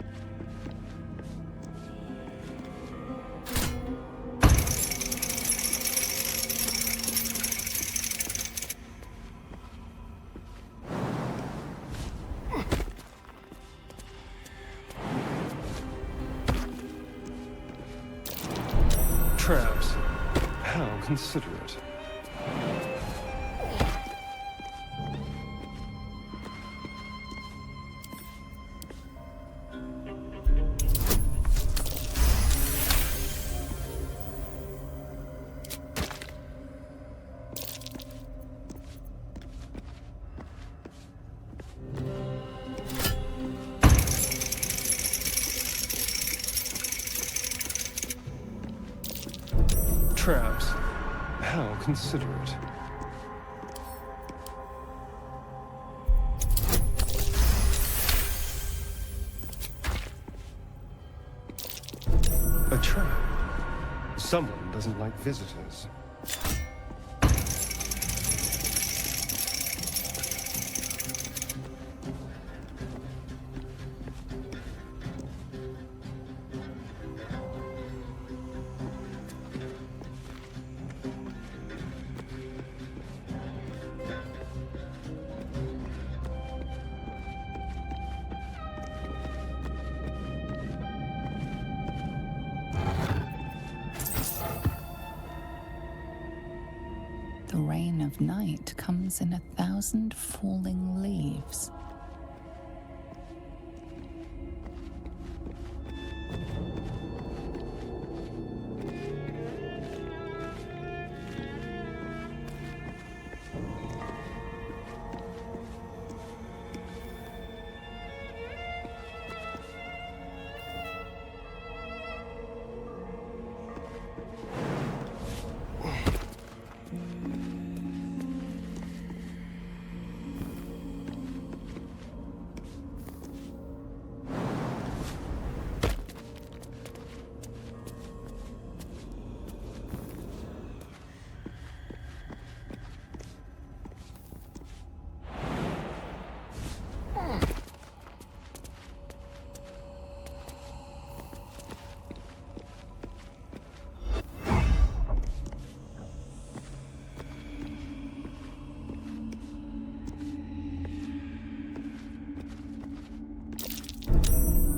Traps. How considerate. Traps. How considerate. A trap. Someone doesn't like visitors. The rain of night comes in 1,000 falling leaves.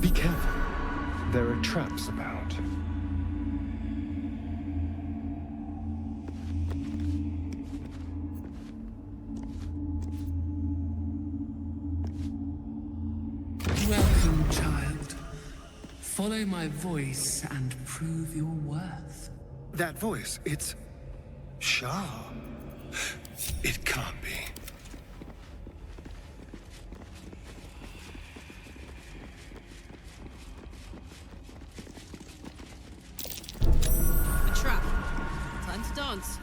Be careful. There are traps about. Welcome, child. Follow my voice and prove your worth. That voice, it's sharp. It can't be. A trap. Time to dance.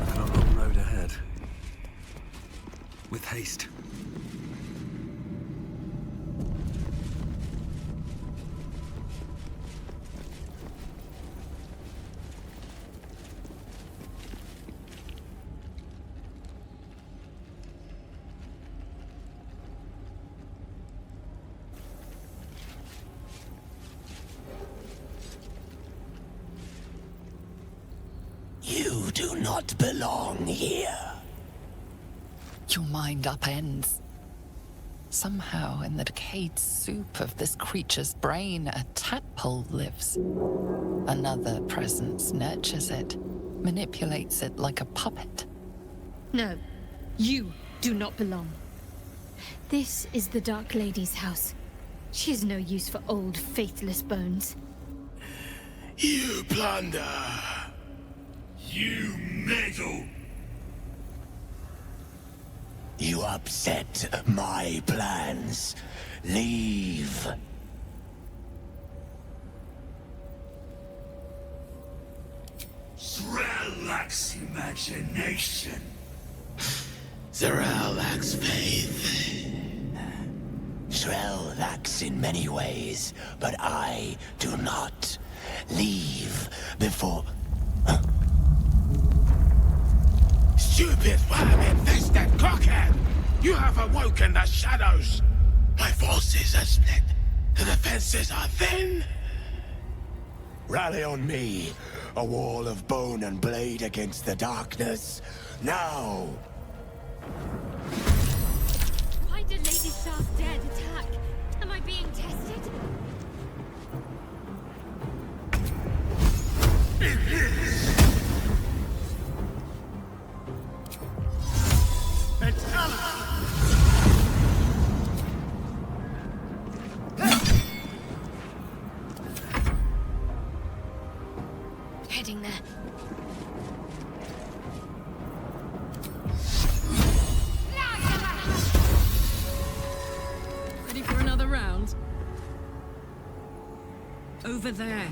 I've got a long road ahead. With haste. You do not belong here. Your mind upends. Somehow, in the decayed soup of this creature's brain, a tadpole lives. Another presence nurtures it, manipulates it like a puppet. No, you do not belong. This is the Dark Lady's house. She has no use for old, faithless bones. You plunder! You meddle! You upset my plans. Leave. Zrel lacks imagination. Zarel lacks faith. Israel lacks in many ways, but I do not. Leave before... Stupid worm-infested cockhead! You have awoken the shadows! My forces are split. The defenses are thin. Rally on me, a wall of bone and blade against the darkness. Now! Why did Lady Shah's dead attack? Am I being tested? It's Ella! Heading there. Ready for another round? Over there.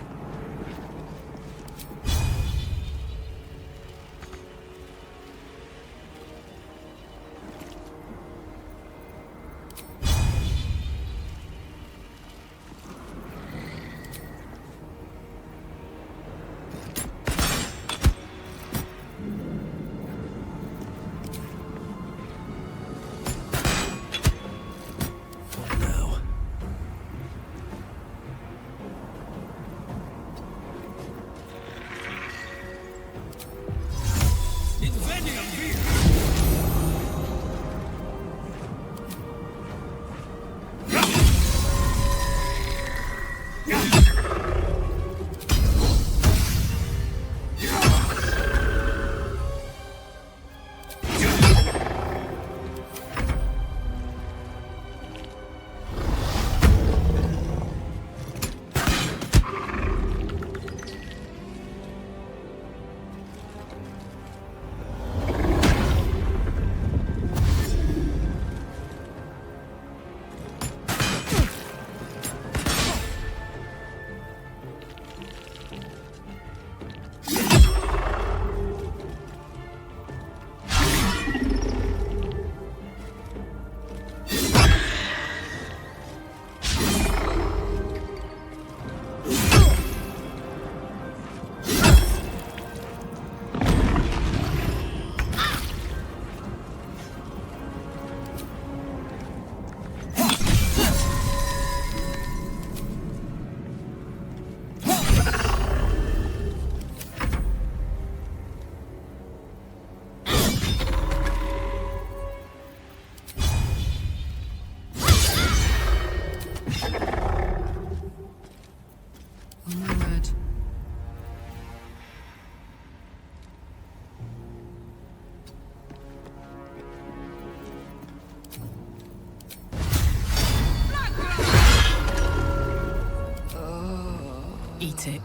Eat it.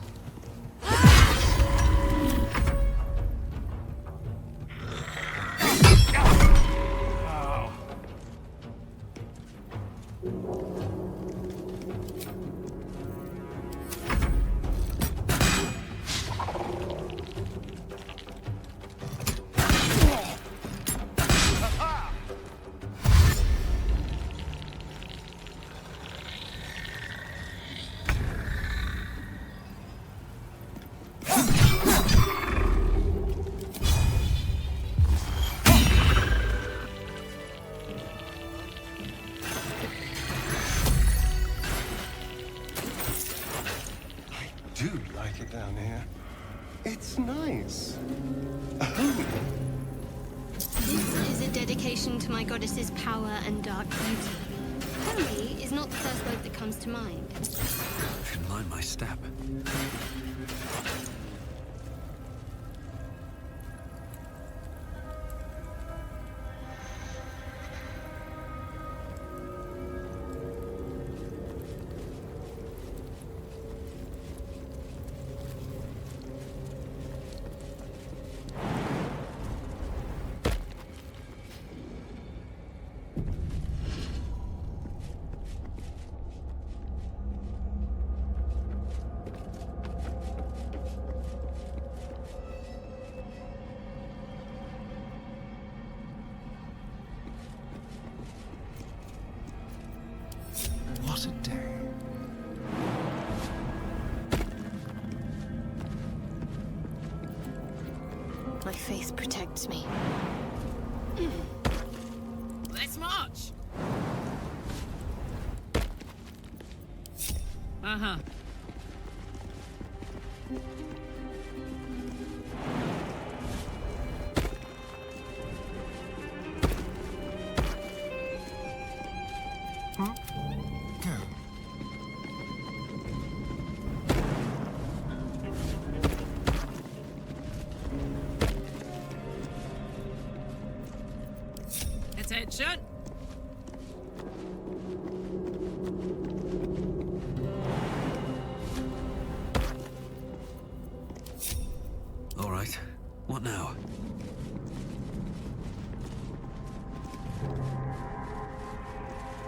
Do like it down here. It's nice. This is a dedication to my goddess's power and dark beauty. Holy is not the first word that comes to mind. I should mind my step. hours a day. My faith protects me. Let's march! Uh-huh. Attention! All right. What now?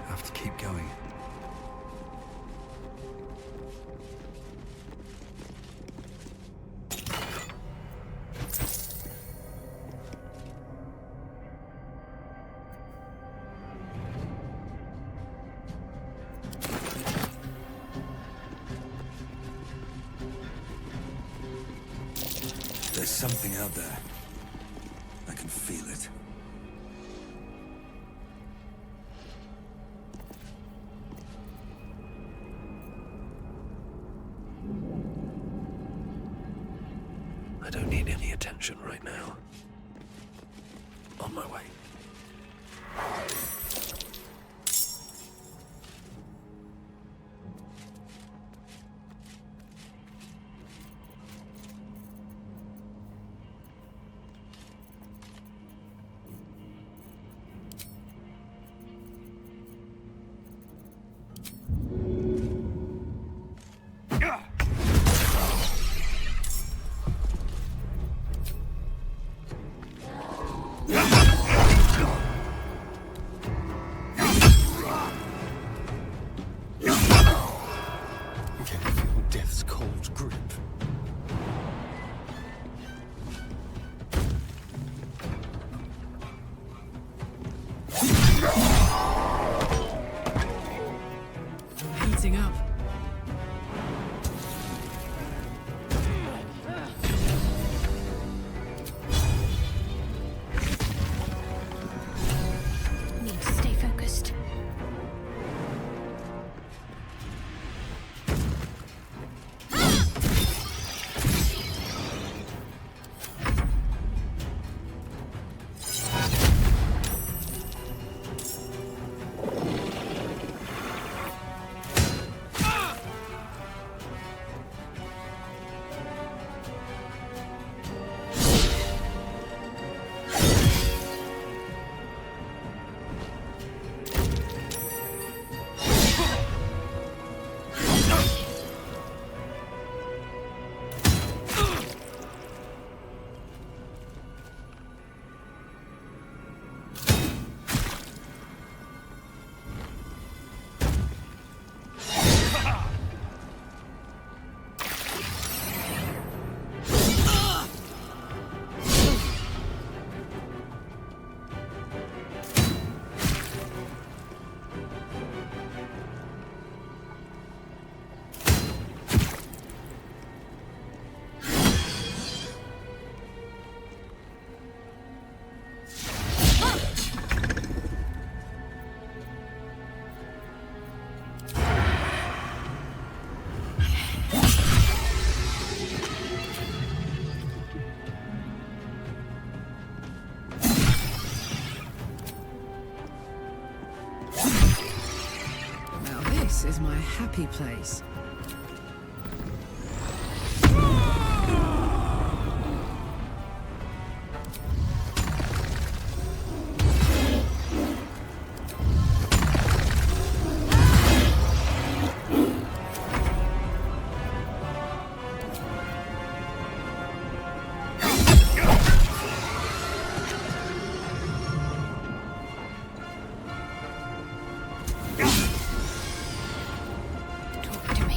Have to keep going. There's something out there. I can feel it. I don't need any attention right now. On my way. This is my happy place. Talk to me.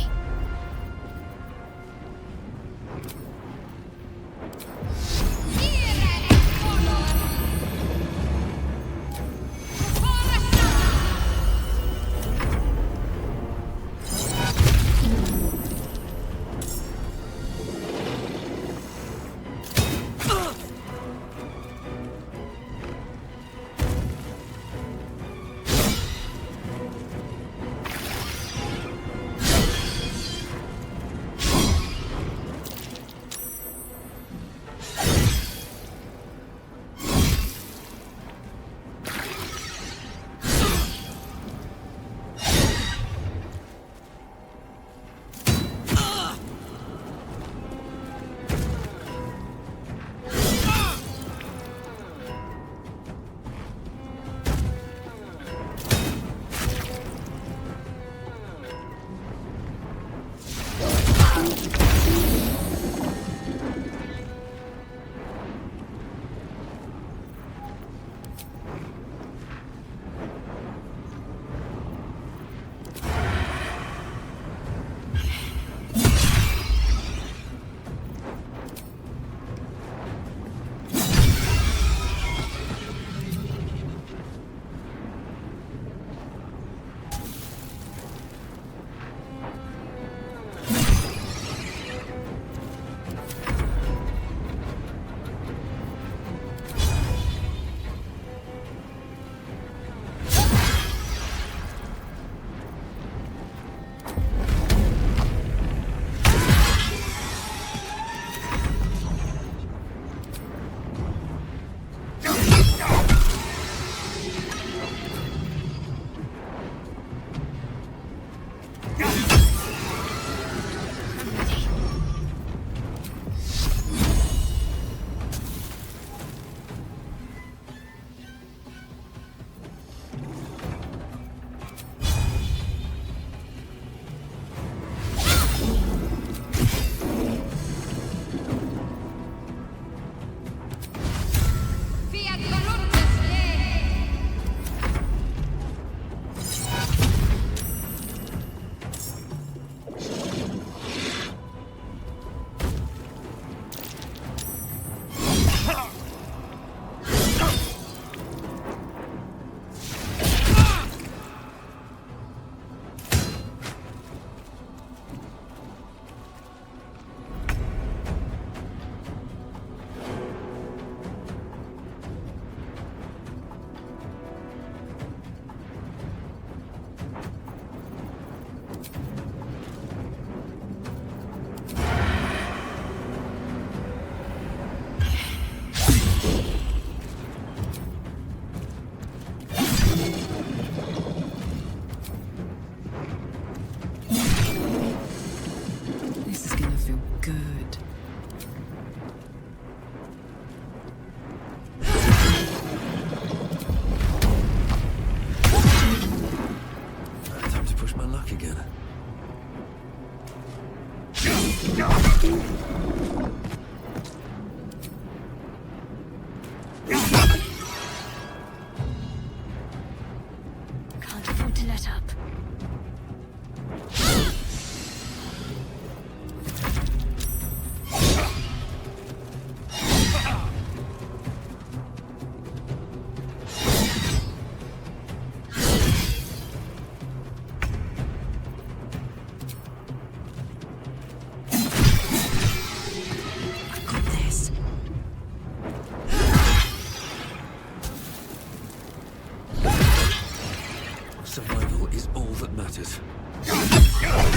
is all that matters. I wonder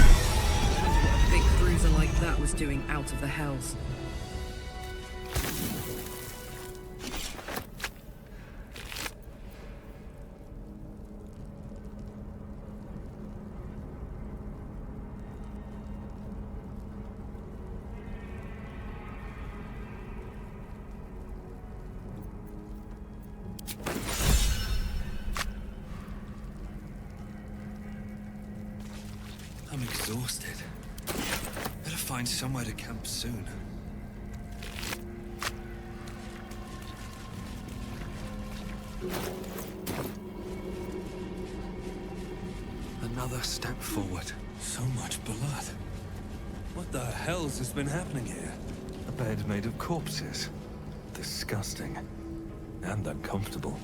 what a big cruiser like that was doing out of the Hells. I'm exhausted. Better find somewhere to camp soon. Another step forward. So much blood. What the hell's has been happening here? A bed made of corpses. Disgusting. And uncomfortable.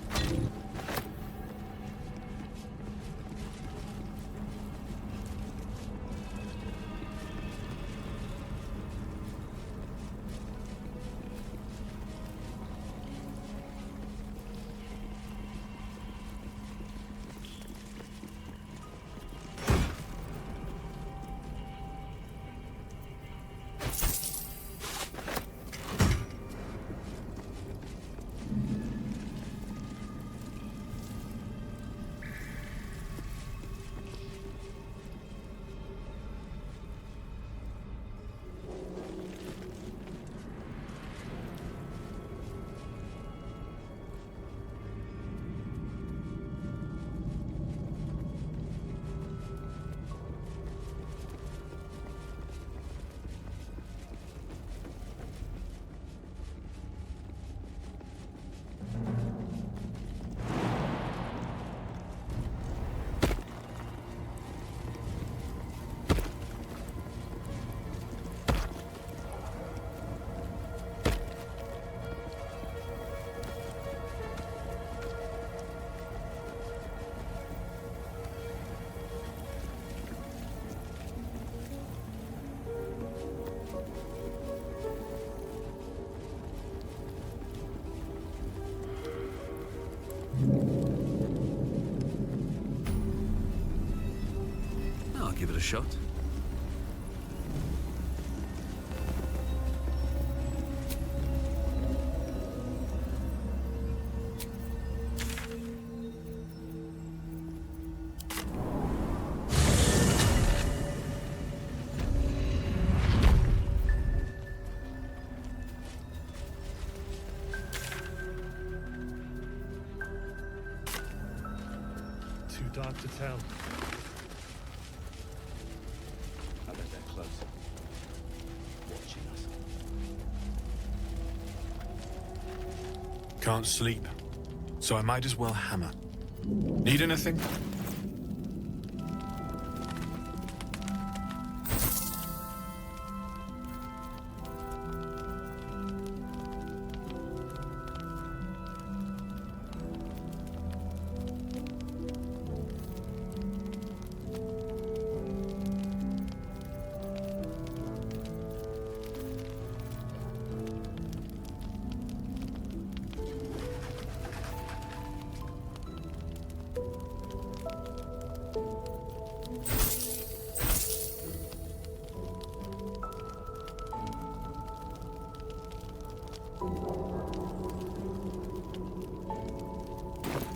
I'll give it a shot. Too dark to tell. I bet they're close. Watching us. Can't sleep, so I might as well hammer. Need anything?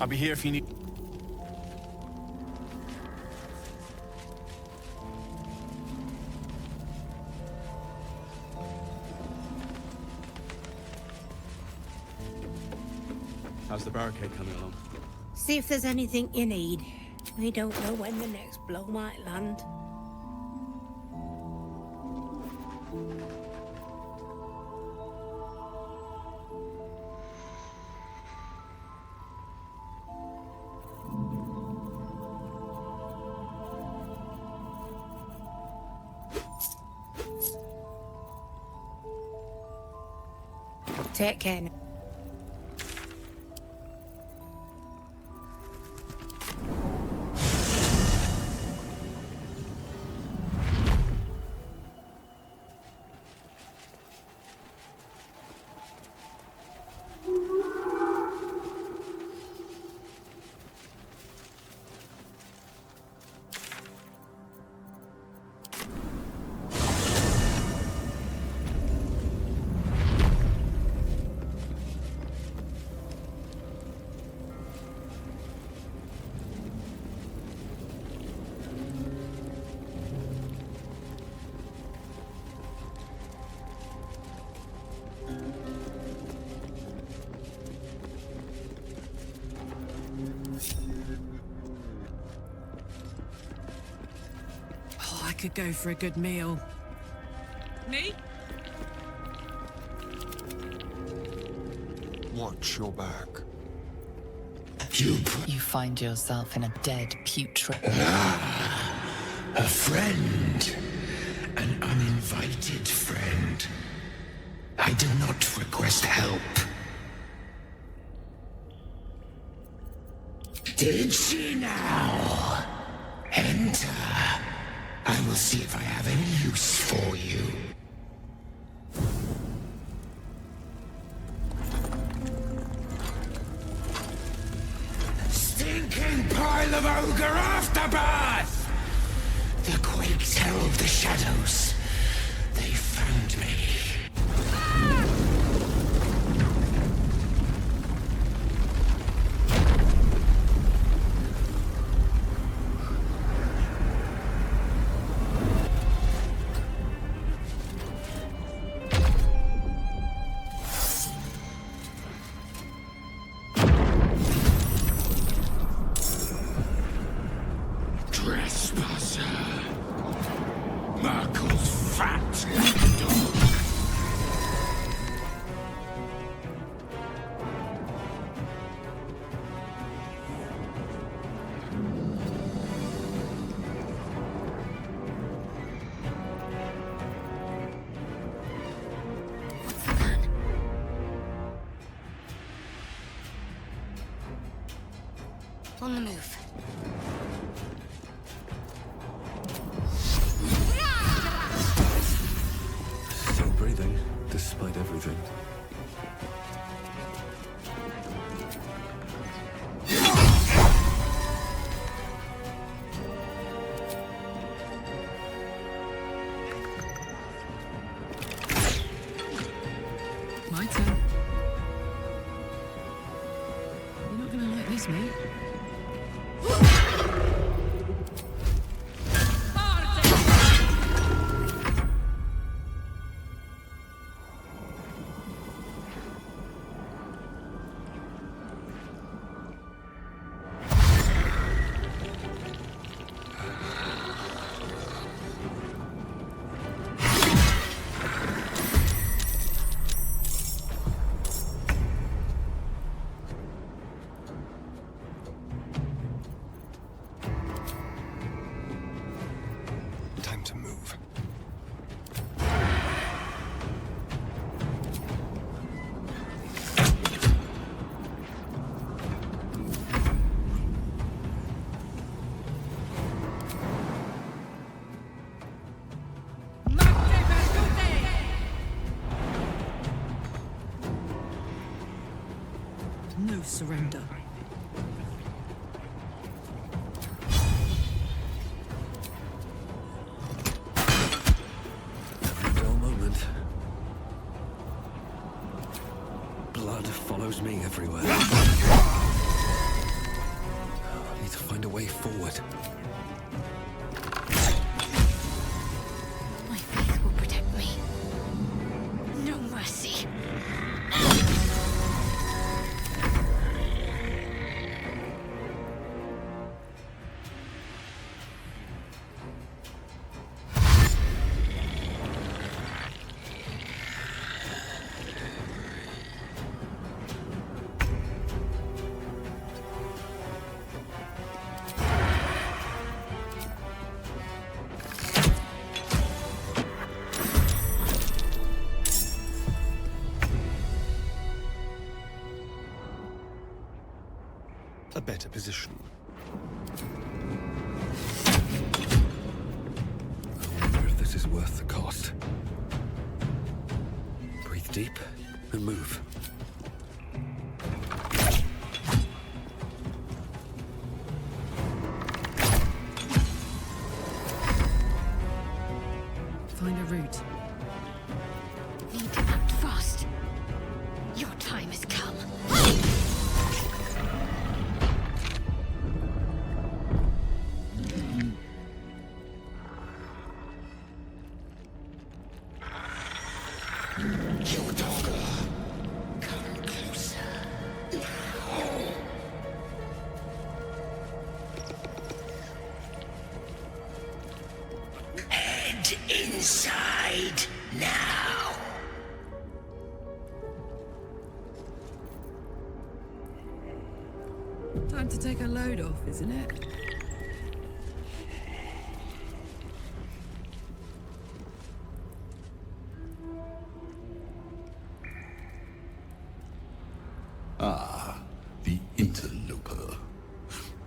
I'll be here if you need... How's the barricade coming along? See if there's anything you need. We don't know when the next blow might land. Take care now. could go for a good meal. Me? Watch your back. You find yourself in a dead, putrid... A friend. An uninvited friend. I do not request help. Did she now? Enter. I will see if I have any use for you. Stinking pile of ogre afterbirth! The quakes herald the shadows. They found me. On the move. Still breathing, despite everything. My turn. You're not gonna like this, mate. Time to move. No surrender. Every dull moment. Blood follows me everywhere. I need to find a way forward. My faith will protect me. No mercy. A better position. I wonder if this is worth the cost. Breathe deep and move. Find a route. Need to act fast. Your time has come. inside now. Time to take a load off, isn't it? Ah, the interloper.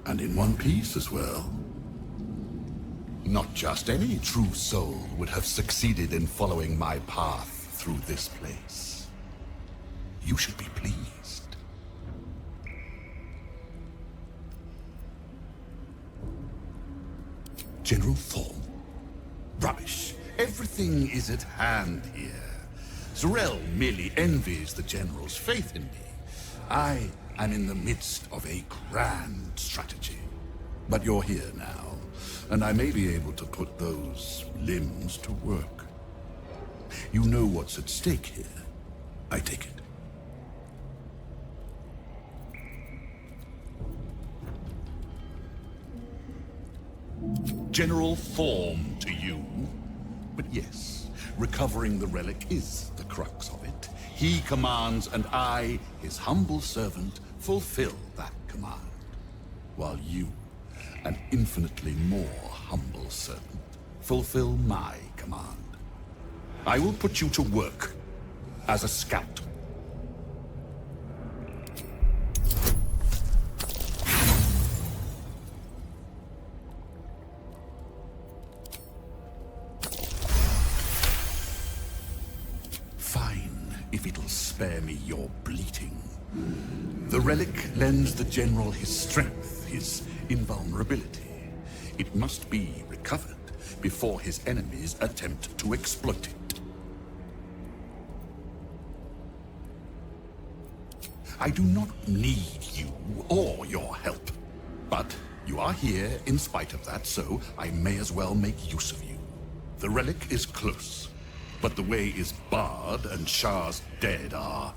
And in one piece as well. Not just any true soul would have succeeded in following my path through this place. You should be pleased. General Thorm? Rubbish. Everything is at hand here. Zorel merely envies the General's faith in me. I am in the midst of a grand strategy. But you're here now, and I may be able to put those limbs to work. You know what's at stake here, I take it. General Thorm to you. But yes, recovering the relic is the crux of it. He commands, and I, his humble servant, fulfill that command. While you, an infinitely more humble servant, fulfill my command. I will put you to work as a scout. If it'll spare me your bleating. The relic lends the General his strength, his invulnerability. It must be recovered before his enemies attempt to exploit it. I do not need you or your help. But you are here in spite of that, so I may as well make use of you. The relic is close. But the way is barred, and Shah's dead are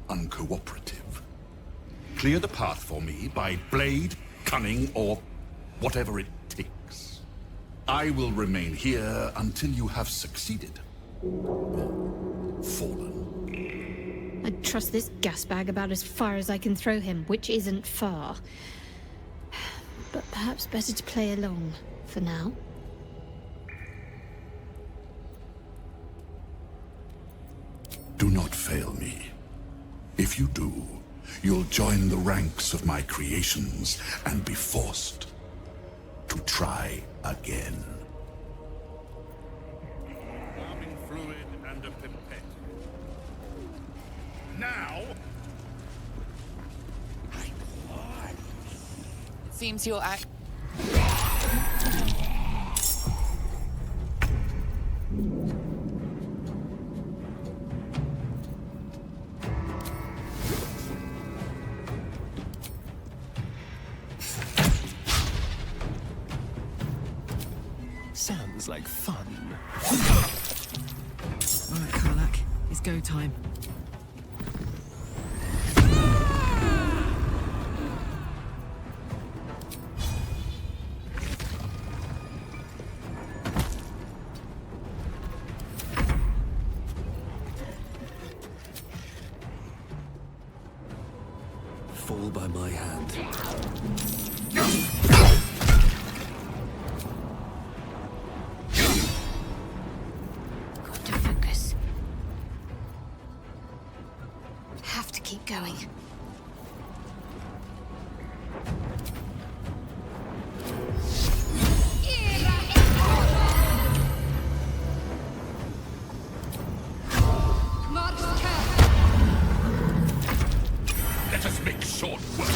uncooperative. Clear the path for me by blade, cunning, or whatever it takes. I will remain here until you have succeeded. Or fallen. I'd trust this gas bag about as far as I can throw him, which isn't far. But perhaps better to play along for now. Do not fail me. If you do, you'll join the ranks of my creations and be forced to try again. Arming fluid and a pipette. Now! It seems you're act. Sounds like fun. All right, Karlak, it's go time. Fall by my hand. Keep going. Let us make short work.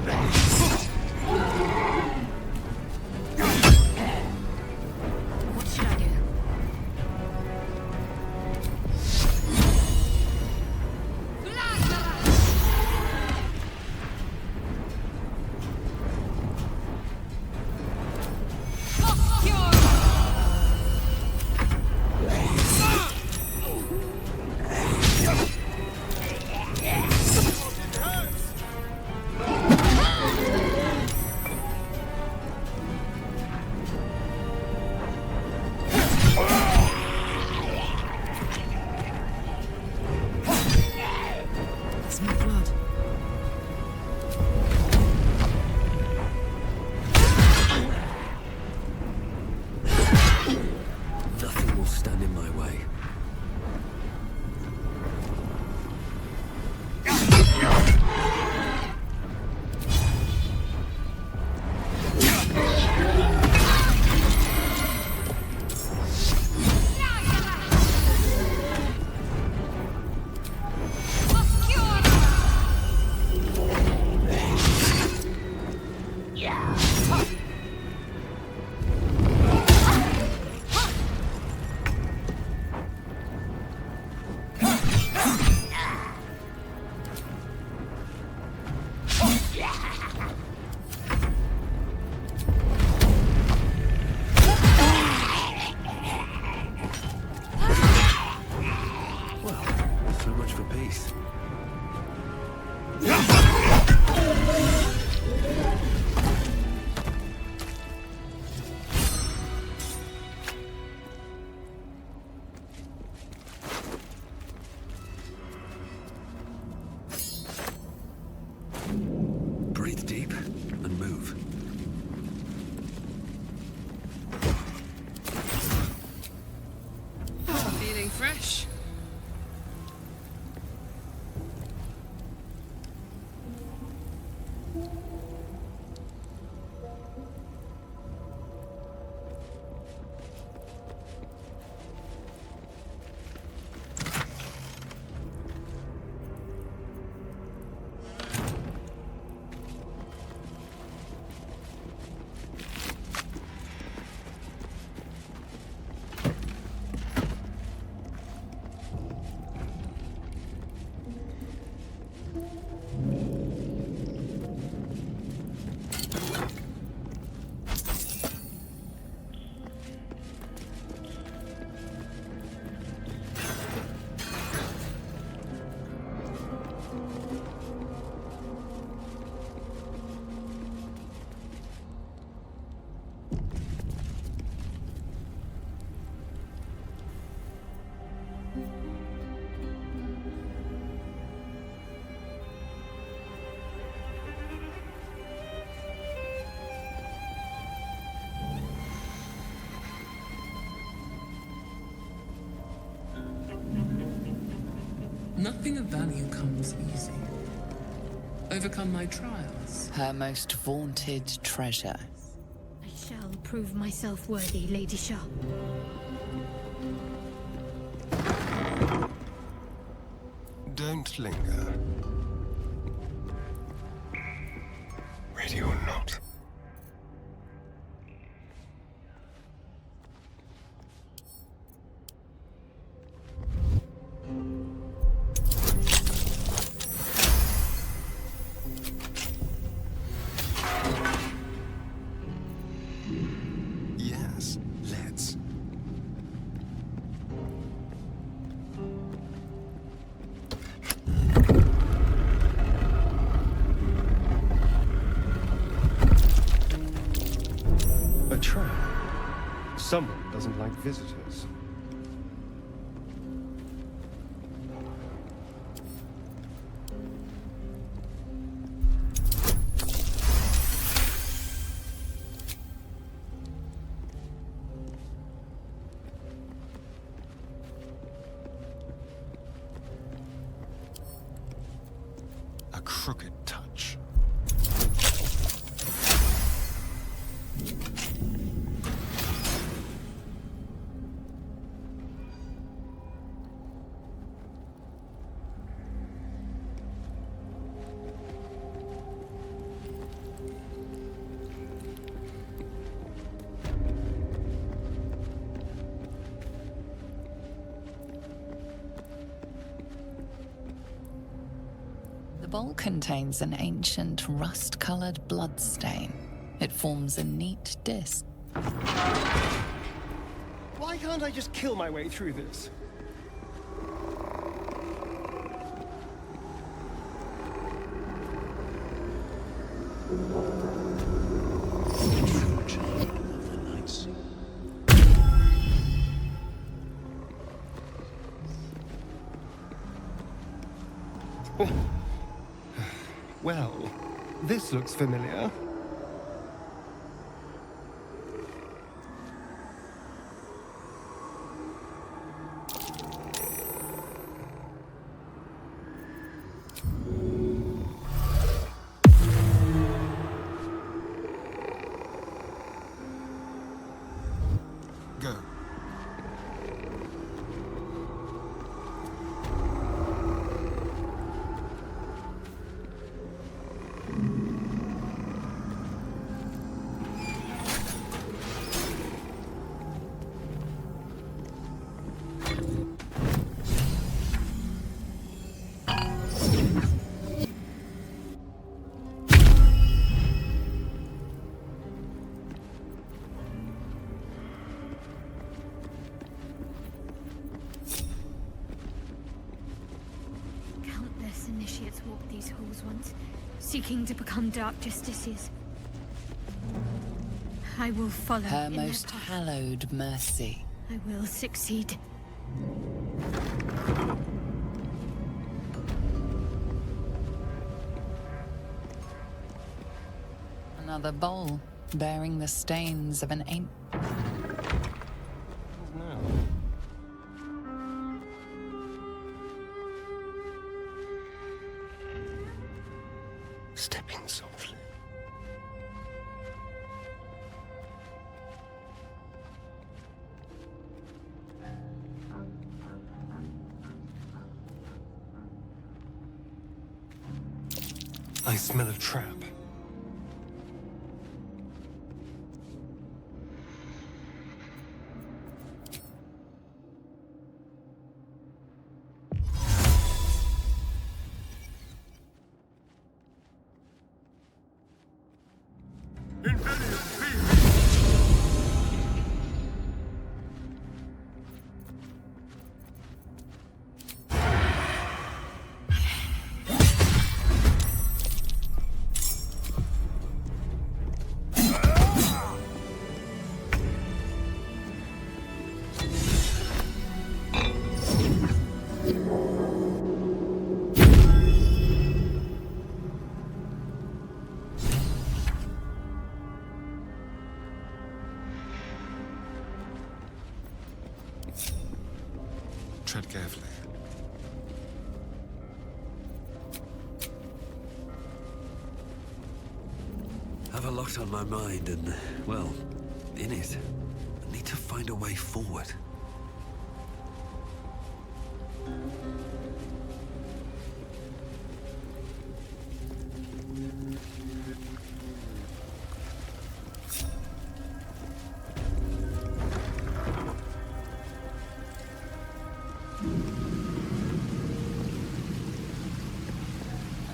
What should I do? It's my blood. Nothing will stand in my way. So much for peace. Breathe deep and move. Feeling fresh? Nothing of value comes easy. Overcome my trials. Her most vaunted treasure. I shall prove myself worthy, Lady Shah. Don't linger. Ready or not. Yes, let's. A trap. Someone doesn't like visitors. A crooked touch. bowl contains an ancient rust-colored bloodstain. It forms a neat disc. Why can't I just kill my way through this? Well, this looks familiar. Go. Countless initiates walked these halls once, seeking to become Dark Justiciars. I will follow Her in their most path. hallowed mercy. I will succeed. Another bowl, bearing the stains of an ancient... Stepping softly. I smell a trap. Tread carefully. I have a lot on my mind and, well, in it, I need to find a way forward.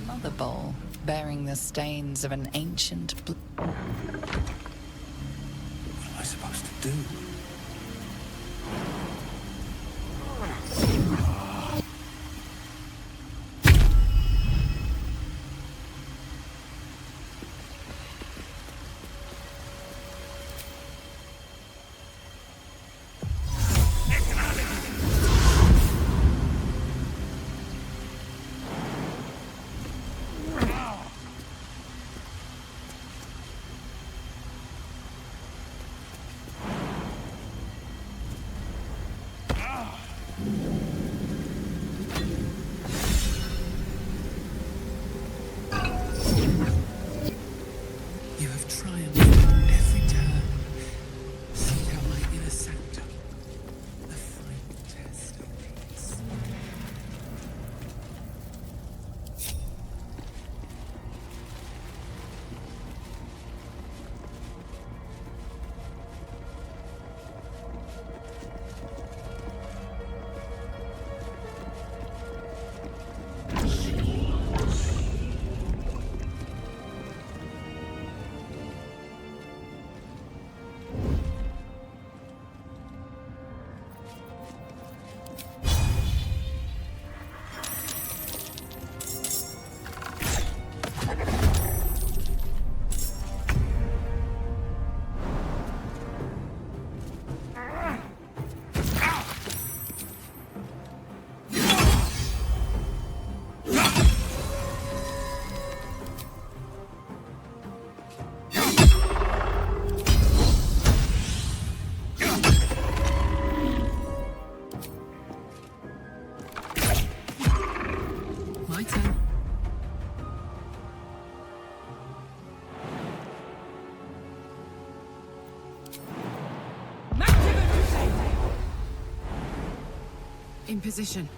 Another bowl, bearing the stains of an ancient... What am I supposed to do? You have triumphed at every turn. Seek out my inner sanctum. The final test of peace. In position.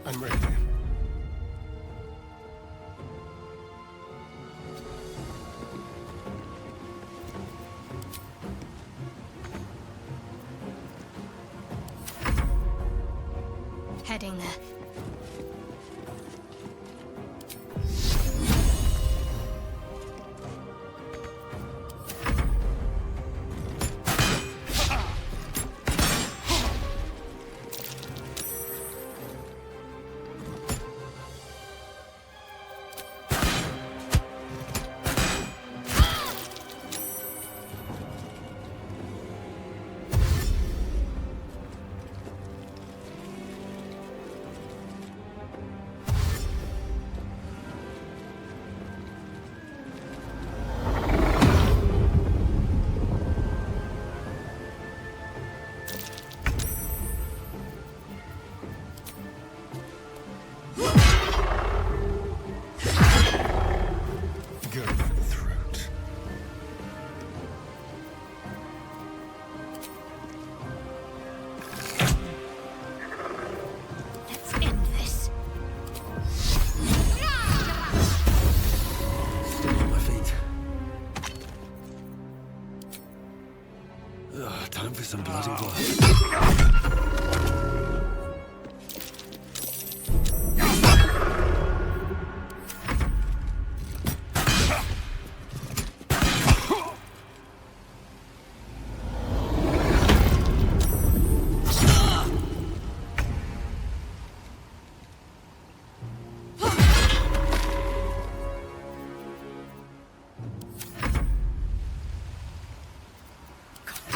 I'm ready. Heading there. Time for some bloody blood.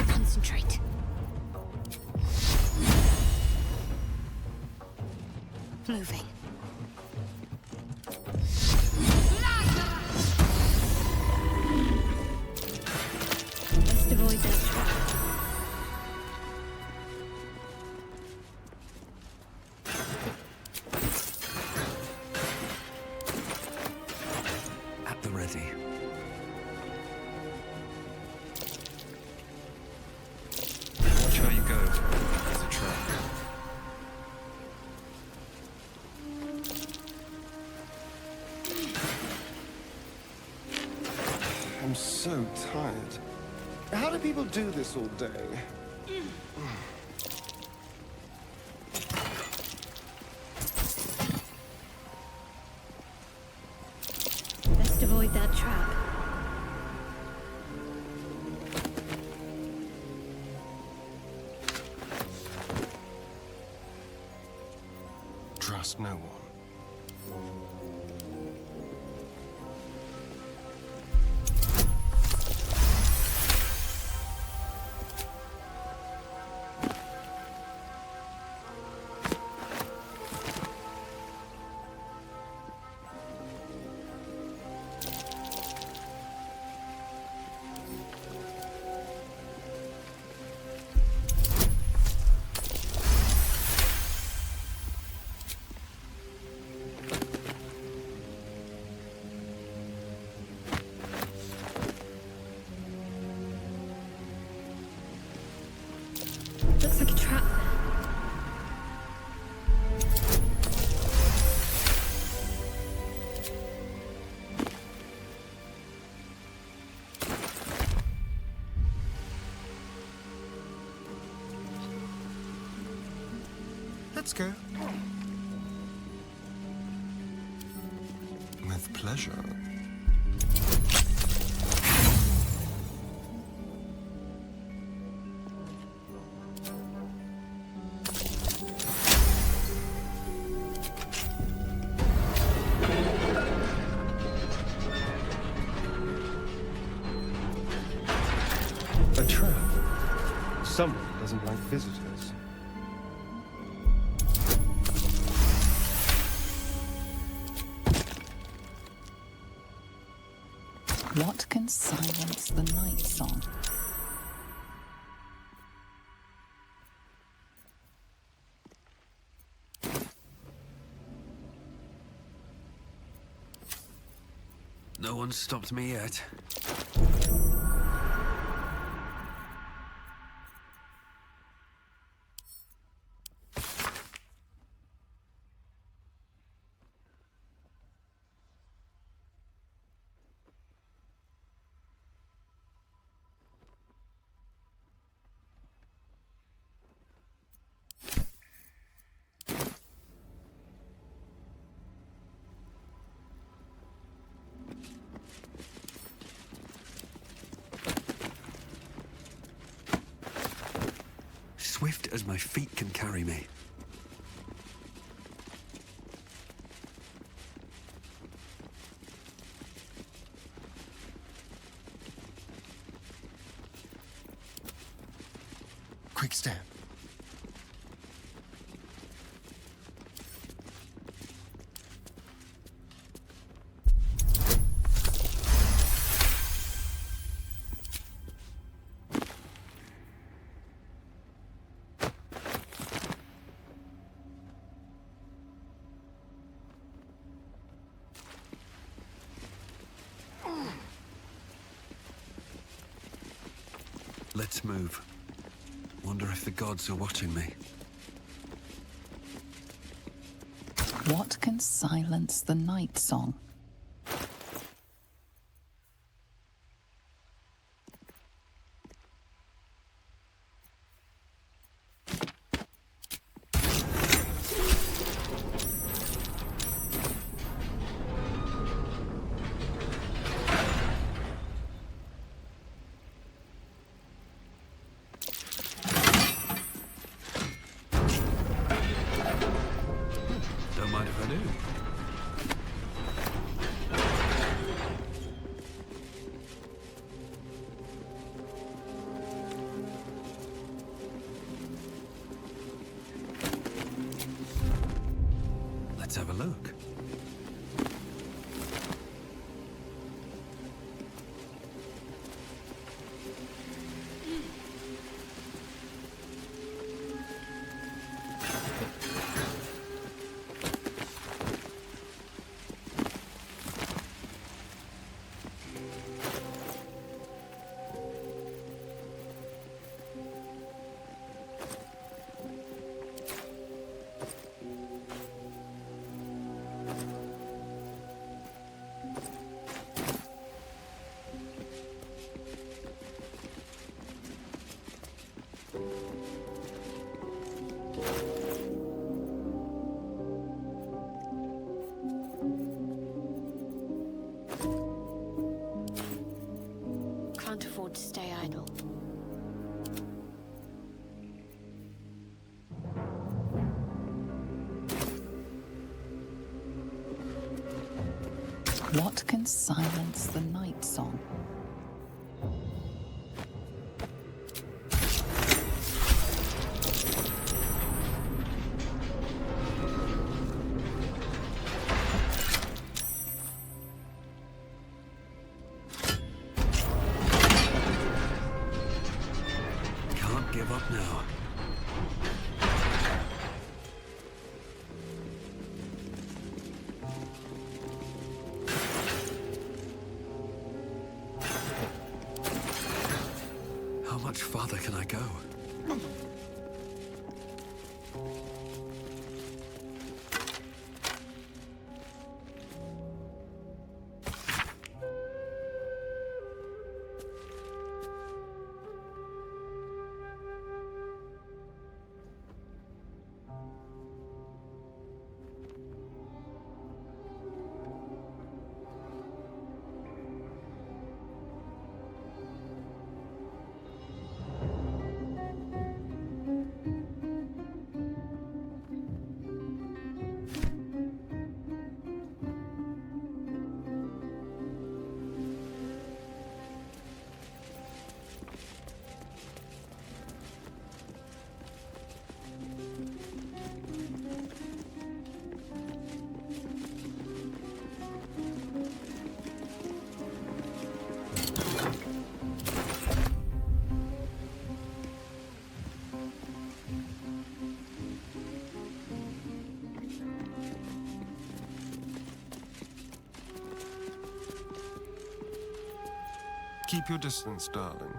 Concentrate. Moving. Best avoid that trap. At the ready. Watch how you go. It's a trap. I'm so tired. How do people do this all day? Best avoid that trap. Trust no one. Looks like a trap there. Let's go. With pleasure. A trap. Someone doesn't like visitors. What can silence the night song? one's stopped me yet. Swift as my feet can carry me. Quick step. Let's move. Wonder if the gods are watching me. What can silence the night song? Don't mind if I do. Let's have a look. Can't afford to stay idle. What can silence the night song? Can't give up now. How much farther can I go? Keep your distance, darling.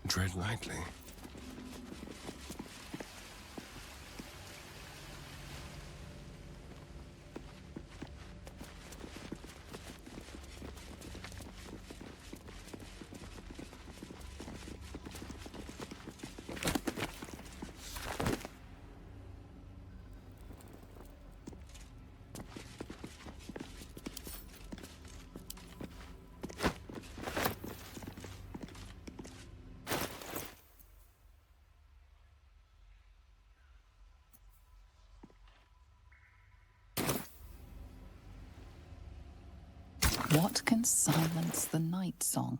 Tread lightly. What can silence the night song?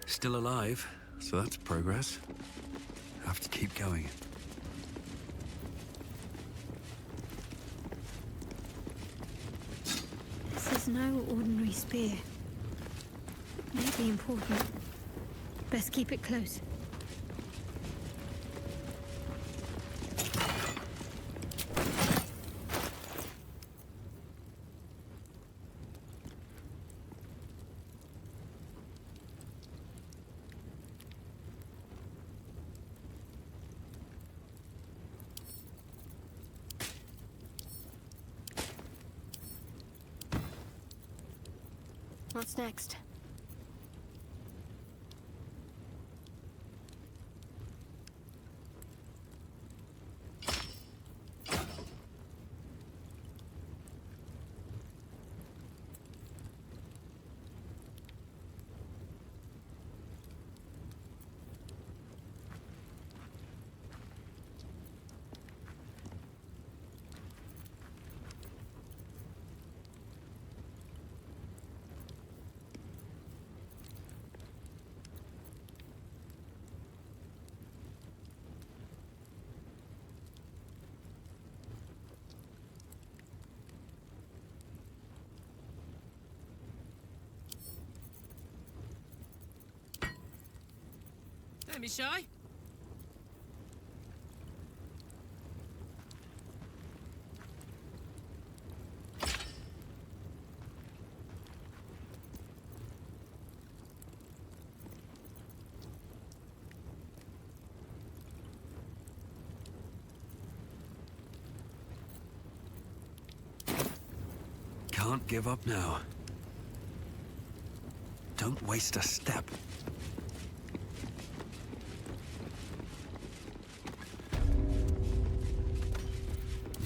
Still alive, so that's progress. Have to keep going. This is no ordinary spear. It may be important. Best keep it close. What's next? Don't be shy. Can't give up now. Don't waste a step.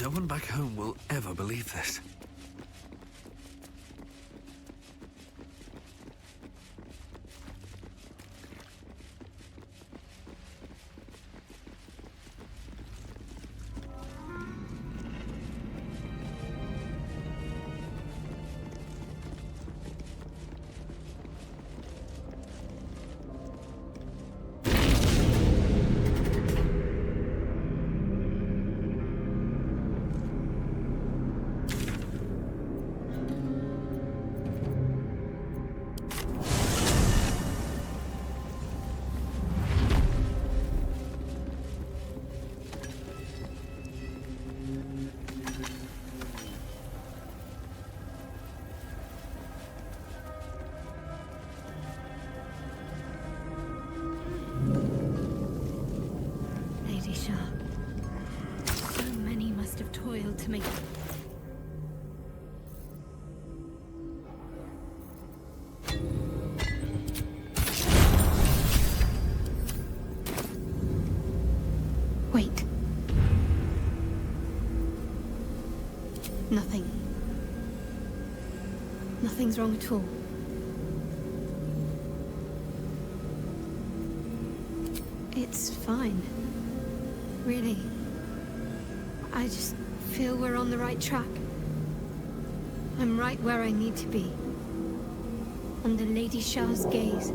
No one back home will ever believe this. To me. Wait. Nothing. Nothing's wrong at all. It's fine. Really. I just feel we're on the right track. I'm right where I need to be. Under Lady Shah's gaze.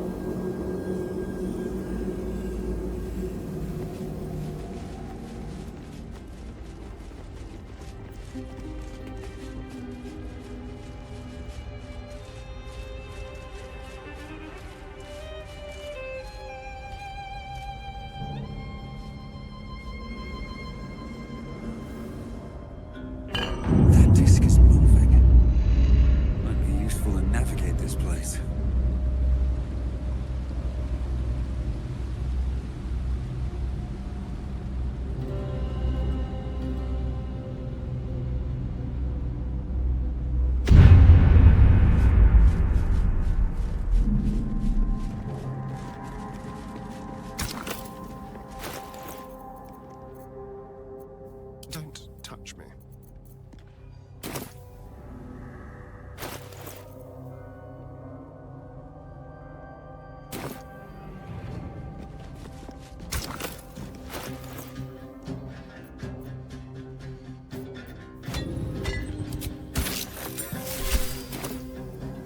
this place. Don't touch me.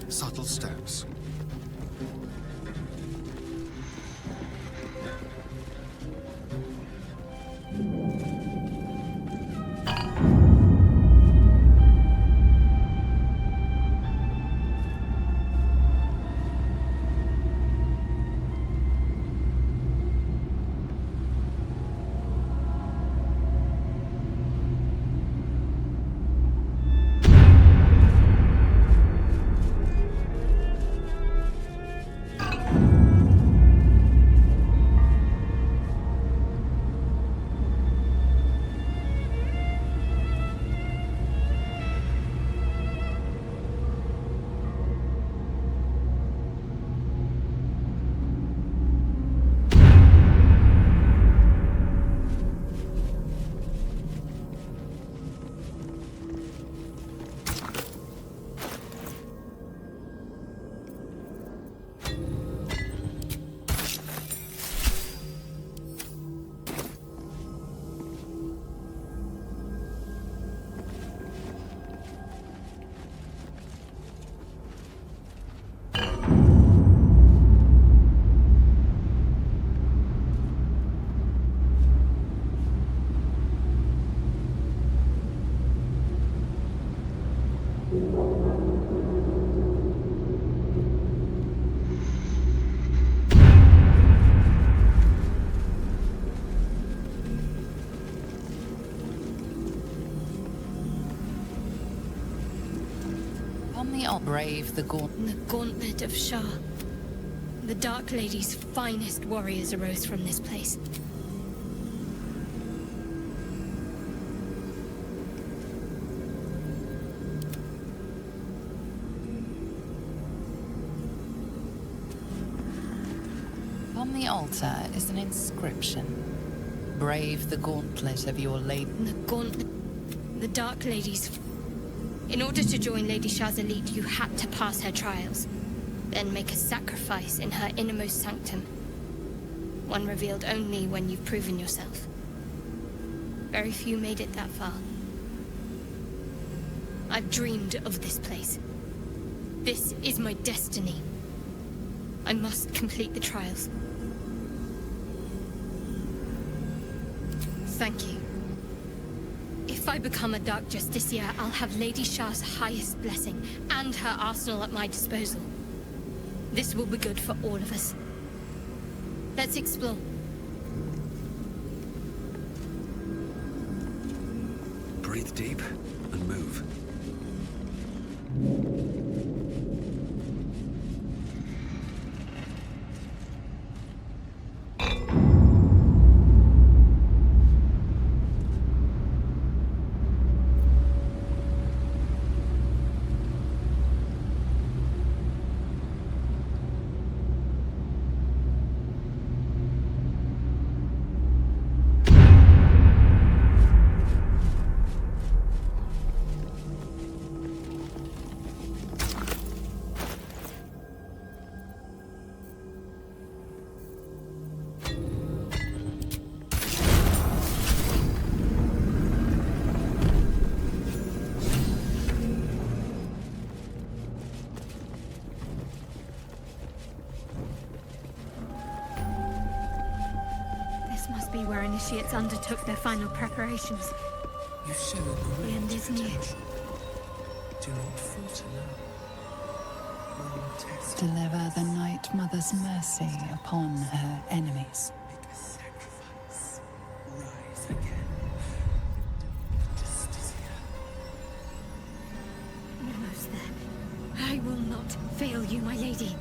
Subtle steps. Brave the gauntlet. The Gauntlet of Shah. The Dark Lady's finest warriors arose from this place. On the altar is an inscription. Brave the gauntlet of your lady. The Gauntlet... The Dark Lady's... In order to join Lady Shah's elite, you had to pass her trials. Then make a sacrifice in her innermost sanctum. One revealed only when you've proven yourself. Very few made it that far. I've dreamed of this place. This is my destiny. I must complete the trials. Thank you. If I become a Dark Justiciar, I'll have Lady Shah's highest blessing and her arsenal at my disposal. This will be good for all of us. Let's explore. Breathe deep and move. Where initiates undertook their final preparations. You show a great The end is near. potential. Do not falter now. One test. Deliver the Night Mother's mercy upon her enemies. Make a sacrifice. Rise again. Justiciar. Almost there. I will not fail you. lady.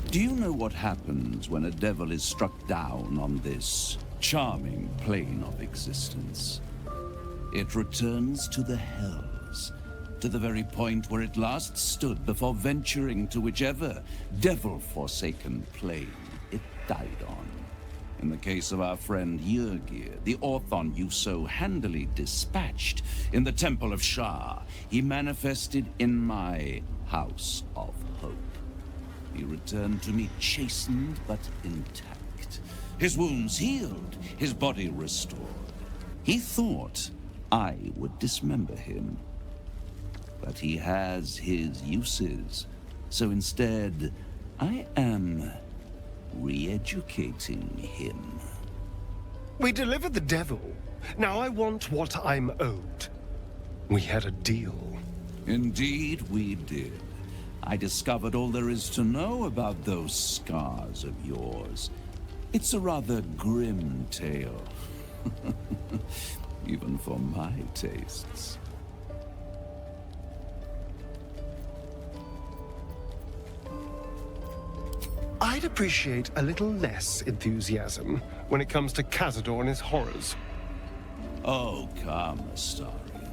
Do you know what happens when a devil is struck down on this charming plane of existence? It returns to the hells, to the very point where it last stood before venturing to whichever devil-forsaken plane it died on. In the case of our friend Yrgir, the Orthon you so handily dispatched in the Temple of Shah, he manifested in my House of Hope. He returned to me chastened but intact. His wounds healed, his body restored. He thought I would dismember him. But he has his uses. So instead, I am re-educating him. We delivered the devil. Now I want what I'm owed. We had a deal. Indeed we did. I discovered all there is to know about those scars of yours. It's a rather grim tale. Even for my tastes. I'd appreciate a little less enthusiasm when it comes to Cazador and his horrors. Oh, come, Astarion.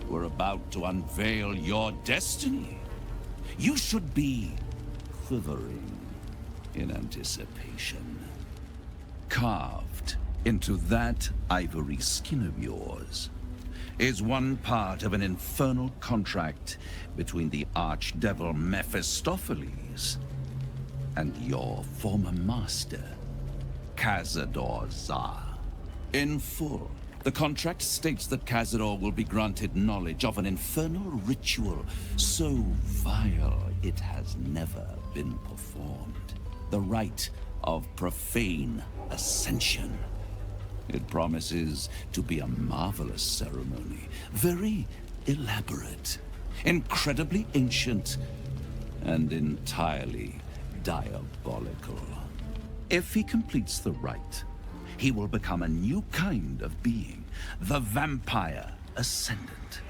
We're about to unveil your destiny. You should be quivering in anticipation. Carved into that ivory skin of yours is one part of an infernal contract between the archdevil Mephistopheles and your former master, Cazador Zar. In full, the contract states that Cazador will be granted knowledge of an infernal ritual so vile it has never been performed. The rite of profane ascension. It promises to be a marvelous ceremony, very elaborate, incredibly ancient, and entirely diabolical. If he completes the rite, he will become a new kind of being, the Vampire Ascendant.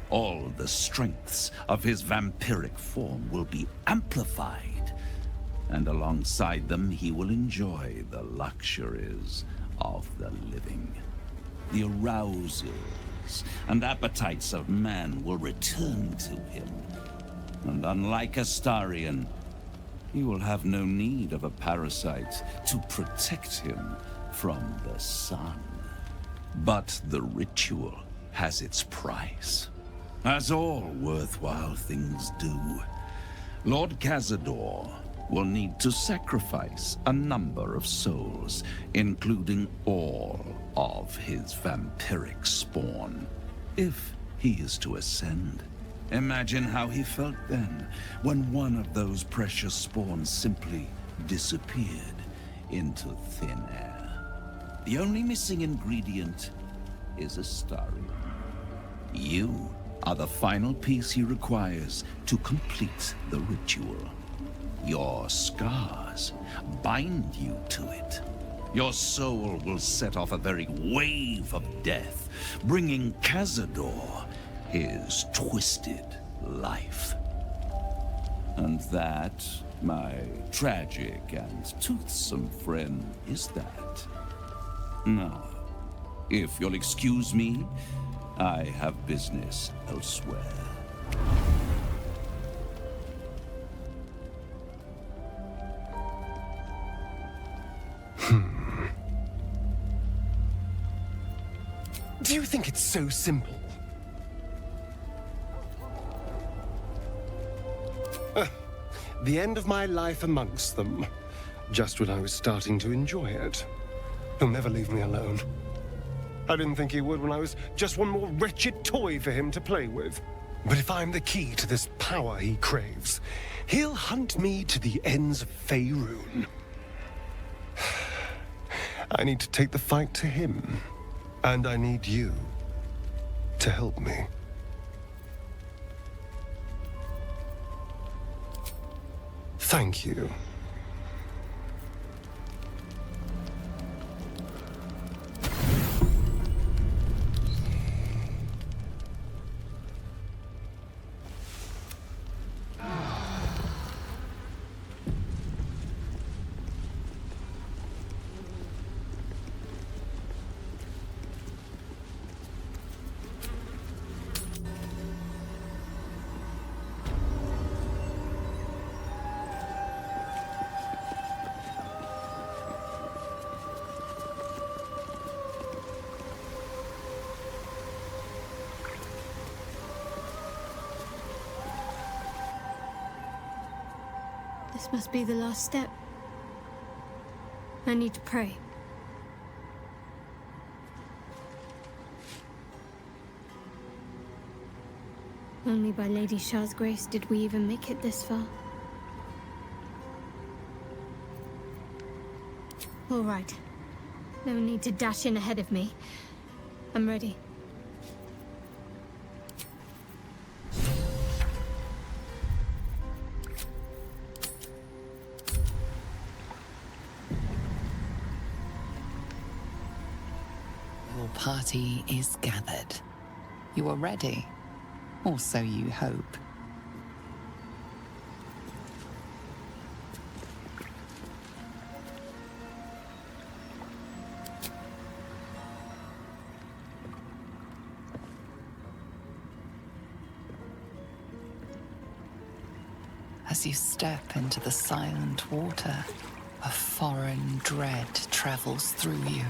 All the strengths of his vampiric form will be amplified, and alongside them he will enjoy the luxuries of the living. The arousals and appetites of man will return to him, and unlike Astarion, he will have no need of a parasite to protect him from the sun. But the ritual has its price, as all worthwhile things do. Lord Cazador will need to sacrifice a number of souls, including all of his vampiric spawn, if he is to ascend. Imagine how he felt then, when one of those precious spawns simply disappeared into thin air. The only missing ingredient is Astarion. You are the final piece he requires to complete the ritual. Your scars bind you to it. Your soul will set off a very wave of death, bringing Cazador his twisted life. And that, my tragic and toothsome friend, is that. Now, if you'll excuse me, I have business elsewhere. Do you think it's so simple? The end of my life amongst them, just when I was starting to enjoy it. He'll never leave me alone. I didn't think he would when I was just one more wretched toy for him to play with. But if I'm the key to this power he craves, he'll hunt me to the ends of Faerun. I need to take the fight to him. And I need you to help me. Thank you. This must be the last step. I need to pray. Only by Lady Shah's grace did we even make it this far. All right. No need to dash in ahead of me. I'm ready. Your party is gathered. You are ready, or so you hope. As you step into the silent water, a foreign dread travels through you.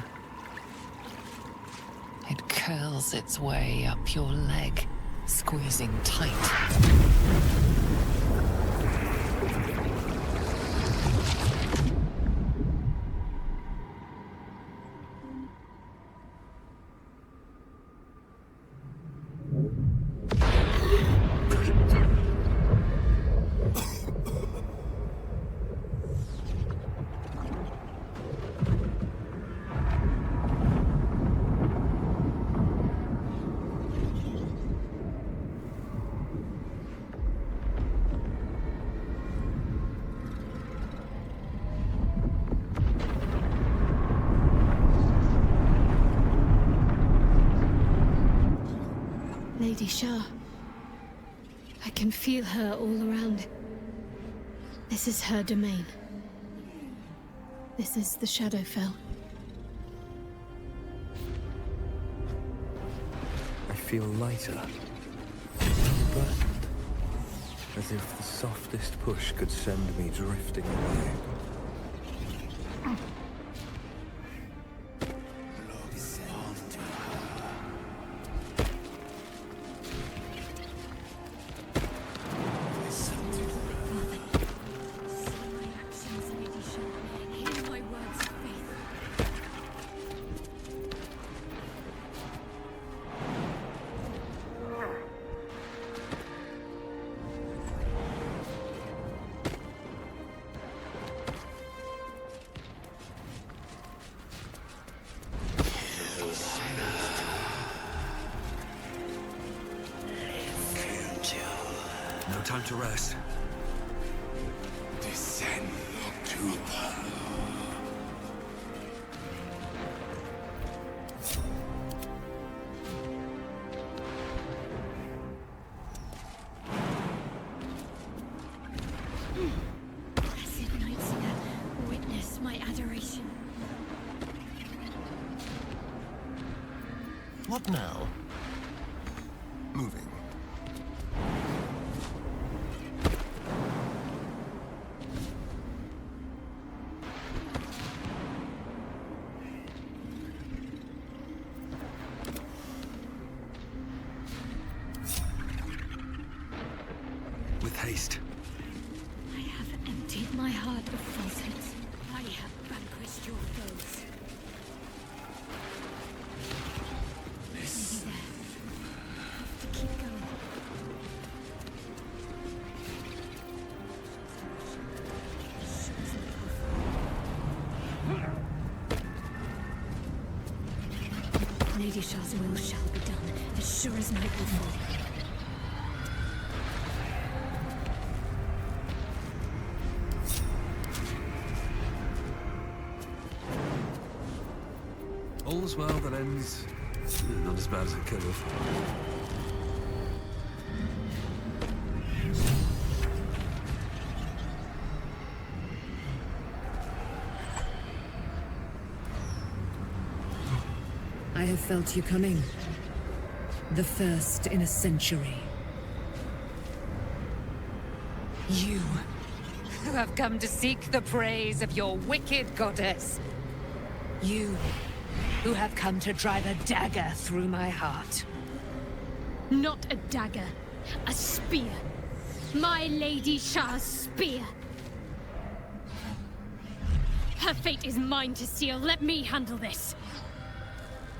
It curls its way up your leg, squeezing tight. Lady Shah. I can feel her all around. This is her domain. This is the Shadowfell. I feel lighter. Burdened. As if the softest push could send me drifting away. No time to rest. Descend to power. Blessed Night Singer, witness my adoration. What now? Moving. With haste. I have emptied my heart of falsehoods. I have vanquished your foes. Maybe there. Keep going. Lady Shah's will shall be done, as sure as night will fall. All's well that ends not as bad as it could have. I have felt you coming. The first in a century. You, who have come to seek the praise of your wicked goddess. You, who have come to drive a dagger through my heart. Not a dagger, a spear. My Lady Shah's spear. Her fate is mine to seal. Let me handle this.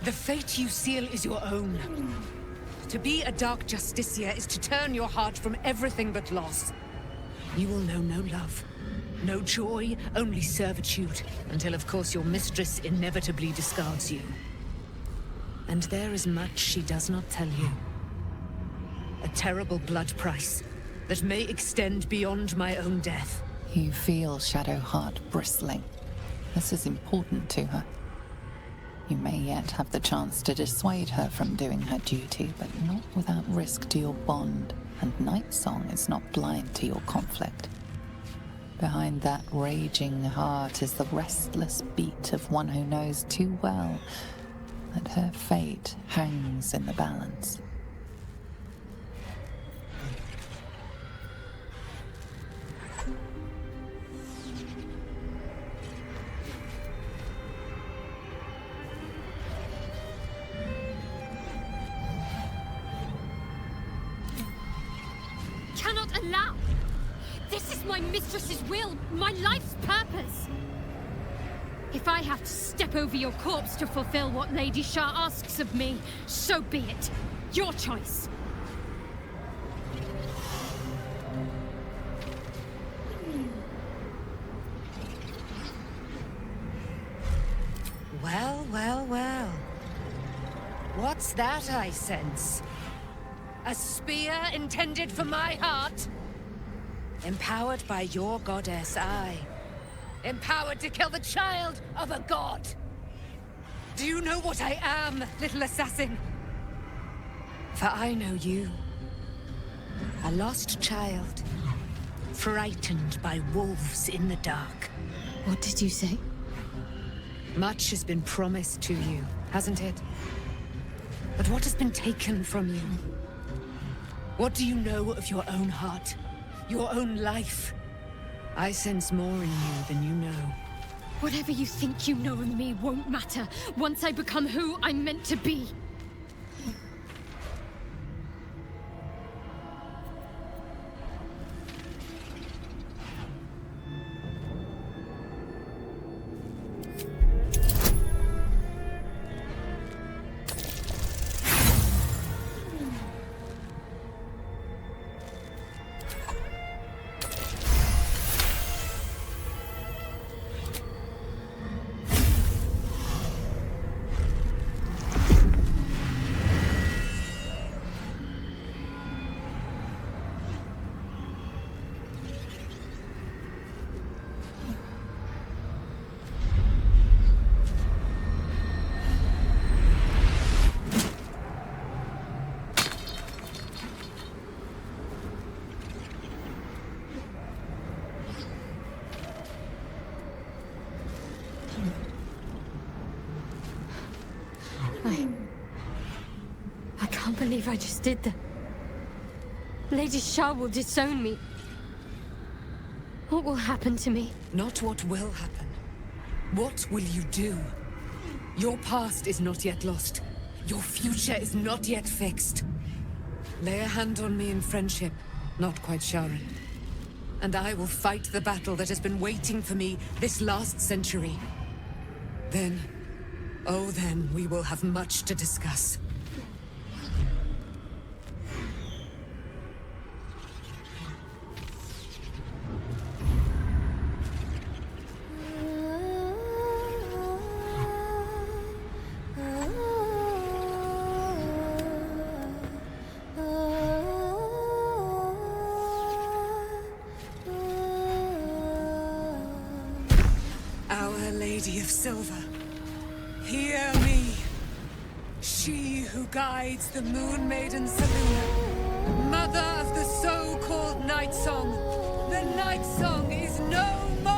The fate you seal is your own. To be a Dark Justicia is to turn your heart from everything but loss. You will know no love, no joy, only servitude, until of course your mistress inevitably discards you. And there is much she does not tell you. A terrible blood price that may extend beyond my own death. You feel Shadowheart bristling. This is important to her. You may yet have the chance to dissuade her from doing her duty, but not without risk to your bond, and Nightsong is not blind to your conflict. Behind that raging heart is the restless beat of one who knows too well that her fate hangs in the balance. Cannot allow! This is my mistress's will, my life's purpose! If I have to step over your corpse to fulfill what Lady Shah asks of me, so be it. Your choice. Well, well, well. What's that I sense? A spear intended for my heart? Empowered by your goddess, I. Empowered to kill the child of a god. Do you know what I am, little assassin? For I know you. A lost child. Frightened by wolves in the dark. What did you say? Much has been promised to you, hasn't it? But what has been taken from you? What do you know of your own heart? Your own life? I sense more in you than you know. Whatever you think you know of me won't matter once I become who I'm meant to be. I can't believe I just did that. Lady Shah will disown me. What will happen to me? Not what will happen. What will you do? Your past is not yet lost. Your future is not yet fixed. Lay a hand on me in friendship, not quite Sharon. And I will fight the battle that has been waiting for me this last century. Then, oh then, we will have much to discuss. Lady of Silver, hear me. She who guides the Moon Maiden Selûne, mother of the so-called Night Song. The Night Song is no more!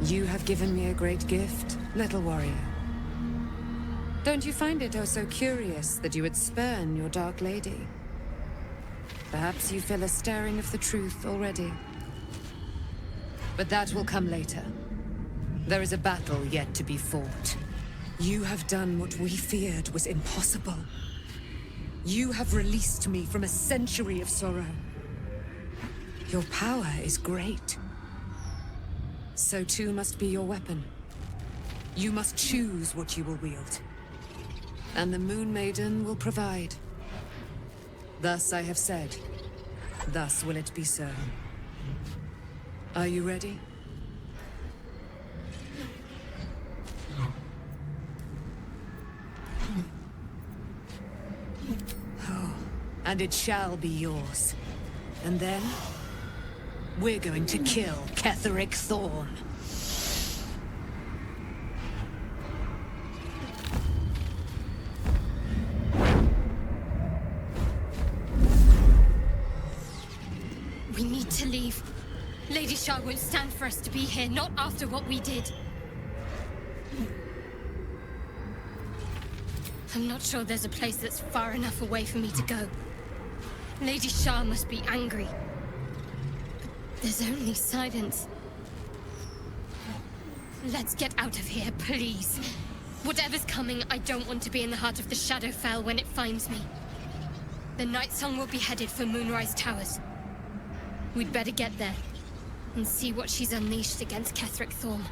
You have given me a great gift, little warrior. Don't you find it oh so curious that you would spurn your Dark Lady? Perhaps you feel a stirring of the truth already. But that will come later. There is a battle yet to be fought. You have done what we feared was impossible. You have released me from a century of sorrow. Your power is great. So too must be your weapon. You must choose what you will wield. And the Moon Maiden will provide. Thus I have said. Thus will it be so. Are you ready? Oh, and it shall be yours. And then, we're going to kill Ketheric Thorn. We need to leave. Lady Shah won't stand for us to be here, not after what we did. I'm not sure there's a place that's far enough away for me to go. Lady Shah must be angry. There's only silence. Let's get out of here, please. Whatever's coming, I don't want to be in the heart of the Shadowfell when it finds me. The Night Song will be headed for Moonrise Towers. We'd better get there and see what she's unleashed against Ketheric Thorn.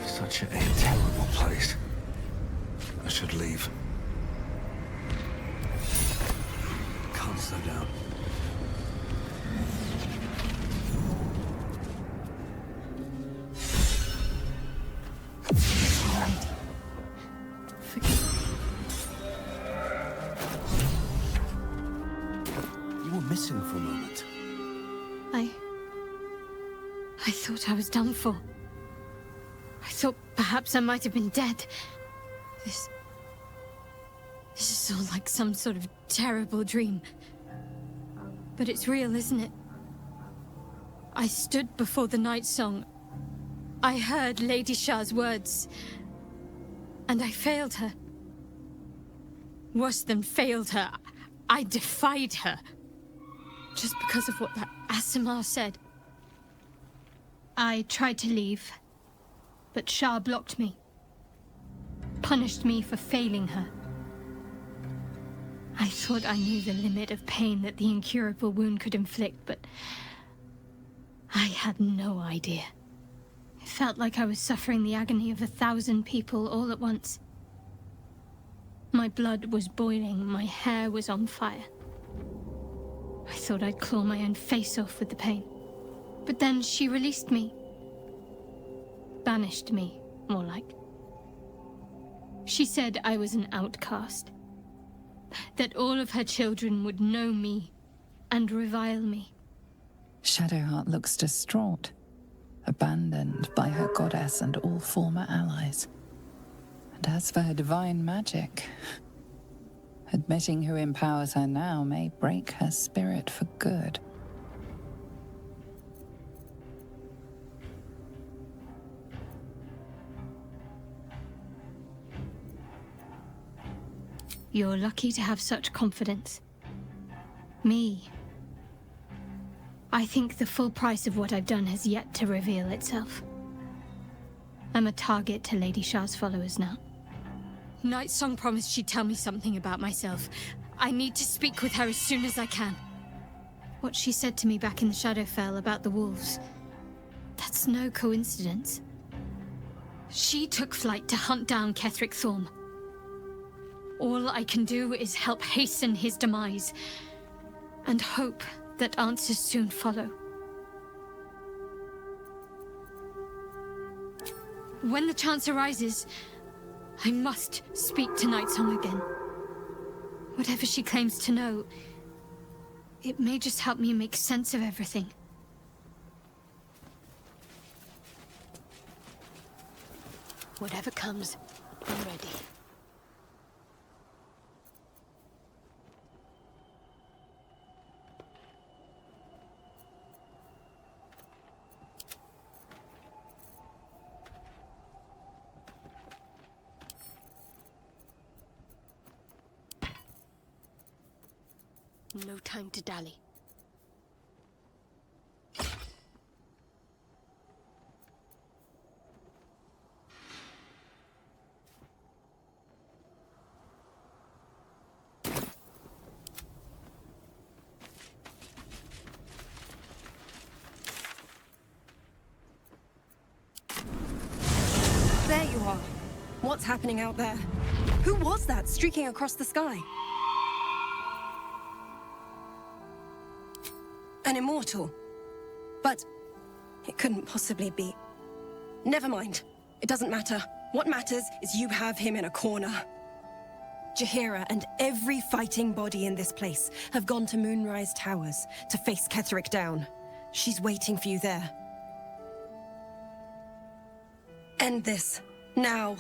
Such a terrible place. I should leave. Can't slow down. You were missing for a moment. I thought I was done for. I thought perhaps I might have been dead. This is all like some sort of terrible dream. But it's real, isn't it? I stood before the Night Song. I heard Lady Shah's words. And I failed her. Worse than failed her, I defied her. Just because of what that Aasimar said. I tried to leave. But Shah blocked me. Punished me for failing her. I thought I knew the limit of pain that the incurable wound could inflict, but I had no idea. It felt like I was suffering the agony of 1,000 people all at once. My blood was boiling, my hair was on fire. I thought I'd claw my own face off with the pain. But then she released me. Banished me, more like. She said I was an outcast. That all of her children would know me and revile me. Shadowheart looks distraught, abandoned by her goddess and all former allies. And as for her divine magic, admitting who empowers her now may break her spirit for good. You're lucky to have such confidence. Me. I think the full price of what I've done has yet to reveal itself. I'm a target to Lady Shah's followers now. Nightsong promised she'd tell me something about myself. I need to speak with her as soon as I can. What she said to me back in the Shadowfell about the wolves, that's no coincidence. She took flight to hunt down Ketheric Thorm. All I can do is help hasten his demise, and hope that answers soon follow. When the chance arises, I must speak to Nightsong again. Whatever she claims to know, it may just help me make sense of everything. Whatever comes, I'm ready. No time to dally. There you are. What's happening out there? Who was that streaking across the sky? An immortal. But it couldn't possibly be. Never mind. It doesn't matter. What matters is you have him in a corner. Jaheira and every fighting body in this place have gone to Moonrise Towers to face Ketheric down. She's waiting for you there. End this. Now.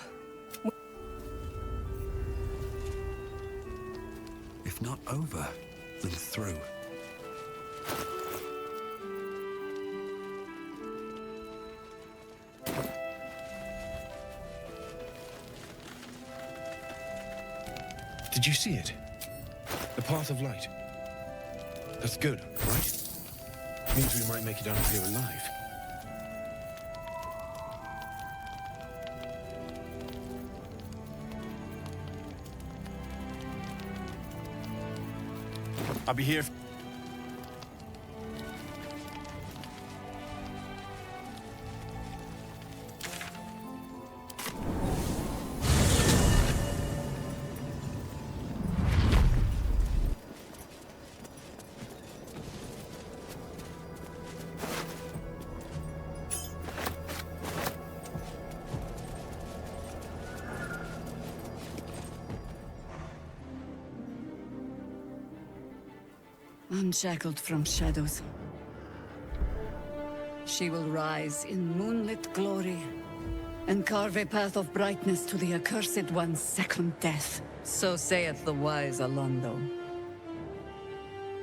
If not over, then through. Did you see it? The path of light. That's good, right? Means we might make it out of here alive. I'll be here. Unshackled from shadows. She will rise in moonlit glory and carve a path of brightness to the accursed one's second death. So saith the wise Alondo.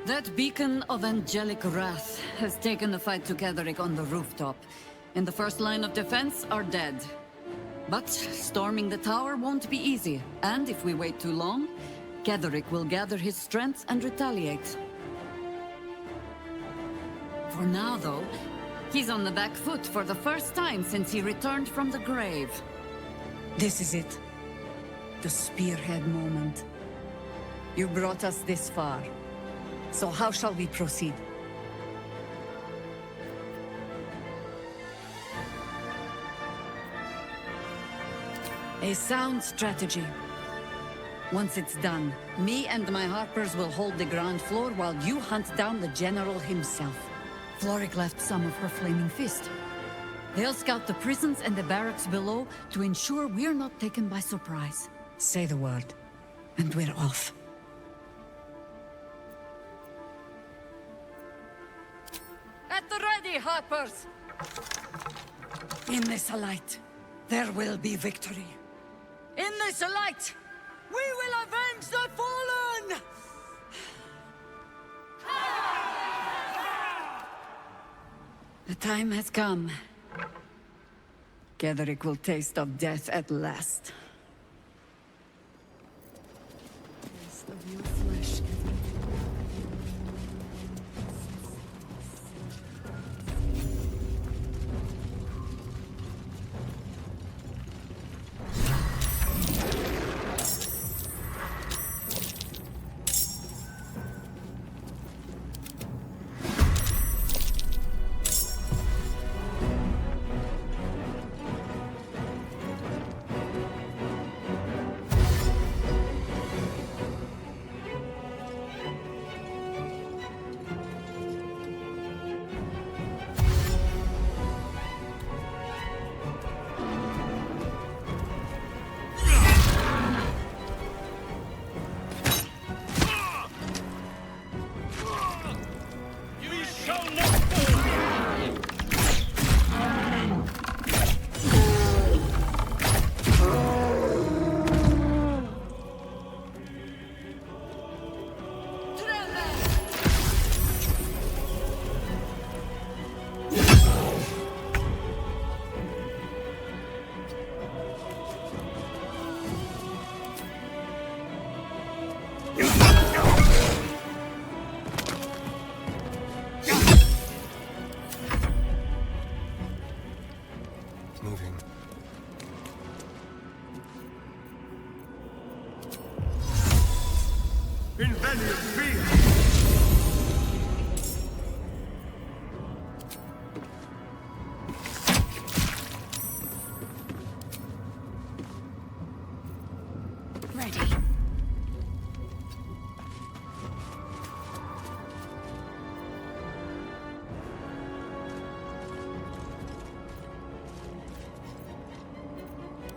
That beacon of angelic wrath has taken the fight to Ketheric on the rooftop, and the first line of defense are dead. But storming the tower won't be easy, and if we wait too long, Ketheric will gather his strength and retaliate. For now, though, he's on the back foot for the first time since he returned from the grave. This is it. The spearhead moment. You brought us this far. So how shall we proceed? A sound strategy. Once it's done, me and my Harpers will hold the ground floor while you hunt down the General himself. Floric left some of her flaming fist. They'll scout the prisons and the barracks below to ensure we're not taken by surprise. Say the word, and we're off. At the ready, Harpers! In this light, there will be victory. In this light, we will avenge the fallen! The time has come. Ketheric will taste of death at last. Taste of your flesh,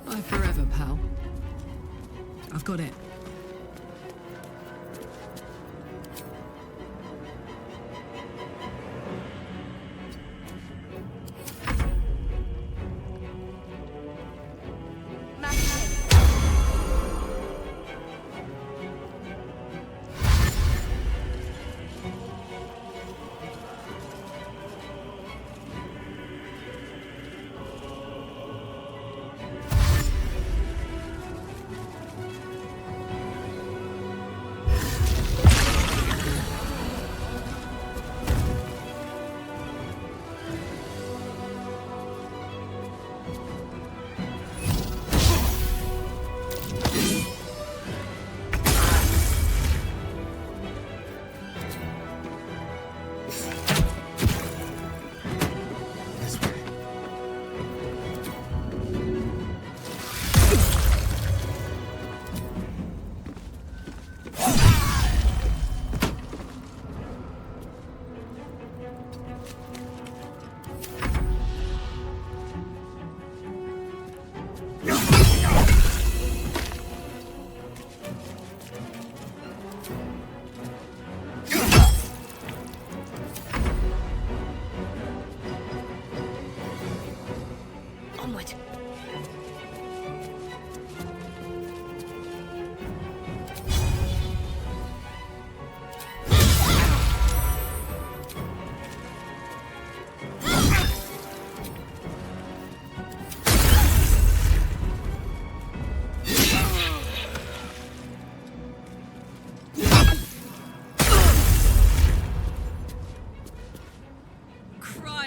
Bye forever, pal. I've got it.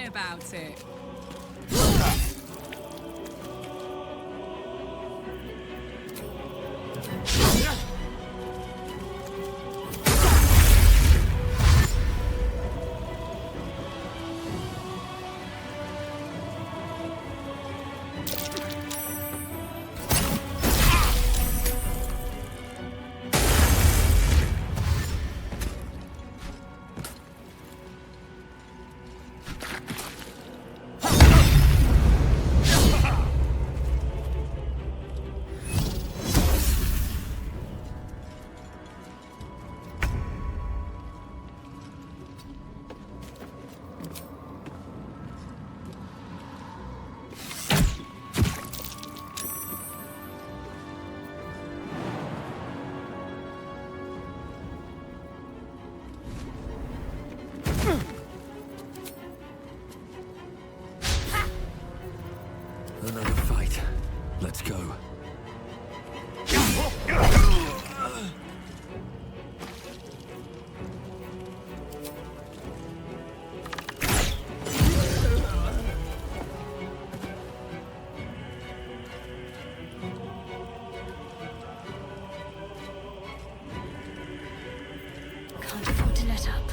About it. Another fight. Let's go. Can't afford to let up.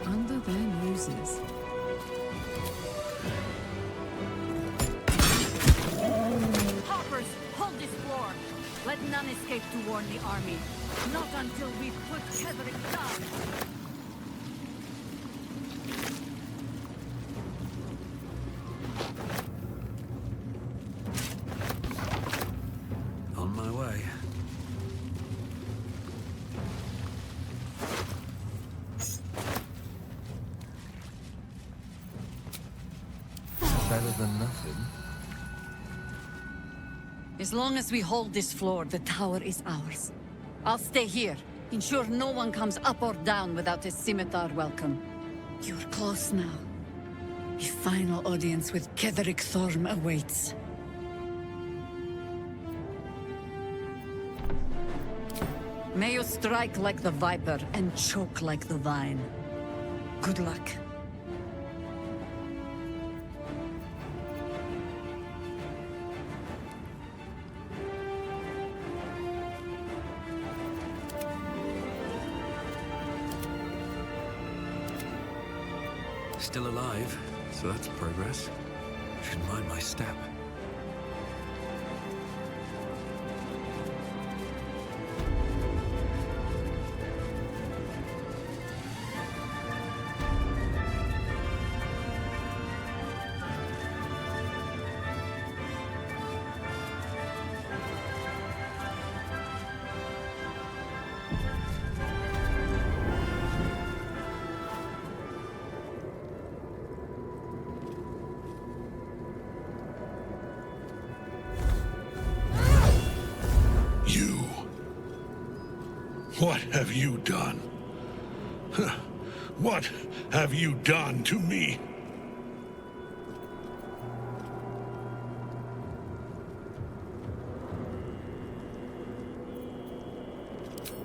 Under their noses. Hoppers, hold this floor. Let none escape to warn the army. Not until we've put Ketherick down. On my way. Better than nothing. As long as we hold this floor, the tower is ours. I'll stay here. Ensure no one comes up or down without a scimitar welcome. You're close now. A final audience with Ketherick Thorm awaits. May you strike like the viper and choke like the vine. Good luck. Still alive, so that's progress. Should mind my step. What have you done? What have you done to me?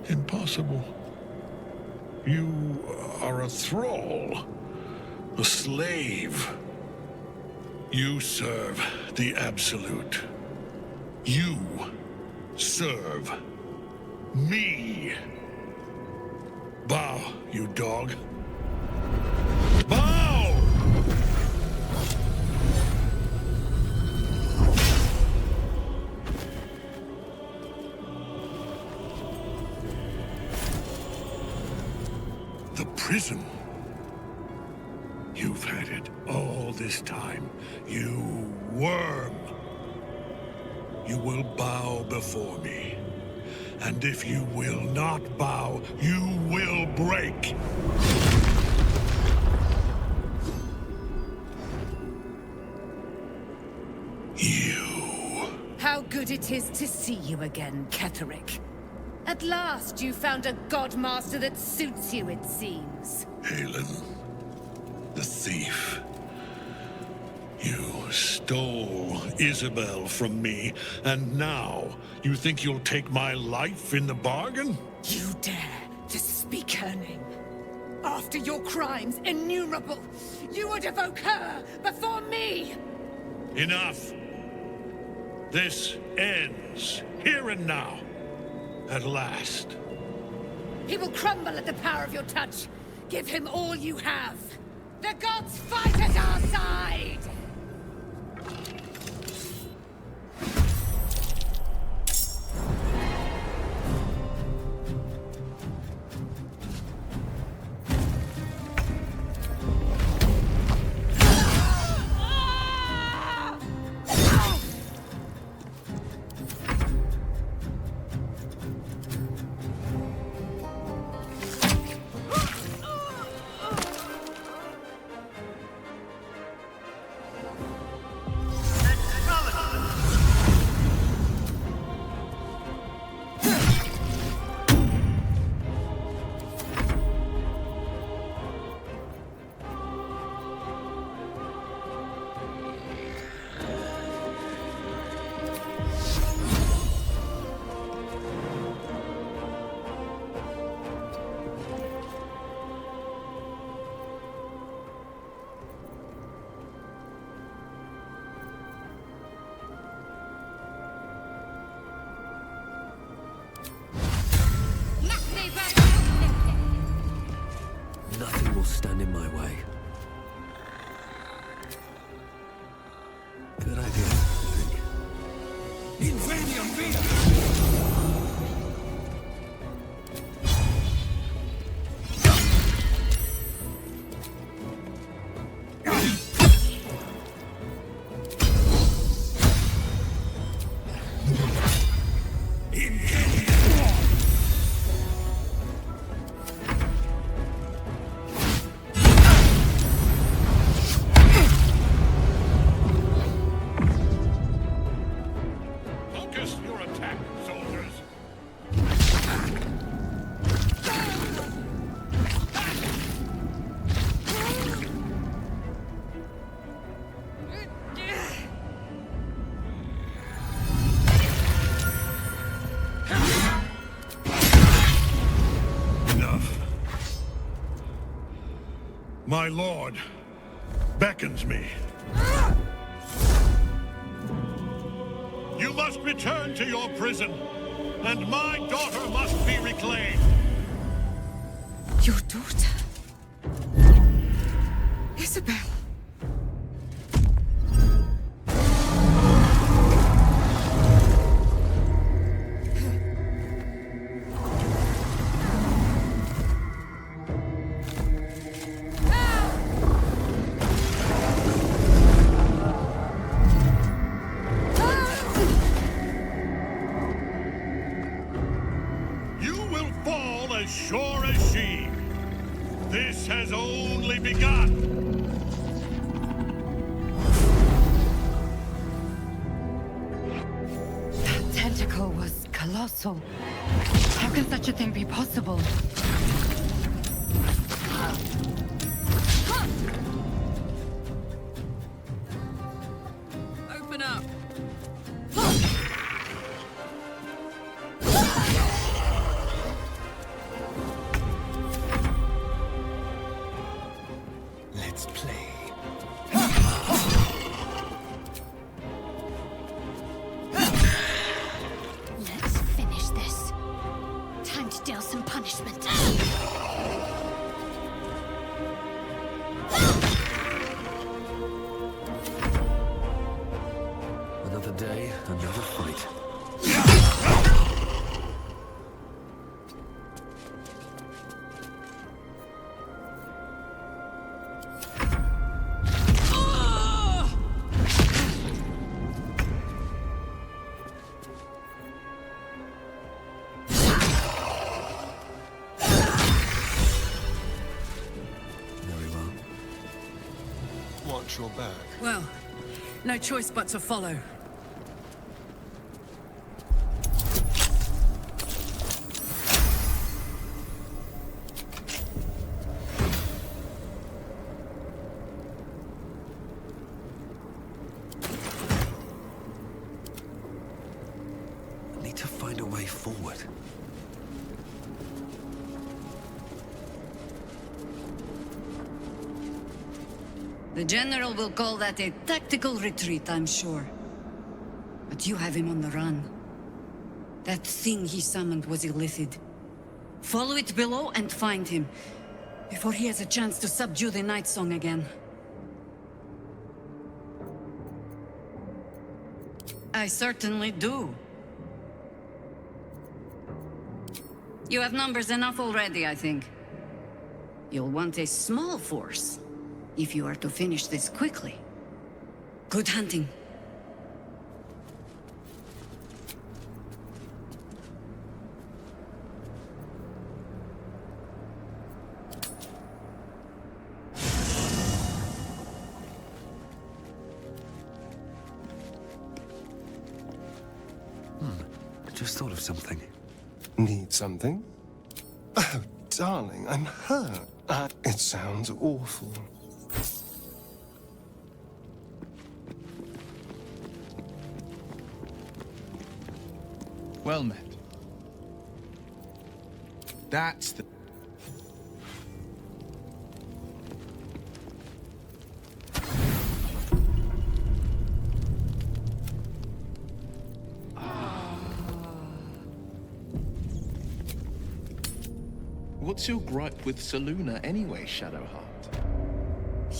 Impossible. You are a thrall, a slave. You serve the Absolute. You serve me. Bow, you dog. Bow! The prison. You've had it all this time, you worm. You will bow before me. And if you will not bow, you will break. How good it is to see you again, Ketherick. At last you found a godmaster that suits you, it seems. Halen, the thief. You stole Isabel from me, and now you think you'll take my life in the bargain? You dare to speak her name. After your crimes innumerable, you would evoke her before me! Enough! This ends here and now. At last. He will crumble at the power of your touch. Give him all you have. The gods fight at our side! stand in my way. Good idea, I think. Invadium Via! Focus your attack, soldiers. Enough. My lord beckons me. You must return to your prison, and my daughter must be reclaimed. Your daughter? Isabel. You will fall as sure as she. This has only begun. That tentacle was colossal. How can such a thing be possible? Open up. Let's play. Let's finish this. Time to deal some punishment. Another day, another fight. Watch your back. Well, no choice but to follow. I need to find a way forward. The General will call that a tactical retreat, I'm sure. But you have him on the run. That thing he summoned was illithid. Follow it below and find him, before he has a chance to subdue the Night Song again. I certainly do. You have numbers enough already, I think. You'll want a small force, if you are to finish this quickly. Good hunting. Just thought of something. Need something? Oh, darling, I'm hurt. It sounds awful. Well met. That's the... What's your gripe with Saluna anyway, Shadowheart?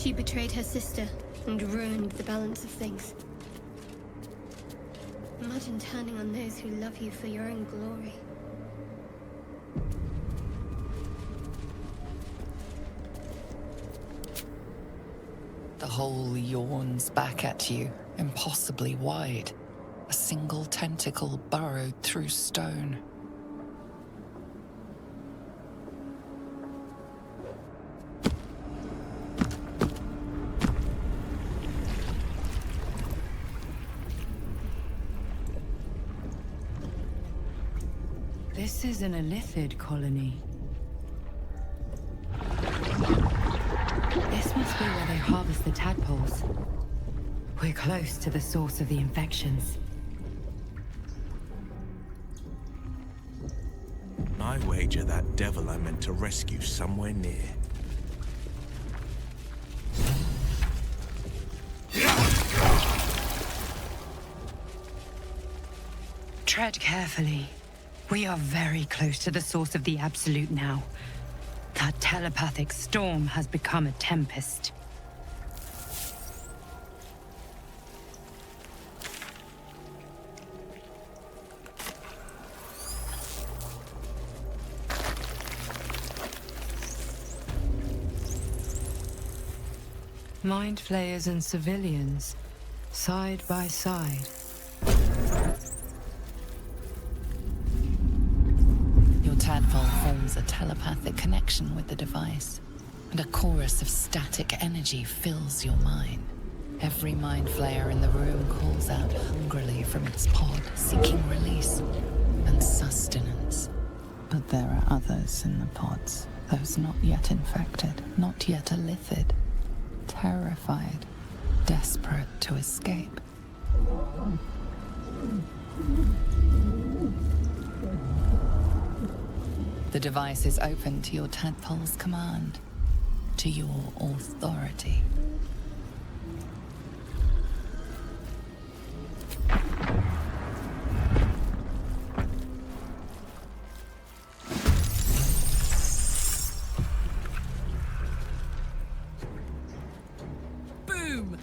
She betrayed her sister and ruined the balance of things. Imagine turning on those who love you for your own glory. The hole yawns back at you, impossibly wide. A single tentacle burrowed through stone. This is an Illithid colony. This must be where they harvest the tadpoles. We're close to the source of the infections. I wager that devil I meant to rescue somewhere near. Tread carefully. We are very close to the source of the Absolute now. That telepathic storm has become a tempest. Mind flayers and civilians, side by side. Your tadpole forms a telepathic connection with the device, and a chorus of static energy fills your mind. Every mind flayer in the room calls out hungrily from its pod, seeking release and sustenance. But there are others in the pods, those not yet infected, not yet Illithid, terrified, desperate to escape. The device is open to your tadpole's command, to your authority. Boom!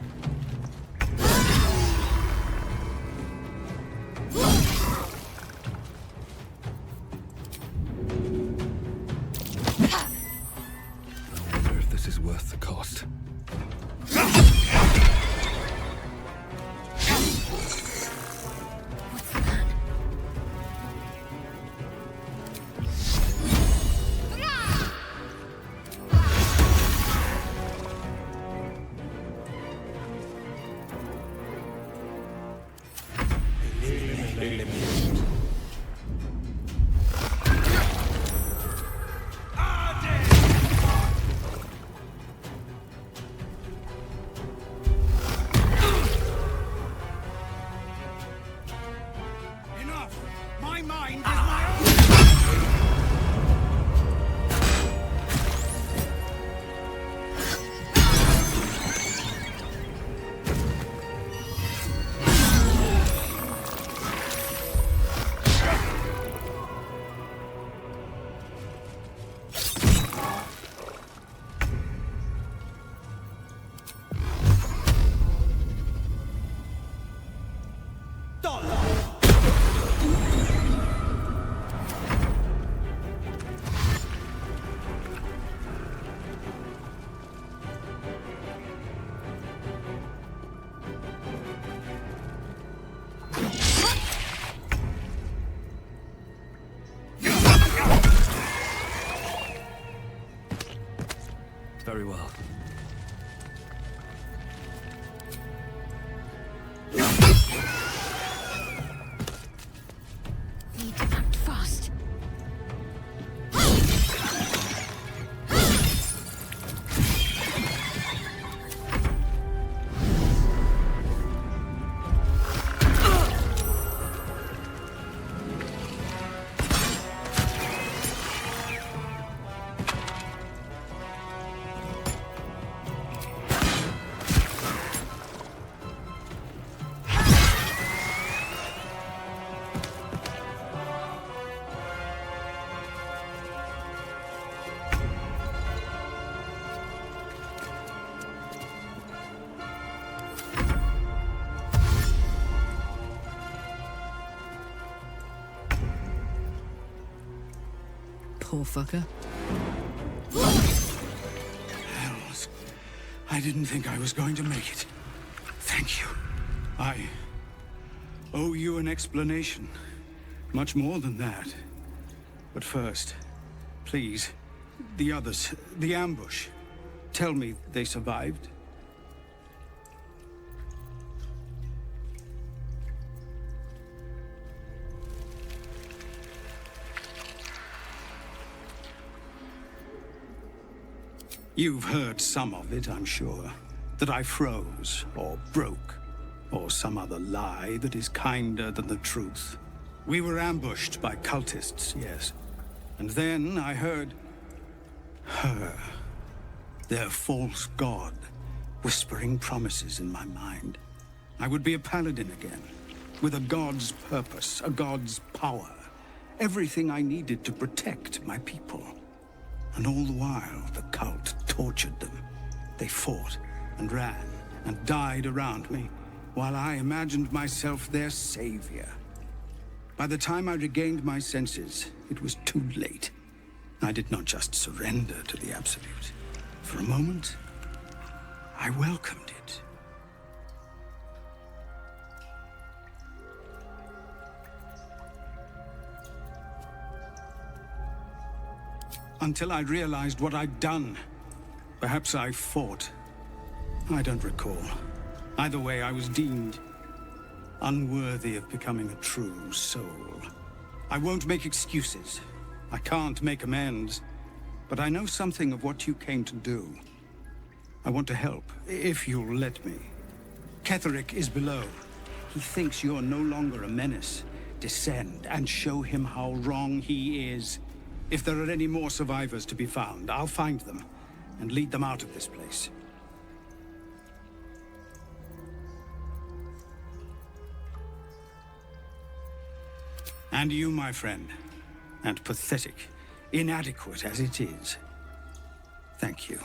I wonder if this is worth the cost. Enough! My mind is my own! Very well. poor fucker. Hells. I didn't think I was going to make it. Thank you. I owe you an explanation. Much more than that. But first, please, the others, the ambush. Tell me they survived. You've heard some of it, I'm sure. That I froze, or broke, or some other lie that is kinder than the truth. We were ambushed by cultists, yes. And then I heard her, their false god, whispering promises in my mind. I would be a paladin again, with a god's purpose, a god's power. Everything I needed to protect my people. And all the while, the cult tortured them. They fought and ran and died around me, while I imagined myself their savior. By the time I regained my senses, it was too late. I did not just surrender to the Absolute. For a moment, I welcomed it. Until I realized what I'd done. Perhaps I fought. I don't recall. Either way, I was deemed unworthy of becoming a true soul. I won't make excuses. I can't make amends. But I know something of what you came to do. I want to help, if you'll let me. Ketherick is below. He thinks you're no longer a menace. Descend and show him how wrong he is. If there are any more survivors to be found, I'll find them and lead them out of this place. And you, my friend, and pathetic, inadequate as it is, thank you.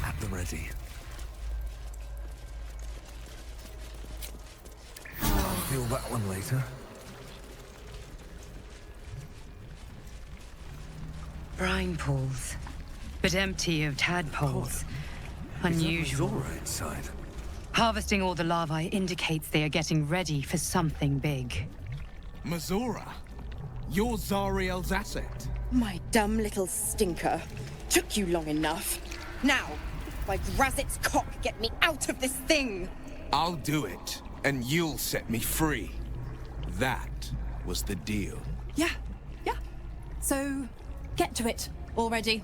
At the ready. I'll feel that one later. Brine pools, but empty of tadpoles. Unusual. Mazora inside. Harvesting all the larvae indicates they are getting ready for something big. Mazora? You're Zariel's asset. My dumb little stinker. Took you long enough. Now, by Grazit's cock, get me out of this thing! I'll do it, and you'll set me free. That was the deal. Yeah. So, get to it already.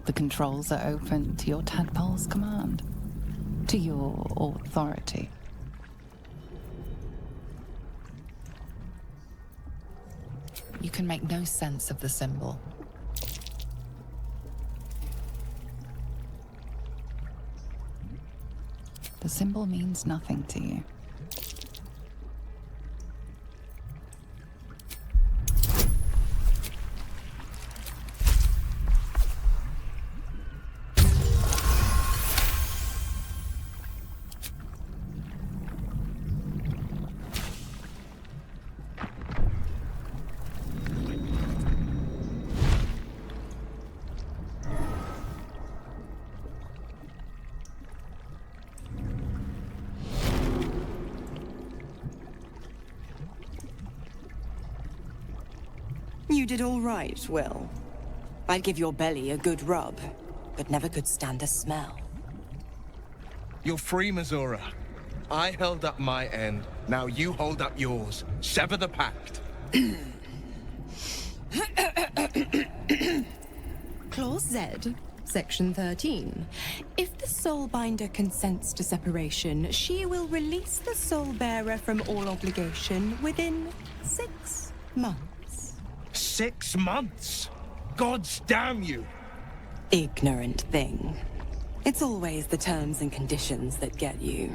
The controls are open to your tadpole's command, to your authority. You can make no sense of the symbol. The symbol means nothing to you. You did all right, Will. I'd give your belly a good rub, but never could stand the smell. You're free, Mazora. I held up my end, now you hold up yours. Sever the pact. Clause Z, Section 13. If the Soulbinder consents to separation, she will release the Soulbearer from all obligation within 6 months. 6 months? Gods damn you! Ignorant thing. It's always the terms and conditions that get you.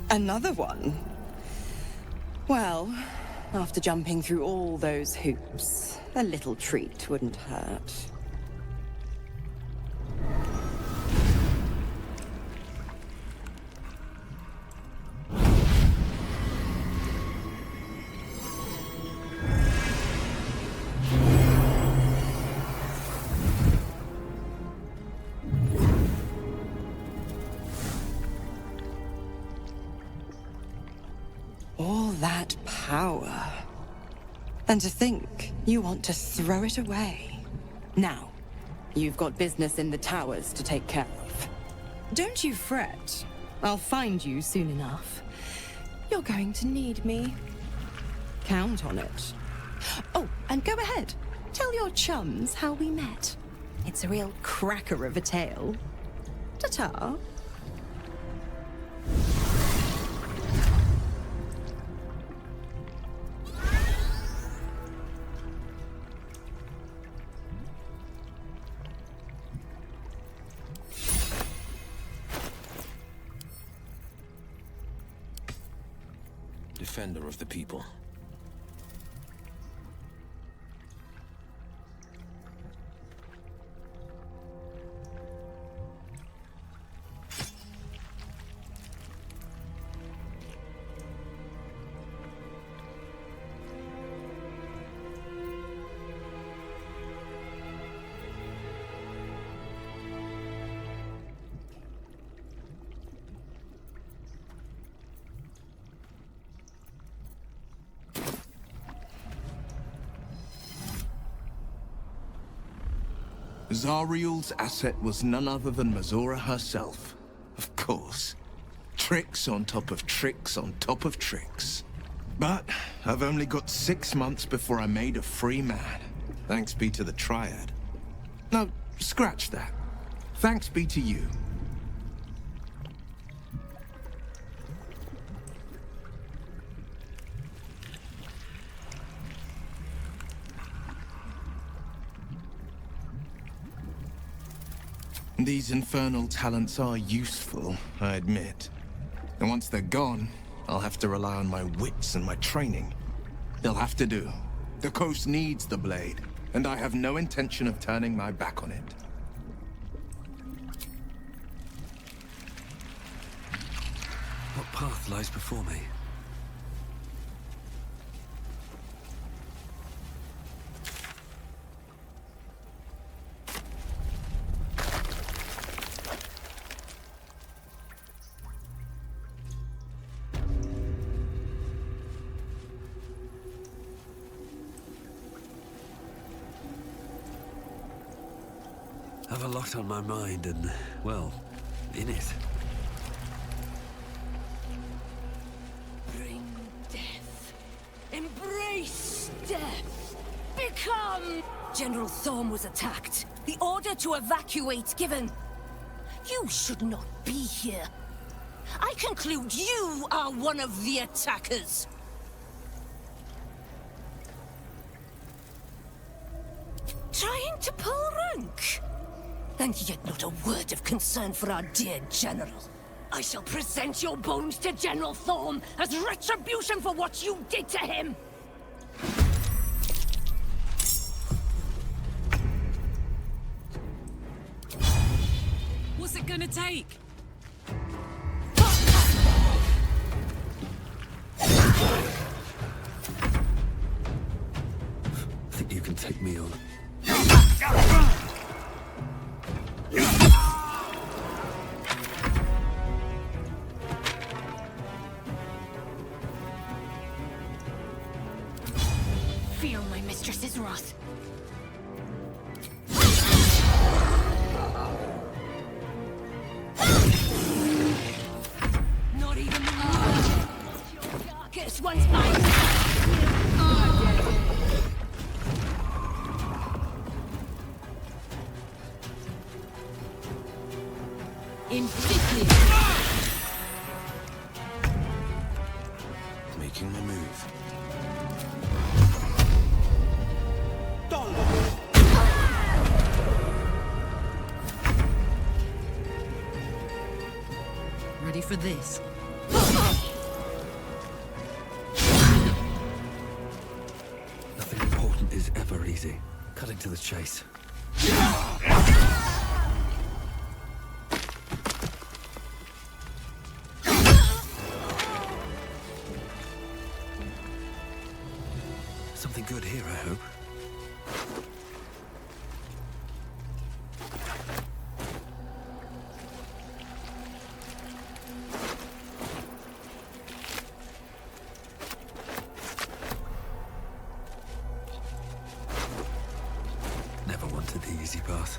Another one? Well, after jumping through all those hoops, a little treat wouldn't hurt. All that power. And to think you want to throw it away. Now, you've got business in the towers to take care of. Don't you fret. I'll find you soon enough. You're going to need me. Count on it. Oh, and go ahead. Tell your chums how we met. It's a real cracker of a tale. Ta-ta. Defender of the people. Zariel's asset was none other than Mazora herself. Of course. Tricks on top of tricks on top of tricks. But I've only got 6 months before I'm made a free man. Thanks be to the Triad. No, scratch that. Thanks be to you. These infernal talents are useful, I admit. And once they're gone, I'll have to rely on my wits and my training. They'll have to do. The coast needs the blade, and I have no intention of turning my back on it. What path lies before me? Have a lot on my mind and, well, in it. Bring death. Embrace death. Become... General Thorm was attacked. The order to evacuate given. You should not be here. I conclude you are one of the attackers. Trying to pull rank? And yet not a word of concern for our dear General. I shall present your bones to General Thorm as retribution for what you did to him! What's it gonna take? Think you can take me on? Feel my mistress's wrath. Not even the your darkest one's Making my move. Ready for this? easy. Cutting to the chase. Something good here, I hope. Never wanted the easy path.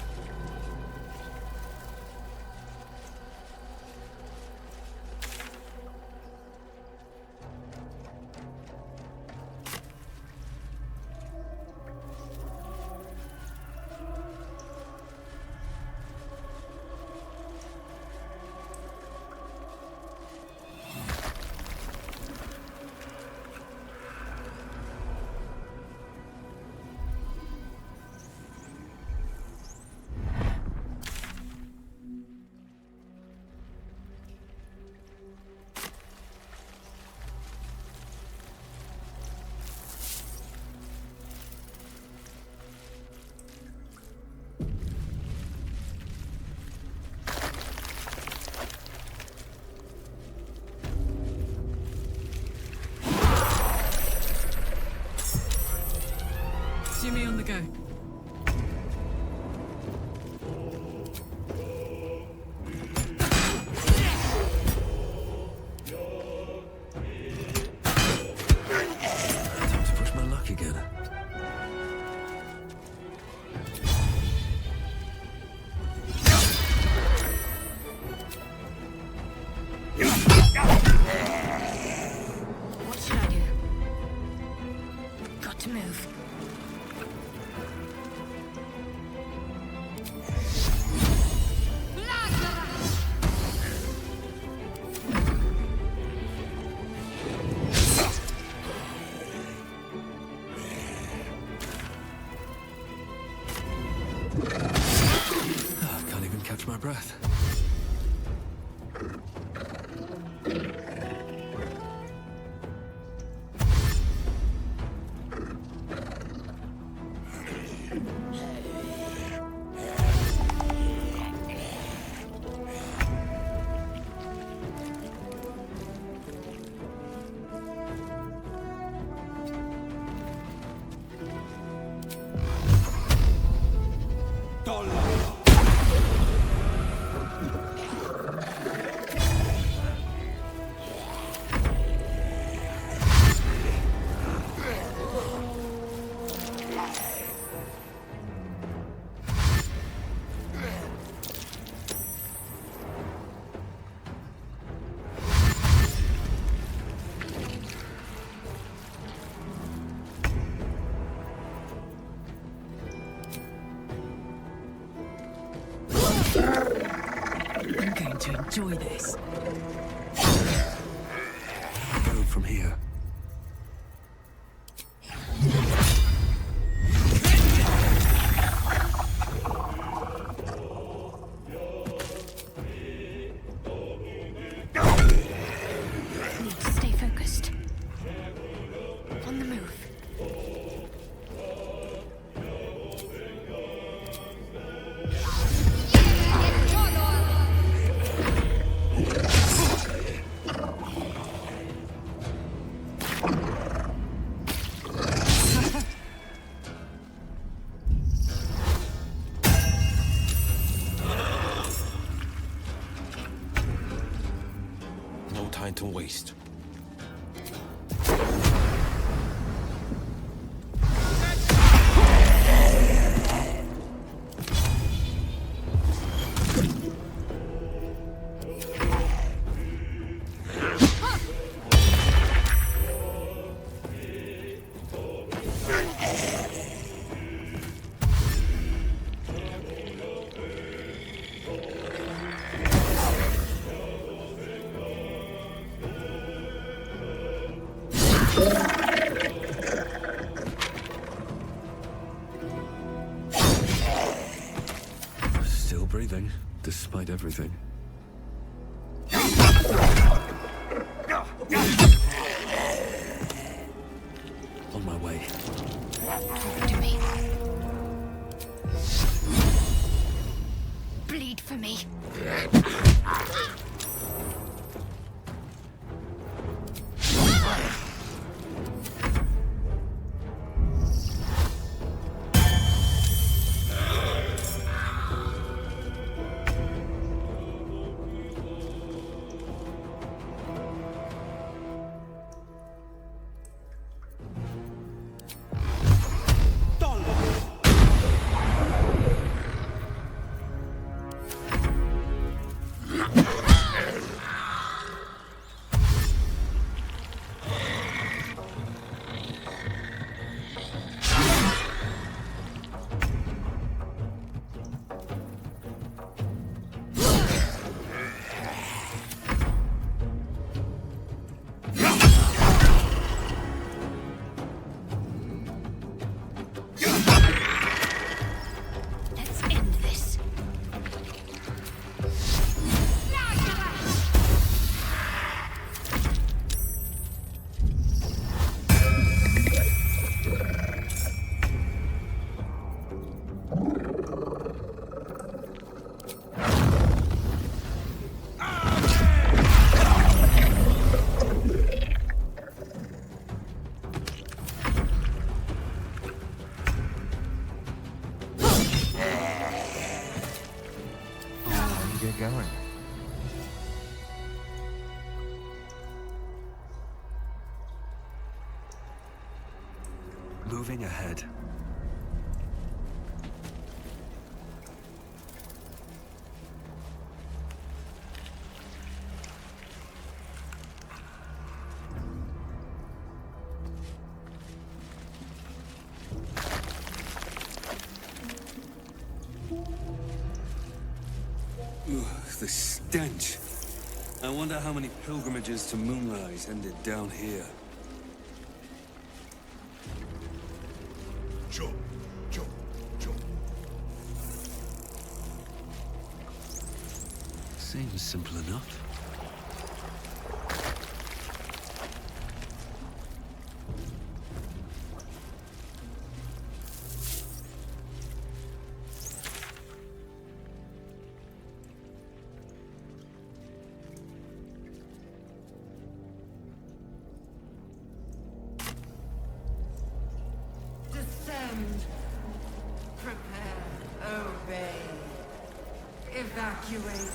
Jimmy on the go. Time to push my luck again. What should I do? Got to move. Can't even catch my breath. I'm going to enjoy this. Go from here. Need to stay focused. On the move. No time to waste. Still breathing, despite everything. On my way. Talk to me. get going. Moving ahead. Ugh, the stench. I wonder how many pilgrimages to Moonrise ended down here. Joe, Joe, Joe. Seems simple enough. Descend. Prepare. Obey. Evacuate.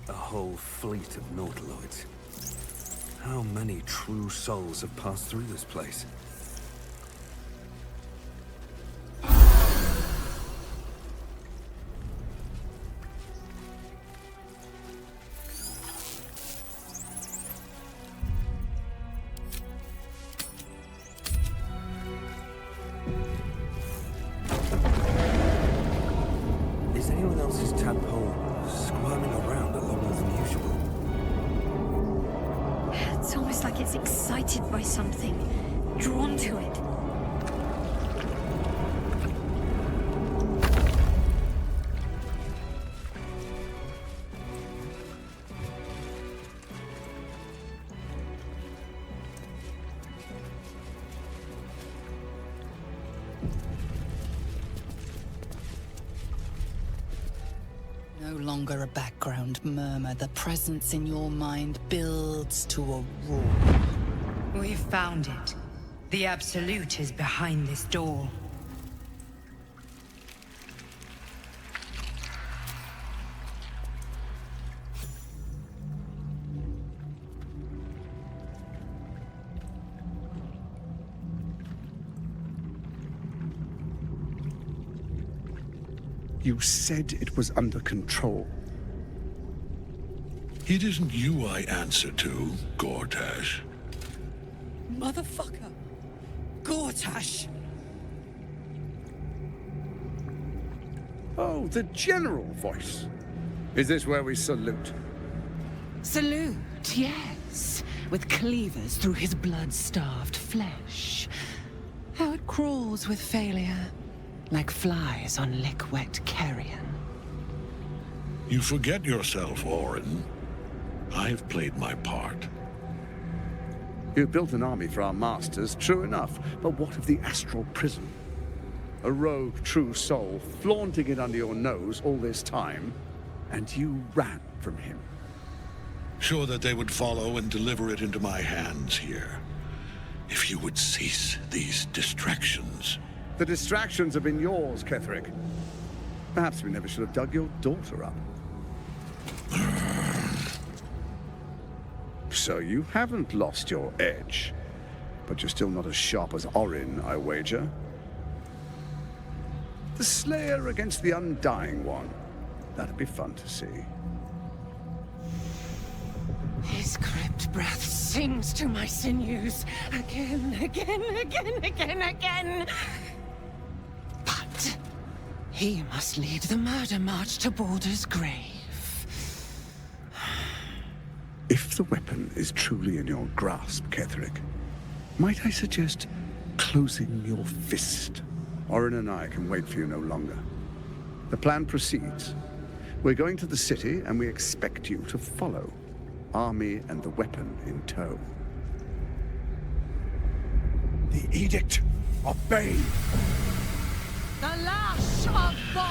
A whole fleet of nautiloids. How many true souls have passed through this place? Is anyone else's tadpole squirming around a lot more than usual? It's almost like it's excited by something, drawn to it. No longer a background murmur. The presence in your mind builds to a roar. We've found it. The Absolute is behind this door. You said it was under control. It isn't you I answer to, Gortash. Motherfucker! Gortash! Oh, the general voice. Is this where we salute? Salute, yes. With cleavers through his blood-starved flesh. How it crawls with failure. Like flies on lick-wet carrion. You forget yourself, Orin. I've played my part. You built an army for our masters, true enough. But what of the astral prison? A rogue true soul flaunting it under your nose all this time, and you ran from him. Sure that they would follow and deliver it into my hands here. If you would cease these distractions. The distractions have been yours, Ketherick. Perhaps we never should have dug your daughter up. So you haven't lost your edge. But you're still not as sharp as Orin, I wager. The Slayer against the Undying One. That'd be fun to see. His crypt breath sings to my sinews. Again, again, again, again, again. But he must lead the murder march to Baldur's grave. If the weapon is truly in your grasp, Ketherick, might I suggest closing your fist Orin and I can wait for you no longer. The plan proceeds. We're going to the city, and we expect you to follow. Army and the weapon in tow. The Edict of Bane! The Lash of Thor!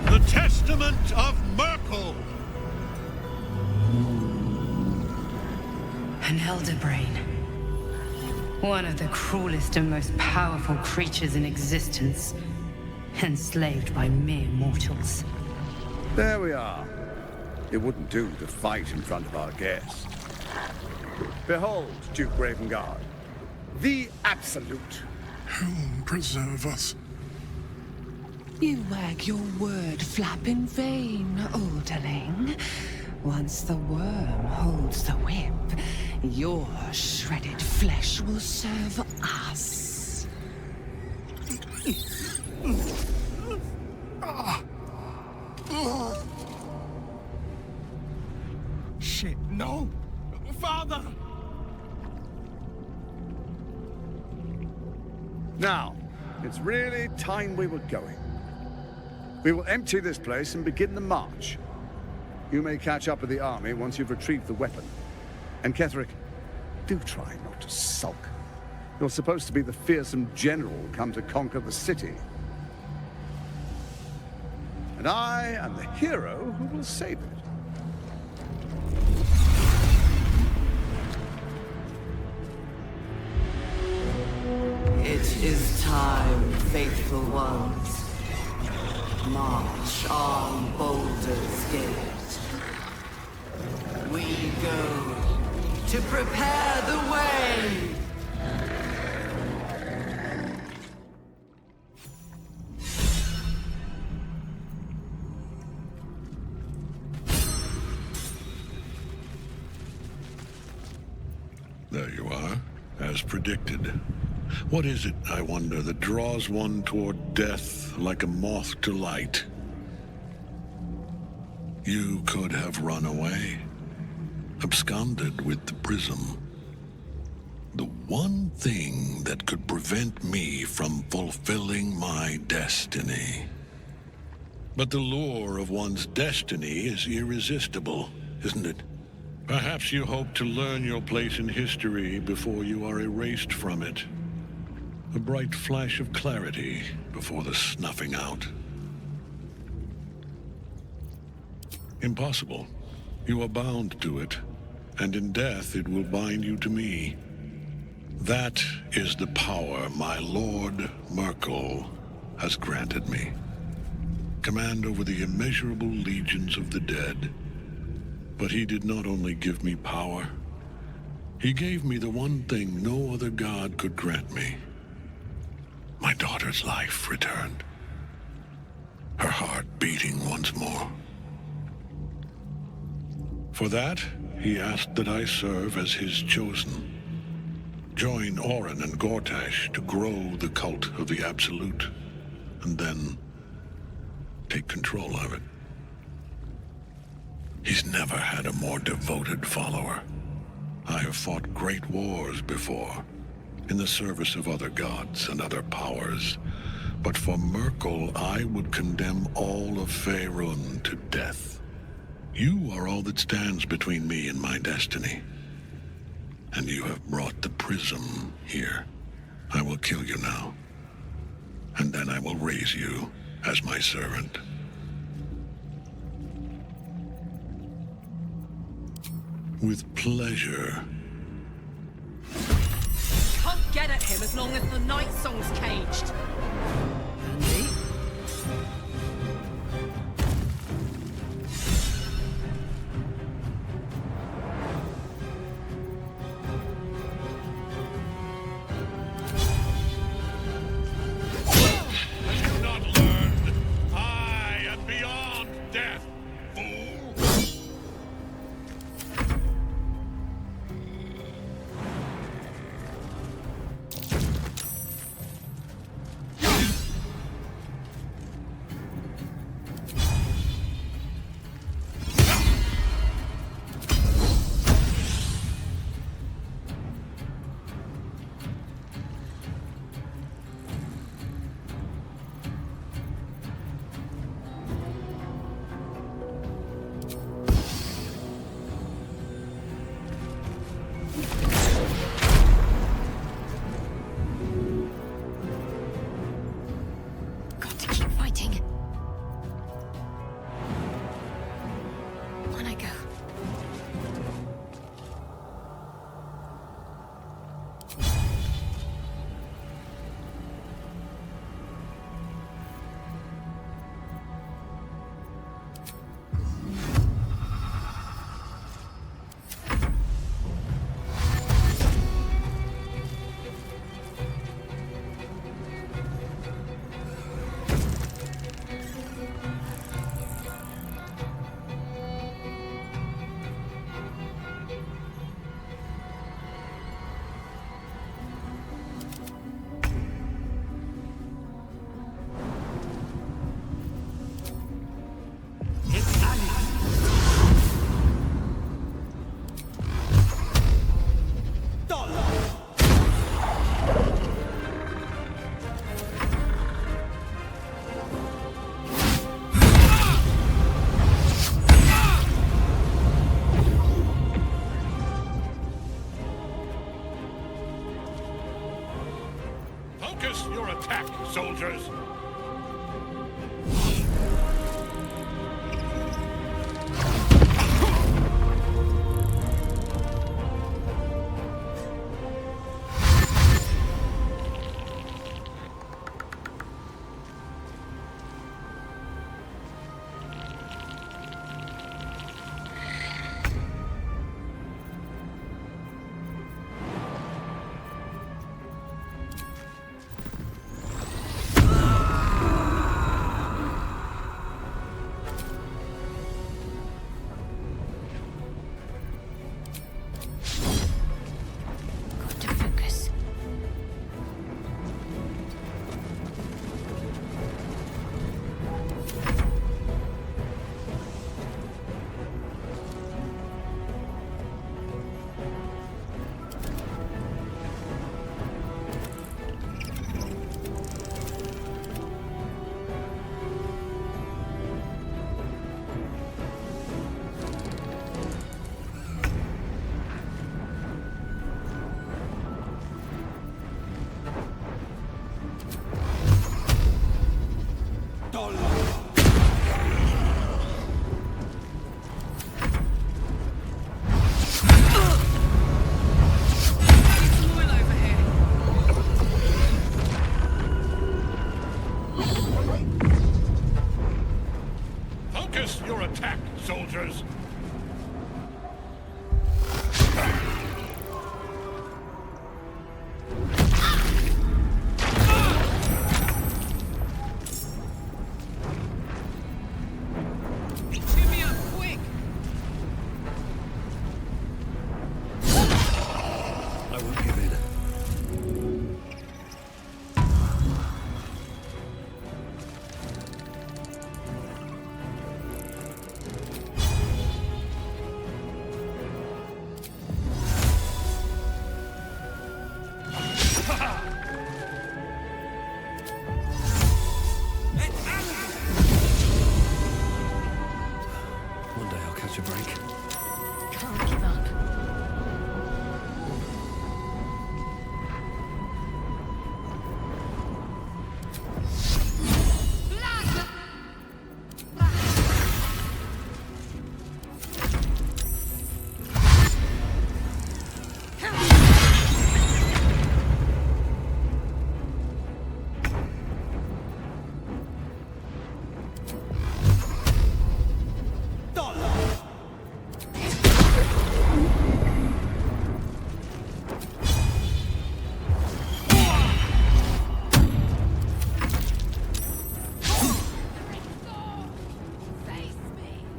The Testament of Merkel! An elder brain. One of the cruelest and most powerful creatures in existence. Enslaved by mere mortals. There we are. It wouldn't do to fight in front of our guest. Behold, Duke Ravengard, the Absolute. Whom preserve us? You wag your word flap in vain, Alderling. Once the worm holds the whip, your shredded flesh will serve us. Shit, no! Father! Now, it's really time we were going. We will empty this place and begin the march. You may catch up with the army once you've retrieved the weapon. And Ketherick, do try not to sulk. You're supposed to be the fearsome general come to conquer the city. And I am the hero who will save it. It is time, faithful ones. March on Baldur's Gate. We go to prepare the way. There you are, as predicted. What is it, I wonder, that draws one toward death like a moth to light? You could have run away, absconded with the prism. The one thing that could prevent me from fulfilling my destiny. But the lure of one's destiny is irresistible, isn't it? Perhaps you hope to learn your place in history before you are erased from it. A bright flash of clarity before the snuffing out. Impossible. You are bound to it, and in death it will bind you to me. That is the power my Lord Merkel has granted me. Command over the immeasurable legions of the dead. But he did not only give me power, he gave me the one thing no other god could grant me. My daughter's life returned. Her heart beating once more. For that, he asked that I serve as his chosen. Join Orin and Gortash to grow the cult of the Absolute, and then take control of it. He's never had a more devoted follower. I have fought great wars before, in the service of other gods and other powers. But for Merkel, I would condemn all of Faerun to death. You are all that stands between me and my destiny. And you have brought the prism here. I will kill you now. And then I will raise you as my servant. With pleasure. Can't get at him as long as the night song's caged. Andy? Focus your attack, soldiers! Focus your attack, soldiers! Give me up, quick! I won't give in. One day I'll catch a break. Can't give up.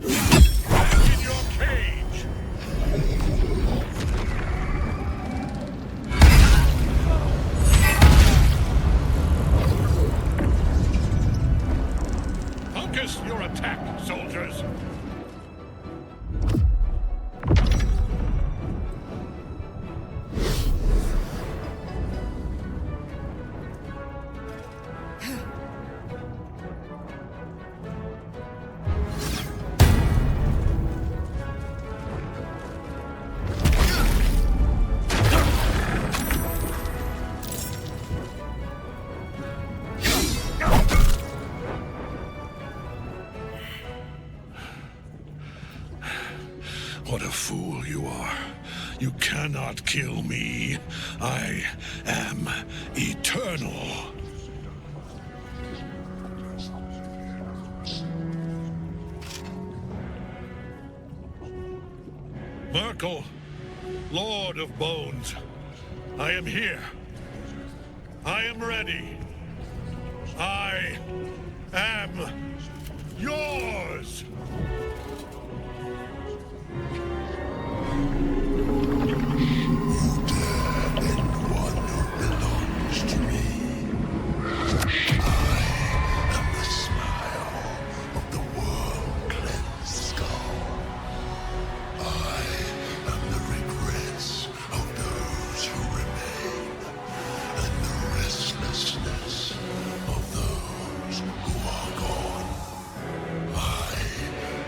In your cage! Focus your attack, soldiers! What a fool you are. You cannot kill me. I am eternal. Merkel, Lord of Bones, I am here. I am ready. I am yours!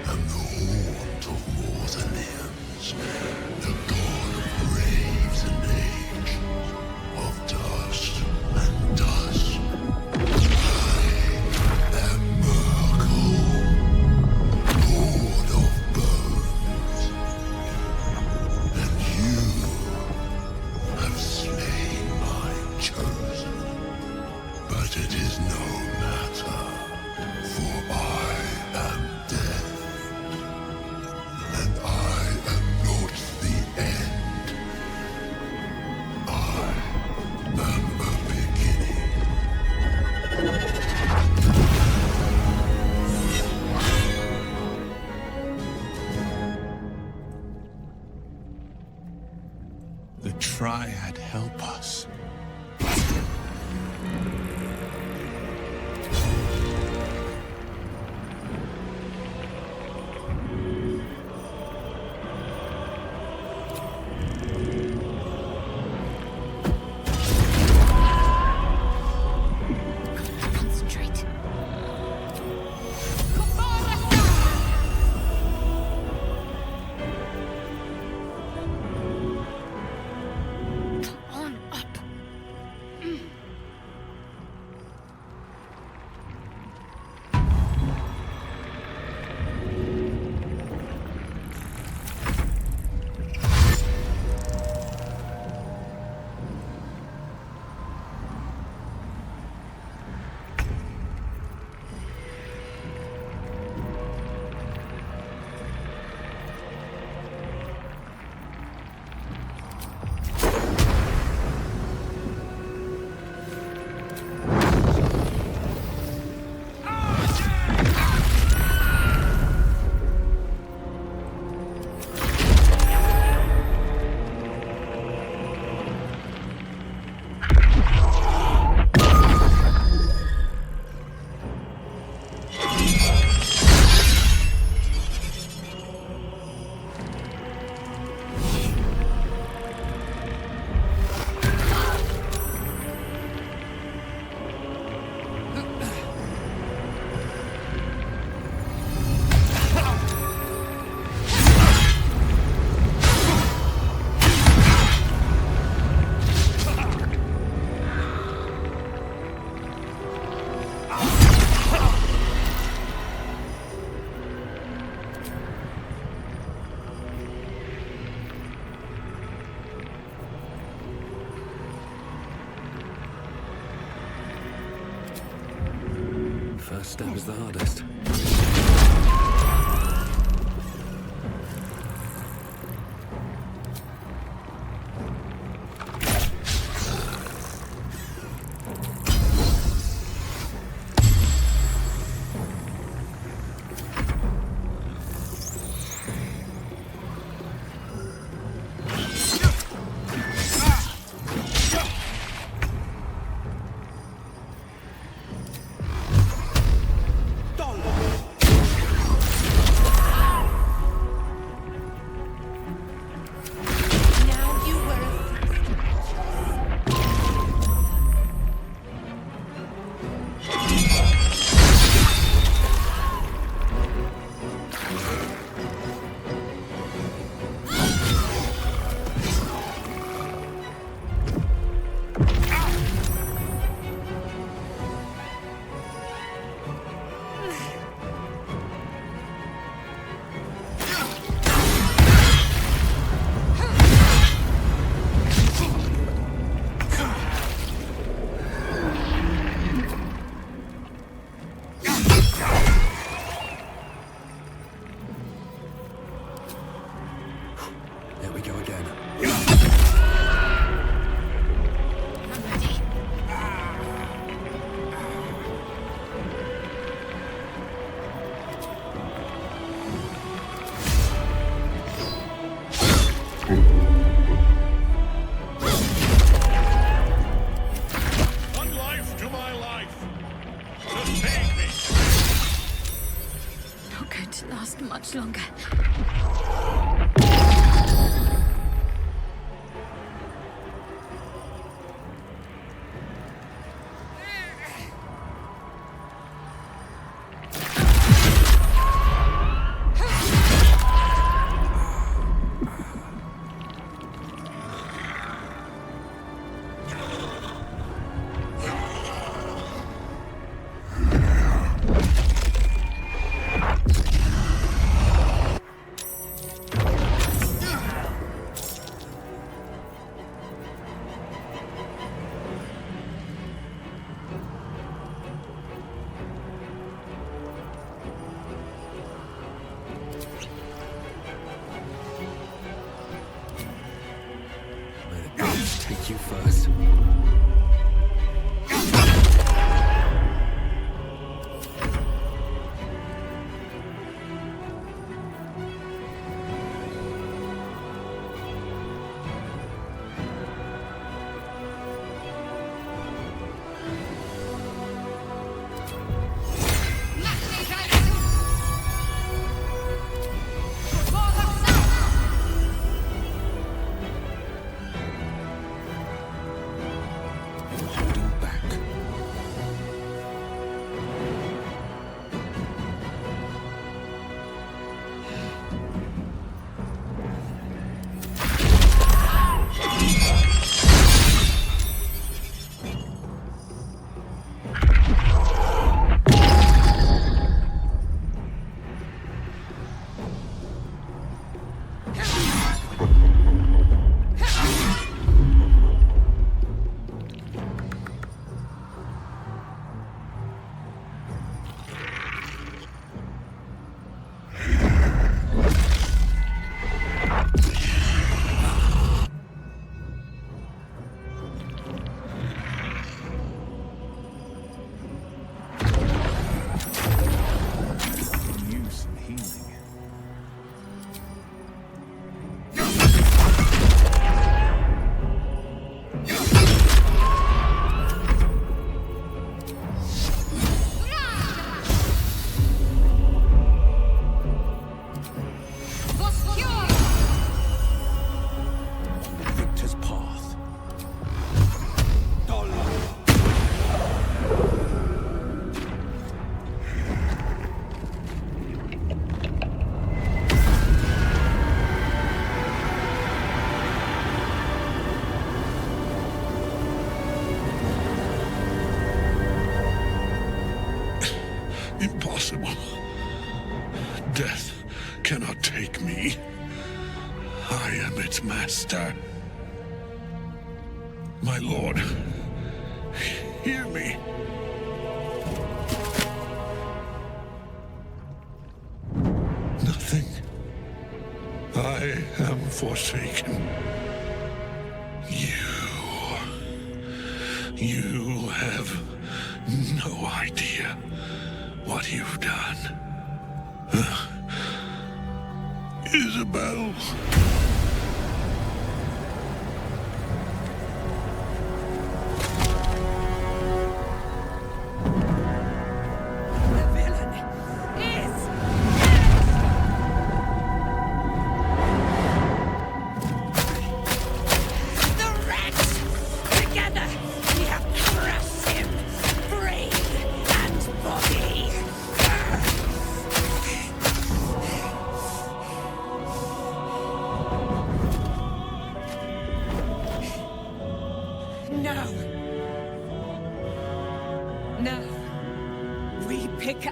Am First step is the hardest. Much longer. Take you first. Impossible. Death cannot take me. I am its master. My lord, hear me. Forsaken. You have no idea what you've done. Isabel.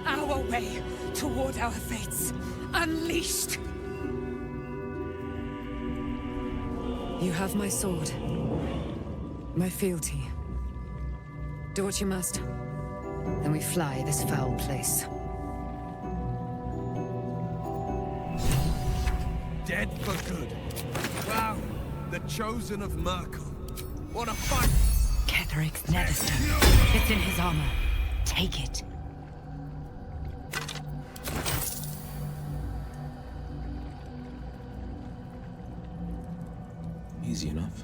Our way toward our fates. Unleashed. You have my sword. My fealty. Do what you must. Then we fly this foul place. Dead for good. Wow. The chosen of Merkel. What a fight! Ketheric's netherstone. It's in his armor. Take it. Easy enough.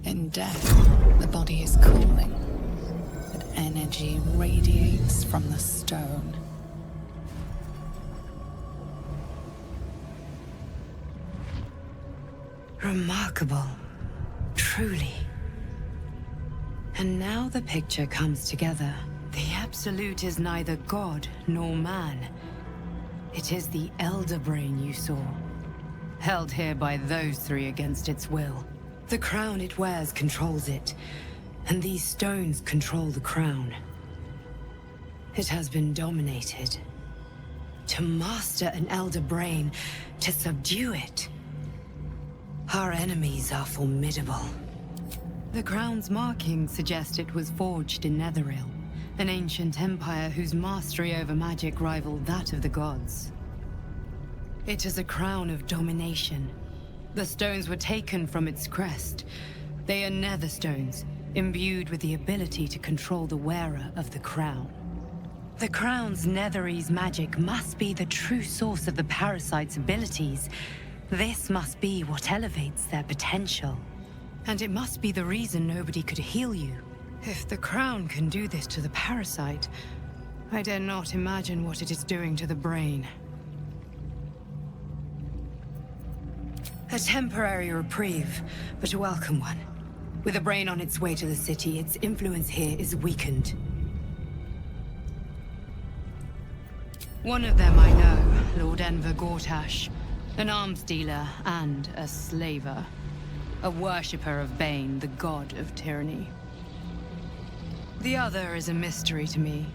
In death, the body is cooling, but energy radiates from the stone. Remarkable. Truly. And now the picture comes together. The Absolute is neither god nor man. It is the Elder Brain you saw, held here by those three against its will. The crown it wears controls it, and these stones control the crown. It has been dominated. To master an Elder Brain, to subdue it. Our enemies are formidable. The crown's markings suggest it was forged in Netheril, an ancient empire whose mastery over magic rivaled that of the gods. It is a crown of domination. The stones were taken from its crest. They are nether stones, imbued with the ability to control the wearer of the crown. The crown's Netherese magic must be the true source of the parasite's abilities. This must be what elevates their potential. And it must be the reason nobody could heal you. If the crown can do this to the parasite, I dare not imagine what it is doing to the brain. A temporary reprieve, but a welcome one. With the brain on its way to the city, its influence here is weakened. One of them I know, Lord Enver Gortash. An arms dealer and a slaver. A worshipper of Bane, the god of tyranny. The other is a mystery to me.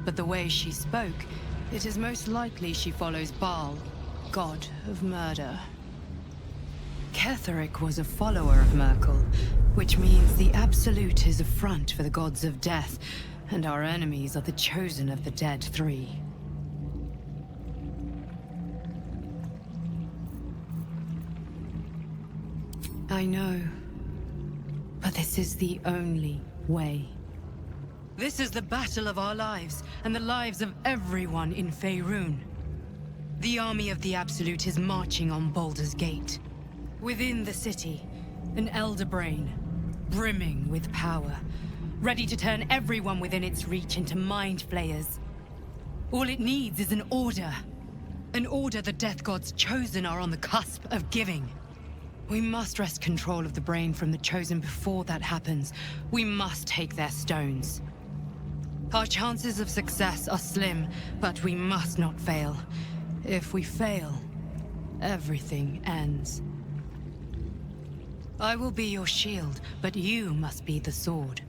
But the way she spoke, it is most likely she follows Baal, god of murder. Ketheric was a follower of Merkel, which means the Absolute is a front for the gods of death, and our enemies are the chosen of the Dead Three. I know, but this is the only way. This is the battle of our lives, and the lives of everyone in Faerun. The army of the Absolute is marching on Baldur's Gate. Within the city, an Elder Brain, brimming with power, ready to turn everyone within its reach into mind flayers. All it needs is an order. An order the Death Gods chosen are on the cusp of giving. We must wrest control of the brain from the Chosen before that happens. We must take their stones. Our chances of success are slim, but we must not fail. If we fail, everything ends. I will be your shield, but you must be the sword.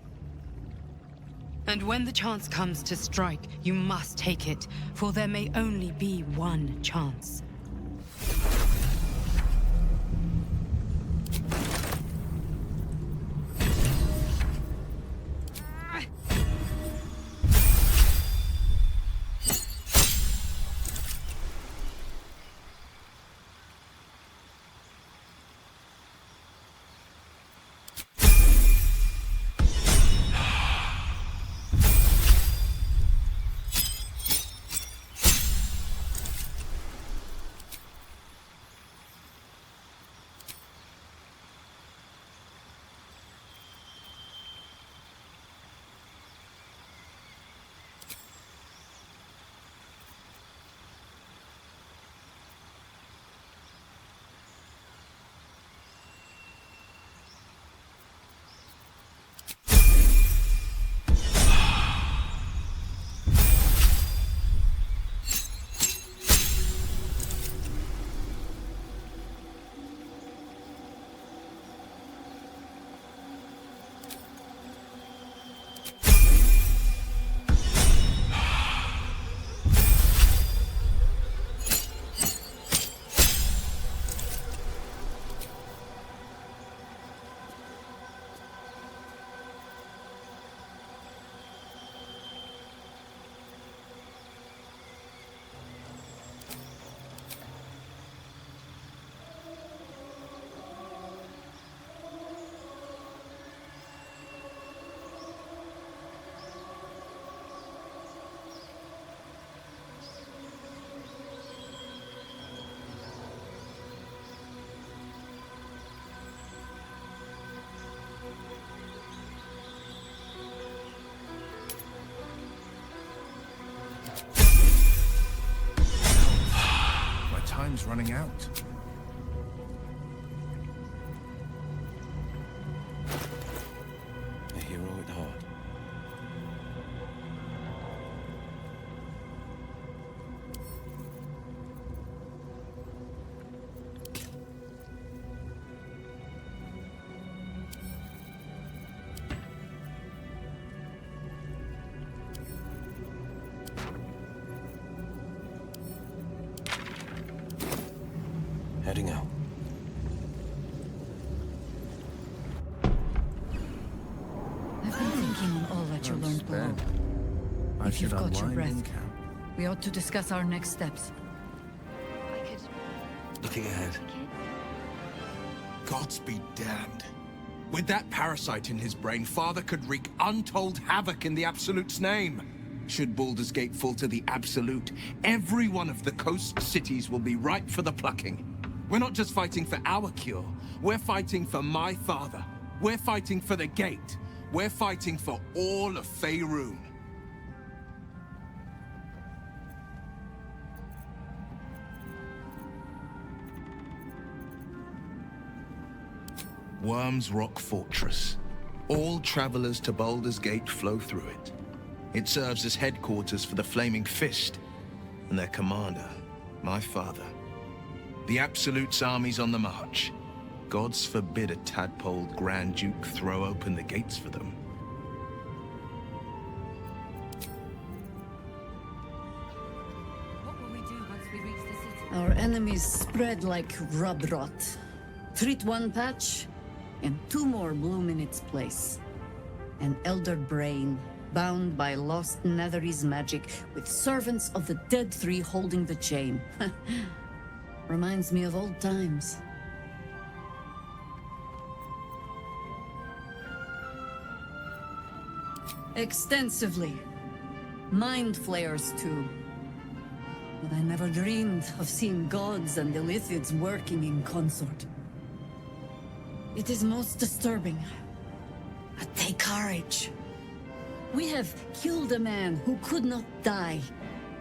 And when the chance comes to strike, you must take it, for there may only be one chance. running out. A hero at heart. Heading out. I've been thinking on all that you learned below. If you've got your breath, we ought to discuss our next steps. Looking ahead. Gods be damned. With that parasite in his brain, Father could wreak untold havoc in the Absolute's name. Should Baldur's Gate fall to the Absolute, every one of the coast cities will be ripe for the plucking. We're not just fighting for our cure, we're fighting for my father. We're fighting for the Gate. We're fighting for all of Faerun. Worm's Rock Fortress. All travelers to Baldur's Gate flow through it. It serves as headquarters for the Flaming Fist, and their commander, my father. The Absolute's army's on the march. Gods forbid a tadpoled Grand Duke throw open the gates for them. What will we do once we reach the city? Our enemies spread like rub rot. Treat one patch, and two more bloom in its place. An elder brain, bound by lost Netherese magic, with servants of the Dead Three holding the chain. Reminds me of old times. Extensively. Mind flayers, too. But I never dreamed of seeing gods and Illithids working in consort. It is most disturbing. But take courage. We have killed a man who could not die,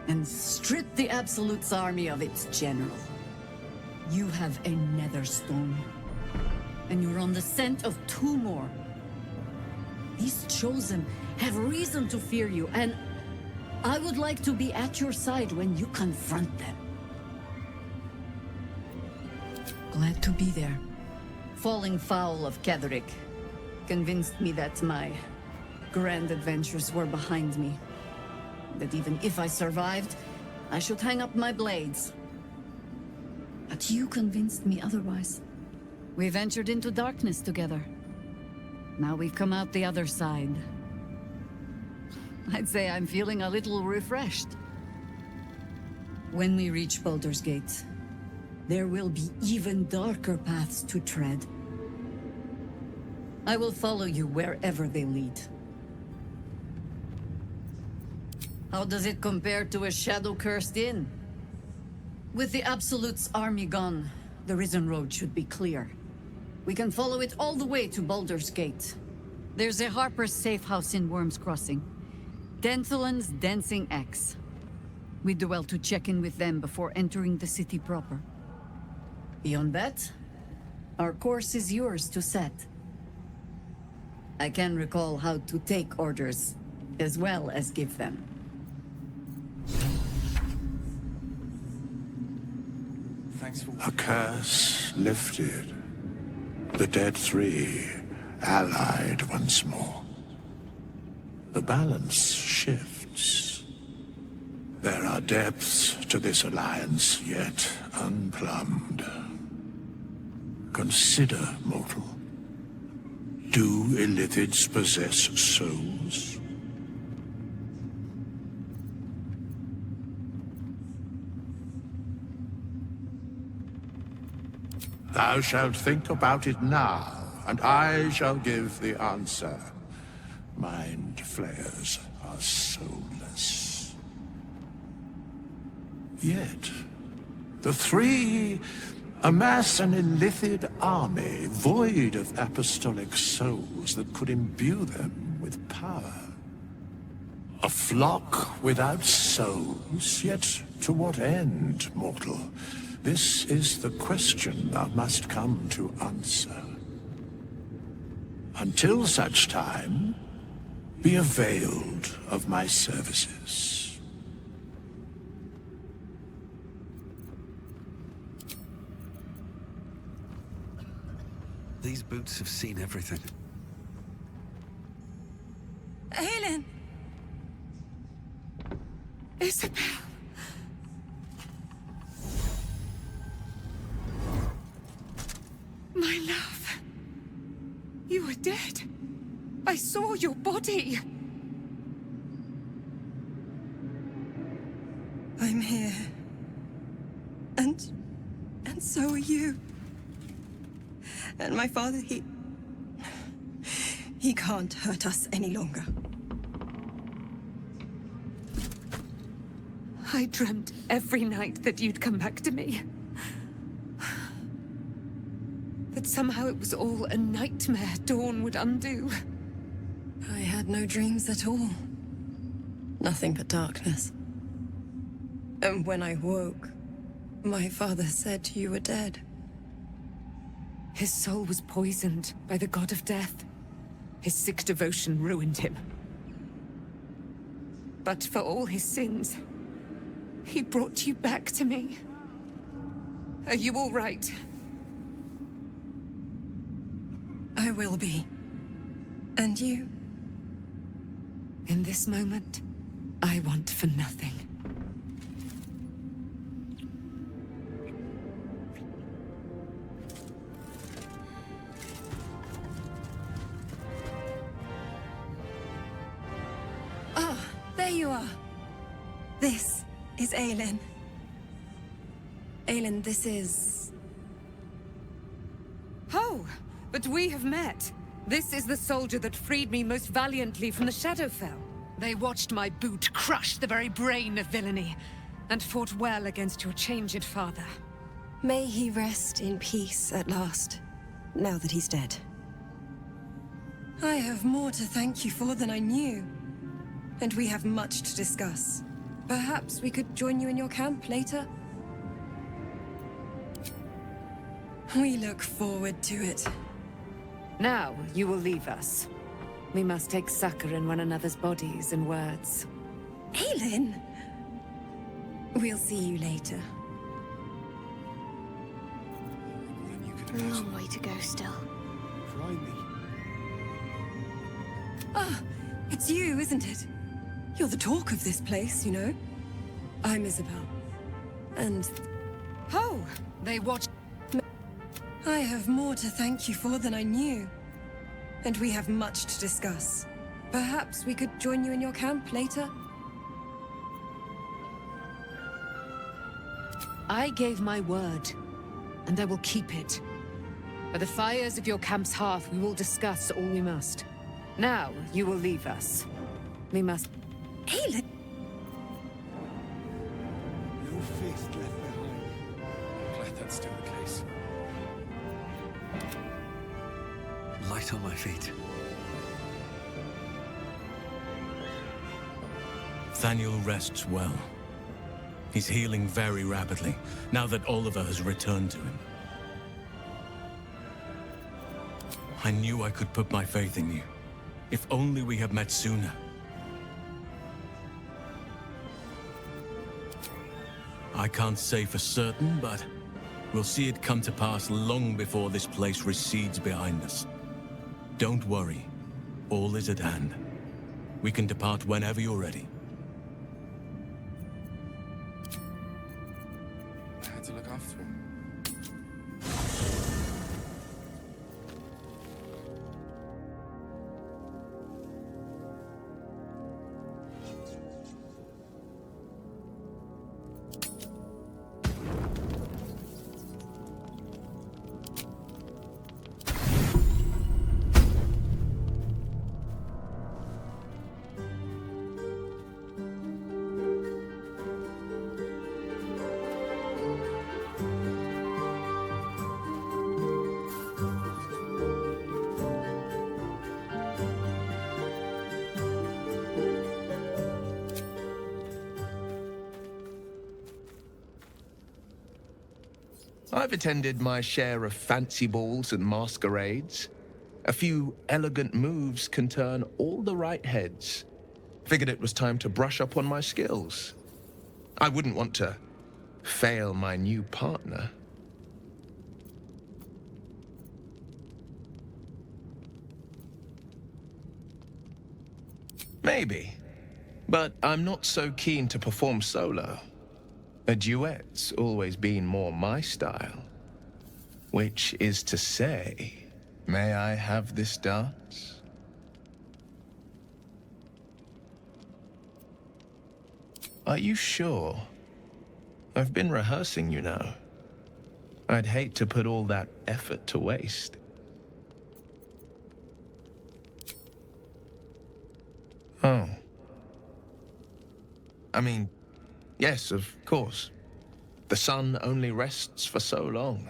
and stripped the Absolute's army of its general. You have a Netherstone, and you're on the scent of two more. These Chosen have reason to fear you, and I would like to be at your side when you confront them. Glad to be there. Falling foul of Ketheric convinced me that my grand adventures were behind me. That even if I survived, I should hang up my blades. But you convinced me otherwise. We ventured into darkness together. Now we've come out the other side. I'd say I'm feeling a little refreshed. When we reach Baldur's Gate, there will be even darker paths to tread. I will follow you wherever they lead. How does it compare to a shadow-cursed inn? With the Absolute's army gone, the Risen Road should be clear. We can follow it all the way to Baldur's Gate. There's a Harper's safe house in Worm's Crossing. Denthalen's Dancing Axe. We'd do well to check in with them before entering the city proper. Beyond that, our course is yours to set. I can recall how to take orders, as well as give them. A curse lifted. The Dead Three allied once more. The balance shifts. There are depths to this alliance yet unplumbed. Consider, mortal. Do Illithids possess souls? Thou shalt think about it now, and I shall give the answer. Mind flayers are soulless. Yet, the three amass an Illithid army void of apostolic souls that could imbue them with power. A flock without souls, yet to what end, mortal? This is the question thou must come to answer. Until such time, be availed of my services. These boots have seen everything. Helen! Isabel! My love. You were dead. I saw your body. I'm here. And so are you. And my father, he can't hurt us any longer. I dreamt every night that you'd come back to me. That somehow it was all a nightmare Dawn would undo. I had no dreams at all. Nothing but darkness. And when I woke, my father said you were dead. His soul was poisoned by the god of death. His sick devotion ruined him. But for all his sins, he brought you back to me. Are you all right? I will be. And you? In this moment, I want for nothing. Ah, there you are. This is Aelin. Aelin, this is... Oh, but we have met. This is the soldier that freed me most valiantly from the Shadowfell. They watched my boot crush the very brain of villainy, and fought well against your changed father. May he rest in peace at last, now that he's dead. I have more to thank you for than I knew. And we have much to discuss. Perhaps we could join you in your camp later? We look forward to it. Now, you will leave us. We must take succor in one another's bodies and words. Aelin! We'll see you later. A long way to go still. Ah, it's you, isn't it? You're the talk of this place, you know. I'm Isabel. And... Oh, they watch... I have more to thank you for than I knew. And we have much to discuss. Perhaps we could join you in your camp later? I gave my word, and I will keep it. By the fires of your camp's hearth, we will discuss all we must. Now, you will leave us. We must... Aelin! No fist left behind. I'm glad that's still the case. Light on my feet. Thaniel rests well. He's healing very rapidly, now that Oliver has returned to him. I knew I could put my faith in you. If only we had met sooner. I can't say for certain, but we'll see it come to pass long before this place recedes behind us. Don't worry. All is at hand. We can depart whenever you're ready. I had to look after him. I've attended my share of fancy balls and masquerades. A few elegant moves can turn all the right heads. Figured it was time to brush up on my skills. I wouldn't want to fail my new partner. Maybe, but I'm not so keen to perform solo. A duet's always been more my style. Which is to say, may I have this dance? Are you sure? I've been rehearsing, you know. I'd hate to put all that effort to waste. Oh. I mean, yes, of course. The sun only rests for so long.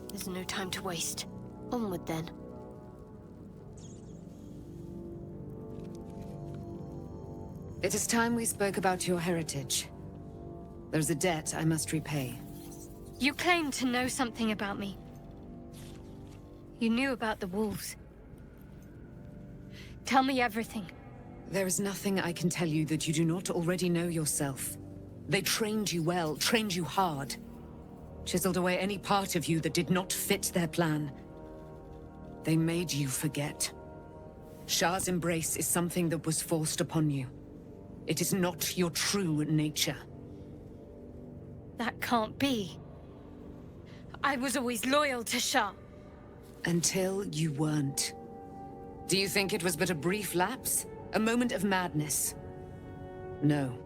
There's no time to waste. Onward then. It is time we spoke about your heritage. There's a debt I must repay. You claim to know something about me. You knew about the wolves. Tell me everything. There is nothing I can tell you that you do not already know yourself. They trained you well, trained you hard. Chiseled away any part of you that did not fit their plan. They made you forget. Shah's embrace is something that was forced upon you. It is not your true nature. That can't be. I was always loyal to Shah. Until you weren't. Do you think it was but a brief lapse? A moment of madness? No.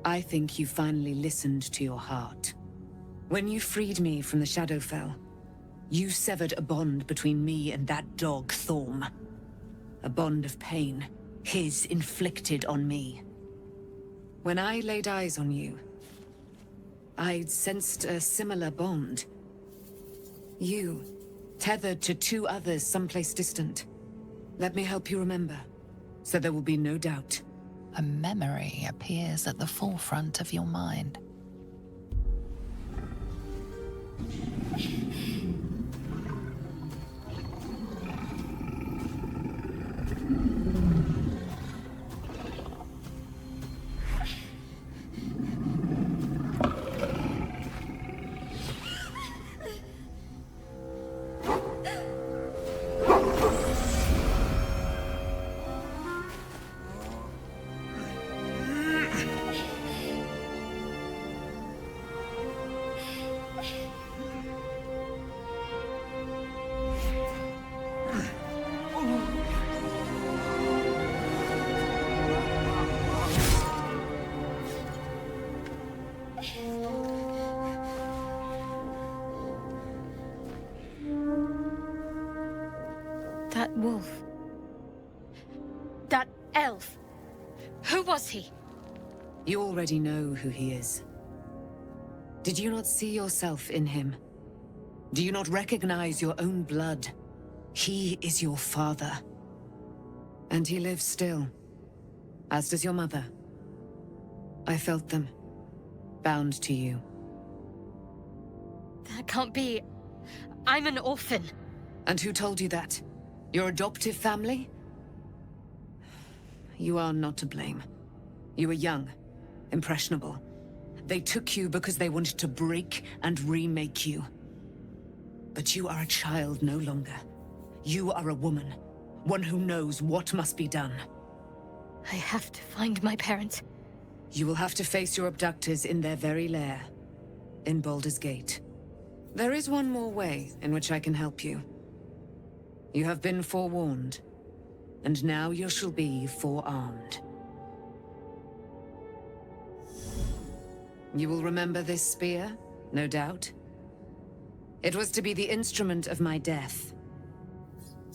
I think you finally listened to your heart. When you freed me from the Shadowfell, you severed a bond between me and that dog, Thorm. A bond of pain, his inflicted on me. When I laid eyes on you, I sensed a similar bond. You, tethered to two others someplace distant. Let me help you remember, so there will be no doubt. A memory appears at the forefront of your mind. That wolf. That elf. Who was he? You already know who he is. Did you not see yourself in him? Do you not recognize your own blood? He is your father. And he lives still. As does your mother. I felt them. Bound to you. That can't be. I'm an orphan. And who told you that? Your adoptive family? You are not to blame. You were young, impressionable. They took you because they wanted to break and remake you. But you are a child no longer. You are a woman, one who knows what must be done. I have to find my parents. You will have to face your abductors in their very lair, in Baldur's Gate. There is one more way in which I can help you. You have been forewarned, and now you shall be forearmed. You will remember this spear, no doubt. It was to be the instrument of my death.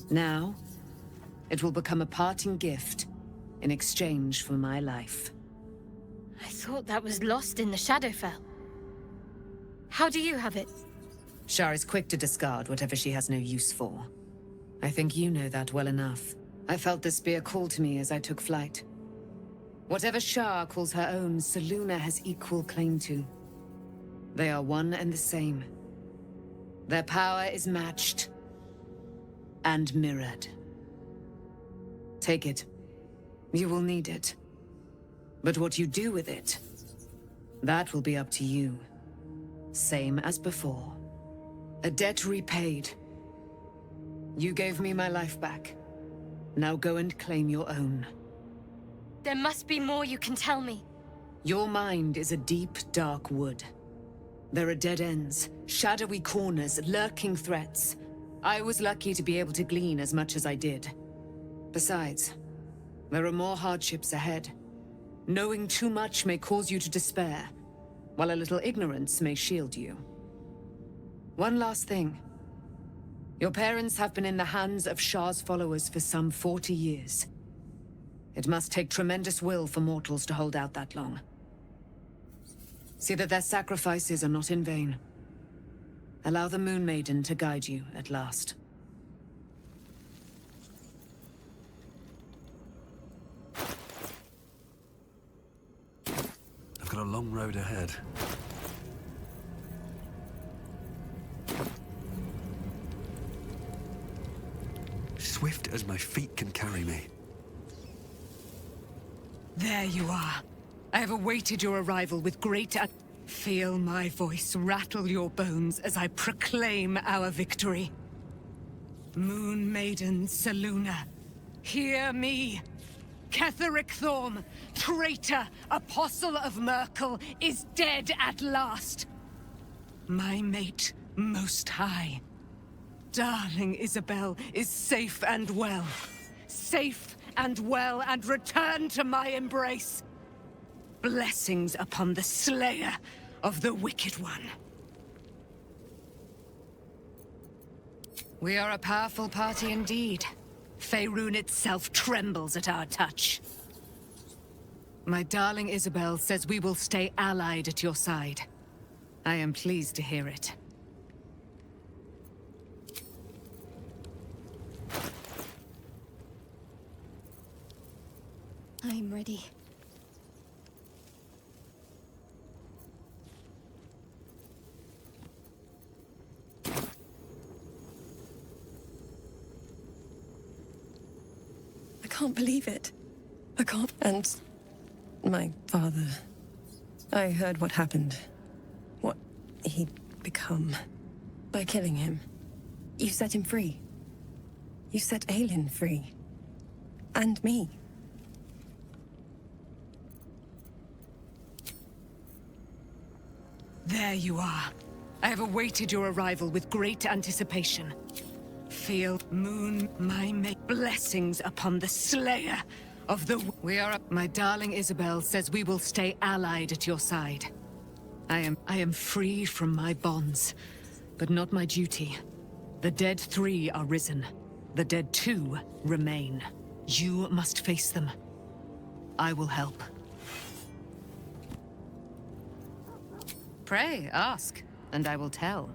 Now, It will become a parting gift in exchange for my life. I thought that was lost in the Shadowfell. How do you have it? Shar is quick to discard whatever she has no use for. I think you know that well enough. I felt the spear call to me as I took flight. Whatever Shar calls her own, Selûne has equal claim to. They are one and the same. Their power is matched and mirrored. Take it. You will need it. But what you do with it, that will be up to you. Same as before. A debt repaid. You gave me my life back. Now go and claim your own. There must be more you can tell me. Your mind is a deep, dark wood. There are dead ends, shadowy corners, lurking threats. I was lucky to be able to glean as much as I did. Besides, there are more hardships ahead. Knowing too much may cause you to despair, while a little ignorance may shield you. One last thing. Your parents have been in the hands of Shar's followers for some 40 years. It must take tremendous will for mortals to hold out that long. See that their sacrifices are not in vain. Allow the Moon Maiden to guide you at last. I've got a long road ahead. Swift as my feet can carry me. There you are. I have awaited your arrival with great... Feel my voice rattle your bones as I proclaim our victory. Moon Maiden Selûne, hear me. Ketheric Thorm, traitor, apostle of Myrkul, is dead at last. My mate, Most High. Darling Isabel is safe and well. Safe and well, and returned to my embrace. Blessings upon the slayer of the Wicked One. We are a powerful party indeed. Faerun itself trembles at our touch. My darling Isabel says we will stay allied at your side. I am pleased to hear it. I'm ready. I can't believe it. I can't. And my father. I heard what happened. What he'd become. By killing him. You set him free. You set Aelin free. And me. There you are. I have awaited your arrival with great anticipation. Feel Moon, my mate. Blessings upon the slayer of the... My darling Isabel says we will stay allied at your side. I am free from my bonds, but not my duty. The dead 3 are risen. The dead 2 remain. You must face them. I will help. Pray, ask, and I will tell.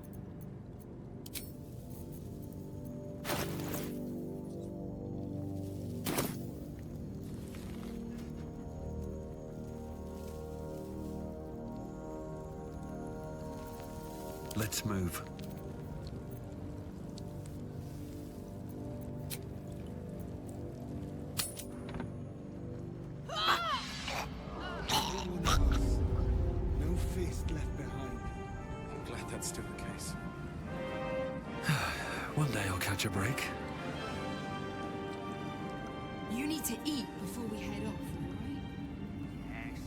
Let's move. No face left behind. I'm glad that's still the case. One day I'll catch a break. You need to eat before we head off, right?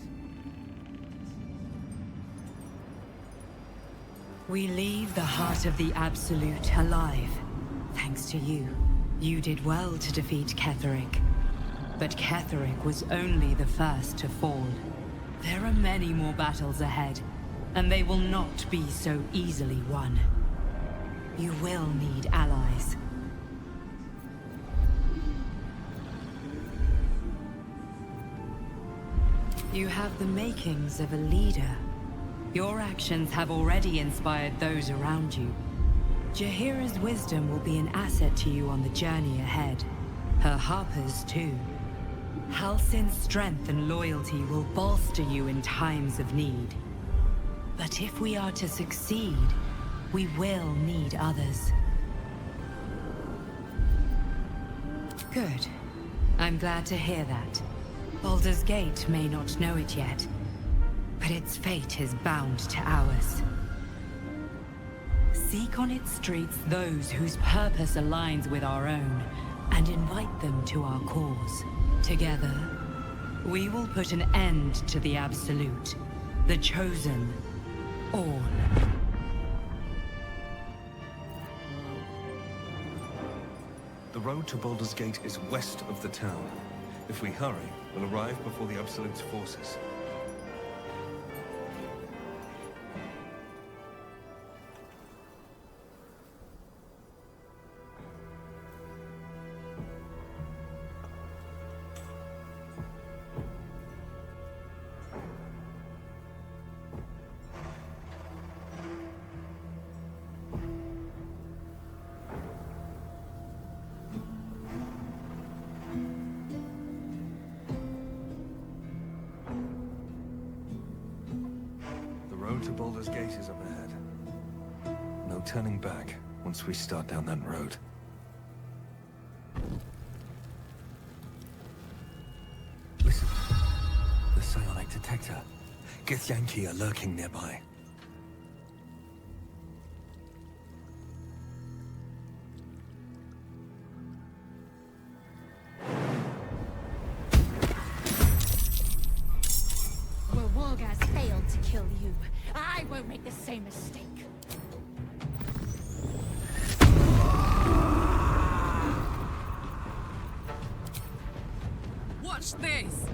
We leave the heart of the Absolute alive. Thanks to you. You did well to defeat Ketheric. But Ketheric was only the first to fall. There are many more battles ahead, and they will not be so easily won. You will need allies. You have the makings of a leader. Your actions have already inspired those around you. Jaheira's wisdom will be an asset to you on the journey ahead. Her Harper's too. Halsin's strength and loyalty will bolster you in times of need. But if we are to succeed, we will need others. Good. I'm glad to hear that. Baldur's Gate may not know it yet, but its fate is bound to ours. Seek on its streets those whose purpose aligns with our own, and invite them to our cause. Together, we will put an end to the Absolute, the Chosen, all. The road to Baldur's Gate is west of the town. If we hurry, we'll arrive before the Absolute's forces. The road to Baldur's Gate is up ahead. No turning back once we start down that road. Listen. The psionic detector. Githyanki are lurking nearby. Where Wargas failed to kill you, I won't make the same mistake. Watch this!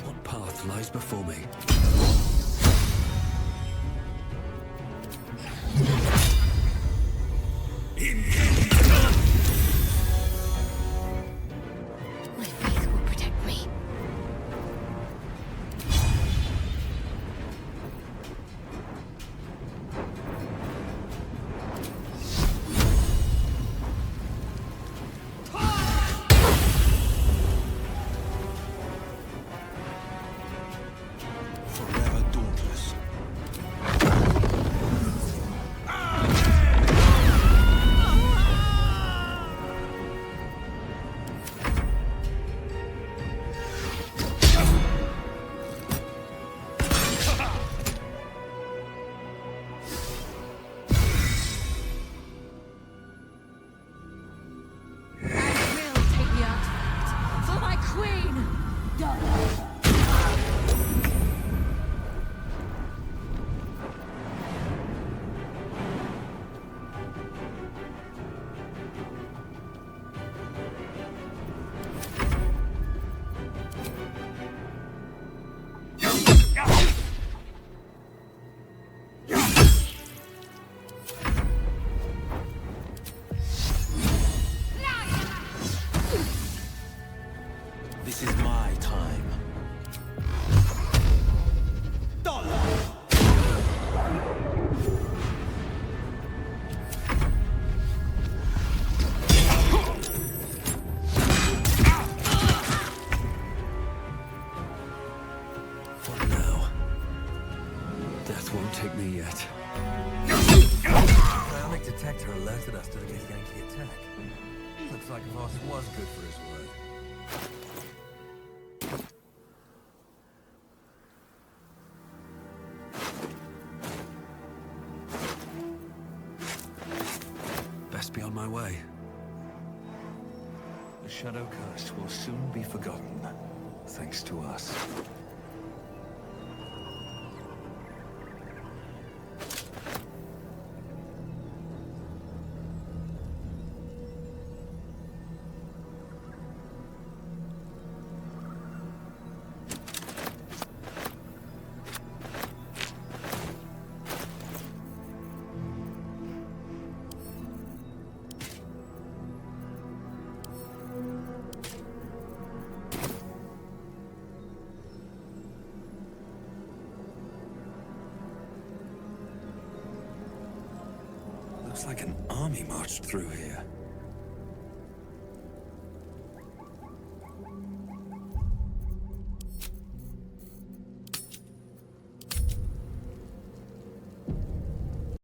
What path lies before me? My faith will protect me. Forever dauntless. I will take the artifact for my queen! Done. This is my time. For now. Death won't take me yet. Psionic detector alerted us to the Githyanki attack. Looks like Voss was good for his word. Best be on my way. The Shadow Curse will soon be forgotten, thanks to us. Looks like an army marched through here.